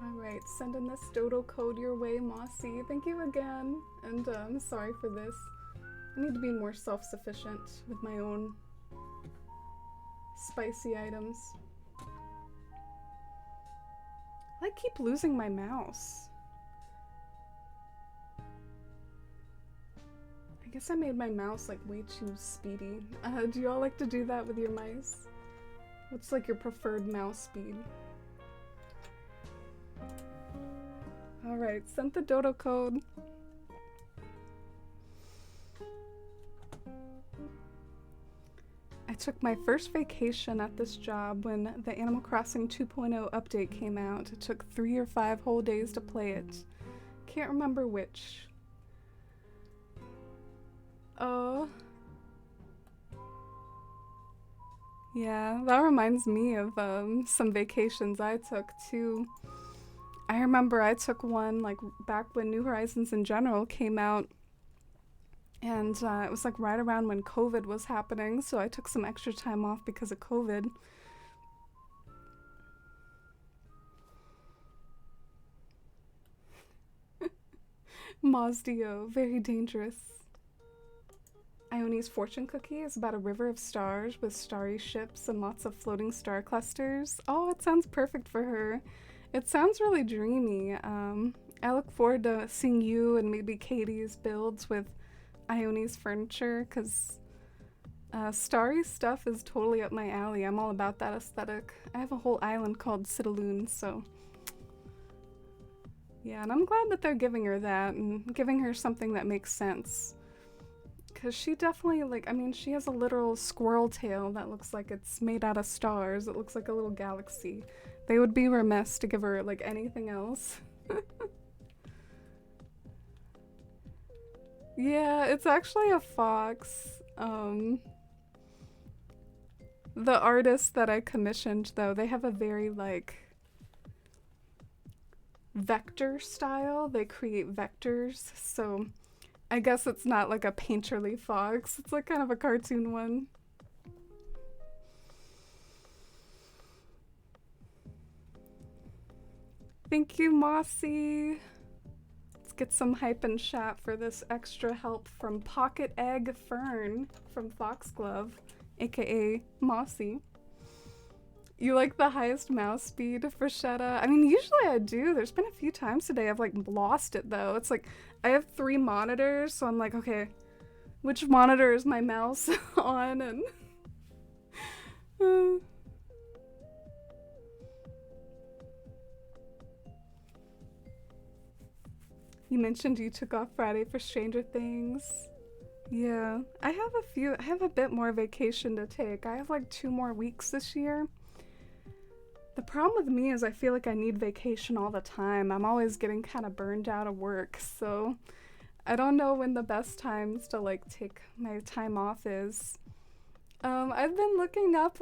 Alright, sending this dodo code your way, Mossy. Thank you again. And I'm sorry for this. I need to be more self-sufficient with my own spicy items. I keep losing my mouse. I guess I made my mouse like way too speedy. Do y'all like to do that with your mice? What's like your preferred mouse speed? Alright, sent the dodo code. I took my first vacation at this job when the Animal Crossing 2.0 update came out. It took 3 or 5 whole days to play it. Can't remember which. Oh. Yeah, that reminds me of some vacations I took too. I remember I took one like back when New Horizons in general came out. And it was like right around when COVID was happening, so I took some extra time off because of COVID. Mazdio, very dangerous. Ione's fortune cookie is about a river of stars with starry ships and lots of floating star clusters. Oh, it sounds perfect for her. It sounds really dreamy. I look forward to seeing you and maybe Katie's builds with Ione's furniture, because starry stuff is totally up my alley. I'm all about that aesthetic. I have a whole island called Citaloon, so yeah, and I'm glad that they're giving her that and giving her something that makes sense. Because she definitely, like, I mean, she has a literal squirrel tail that looks like it's made out of stars. It looks like a little galaxy. They would be remiss to give her, like, anything else. Yeah, it's actually a fox. The artists that I commissioned, though, they have a very, like, vector style. They create vectors, so I guess it's not like a painterly fox. It's like kind of a cartoon one. Thank you, Mossy. Let's get some hype and chat for this extra help from Pocket Egg Fern from Foxglove, aka Mossy. You like the highest mouse speed, Freshetta? I mean, usually I do. There's been a few times today I've like lost it though. It's like I have 3 monitors, so I'm like, okay, which monitor is my mouse on, and uh, you mentioned you took off Friday for Stranger Things. Yeah, I have a bit more vacation to take. I have like 2 more weeks this year. The problem with me is I feel like I need vacation all the time. I'm always getting kind of burned out of work, so I don't know when the best times to like take my time off is. I've been looking up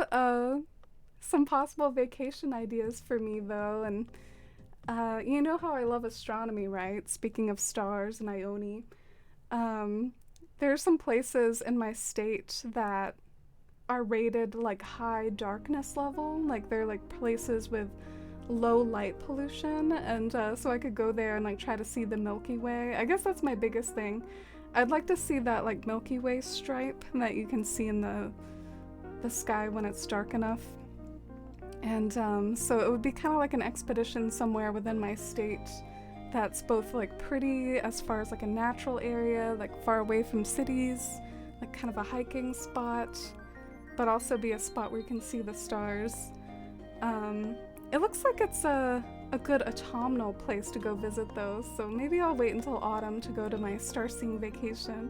some possible vacation ideas for me though, and you know how I love astronomy, right? Speaking of stars and Ione, um, there are some places in my state that are rated like high darkness level, like they're like places with low light pollution, and so I could go there and like try to see the Milky Way. I guess that's my biggest thing. I'd like to see that like Milky Way stripe that you can see in the sky when it's dark enough. And so it would be kind of like an expedition somewhere within my state that's both like pretty as far as like a natural area, like far away from cities, like kind of a hiking spot, but also be a spot where you can see the stars. It looks like it's a good autumnal place to go visit though, so maybe I'll wait until autumn to go to my star seeing vacation.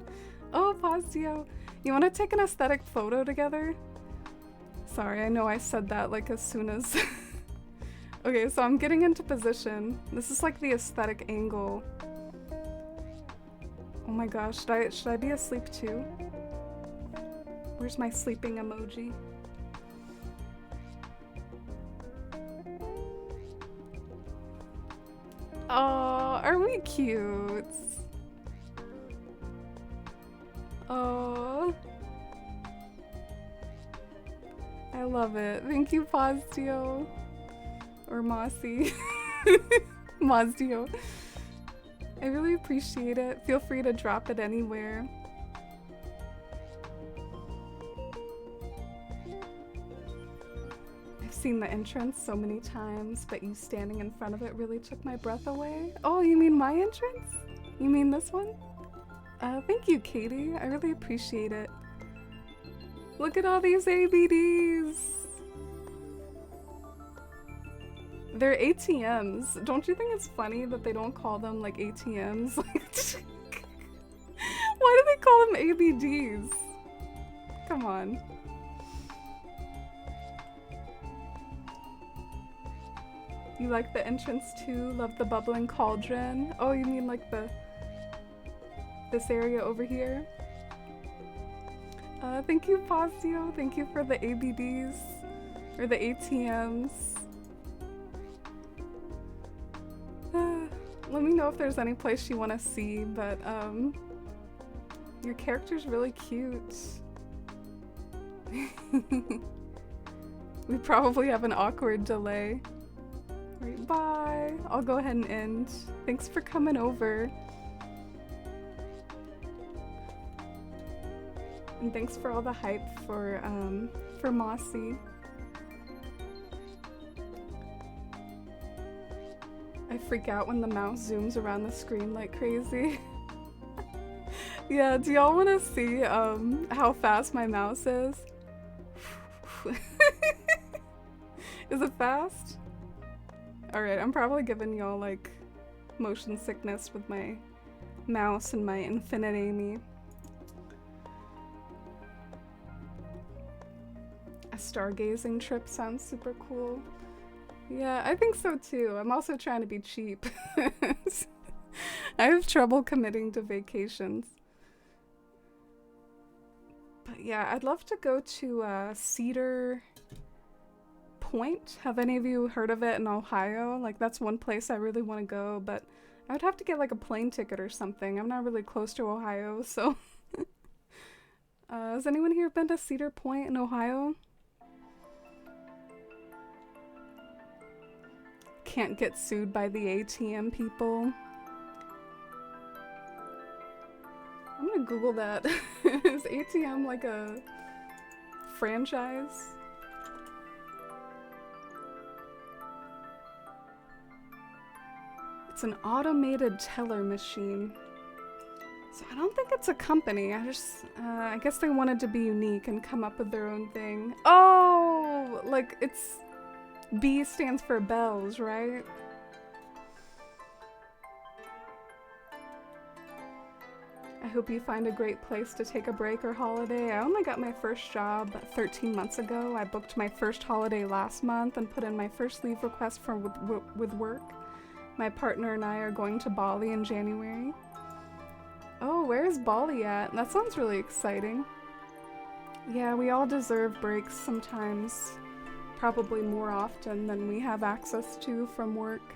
Oh, Fazio, you want to take an aesthetic photo together? Sorry, I know I said that like as soon as... Okay, so I'm getting into position. This is like the aesthetic angle. Oh my gosh, should I be asleep too? Where's my sleeping emoji? Oh, are we cute? Oh, I love it. Thank you, Fazio. Or Mossy. Mazdio. I really appreciate it. Feel free to drop it anywhere. I've seen the entrance so many times, but you standing in front of it really took my breath away. Oh, you mean my entrance? You mean this one? Thank you, Katie. I really appreciate it. Look at all these ABDs! They're ATMs. Don't you think it's funny that they don't call them like ATMs? Why do they call them ABDs? Come on. You like the entrance too? Love the bubbling cauldron? Oh, you mean like this area over here? Thank you, Fazio. Thank you for the ABDs. Or the ATMs. Let me know if there's any place you want to see, but your character's really cute. We probably have an awkward delay. Right, bye. I'll go ahead and end. Thanks for coming over. And thanks for all the hype for Mossy. I freak out when the mouse zooms around the screen like crazy. Yeah, do y'all want to see how fast my mouse is? Is it fast? Alright, I'm probably giving y'all like motion sickness with my mouse and my Infinite Amy. A stargazing trip sounds super cool. Yeah, I think so too. I'm also trying to be cheap. I have trouble committing to vacations. But yeah, I'd love to go to Cedar Point. Have any of you heard of it in Ohio? Like that's one place I really want to go, but I would have to get like a plane ticket or something. I'm not really close to Ohio, so... Has anyone here been to Cedar Point in Ohio? Can't get sued by the ATM people. I'm gonna Google that. Is ATM like a franchise? It's an automated teller machine. So I don't think it's a company. I guess they wanted to be unique and come up with their own thing. Oh, like it's B stands for bells, right? I hope you find a great place to take a break or holiday. I only got my first job 13 months ago. I booked my first holiday last month and put in my first leave request for with work. My partner and I are going to Bali in January. Oh, where is Bali at? That sounds really exciting. Yeah, we all deserve breaks sometimes. Probably more often than we have access to from work.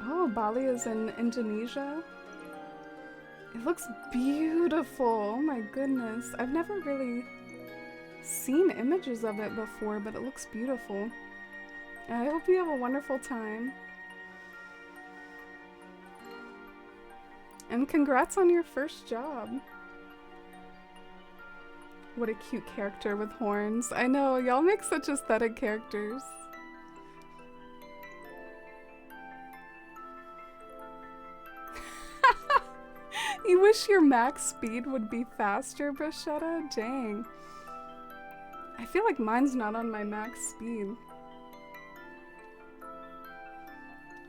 Oh, Bali is in Indonesia. It looks beautiful. Oh my goodness. I've never really seen images of it before, but it looks beautiful. I hope you have a wonderful time. And congrats on your first job. What a cute character with horns. I know, y'all make such aesthetic characters. You wish your max speed would be faster, Bruschetta? Dang. I feel like mine's not on my max speed.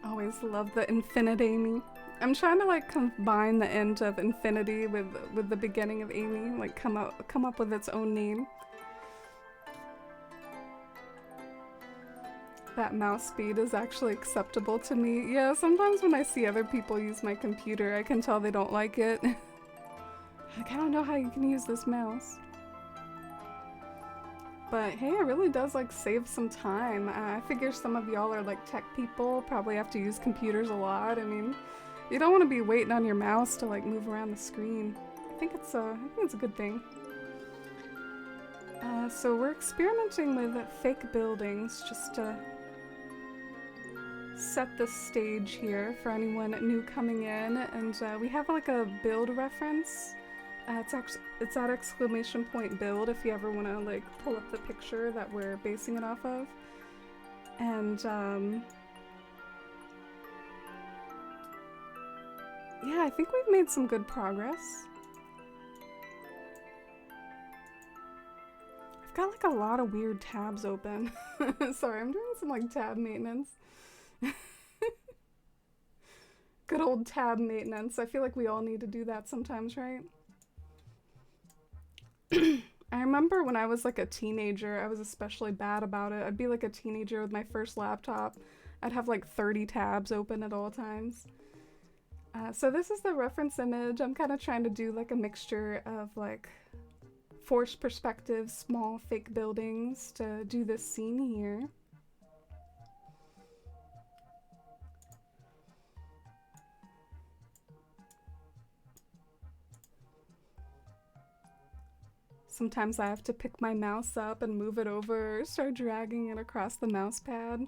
Always love the Infinite Amy. I'm trying to like combine the end of infinity with the beginning of Amy, like come up with its own name. That mouse speed is actually acceptable to me. Yeah, sometimes when I see other people use my computer, I can tell they don't like it. Like, I don't know how you can use this mouse. But hey, it really does like save some time. I figure some of y'all are like tech people, probably have to use computers a lot. I mean, you don't want to be waiting on your mouse to like move around the screen. I think it's a good thing. So we're experimenting with fake buildings just to set the stage here for anyone new coming in, and we have like a build reference. It's at exclamation point build if you ever want to like pull up the picture that we're basing it off of. And yeah, I think we've made some good progress. I've got like a lot of weird tabs open. Sorry, I'm doing some like tab maintenance. Good old tab maintenance. I feel like we all need to do that sometimes, right? I remember when I was like a teenager, I was especially bad about it. I'd be like a teenager with my first laptop. I'd have like 30 tabs open at all times. So this is the reference image. I'm kind of trying to do like a mixture of like forced perspective, small fake buildings to do this scene here. Sometimes I have to pick my mouse up and move it over, start dragging it across the mouse pad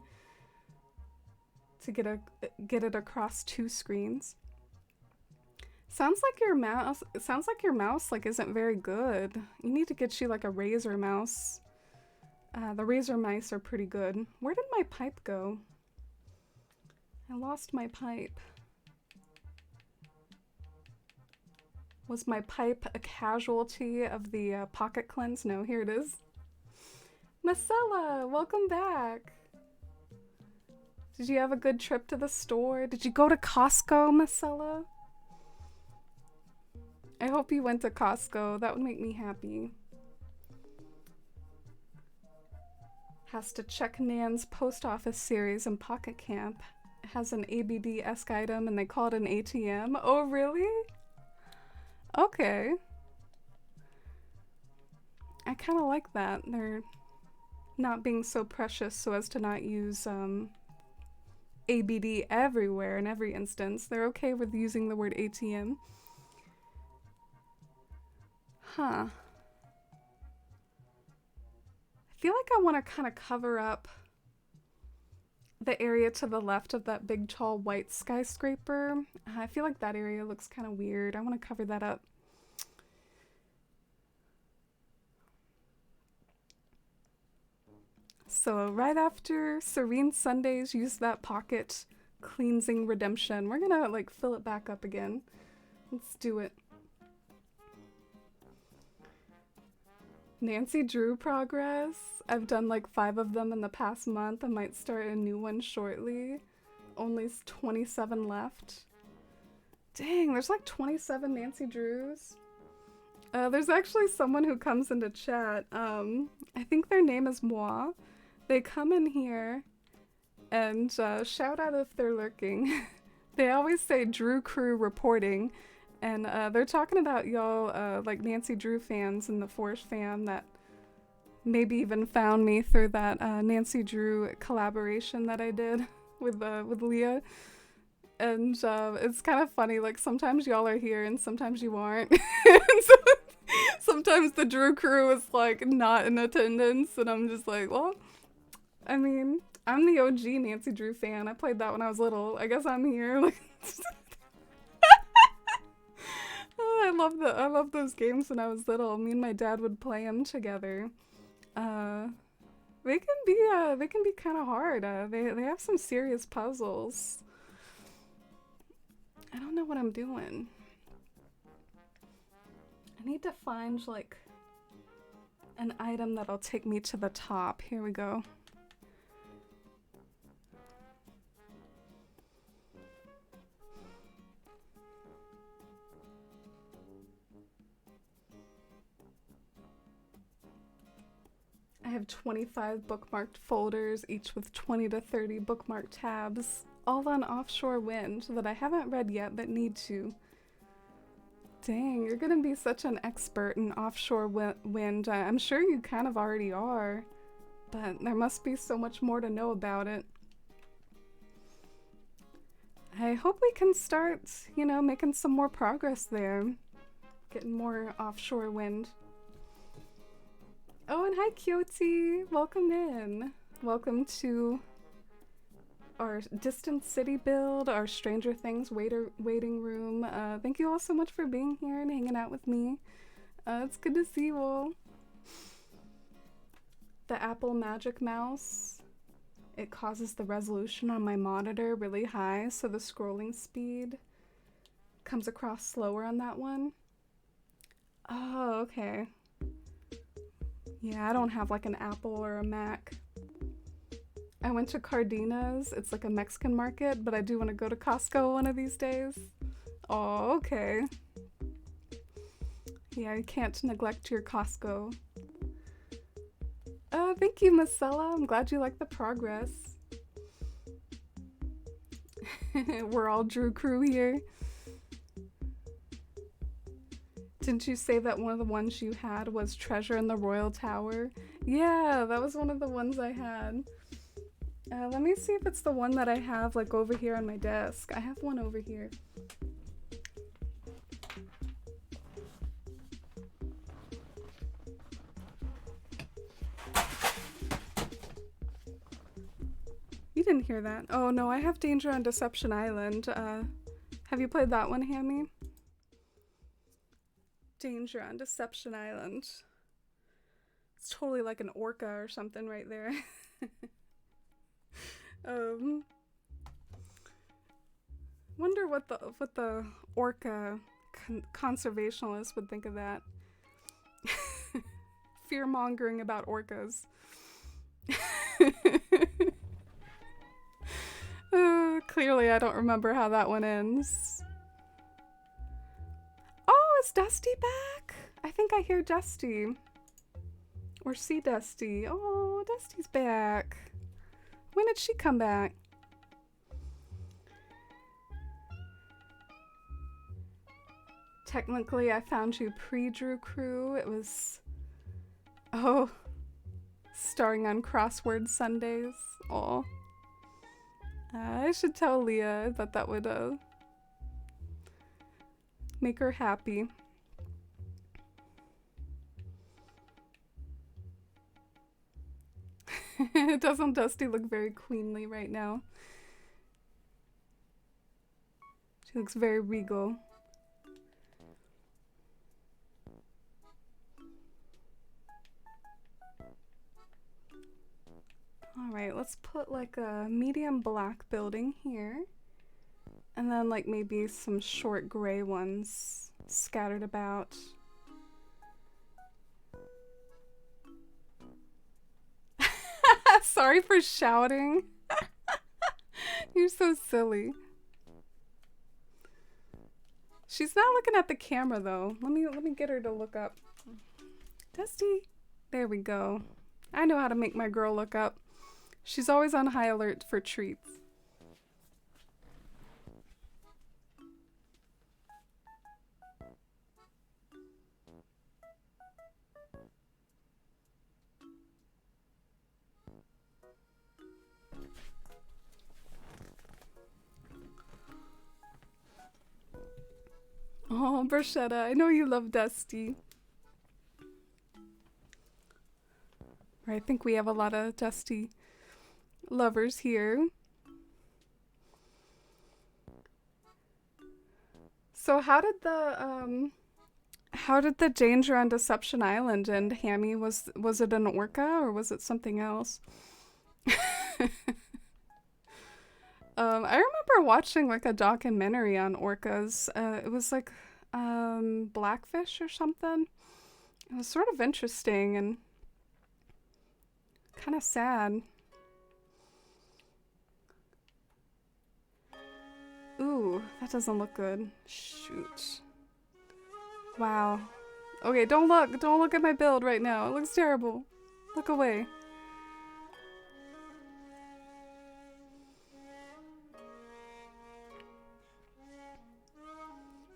to get it across two screens. Sounds like your mouse like isn't very good. You need to get you like a Razer mouse. The Razer mice are pretty good. Where did my pipe go? I lost my pipe. Was my pipe a casualty of the pocket cleanse? No, here it is. Marcella, welcome back. Did you have a good trip to the store? Did you go to Costco, Marcella? I hope you went to Costco. That would make me happy. Has to check Nan's post office series in Pocket Camp. It has an ABD-esque item and they call it an ATM. Oh, really? Okay. I kind of like that. They're not being so precious so as to not use ABD everywhere in every instance. They're okay with using the word ATM. Huh. I feel like I want to kind of cover up the area to the left of that big tall white skyscraper. I feel like that area looks kind of weird. I want to cover that up. So right after Serene Sundays use that pocket cleansing redemption, we're gonna like fill it back up again Let's do it. Nancy Drew progress. I've done like 5 of them in the past month. I might start a new one shortly. Only 27 left. Dang, there's like 27 Nancy Drews. There's actually someone who comes into chat. I think their name is Moi. They come in here and shout out if they're lurking. They always say Drew Crew reporting. And they're talking about y'all, like Nancy Drew fans and the Force fam that maybe even found me through that Nancy Drew collaboration that I did with Leah. And it's kind of funny, like sometimes y'all are here and sometimes you aren't. So, sometimes the Drew crew is like not in attendance and I'm just like, well, I mean, I'm the OG Nancy Drew fan. I played that when I was little. I guess I'm here. Like, I love those games when I was little. Me and my dad would play them together. They can be kind of hard. They have some serious puzzles. I don't know what I'm doing. I need to find like an item that'll take me to the top. Here we go. I have 25 bookmarked folders, each with 20 to 30 bookmarked tabs, all on Offshore Wind that I haven't read yet but need to. Dang, you're gonna be such an expert in Offshore Wind. I'm sure you kind of already are, but there must be so much more to know about it. I hope we can start, you know, making some more progress there. Getting more Offshore Wind. Oh, and hi Kyoti! Welcome in. Welcome to our Distant City build, our Stranger Things waiting room. Thank you all so much for being here and hanging out with me. It's good to see you all. The Apple Magic Mouse. It causes the resolution on my monitor really high, so the scrolling speed comes across slower on that one. Oh, okay. Yeah, I don't have like an Apple or a Mac. I went to Cardenas. It's like a Mexican market, but I do want to go to Costco one of these days. Oh, okay. Yeah, you can't neglect your Costco. Oh, thank you, Marcella. I'm glad you like the progress. We're all Drew crew here. Didn't you say that one of the ones you had was Treasure in the Royal Tower? Yeah, that was one of the ones I had. Let me see if it's the one that I have like over here on my desk. I have one over here. You didn't hear that. Oh no, I have Danger on Deception Island. Have you played that one, Hammy? Danger on Deception Island. It's totally like an orca or something right there. Wonder what the orca conservationists would think of that. Fear-mongering about orcas. Clearly I don't remember how that one ends. Oh, is Dusty back? I think I hear Dusty. Or see Dusty. Oh, Dusty's back. When did she come back? Technically, I found you pre-Drew Crew. It was... Oh. Starring on Crossword Sundays. Aw. I should tell Leah. I thought that would, make her happy. Doesn't Dusty look very queenly right now? She looks very regal. Alright, let's put like a medium black building here. And then like maybe some short gray ones scattered about. Sorry for shouting. You're so silly. She's not looking at the camera though. Let me get her to look up. Dusty. There we go. I know how to make my girl look up. She's always on high alert for treats. Oh, Bruschetta, I know you love Dusty. I think we have a lot of Dusty lovers here. So how did the danger on Deception Island end, Hammy? Was it an orca or was it something else? I remember watching like a documentary on orcas. It was like Blackfish or something. It was sort of interesting and kind of sad. Ooh, that doesn't look good. Shoot. Wow. Okay, don't look at my build right now. It looks terrible. Look away.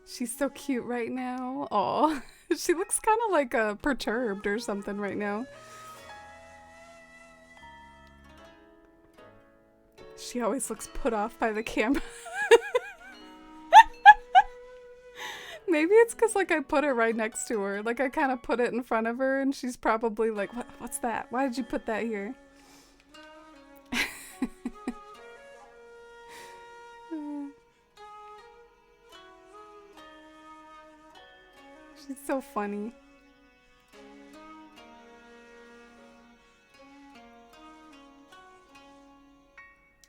She's so cute right now. Aw. She looks kind of like perturbed or something right now. She always looks put off by the camera. Maybe it's because like I put it right next to her. Like I kind of put it in front of her and she's probably like, what's that? Why did you put that here? She's so funny.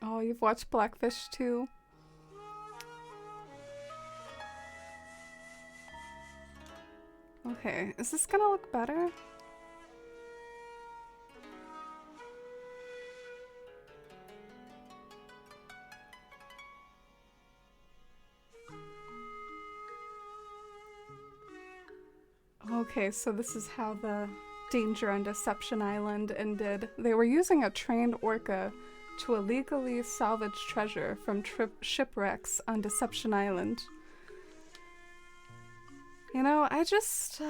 Oh, you've watched Blackfish too? Okay, is this gonna look better? Okay, so this is how the danger on Deception Island ended. They were using a trained orca to illegally salvage treasure from shipwrecks on Deception Island. You know, I just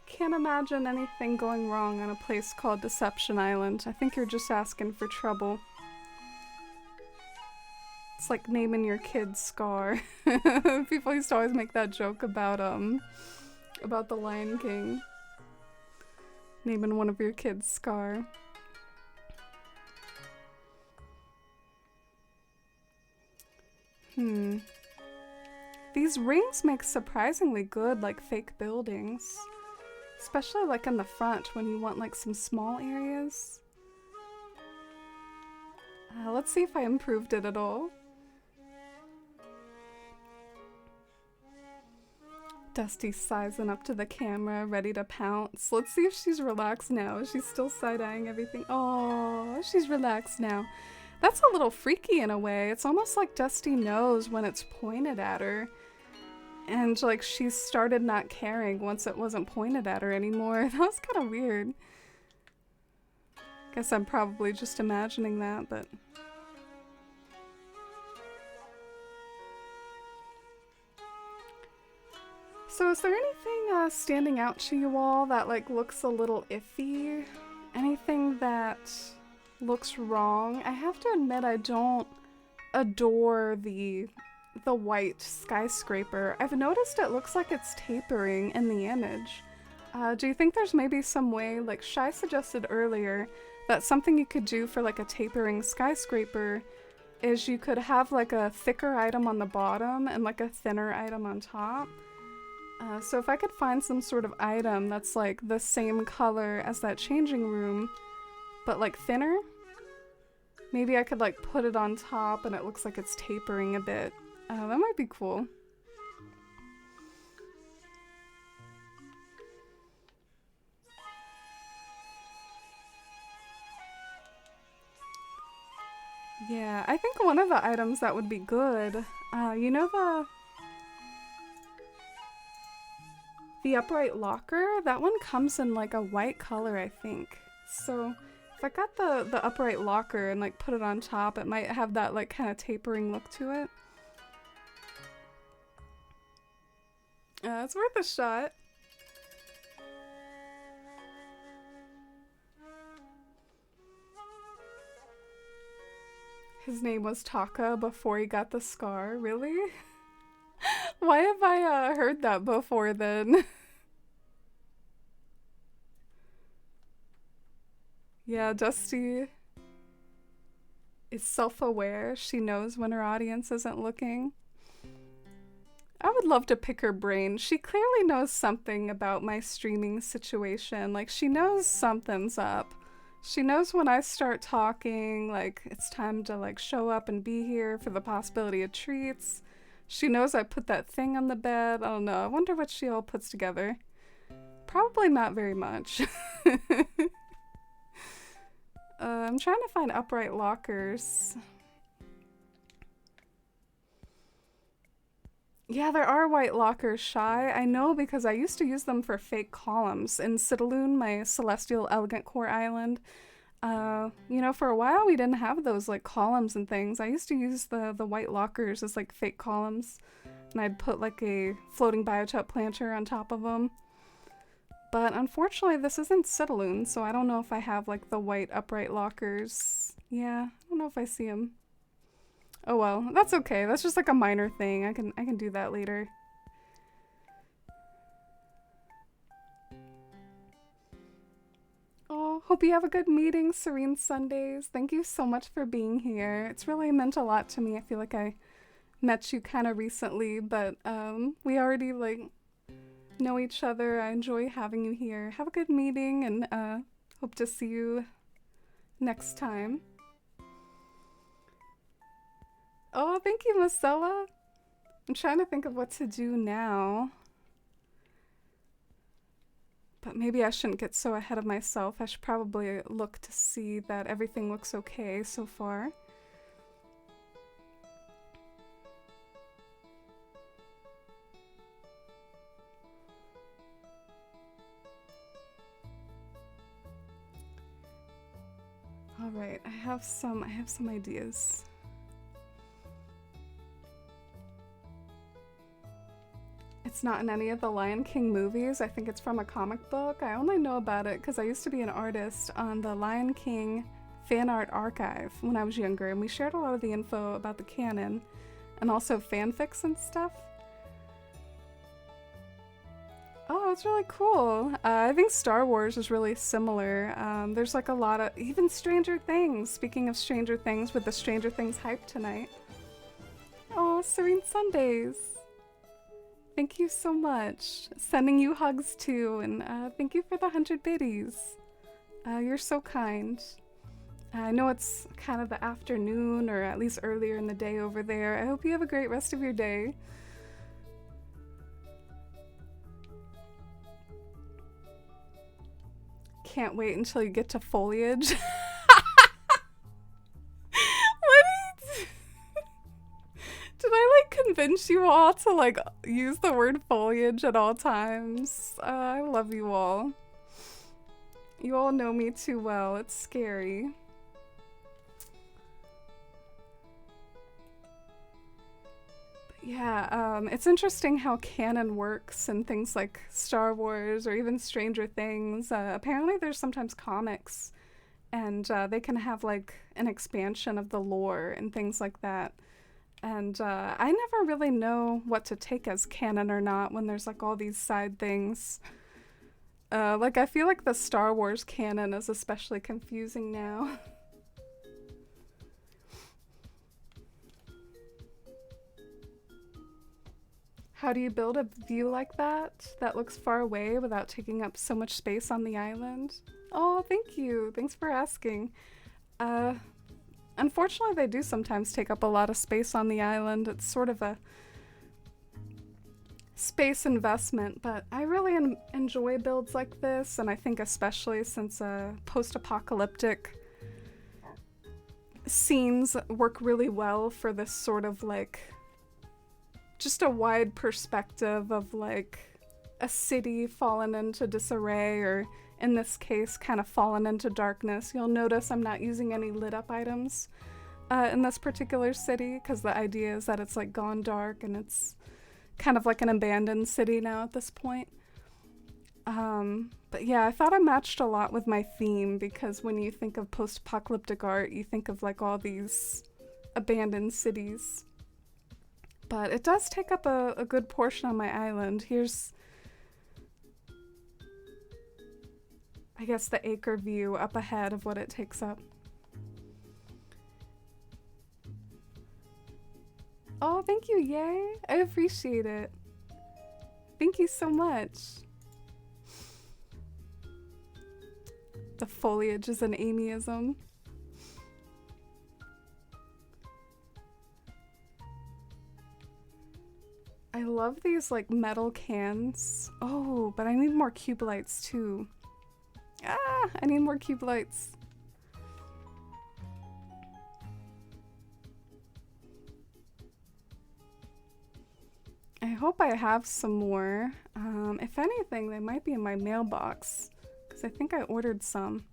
can't imagine anything going wrong on a place called Deception Island. I think you're just asking for trouble. It's like naming your kid Scar. People used to always make that joke about the Lion King. Naming one of your kids Scar. These rings make surprisingly good, like, fake buildings. Especially, like, in the front when you want, like, some small areas. Let's see if I improved it at all. Dusty's sizing up to the camera, ready to pounce. Let's see if she's relaxed now. She's still side-eyeing everything. Oh, she's relaxed now. That's a little freaky in a way. It's almost like Dusty knows when it's pointed at her. And like she started not caring once it wasn't pointed at her anymore. That was kind of weird. Guess I'm probably just imagining that, but... So is there anything standing out to you all that like looks a little iffy? Anything that looks wrong? I have to admit I don't adore the white skyscraper. I've noticed it looks like it's tapering in the image. Do you think there's maybe some way, like Shy suggested earlier, that something you could do for like a tapering skyscraper is you could have like a thicker item on the bottom and like a thinner item on top? So if I could find some sort of item that's like the same color as that changing room, but like thinner, Maybe I could like put it on top and it looks like it's tapering a bit. That might be cool. Yeah, I think one of the items that would be good, you know the upright locker? That one comes in like a white color, I think. So if I got the upright locker and like put it on top, it might have that like kind of tapering look to it. It's worth a shot. His name was Taka before he got the scar, really? Why have I heard that before then? Yeah, Dusty is self-aware. She knows when her audience isn't looking. I would love to pick her brain. She clearly knows something about my streaming situation. Like, she knows something's up. She knows when I start talking, like, it's time to, like, show up and be here for the possibility of treats. She knows I put that thing on the bed. I don't know. I wonder what she all puts together. Probably not very much. I'm trying to find upright lockers. Yeah, there are white lockers, Shy. I know because I used to use them for fake columns in Citaloon, my celestial elegant core island. You know, for a while we didn't have those like columns and things. I used to use the white lockers as like fake columns, and I'd put like a floating biotop planter on top of them. But unfortunately, this isn't Citaloon, so I don't know if I have like the white upright lockers. Yeah, I don't know if I see them. Oh well, that's okay. That's just like a minor thing. I can do that later. Oh, hope you have a good meeting, Serene Sundays. Thank you so much for being here. It's really meant a lot to me. I feel like I met you kind of recently, but we already like know each other. I enjoy having you here. Have a good meeting, and hope to see you next time. Oh, thank you, Marcella. I'm trying to think of what to do now. But maybe I shouldn't get so ahead of myself. I should probably look to see that everything looks okay so far. All right, I have some ideas. It's not in any of the Lion King movies. I think it's from a comic book. I only know about it because I used to be an artist on the Lion King fan art archive when I was younger, and we shared a lot of the info about the canon and also fanfics and stuff. Oh, it's really cool. I think Star Wars is really similar. There's like a lot of, even Stranger Things. Speaking of Stranger Things, with the Stranger Things hype tonight. Oh, Serene Sundays. Thank you so much. Sending you hugs too, and thank you for the 100 biddies. You're so kind. I know it's kind of the afternoon, or at least earlier in the day over there. I hope you have a great rest of your day. Can't wait until you get to foliage. Did I like convince you all to like use the word foliage at all times? I love you all. You all know me too well. It's scary. But yeah, it's interesting how canon works in things like Star Wars or even Stranger Things. Apparently there's sometimes comics, and they can have like an expansion of the lore and things like that. And I never really know what to take as canon or not when there's like all these side things. Like I feel like the Star Wars canon is especially confusing now. How do you build a view like that looks far away without taking up so much space on the island? Oh, thank you. Thanks for asking. Unfortunately, they do sometimes take up a lot of space on the island. It's sort of a space investment, but I really enjoy builds like this, and I think especially since post-apocalyptic scenes work really well for this sort of like just a wide perspective of like a city fallen into disarray, or in this case kind of fallen into darkness. You'll notice I'm not using any lit up items in this particular city because the idea is that it's like gone dark and it's kind of like an abandoned city now at this point. But yeah, I thought I matched a lot with my theme because when you think of post-apocalyptic art, you think of like all these abandoned cities. But it does take up a good portion on my island. Here's, I guess, the acre view up ahead of what it takes up. Oh, thank you, yay! I appreciate it. Thank you so much. The foliage is an Amyism. I love these like metal cans. Oh, but I need more cube lights too. Ah, I need more cube lights. I hope I have some more. If anything, they might be in my mailbox because I think I ordered some.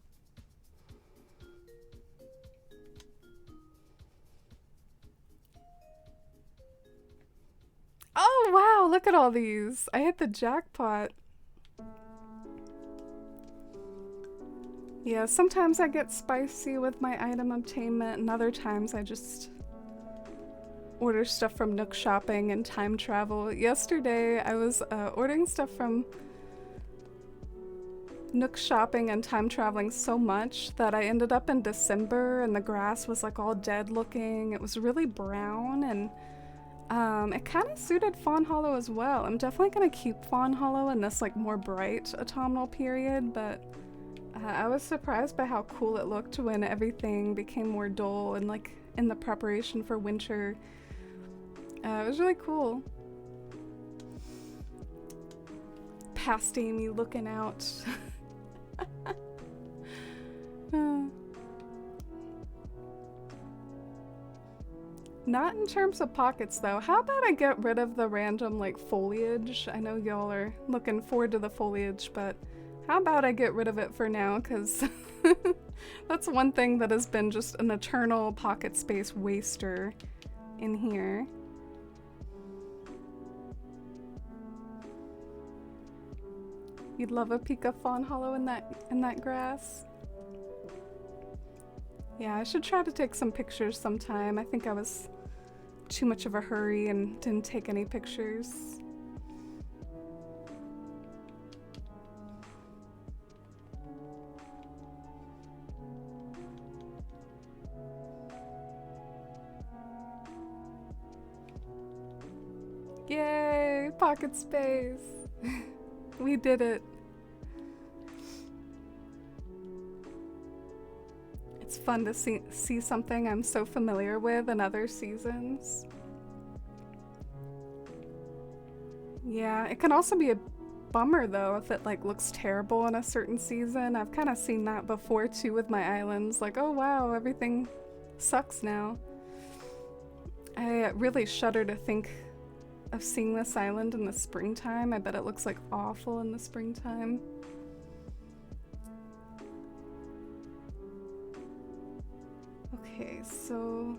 Oh wow, look at all these. I hit the jackpot. Yeah, sometimes I get spicy with my item obtainment and other times I just order stuff from Nook Shopping and time travel. Yesterday I was ordering stuff from Nook Shopping and time traveling so much that I ended up in December and the grass was like all dead looking. It was really brown and it kind of suited Fawn Hollow as well. I'm definitely gonna keep Fawn Hollow in this like more bright autumnal period, but I was surprised by how cool it looked when everything became more dull and like in the preparation for winter. It was really cool. Past Amy looking out. Not in terms of pockets though. How about I get rid of the random like foliage? I know y'all are looking forward to the foliage, but how about I get rid of it for now, because that's one thing that has been just an eternal pocket space waster in here. You'd love a peek of Fawn Hollow in that grass. Yeah, I should try to take some pictures sometime. I think I was too much of a hurry and didn't take any pictures. Yay! Pocket space! We did it. It's fun to see something I'm so familiar with in other seasons. Yeah, it can also be a bummer though if it like looks terrible in a certain season. I've kind of seen that before too with my islands. Like, oh wow, everything sucks now. I really shudder to think of seeing this island in the springtime. I bet it looks like awful in the springtime. Okay, so...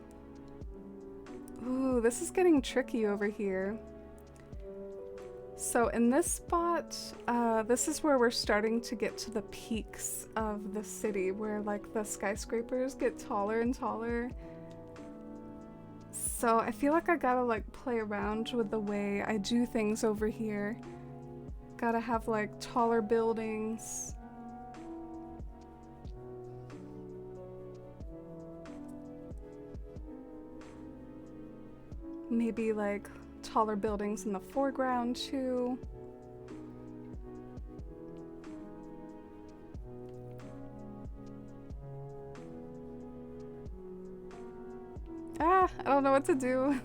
Ooh, this is getting tricky over here. So in this spot, this is where we're starting to get to the peaks of the city, where like the skyscrapers get taller and taller. So I feel like I gotta like play around with the way I do things over here. Gotta have like taller buildings. Maybe like taller buildings in the foreground too. I don't know what to do.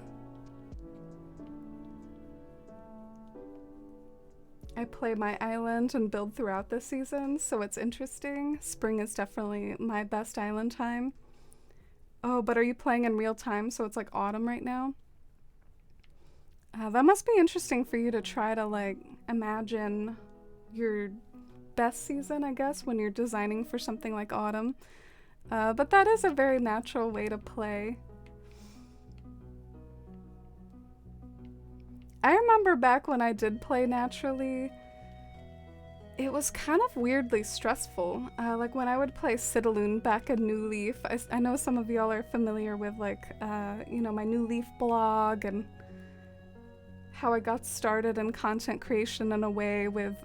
I play my island and build throughout the season, so it's interesting. Spring is definitely my best island time. Oh, but are you playing in real time, so it's like autumn right now? That must be interesting for you to try to like imagine your best season, I guess, when you're designing for something like autumn. But that is a very natural way to play. I remember back when I did play naturally, it was kind of weirdly stressful. Like when I would play Citaloon back in New Leaf, I know some of y'all are familiar with like, my New Leaf blog and how I got started in content creation in a way with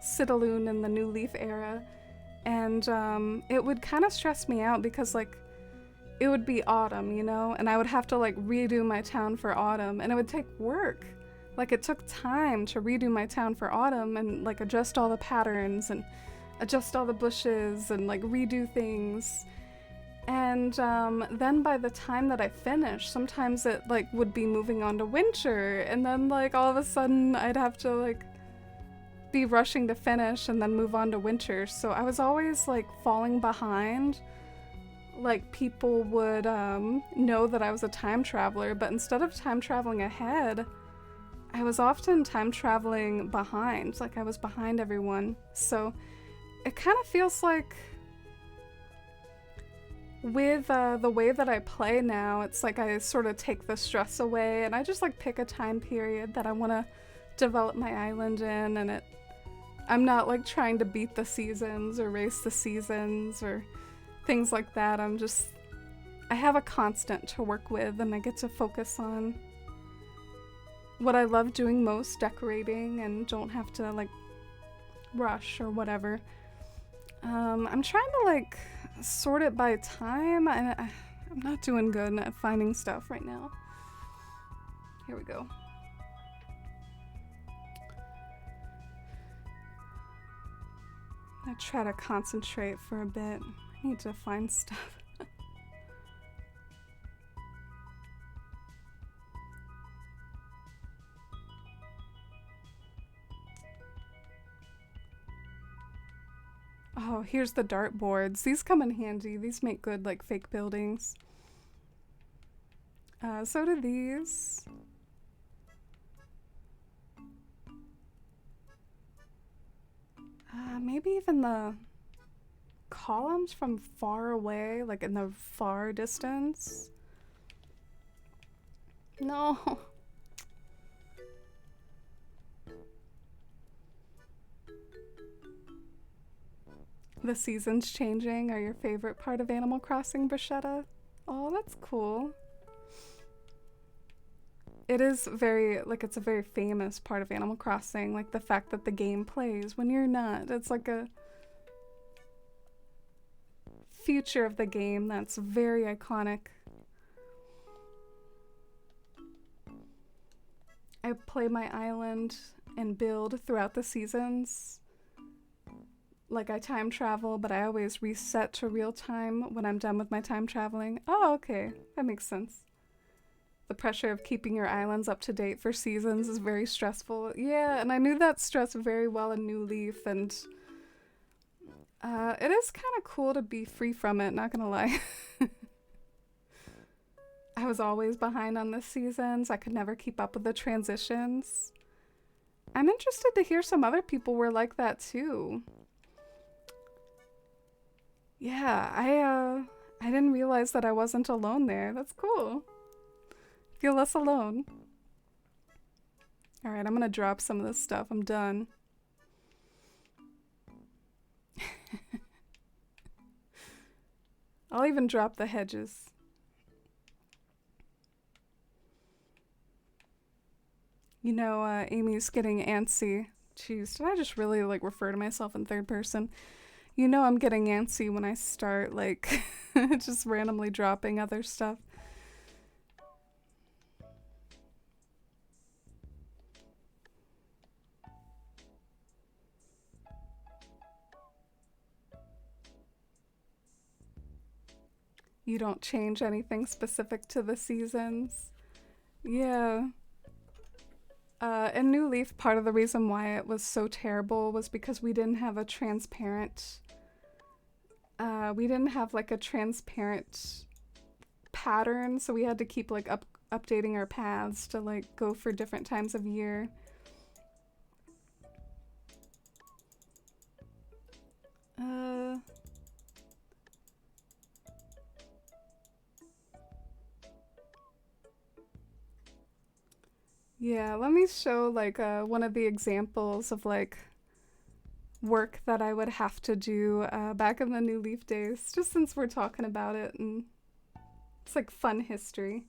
Citaloon in the New Leaf era. And it would kind of stress me out because like it would be autumn, and I would have to like redo my town for autumn and it would take work. Like it took time to redo my town for autumn and like adjust all the patterns and adjust all the bushes and like redo things. And then by the time that I finished, sometimes it like would be moving on to winter, and then like all of a sudden I'd have to like be rushing to finish and then move on to winter. So I was always like falling behind. Like people would know that I was a time traveler, but instead of time traveling ahead, I was often time traveling behind. Like I was behind everyone. So it kind of feels like with the way that I play now, it's like I sort of take the stress away and I just like pick a time period that I want to develop my island in, and I'm not like trying to beat the seasons or race the seasons or things like that. I have a constant to work with and I get to focus on what I love doing most, decorating, and don't have to like rush or whatever. I'm trying to like sort it by time. I'm not doing good at finding stuff right now. Here we go. I try to concentrate for a bit. I need to find stuff. Oh, here's the dartboards. These come in handy. These make good, like, fake buildings. So do these. Maybe even the columns from far away, like in the far distance. No. The seasons changing are your favorite part of Animal Crossing, Bruschetta? Oh, that's cool. It is very, like, it's a very famous part of Animal Crossing, like the fact that the game plays when you're not. It's like a feature of the game that's very iconic. I play my island and build throughout the seasons. Like, I time travel, but I always reset to real time when I'm done with my time traveling. Oh, okay. That makes sense. The pressure of keeping your islands up to date for seasons is very stressful. Yeah, and I knew that stress very well in New Leaf, and it is kind of cool to be free from it, not gonna lie. I was always behind on the seasons. I could never keep up with the transitions. I'm interested to hear some other people were like that too. Yeah, I didn't realize that I wasn't alone there. That's cool. Feel less alone. Alright, I'm gonna drop some of this stuff. I'm done. I'll even drop the hedges. You know, Amy's getting antsy. Jeez, did I just really like refer to myself in third person? You know I'm getting antsy when I start like just randomly dropping other stuff. You don't change anything specific to the seasons. Yeah. In New Leaf, part of the reason why it was so terrible was because we didn't have a transparent. We didn't have like a transparent pattern, so we had to keep like updating our paths to like go for different times of year. Yeah, let me show like one of the examples of like work that I would have to do back in the New Leaf days, just since we're talking about it and it's like fun history.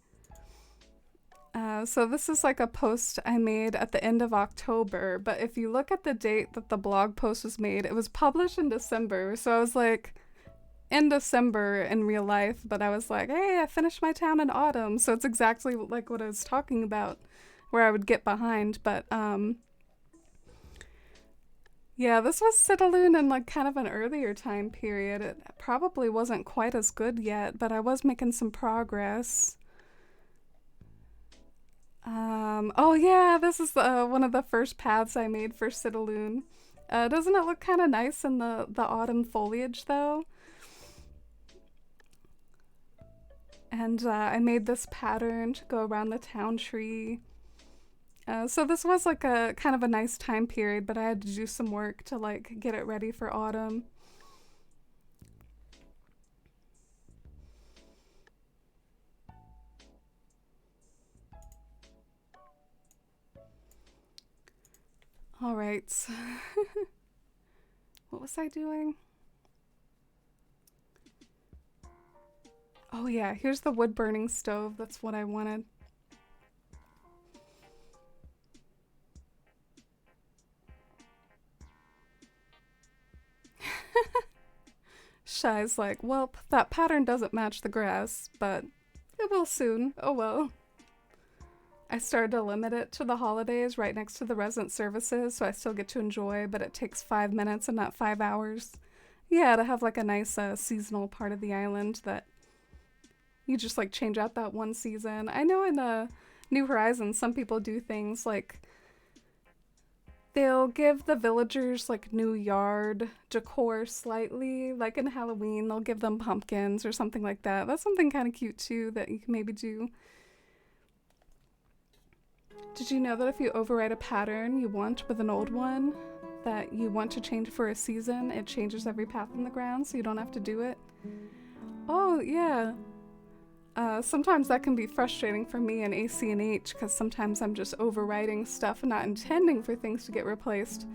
So this is like a post I made at the end of October, but if you look at the date that the blog post was made, it was published in December. So I was like in December in real life, but I was like, hey, I finished my town in autumn. So it's exactly like what I was talking about, where I would get behind. But yeah, this was Citaloon in like kind of an earlier time period. It probably wasn't quite as good yet, but I was making some progress. Oh yeah, this is one of the first paths I made for Citaloon. Doesn't it look kind of nice in the autumn foliage though? And I made this pattern to go around the town tree. So this was like a kind of a nice time period, but I had to do some work to like get it ready for autumn. All right. What was I doing? Oh yeah, here's the wood burning stove. That's what I wanted. Shy's like, well, that pattern doesn't match the grass, but it will soon. Oh well. I started to limit it to the holidays right next to the resident services, so I still get to enjoy, but it takes 5 minutes and not 5 hours. Yeah, to have like a nice seasonal part of the island that you just like change out that one season. I know in New Horizons, some people do things like they'll give the villagers like new yard decor slightly. Like in Halloween, they'll give them pumpkins or something like that. That's something kind of cute too that you can maybe do. Did you know that if you overwrite a pattern you want with an old one that you want to change for a season, it changes every path in the ground so you don't have to do it? Oh, yeah. Sometimes that can be frustrating for me in AC&H because sometimes I'm just overwriting stuff and not intending for things to get replaced.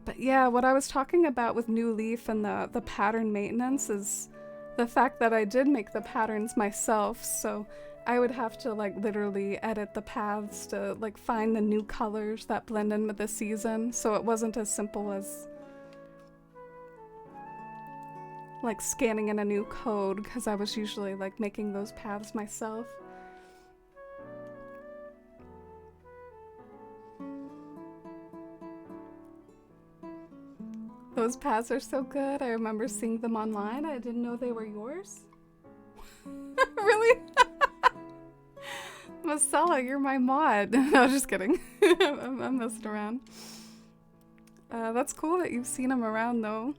But yeah, what I was talking about with New Leaf and the pattern maintenance is the fact that I did make the patterns myself, so I would have to like literally edit the paths to like find the new colors that blend in with the season, so it wasn't as simple as like scanning in a new code because I was usually like making those paths myself. Those paths are so good. I remember seeing them online. I didn't know they were yours. Really? Marcella, you're my mod. No, just kidding. I'm messing around. That's cool that you've seen them around though.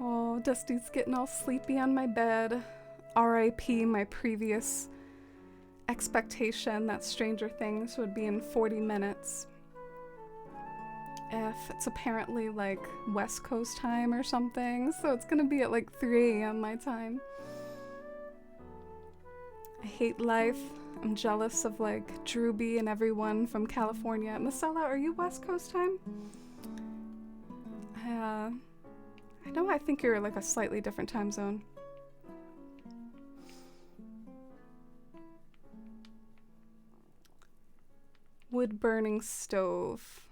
Oh, Dusty's getting all sleepy on my bed. R.I.P. my previous expectation that Stranger Things would be in 40 minutes. If it's apparently like West Coast time or something, so it's gonna be at like 3 a.m. my time. I hate life. I'm jealous of like Drewby and everyone from California. Marcella, are you West Coast time? I know I think you're like a slightly different time zone. Wood burning stove.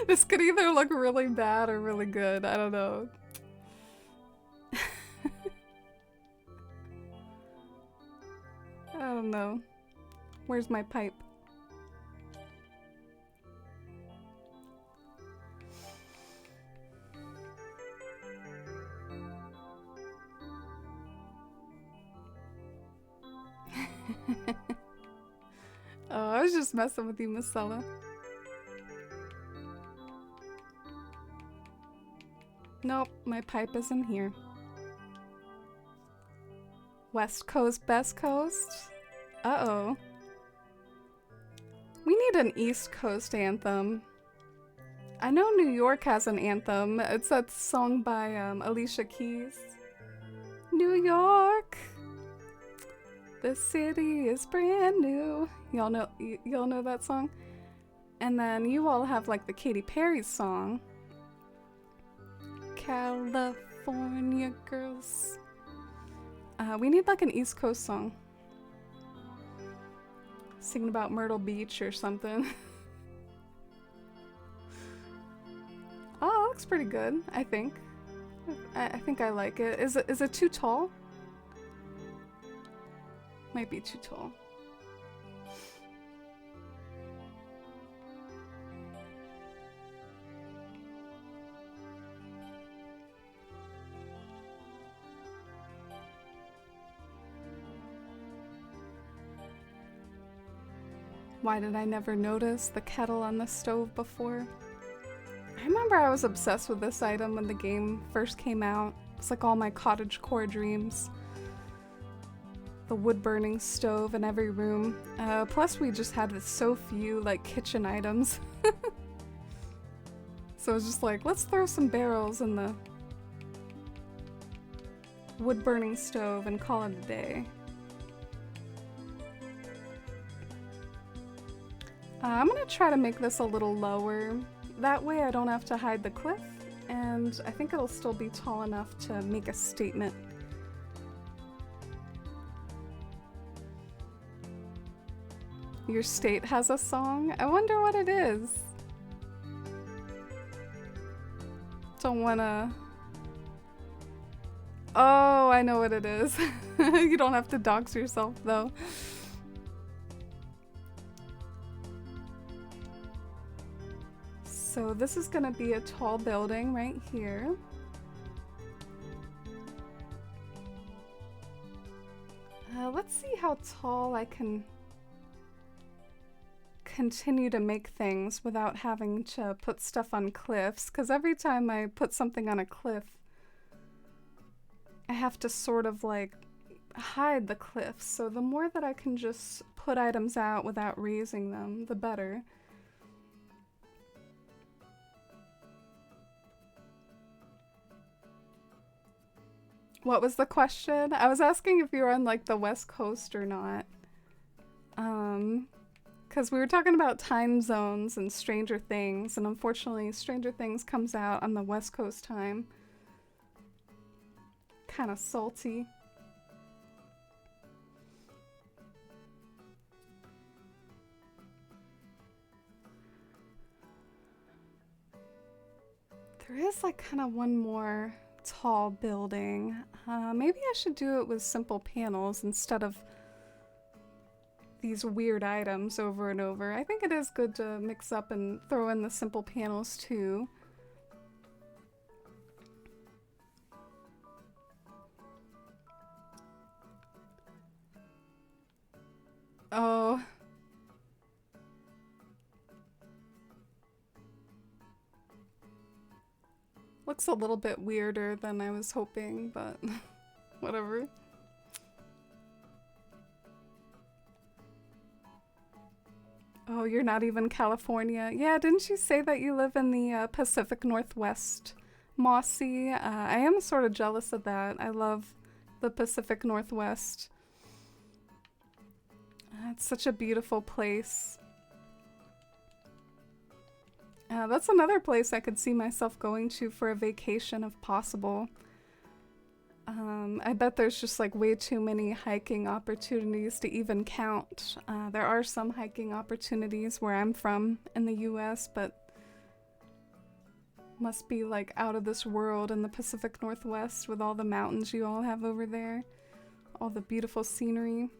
This could either look really bad or really good. I don't know. I don't know. Where's my pipe? Oh, I was just messing with you, Miss Sella. Nope, my pipe isn't here. West Coast, Best Coast? Uh-oh. We need an East Coast anthem. I know New York has an anthem. It's that song by Alicia Keys. New York, the city is brand new. Y'all know that song? And then you all have like the Katy Perry song. California girls. We need like an East Coast song. Singing about Myrtle Beach or something. Oh, it looks pretty good, I think. I think I like it. Is it too tall? Might be too tall. Why did I never notice the kettle on the stove before? I remember I was obsessed with this item when the game first came out. It's like all my cottagecore dreams. The wood-burning stove in every room. Plus we just had so few like kitchen items. So I was just like, let's throw some barrels in the wood-burning stove and call it a day. I'm gonna try to make this a little lower. That way I don't have to hide the cliff, and I think it'll still be tall enough to make a statement. Your state has a song? I wonder what it is. Don't wanna... Oh, I know what it is. You don't have to dox yourself though. So this is gonna be a tall building right here. Let's see how tall I can continue to make things without having to put stuff on cliffs, because every time I put something on a cliff, I have to sort of like hide the cliffs. So the more that I can just put items out without raising them, the better. What was the question? I was asking if you were on like the West Coast or not. Because we were talking about time zones and Stranger Things, and unfortunately Stranger Things comes out on the West Coast time. Kind of salty. There is like kind of one more tall building. Maybe I should do it with simple panels instead of these weird items over and over. I think it is good to mix up and throw in the simple panels too. Oh. Looks a little bit weirder than I was hoping, but whatever. Oh, you're not even California. Yeah, didn't you say that you live in the Pacific Northwest, Mossy? I am sort of jealous of that. I love the Pacific Northwest. It's such a beautiful place. That's another place I could see myself going to for a vacation if possible. I bet there's just like way too many hiking opportunities to even count. There are some hiking opportunities where I'm from in the US, but must be like out of this world in the Pacific Northwest with all the mountains you all have over there. All the beautiful scenery.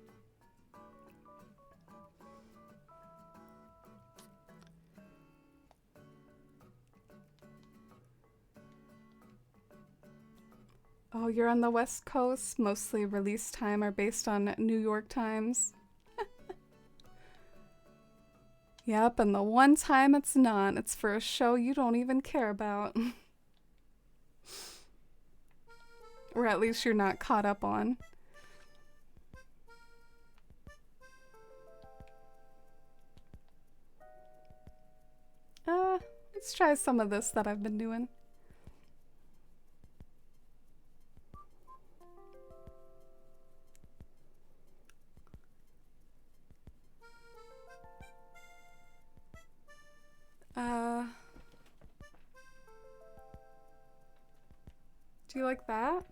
Oh, you're on the West Coast. Mostly release time are based on New York times. Yep, and the one time it's not, it's for a show you don't even care about. Or at least you're not caught up on. Let's try some of this that I've been doing. Do you like that?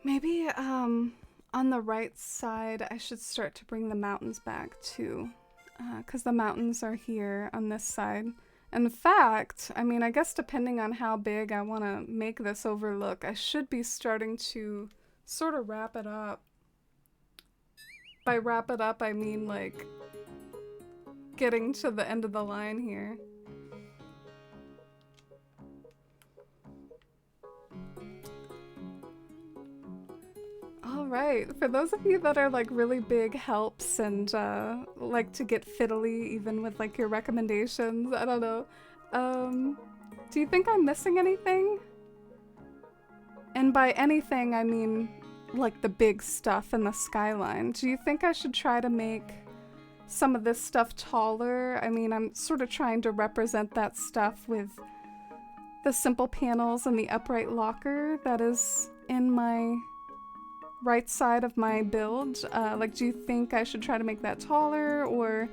Maybe, on the right side, I should start to bring the mountains back too. Because the mountains are here on this side. In fact, I mean, I guess depending on how big I want to make this overlook, I should be starting to sort of wrap it up. By wrap it up, I mean like getting to the end of the line here. Alright, for those of you that are like really big helps and like to get fiddly even with like your recommendations, I don't know. Do you think I'm missing anything? And by anything, I mean like the big stuff in the skyline. Do you think I should try to make some of this stuff taller? I mean, I'm sort of trying to represent that stuff with the simple panels and the upright locker that is in my right side of my build. Like, do you think I should try to make that taller or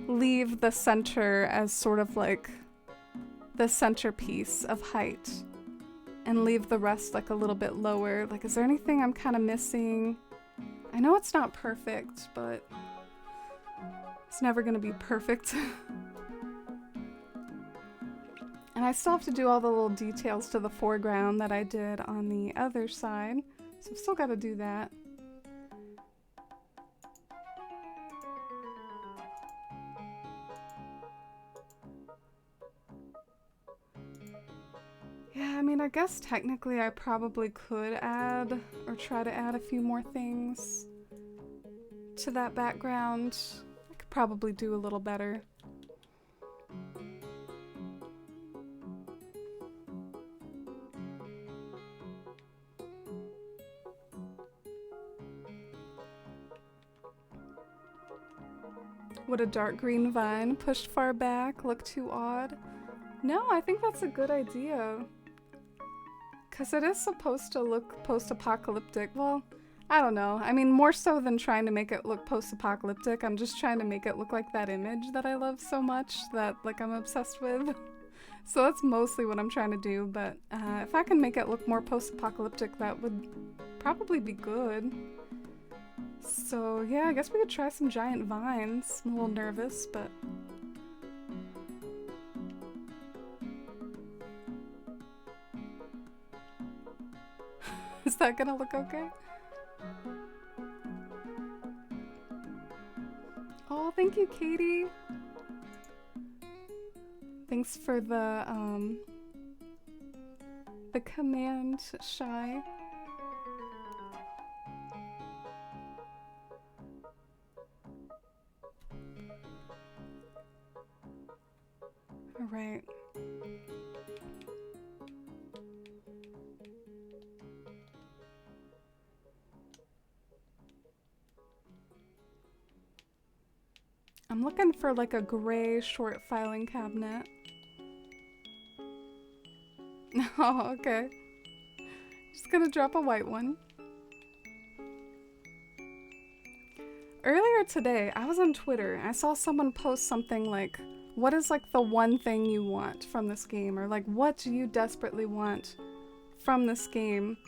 leave the center as sort of like the centerpiece of height and leave the rest like a little bit lower? Like, is there anything I'm kind of missing? I know it's not perfect, but it's never gonna be perfect. And I still have to do all the little details to the foreground that I did on the other side. So I've still got to do that. Yeah, I mean, I guess technically I probably could add or try to add a few more things to that background. I could probably do a little better. Would a dark green vine pushed far back look too odd? No, I think that's a good idea. Because it is supposed to look post-apocalyptic. Well, I don't know. I mean, more so than trying to make it look post-apocalyptic, I'm just trying to make it look like that image that I love so much that, like, I'm obsessed with. So that's mostly what I'm trying to do, but if I can make it look more post-apocalyptic, that would probably be good. So yeah, I guess we could try some giant vines. I'm a little nervous, but... Is that gonna look okay? Oh, thank you, Katie! Thanks for the command, Shy. All right. I'm looking for like a gray short filing cabinet. Oh, okay. Just gonna drop a white one. Earlier today, I was on Twitter. I saw someone post something like, what is like the one thing you want from this game? Or like, what do you desperately want from this game?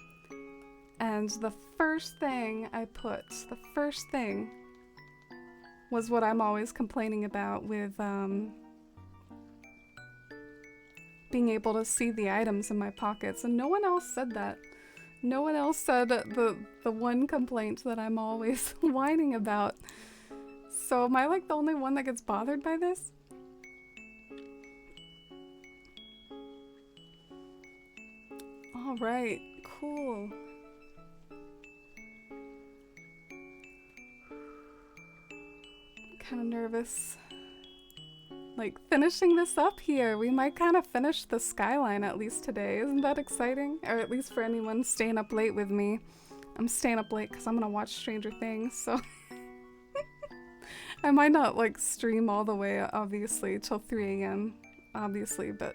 And the first thing I put, the first thing was what I'm always complaining about with being able to see the items in my pockets. And no one else said that. No one else said the one complaint that I'm always whining about. So am I like the only one that gets bothered by this? All right, cool. Kind of nervous. Like, finishing this up here. We might kind of finish the skyline at least today. Isn't that exciting? Or at least for anyone staying up late with me. I'm staying up late because I'm gonna watch Stranger Things, so I might not like stream all the way, obviously, till 3 a.m. obviously, but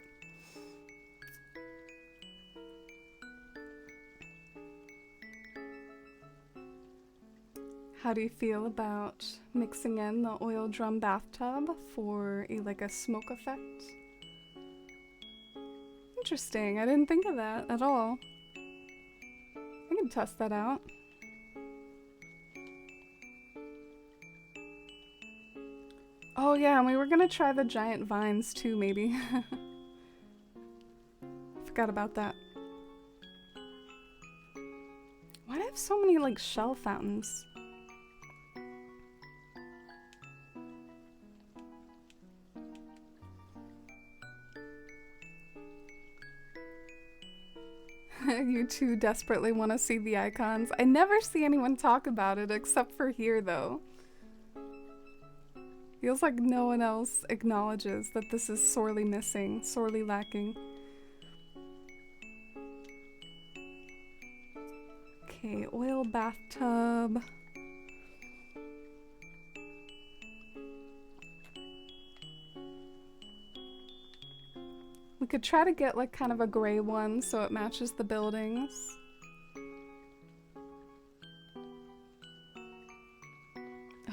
how do you feel about mixing in the oil drum bathtub for like a smoke effect? Interesting, I didn't think of that at all. I can test that out. Oh yeah, and we were gonna try the giant vines too, maybe. Forgot about that. Why do I have so many like shell fountains? You two desperately want to see the icons. I never see anyone talk about it except for here though. Feels like no one else acknowledges that this is sorely missing, sorely lacking. Okay, oil bathtub. We could try to get like kind of a gray one so it matches the buildings.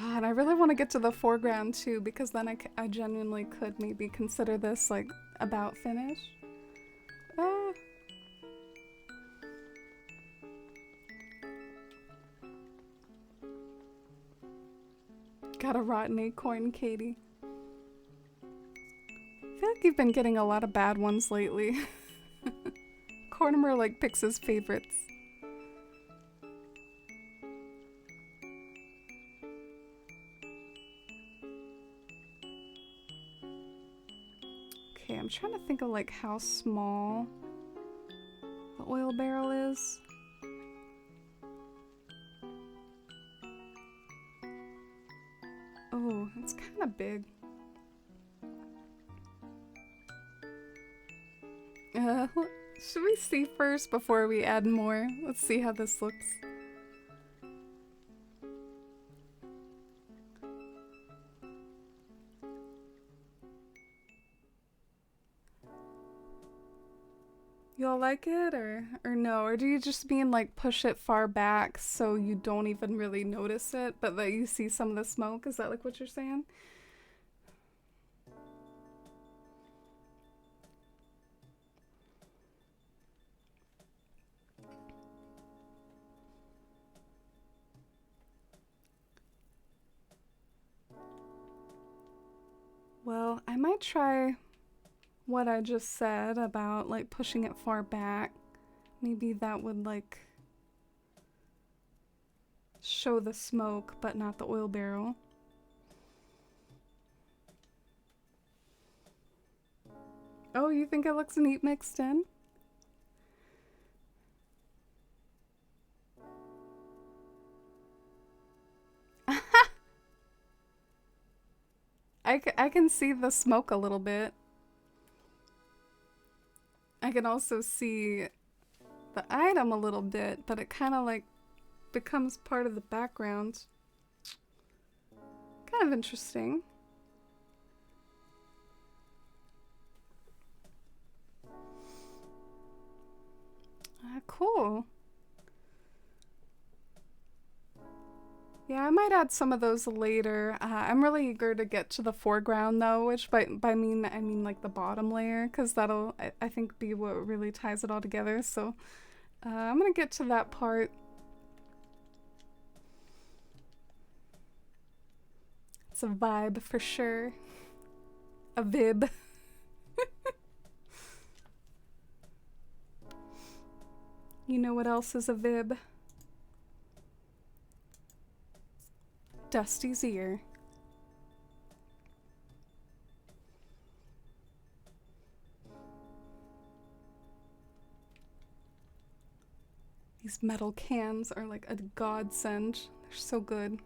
Oh, and I really want to get to the foreground too, because then I genuinely could maybe consider this like about finished. Got a rotten acorn, Katie. I feel like you've been getting a lot of bad ones lately. Cornimer like picks his favorites. Okay, I'm trying to think of like how small the oil barrel is. Oh, it's kind of big. Should we see first before we add more? Let's see how this looks. Y'all like it or no? Or do you just mean like push it far back so you don't even really notice it, but that you see some of the smoke? Is that like what you're saying? Well, I might try what I just said about like pushing it far back. Maybe that would like show the smoke but not the oil barrel. Oh, you think it looks neat mixed in? I can see the smoke a little bit. I can also see the item a little bit, but it kind of like becomes part of the background. Kind of interesting. Cool. Yeah, I might add some of those later. I'm really eager to get to the foreground though, which by I mean like the bottom layer, because that'll I think be what really ties it all together. So I'm gonna get to that part. It's a vibe for sure. A vib. You know what else is a vib? Dusty's ear. These metal cans are like a godsend. They're so good.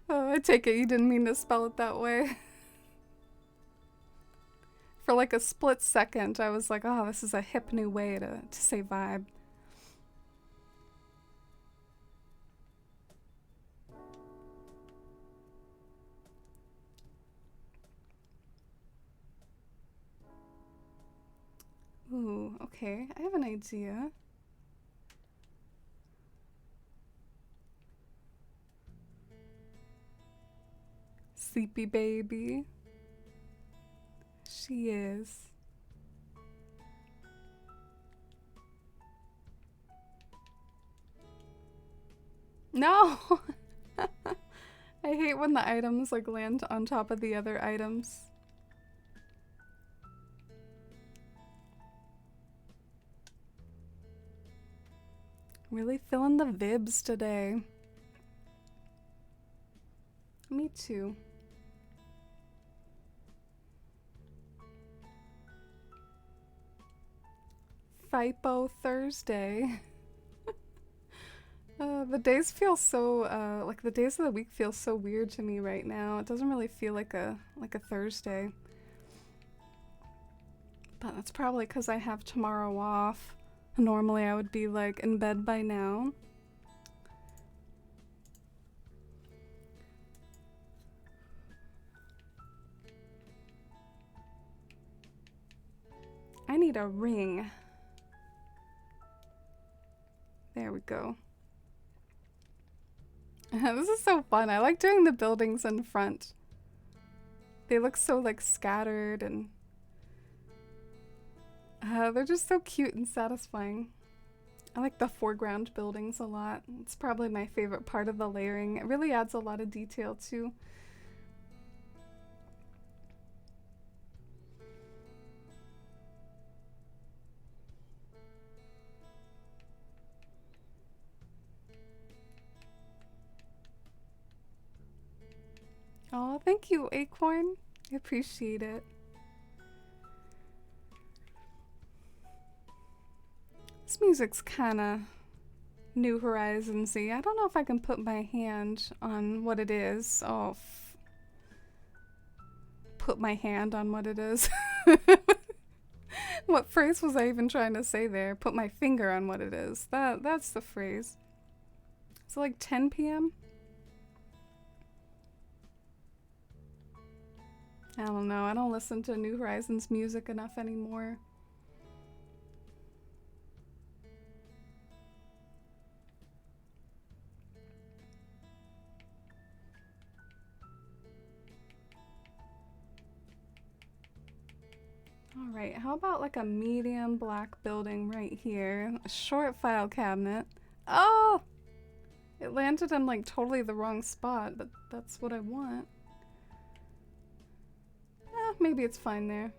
Oh, I take it you didn't mean to spell it that way. For like a split second, I was like, oh, this is a hip new way to say vibe. Ooh, okay, I have an idea. Sleepy baby. She is. No! I hate when the items like land on top of the other items. Really feeling the vibes today. Me too. FIPO Thursday. The days feel so, like the days of the week feel so weird to me right now. It doesn't really feel like a Thursday. But that's probably because I have tomorrow off. Normally I would be like in bed by now. I need a ring. There we go. This is so fun. I like doing the buildings in front. They look so like scattered and they're just so cute and satisfying. I like the foreground buildings a lot. It's probably my favorite part of the layering. It really adds a lot of detail too. Oh, thank you, Acorn. I appreciate it. This music's kinda New Horizons-y. I don't know if I can put my hand on what it is. Oh, put my hand on what it is. What phrase was I even trying to say there? Put my finger on what it is. That's the phrase. Is it like 10 p.m.? I don't know. I don't listen to New Horizons music enough anymore. Alright, how about like a medium black building right here? A short file cabinet. Oh! It landed in like totally the wrong spot, but that's what I want. Maybe it's fine there.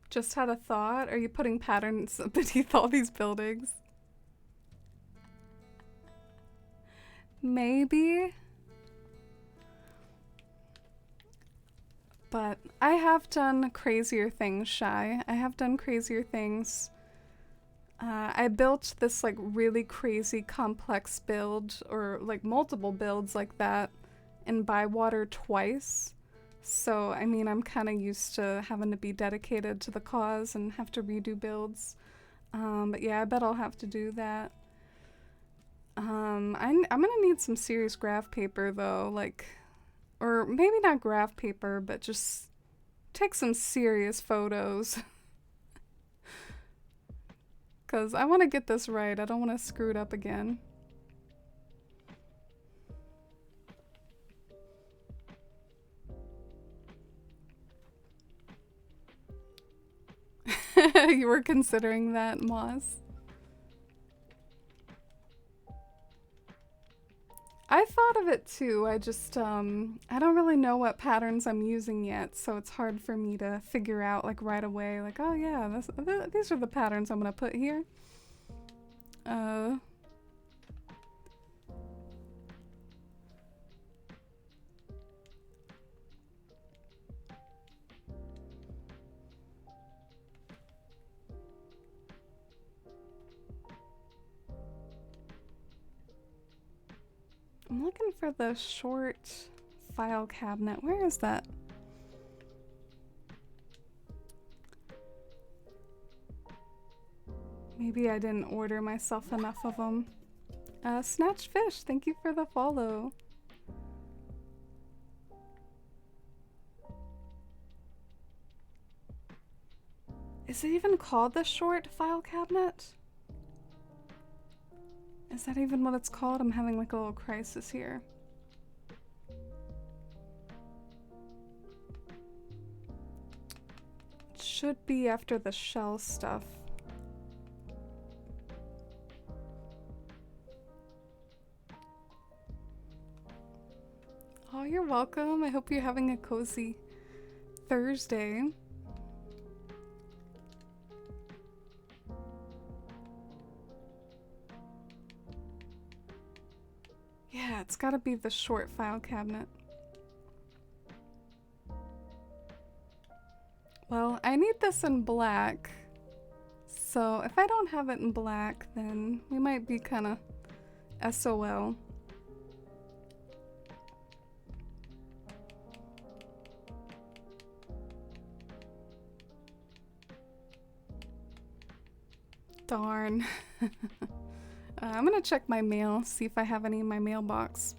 Just had a thought. Are you putting patterns beneath all these buildings? Maybe. But I have done crazier things, Shy. I have done crazier things. I built this like really crazy complex build, or like multiple builds like that, in Bywater twice. So, I mean, I'm kind of used to having to be dedicated to the cause and have to redo builds. But yeah, I bet I'll have to do that. I'm gonna need some serious graph paper though, like, or maybe not graph paper, but just take some serious photos. Because I want to get this right. I don't want to screw it up again. You were considering that, Moss? I thought of it too. I just, I don't really know what patterns I'm using yet, so it's hard for me to figure out like right away, like, oh yeah, these are the patterns I'm gonna put here. I'm looking for the short file cabinet. Where is that? Maybe I didn't order myself enough of them. Snatch Fish, thank you for the follow. Is it even called the short file cabinet? Is that even what it's called? I'm having like a little crisis here. It should be after the shell stuff. Oh, you're welcome. I hope you're having a cozy Thursday. Yeah, it's gotta be the short file cabinet. Well, I need this in black. So if I don't have it in black, then we might be kinda SOL. Darn. I'm gonna check my mail, see if I have any in my mailbox.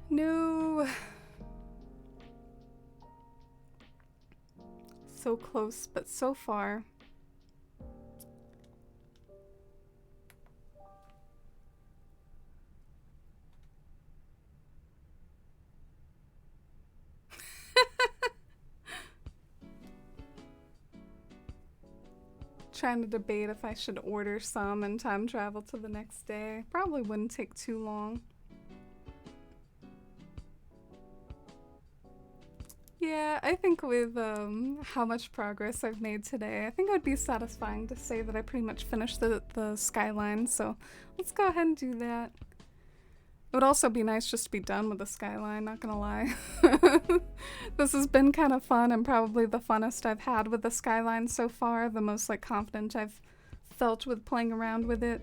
No. So close, but so far. Trying to debate if I should order some and time travel to the next day. Probably wouldn't take too long. Yeah, I think with how much progress I've made today, I think it would be satisfying to say that I pretty much finished the skyline, so let's go ahead and do that. It would also be nice just to be done with the skyline, not gonna lie. This has been kind of fun and probably the funnest I've had with the skyline so far, the most like confident I've felt with playing around with it.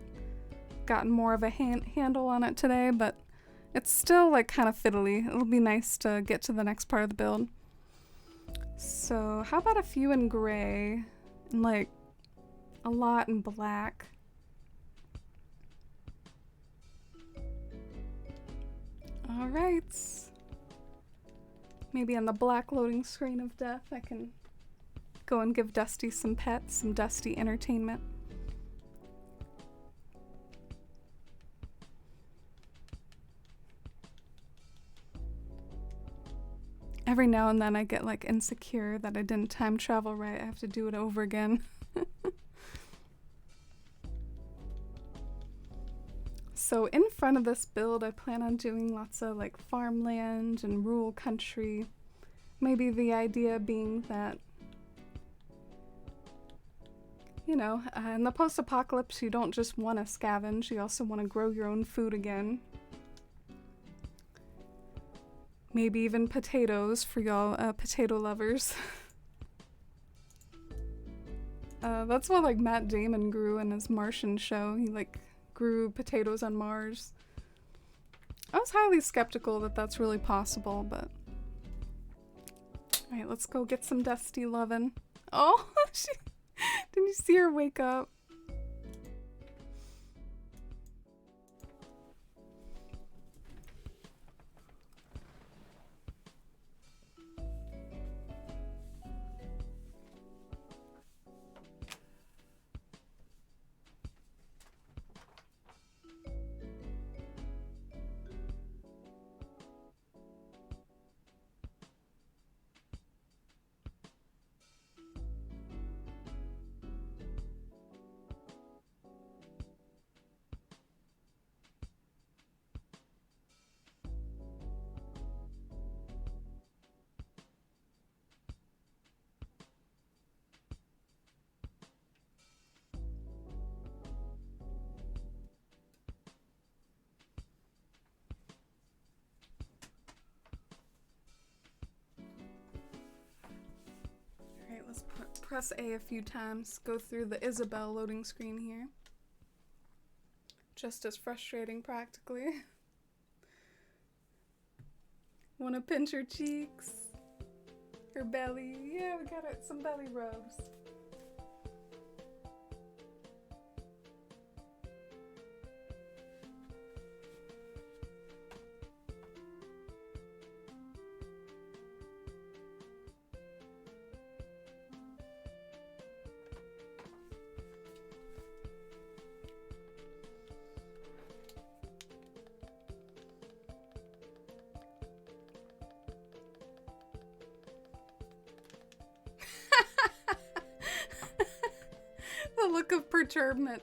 Gotten more of a handle on it today, but it's still like kind of fiddly. It'll be nice to get to the next part of the build. So how about a few in gray and like a lot in black? All right. Maybe on the black loading screen of death, I can go and give Dusty some pets, some Dusty entertainment. Every now and then I get like insecure that I didn't time travel right. I have to do it over again. So in front of this build, I plan on doing lots of like farmland and rural country. Maybe the idea being that, you know, in the post-apocalypse, you don't just want to scavenge, you also want to grow your own food again. Maybe even potatoes for y'all potato lovers. That's what like Matt Damon grew in his Martian show. He like grew potatoes on Mars. I was highly skeptical that that's really possible, but... Alright, let's go get some Dusty lovin'. Oh, didn't you see her wake up? press A few times, go through the Isabelle loading screen here. Just as frustrating, practically. Wanna pinch her cheeks? Her belly? Yeah, we got it. Some belly rubs. The look of perturbment.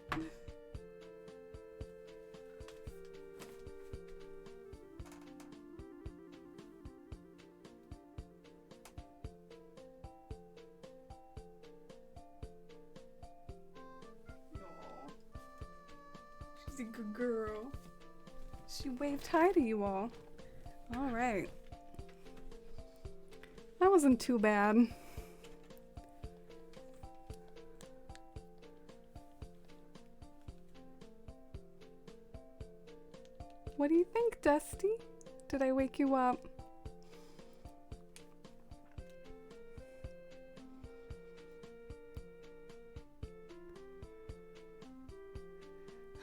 She's a good girl. She waved hi to you all. All right. That wasn't too bad. What do you think, Dusty? Did I wake you up?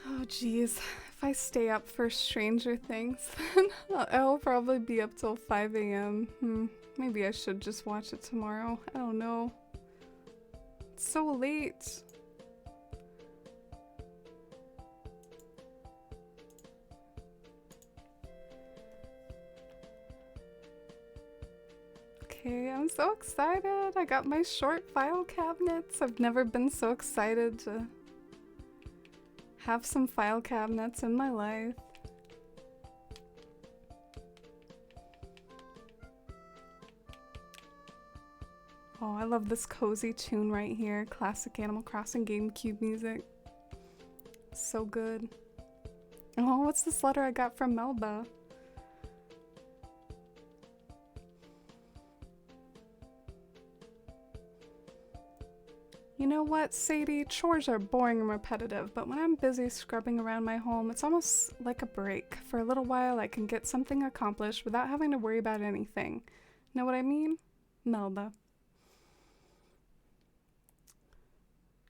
Oh geez, if I stay up for Stranger Things, then I'll probably be up till 5 a.m. Maybe I should just watch it tomorrow. I don't know. It's so late. Okay, I'm so excited. I got my short file cabinets. I've never been so excited to have some file cabinets in my life. Oh, I love this cozy tune right here. Classic Animal Crossing GameCube music. So good. Oh, what's this letter I got from Melba? You know what, Sadie? Chores are boring and repetitive, but when I'm busy scrubbing around my home, it's almost like a break. For a little while, I can get something accomplished without having to worry about anything. Know what I mean? Melba.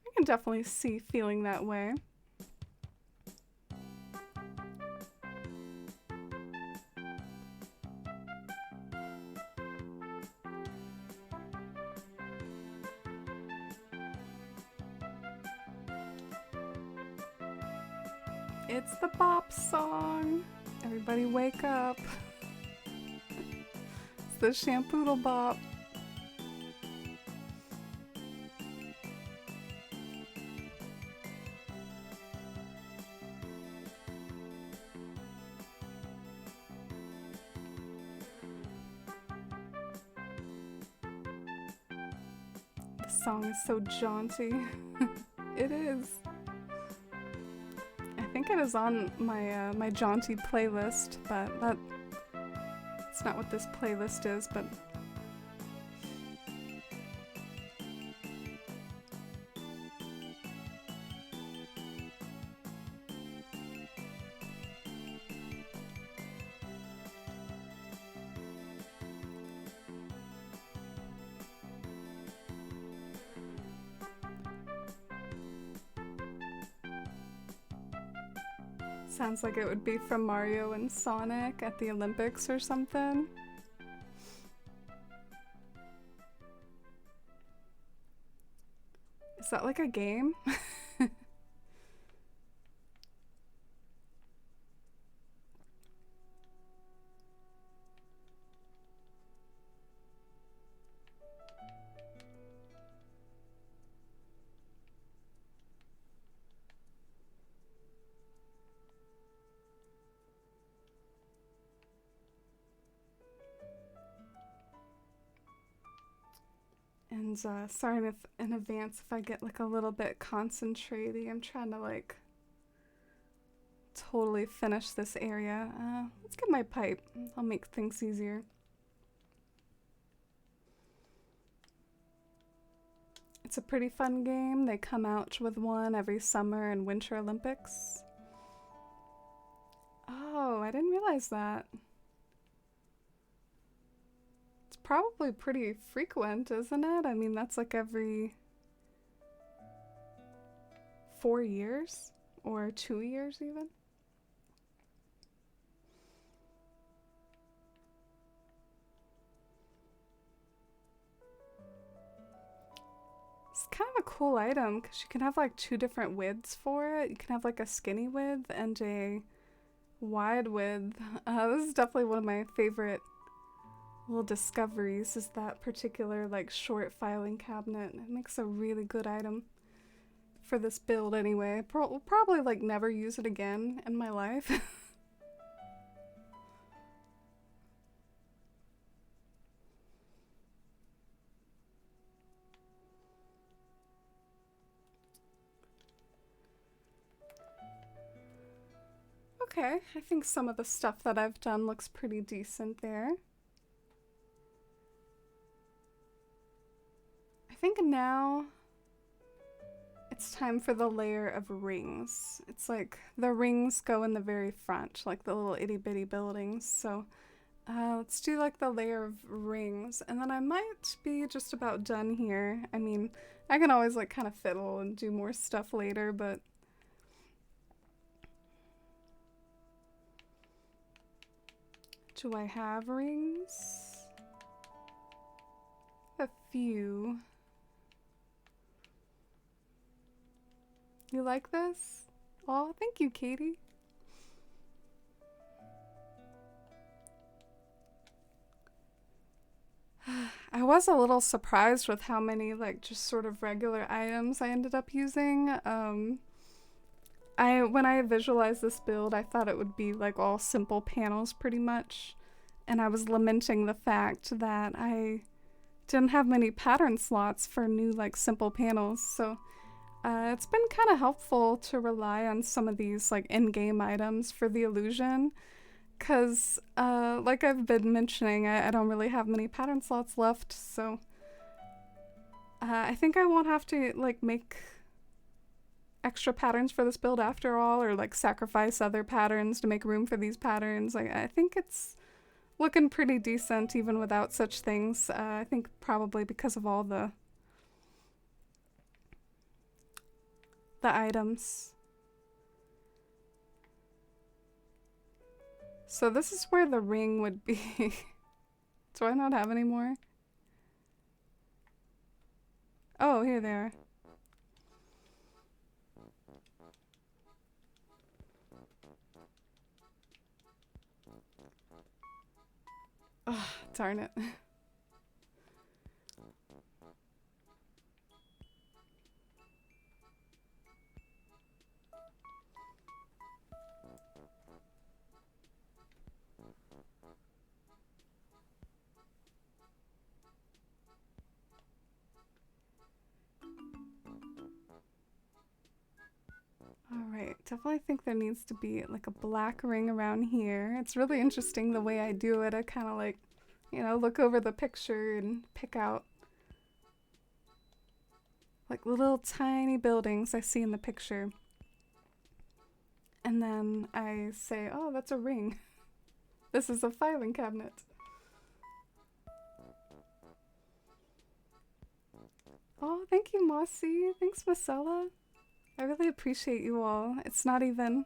I can definitely see feeling that way. It's the bop song. Everybody wake up. It's the Shampoodle Bop. This song is so jaunty. It is. I think it is on my my jaunty playlist, but that's not what this playlist is, but sounds like it would be from Mario and Sonic at the Olympics or something. Is that like a game? And sorry if in advance if I get like a little bit concentrated. I'm trying to like totally finish this area. Let's get my pipe. I'll make things easier. It's a pretty fun game. They come out with one every summer and winter Olympics. Oh, I didn't realize that. It's probably pretty frequent, isn't it? I mean, that's like every 4 years or 2 years even. It's kind of a cool item because you can have like two different widths for it. You can have like a skinny width and a wide width. This is definitely one of my favorite little discoveries, is that particular like short filing cabinet. It makes a really good item for this build anyway. Will probably like never use it again in my life. Okay, I think some of the stuff that I've done looks pretty decent there. I think now it's time for the layer of rings. It's like the rings go in the very front, like the little itty bitty buildings. So let's do like the layer of rings, and then I might be just about done here. I mean, I can always like kind of fiddle and do more stuff later, but do I have rings? A few. You like this? Oh, thank you, Katie. I was a little surprised with how many like just sort of regular items I ended up using. When I visualized this build, I thought it would be like all simple panels pretty much, and I was lamenting the fact that I didn't have many pattern slots for new like simple panels. So it's been kind of helpful to rely on some of these like in-game items for the illusion, because like I've been mentioning, I don't really have many pattern slots left, so I think I won't have to like make extra patterns for this build after all, or like sacrifice other patterns to make room for these patterns. Like, I think it's looking pretty decent even without such things. I think probably because of all the items. So this is where the ring would be. Do I not have any more? Oh, here they are. Oh, darn it. Alright, definitely think there needs to be like a black ring around here. It's really interesting the way I do it. I kind of like, you know, look over the picture and pick out like little tiny buildings I see in the picture. And then I say, oh, that's a ring. This is a filing cabinet. Oh, thank you, Mossy. Thanks, Marcella. I really appreciate you all. It's not even,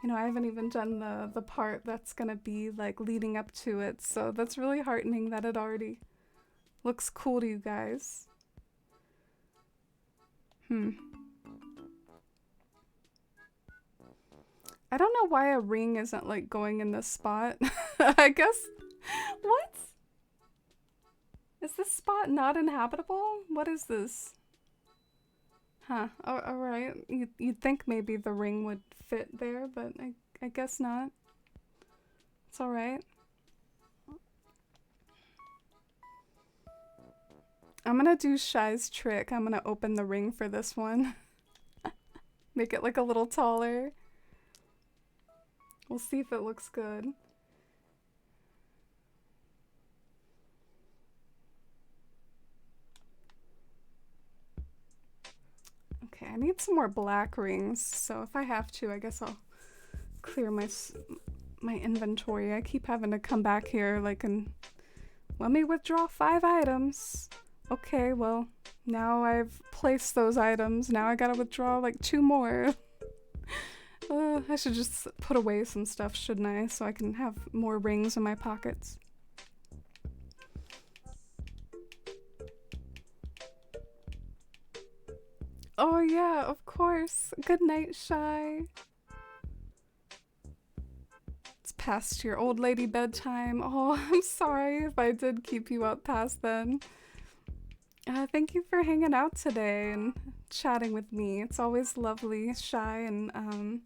you know, I haven't even done the part that's gonna be like leading up to it, so that's really heartening that it already looks cool to you guys. I don't know why a ring isn't like going in this spot. I guess, what? Is this spot not inhabitable? What is this? Huh, alright. You'd think maybe the ring would fit there, but I guess not. It's alright. I'm gonna do Shy's trick. I'm gonna open the ring for this one. Make it like a little taller. We'll see if it looks good. Okay, I need some more black rings, so if I have to, I guess I'll clear my inventory. I keep having to come back here like and let me withdraw 5 items. Okay, well, now I've placed those items. Now I gotta withdraw like 2 more. I should just put away some stuff, shouldn't I? So I can have more rings in my pockets. Oh yeah, of course. Good night, Shy. It's past your old lady bedtime. Oh, I'm sorry if I did keep you up past then. Thank you for hanging out today and chatting with me. It's always lovely, Shy, and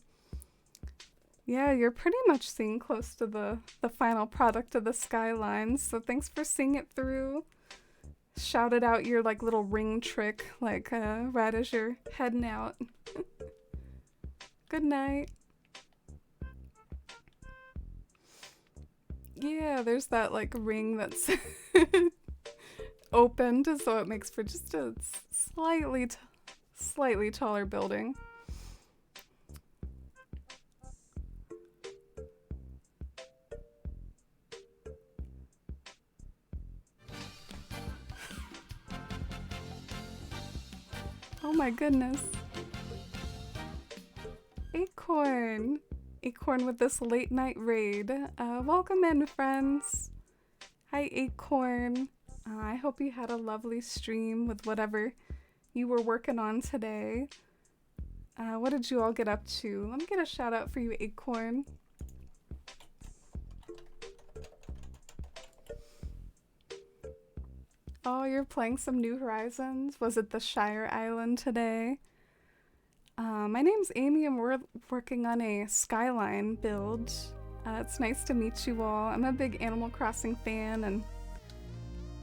yeah, you're pretty much seeing close to the final product of the Skylines, so thanks for seeing it through. Shouted out your like little ring trick, like right as you're heading out. Good night. Yeah, there's that like ring that's opened, so it makes for just a slightly taller building. Oh my goodness. Acorn! Acorn with this late night raid. Welcome in, friends. Hi, Acorn. I hope you had a lovely stream with whatever you were working on today. What did you all get up to? Let me get a shout out for you, Acorn. Oh, you're playing some New Horizons? Was it the Shire Island today? My name's Amy and we're working on a Skyline build. It's nice to meet you all. I'm a big Animal Crossing fan, and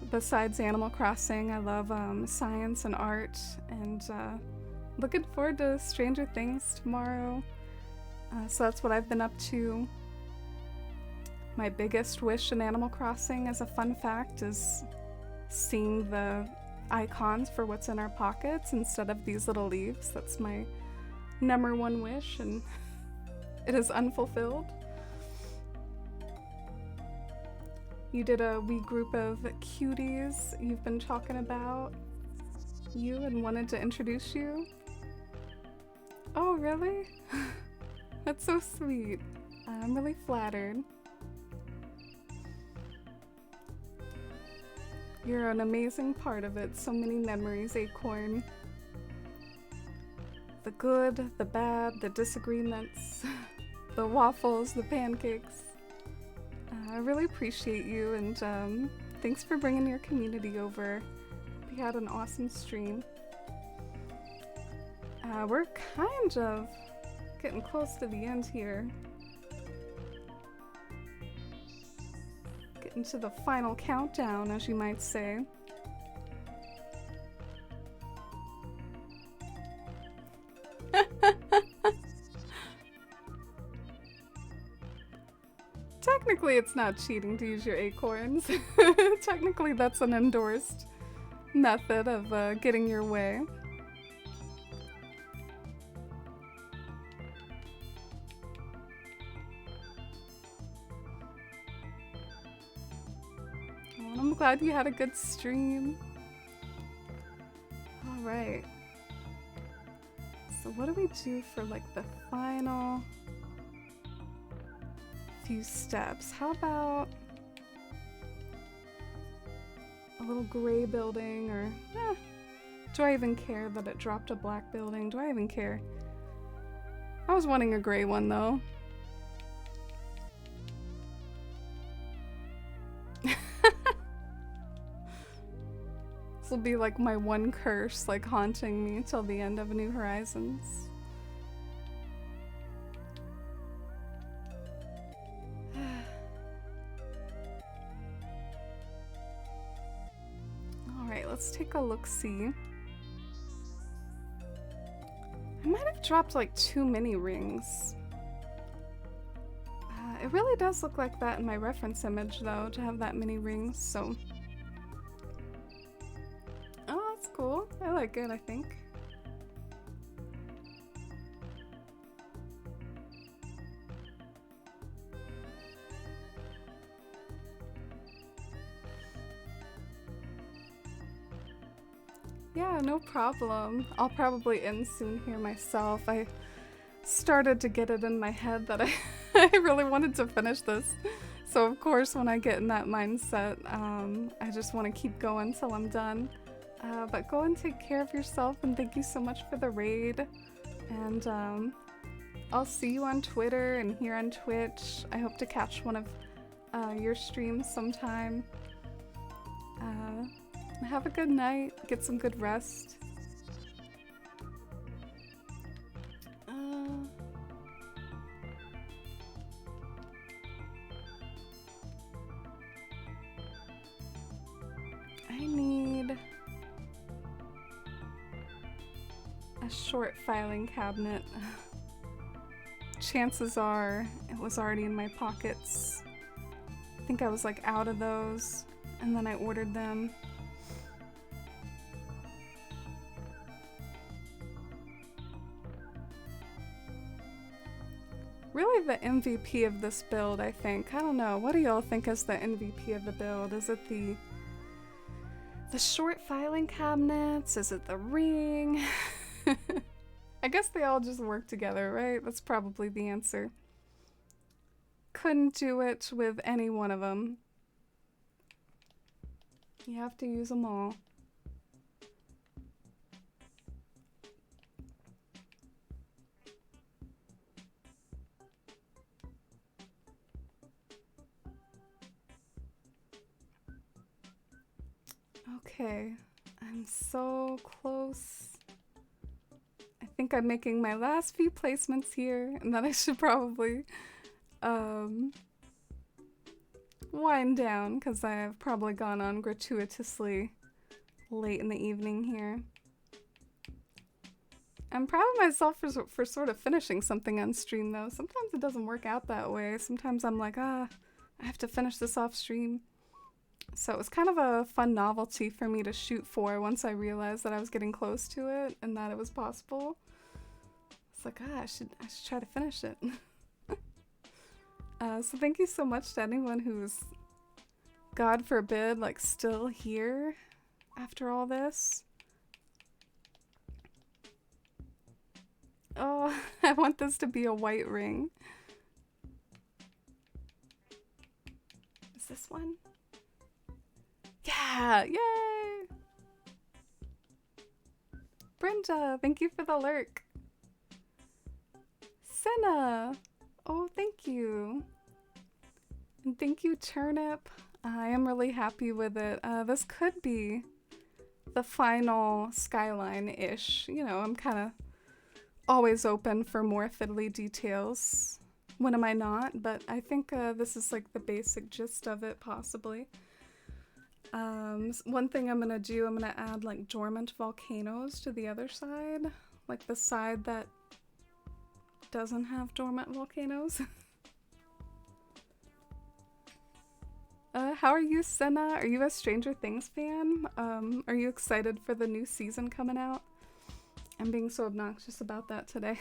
besides Animal Crossing, I love science and art, and looking forward to Stranger Things tomorrow. So that's what I've been up to. My biggest wish in Animal Crossing, as a fun fact, is seeing the icons for what's in our pockets instead of these little leaves. That's my #1 wish, and it is unfulfilled. You did a wee group of cuties you've been talking about you and wanted to introduce you. Oh, really? That's so sweet. I'm really flattered. You're an amazing part of it. So many memories, Acorn. The good, the bad, the disagreements, the waffles, the pancakes. I really appreciate you, and thanks for bringing your community over. We had an awesome stream. We're kind of getting close to the end here. Getting to the final countdown, as you might say. Technically, it's not cheating to use your acorns. Technically, that's an endorsed method of getting your way. Well, I'm glad you had a good stream. Alright. So what do we do for like the final few steps? How about a little gray building, or do I even care that it dropped a black building? Do I even care? I was wanting a gray one though. This will be like my one curse, like haunting me till the end of New Horizons. Alright, let's take a look-see. I might have dropped like too many rings. It really does look like that in my reference image though, to have that many rings, so... Oh, that's cool. I like it, I think. Yeah, no problem. I'll probably end soon here myself. I started to get it in my head that I really wanted to finish this. So of course when I get in that mindset, I just want to keep going till I'm done. But go and take care of yourself, and thank you so much for the raid. And I'll see you on Twitter and here on Twitch. I hope to catch one of your streams sometime. Have a good night. Get some good rest. I need a short filing cabinet. Chances are it was already in my pockets. I think I was like out of those, and then I ordered them. Really the MVP of this build, I think. I don't know. What do y'all think is the MVP of the build? Is it the short filing cabinets? Is it the ring? I guess they all just work together, right? That's probably the answer. Couldn't do it with any one of them. You have to use them all. Okay, I'm so close. I think I'm making my last few placements here, and then I should probably wind down, because I have probably gone on gratuitously late in the evening here. I'm proud of myself for sort of finishing something on stream, though. Sometimes it doesn't work out that way. Sometimes I'm like, I have to finish this off stream. So it was kind of a fun novelty for me to shoot for once I realized that I was getting close to it and that it was possible. It's like, I should try to finish it. So thank you so much to anyone who's, God forbid, like still here after all this. Oh, I want this to be a white ring. Is this one? Yeah, yay! Brenda, thank you for the lurk. Senna, oh, thank you. And thank you, Turnip. I am really happy with it. This could be the final skyline-ish. You know, I'm kind of always open for more fiddly details. When am I not? But I think this is like the basic gist of it, possibly. One thing I'm gonna do, I'm gonna add like dormant volcanoes to the other side. Like the side that doesn't have dormant volcanoes. How are you, Senna? Are you a Stranger Things fan? Are you excited for the new season coming out? I'm being so obnoxious about that today.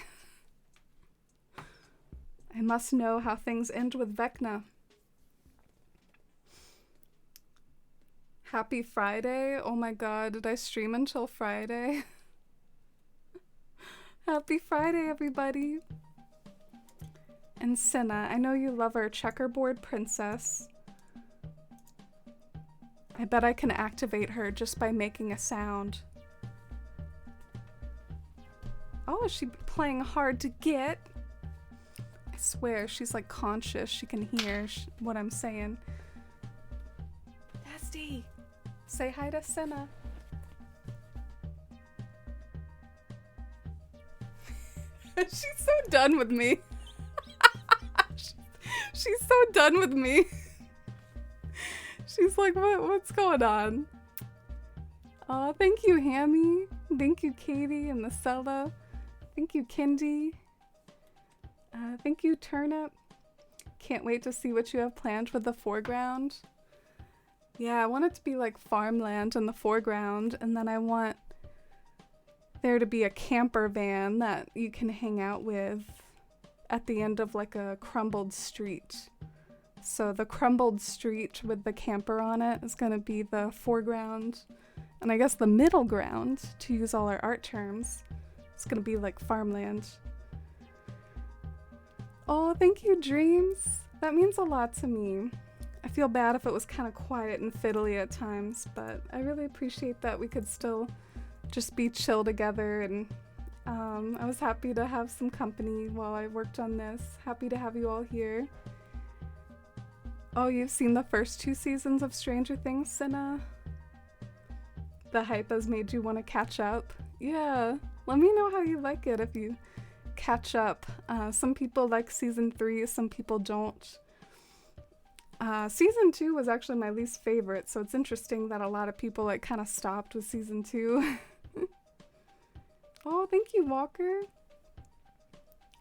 I must know how things end with Vecna. Happy Friday. Oh my god, did I stream until Friday? Happy Friday, everybody. And Senna, I know you love our checkerboard princess. I bet I can activate her just by making a sound. Oh, is she playing hard to get? I swear, she's like conscious. She can hear what I'm saying. Nasty! Say hi to Senna. She's so done with me. She's so done with me. She's like, what's going on? Oh, thank you, Hammy. Thank you, Katie and the Zelda. Thank you, Kindy. Thank you, Turnip. Can't wait to see what you have planned with the foreground. Yeah, I want it to be like farmland in the foreground, and then I want there to be a camper van that you can hang out with at the end of like a crumbled street. So the crumbled street with the camper on it is gonna be the foreground, And I guess the middle ground, to use all our art terms, is gonna be like farmland. Oh, thank you, Dreams. That means a lot to me. I feel bad if it was kind of quiet and fiddly at times, but I really appreciate that we could still just be chill together, and I was happy to have some company while I worked on this. Happy to have you all here. Oh, you've seen the first 2 seasons of Stranger Things, Senna? The hype has made you want to catch up? Yeah, let me know how you like it if you catch up. Some people like season 3, some people don't. Season 2 was actually my least favorite, so it's interesting that a lot of people like kind of stopped with season 2. Oh, thank you, Walker.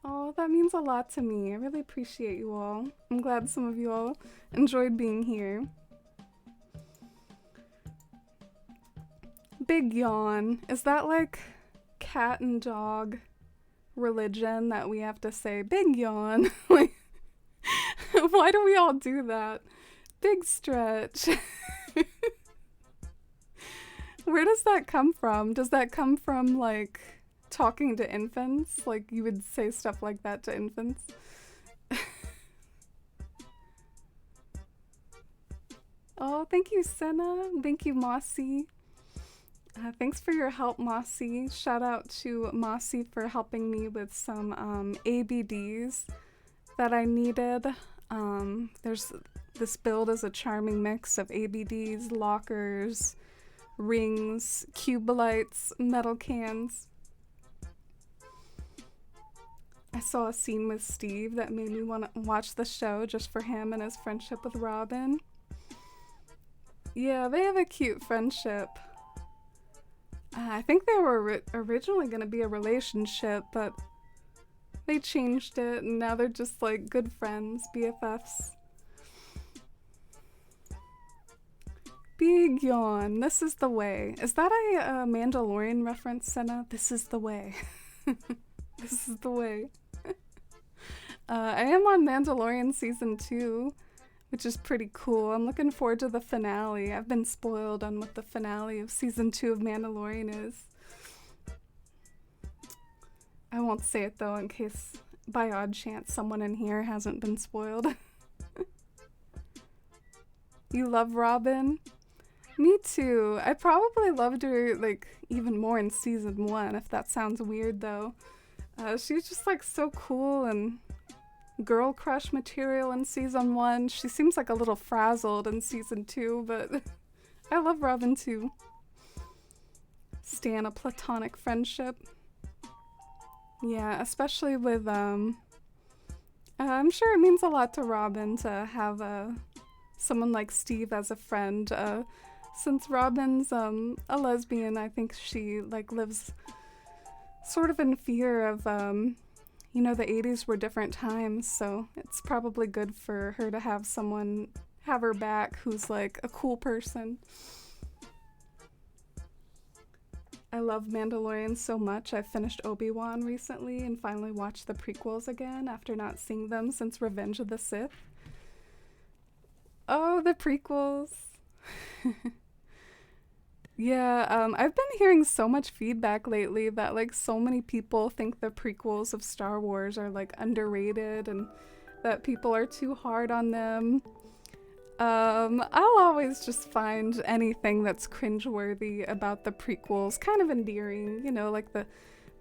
Oh, that means a lot to me. I really appreciate you all. I'm glad some of you all enjoyed being here. Big yawn. Is that like cat and dog religion that we have to say big yawn? Like, why do we all do that? Big stretch. Where does that come from? Does that come from like talking to infants? Like you would say stuff like that to infants? Oh, thank you, Senna. Thank you, Mossy. Thanks for your help, Mossy. Shout out to Mossy for helping me with some ABDs that I needed. This build is a charming mix of ABDs, lockers, rings, cubelites, metal cans. I saw a scene with Steve that made me want to watch the show just for him and his friendship with Robin. Yeah, they have a cute friendship. I think they were originally going to be a relationship, but they changed it and now they're just like good friends, BFFs. Big yawn. This is the way. Is that a Mandalorian reference, Senna? This is the way. This is the way. I am on Mandalorian season 2, which is pretty cool. I'm looking forward to the finale. I've been spoiled on what the finale of season 2 of Mandalorian is. I won't say it though, in case by odd chance someone in here hasn't been spoiled. You love Robin? Me too. I probably loved her like even more in season 1, if that sounds weird though. She was just like so cool and girl crush material in season 1. She seems like a little frazzled in season 2, but I love Robin too. Stan a platonic friendship. Yeah, especially with I'm sure it means a lot to Robin to have someone like Steve as a friend. Since Robin's a lesbian, I think she like lives sort of in fear of you know, the 80s were different times, so it's probably good for her to have someone have her back who's like a cool person. I love Mandalorian so much. I finished Obi-Wan recently and finally watched the prequels again after not seeing them since Revenge of the Sith. Oh, the prequels. Yeah, I've been hearing so much feedback lately that like so many people think the prequels of Star Wars are like underrated and that people are too hard on them. I'll always just find anything that's cringeworthy about the prequels kind of endearing, you know, like the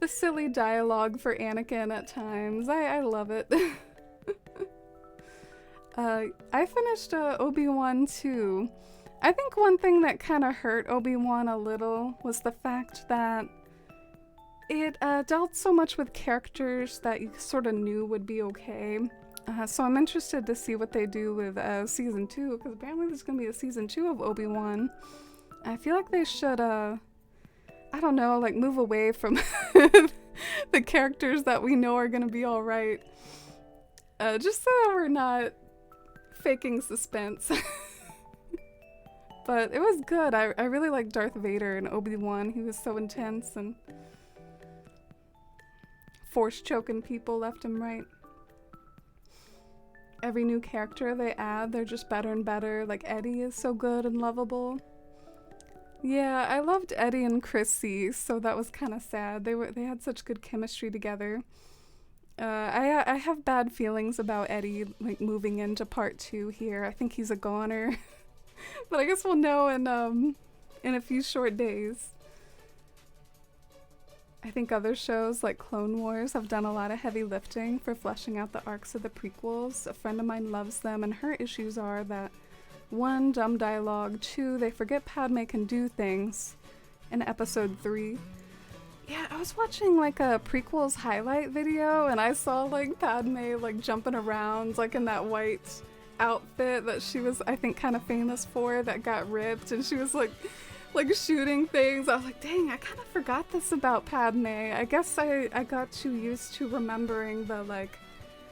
silly dialogue for Anakin at times. I love it. I finished Obi-Wan too. I think one thing that kind of hurt Obi-Wan a little was the fact that it dealt so much with characters that you sort of knew would be okay. So I'm interested to see what they do with season 2, because apparently there's going to be a season 2 of Obi-Wan. I feel like they should, I don't know, like move away from the characters that we know are going to be alright. Just so that we're not faking suspense. But it was good. I really liked Darth Vader and Obi-Wan. He was so intense and force choking people left and right. Every new character they add, they're just better and better. Like Eddie is so good and lovable. Yeah, I loved Eddie and Chrissy, so that was kind of sad. They had such good chemistry together. I have bad feelings about Eddie like moving into part 2 here. I think he's a goner. But I guess we'll know in a few short days. I think other shows like Clone Wars have done a lot of heavy lifting for fleshing out the arcs of the prequels. A friend of mine loves them, and her issues are that 1, dumb dialogue, 2, they forget Padme can do things in episode 3. Yeah, I was watching like a prequels highlight video and I saw like Padme like jumping around like in that white outfit that she was I think kind of famous for that got ripped, and she was like shooting things. I was like, dang, I kind of forgot this about Padme. I guess I got too used to remembering the like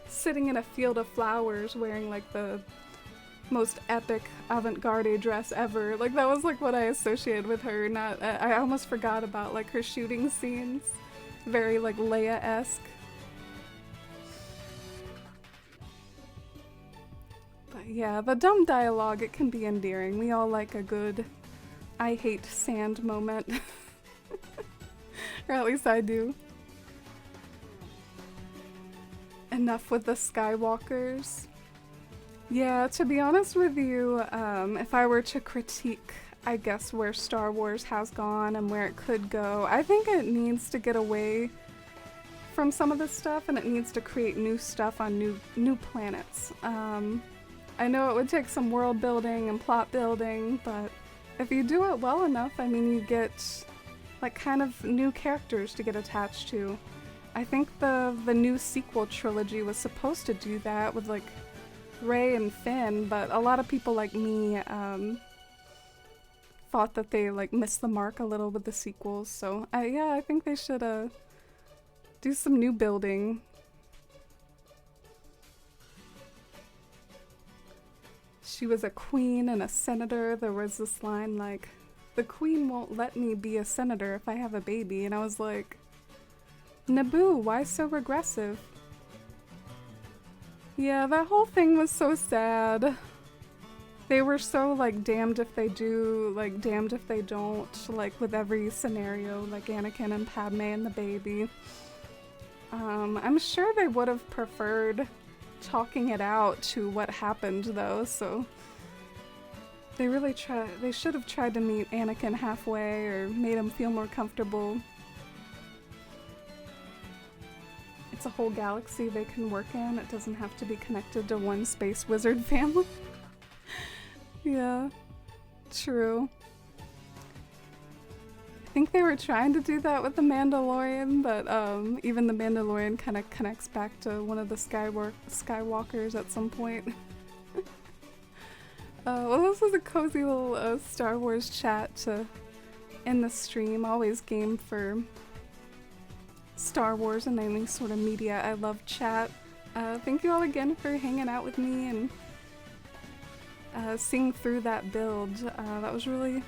sitting in a field of flowers wearing like the most epic avant-garde dress ever. Like that was like what I associated with her. Not I almost forgot about like her shooting scenes. Very like Leia-esque. But yeah, the dumb dialogue, it can be endearing. We all like a good I hate sand moment. Or at least I do. Enough with the Skywalkers. Yeah, to be honest with you, if I were to critique, I guess, where Star Wars has gone and where it could go, I think it needs to get away from some of this stuff and it needs to create new stuff on new planets. I know it would take some world building and plot building, but if you do it well enough, I mean, you get like kind of new characters to get attached to. I think the new sequel trilogy was supposed to do that with like Rey and Finn, but a lot of people like me thought that they like missed the mark a little with the sequels. So yeah, I think they should do some new building. She was a queen and a senator. There was this line like, "The queen won't let me be a senator if I have a baby," and I was like, Naboo, why so regressive? Yeah, that whole thing was so sad. They were so like damned if they do, like damned if they don't, like with every scenario, like Anakin and Padme and the baby. I'm sure they would have preferred talking it out to what happened though, so they should have tried to meet Anakin halfway or made him feel more comfortable. It's a whole galaxy they can work in. It doesn't have to be connected to one space wizard family. Yeah, true. I think they were trying to do that with the Mandalorian, but even the Mandalorian kind of connects back to one of the Skywalkers at some point. Well, this was a cozy little Star Wars chat to end the stream. Always game for Star Wars and any sort of media. I love chat. Thank you all again for hanging out with me and seeing through that build. That was really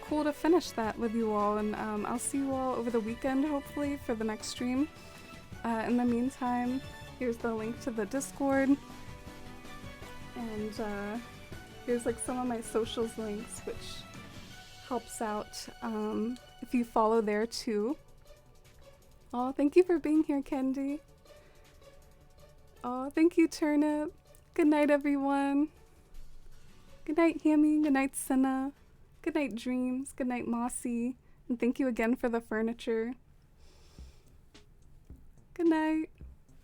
cool to finish that with you all, and I'll see you all over the weekend hopefully for the next stream. In the meantime, here's the link to the Discord, and here's like some of my socials links, which helps out if you follow there too. Oh, thank you for being here, Kendi. Oh, thank you, Turnip. Good night, everyone. Good night, Hammy. Good night, Senna. Good night, Dreams. Good night, Mossy. And thank you again for the furniture. Good night.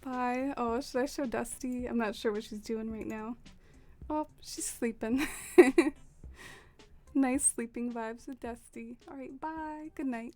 Bye. Oh, should I show Dusty? I'm not sure what she's doing right now. Oh, she's sleeping. Nice sleeping vibes with Dusty. Alright, bye. Good night.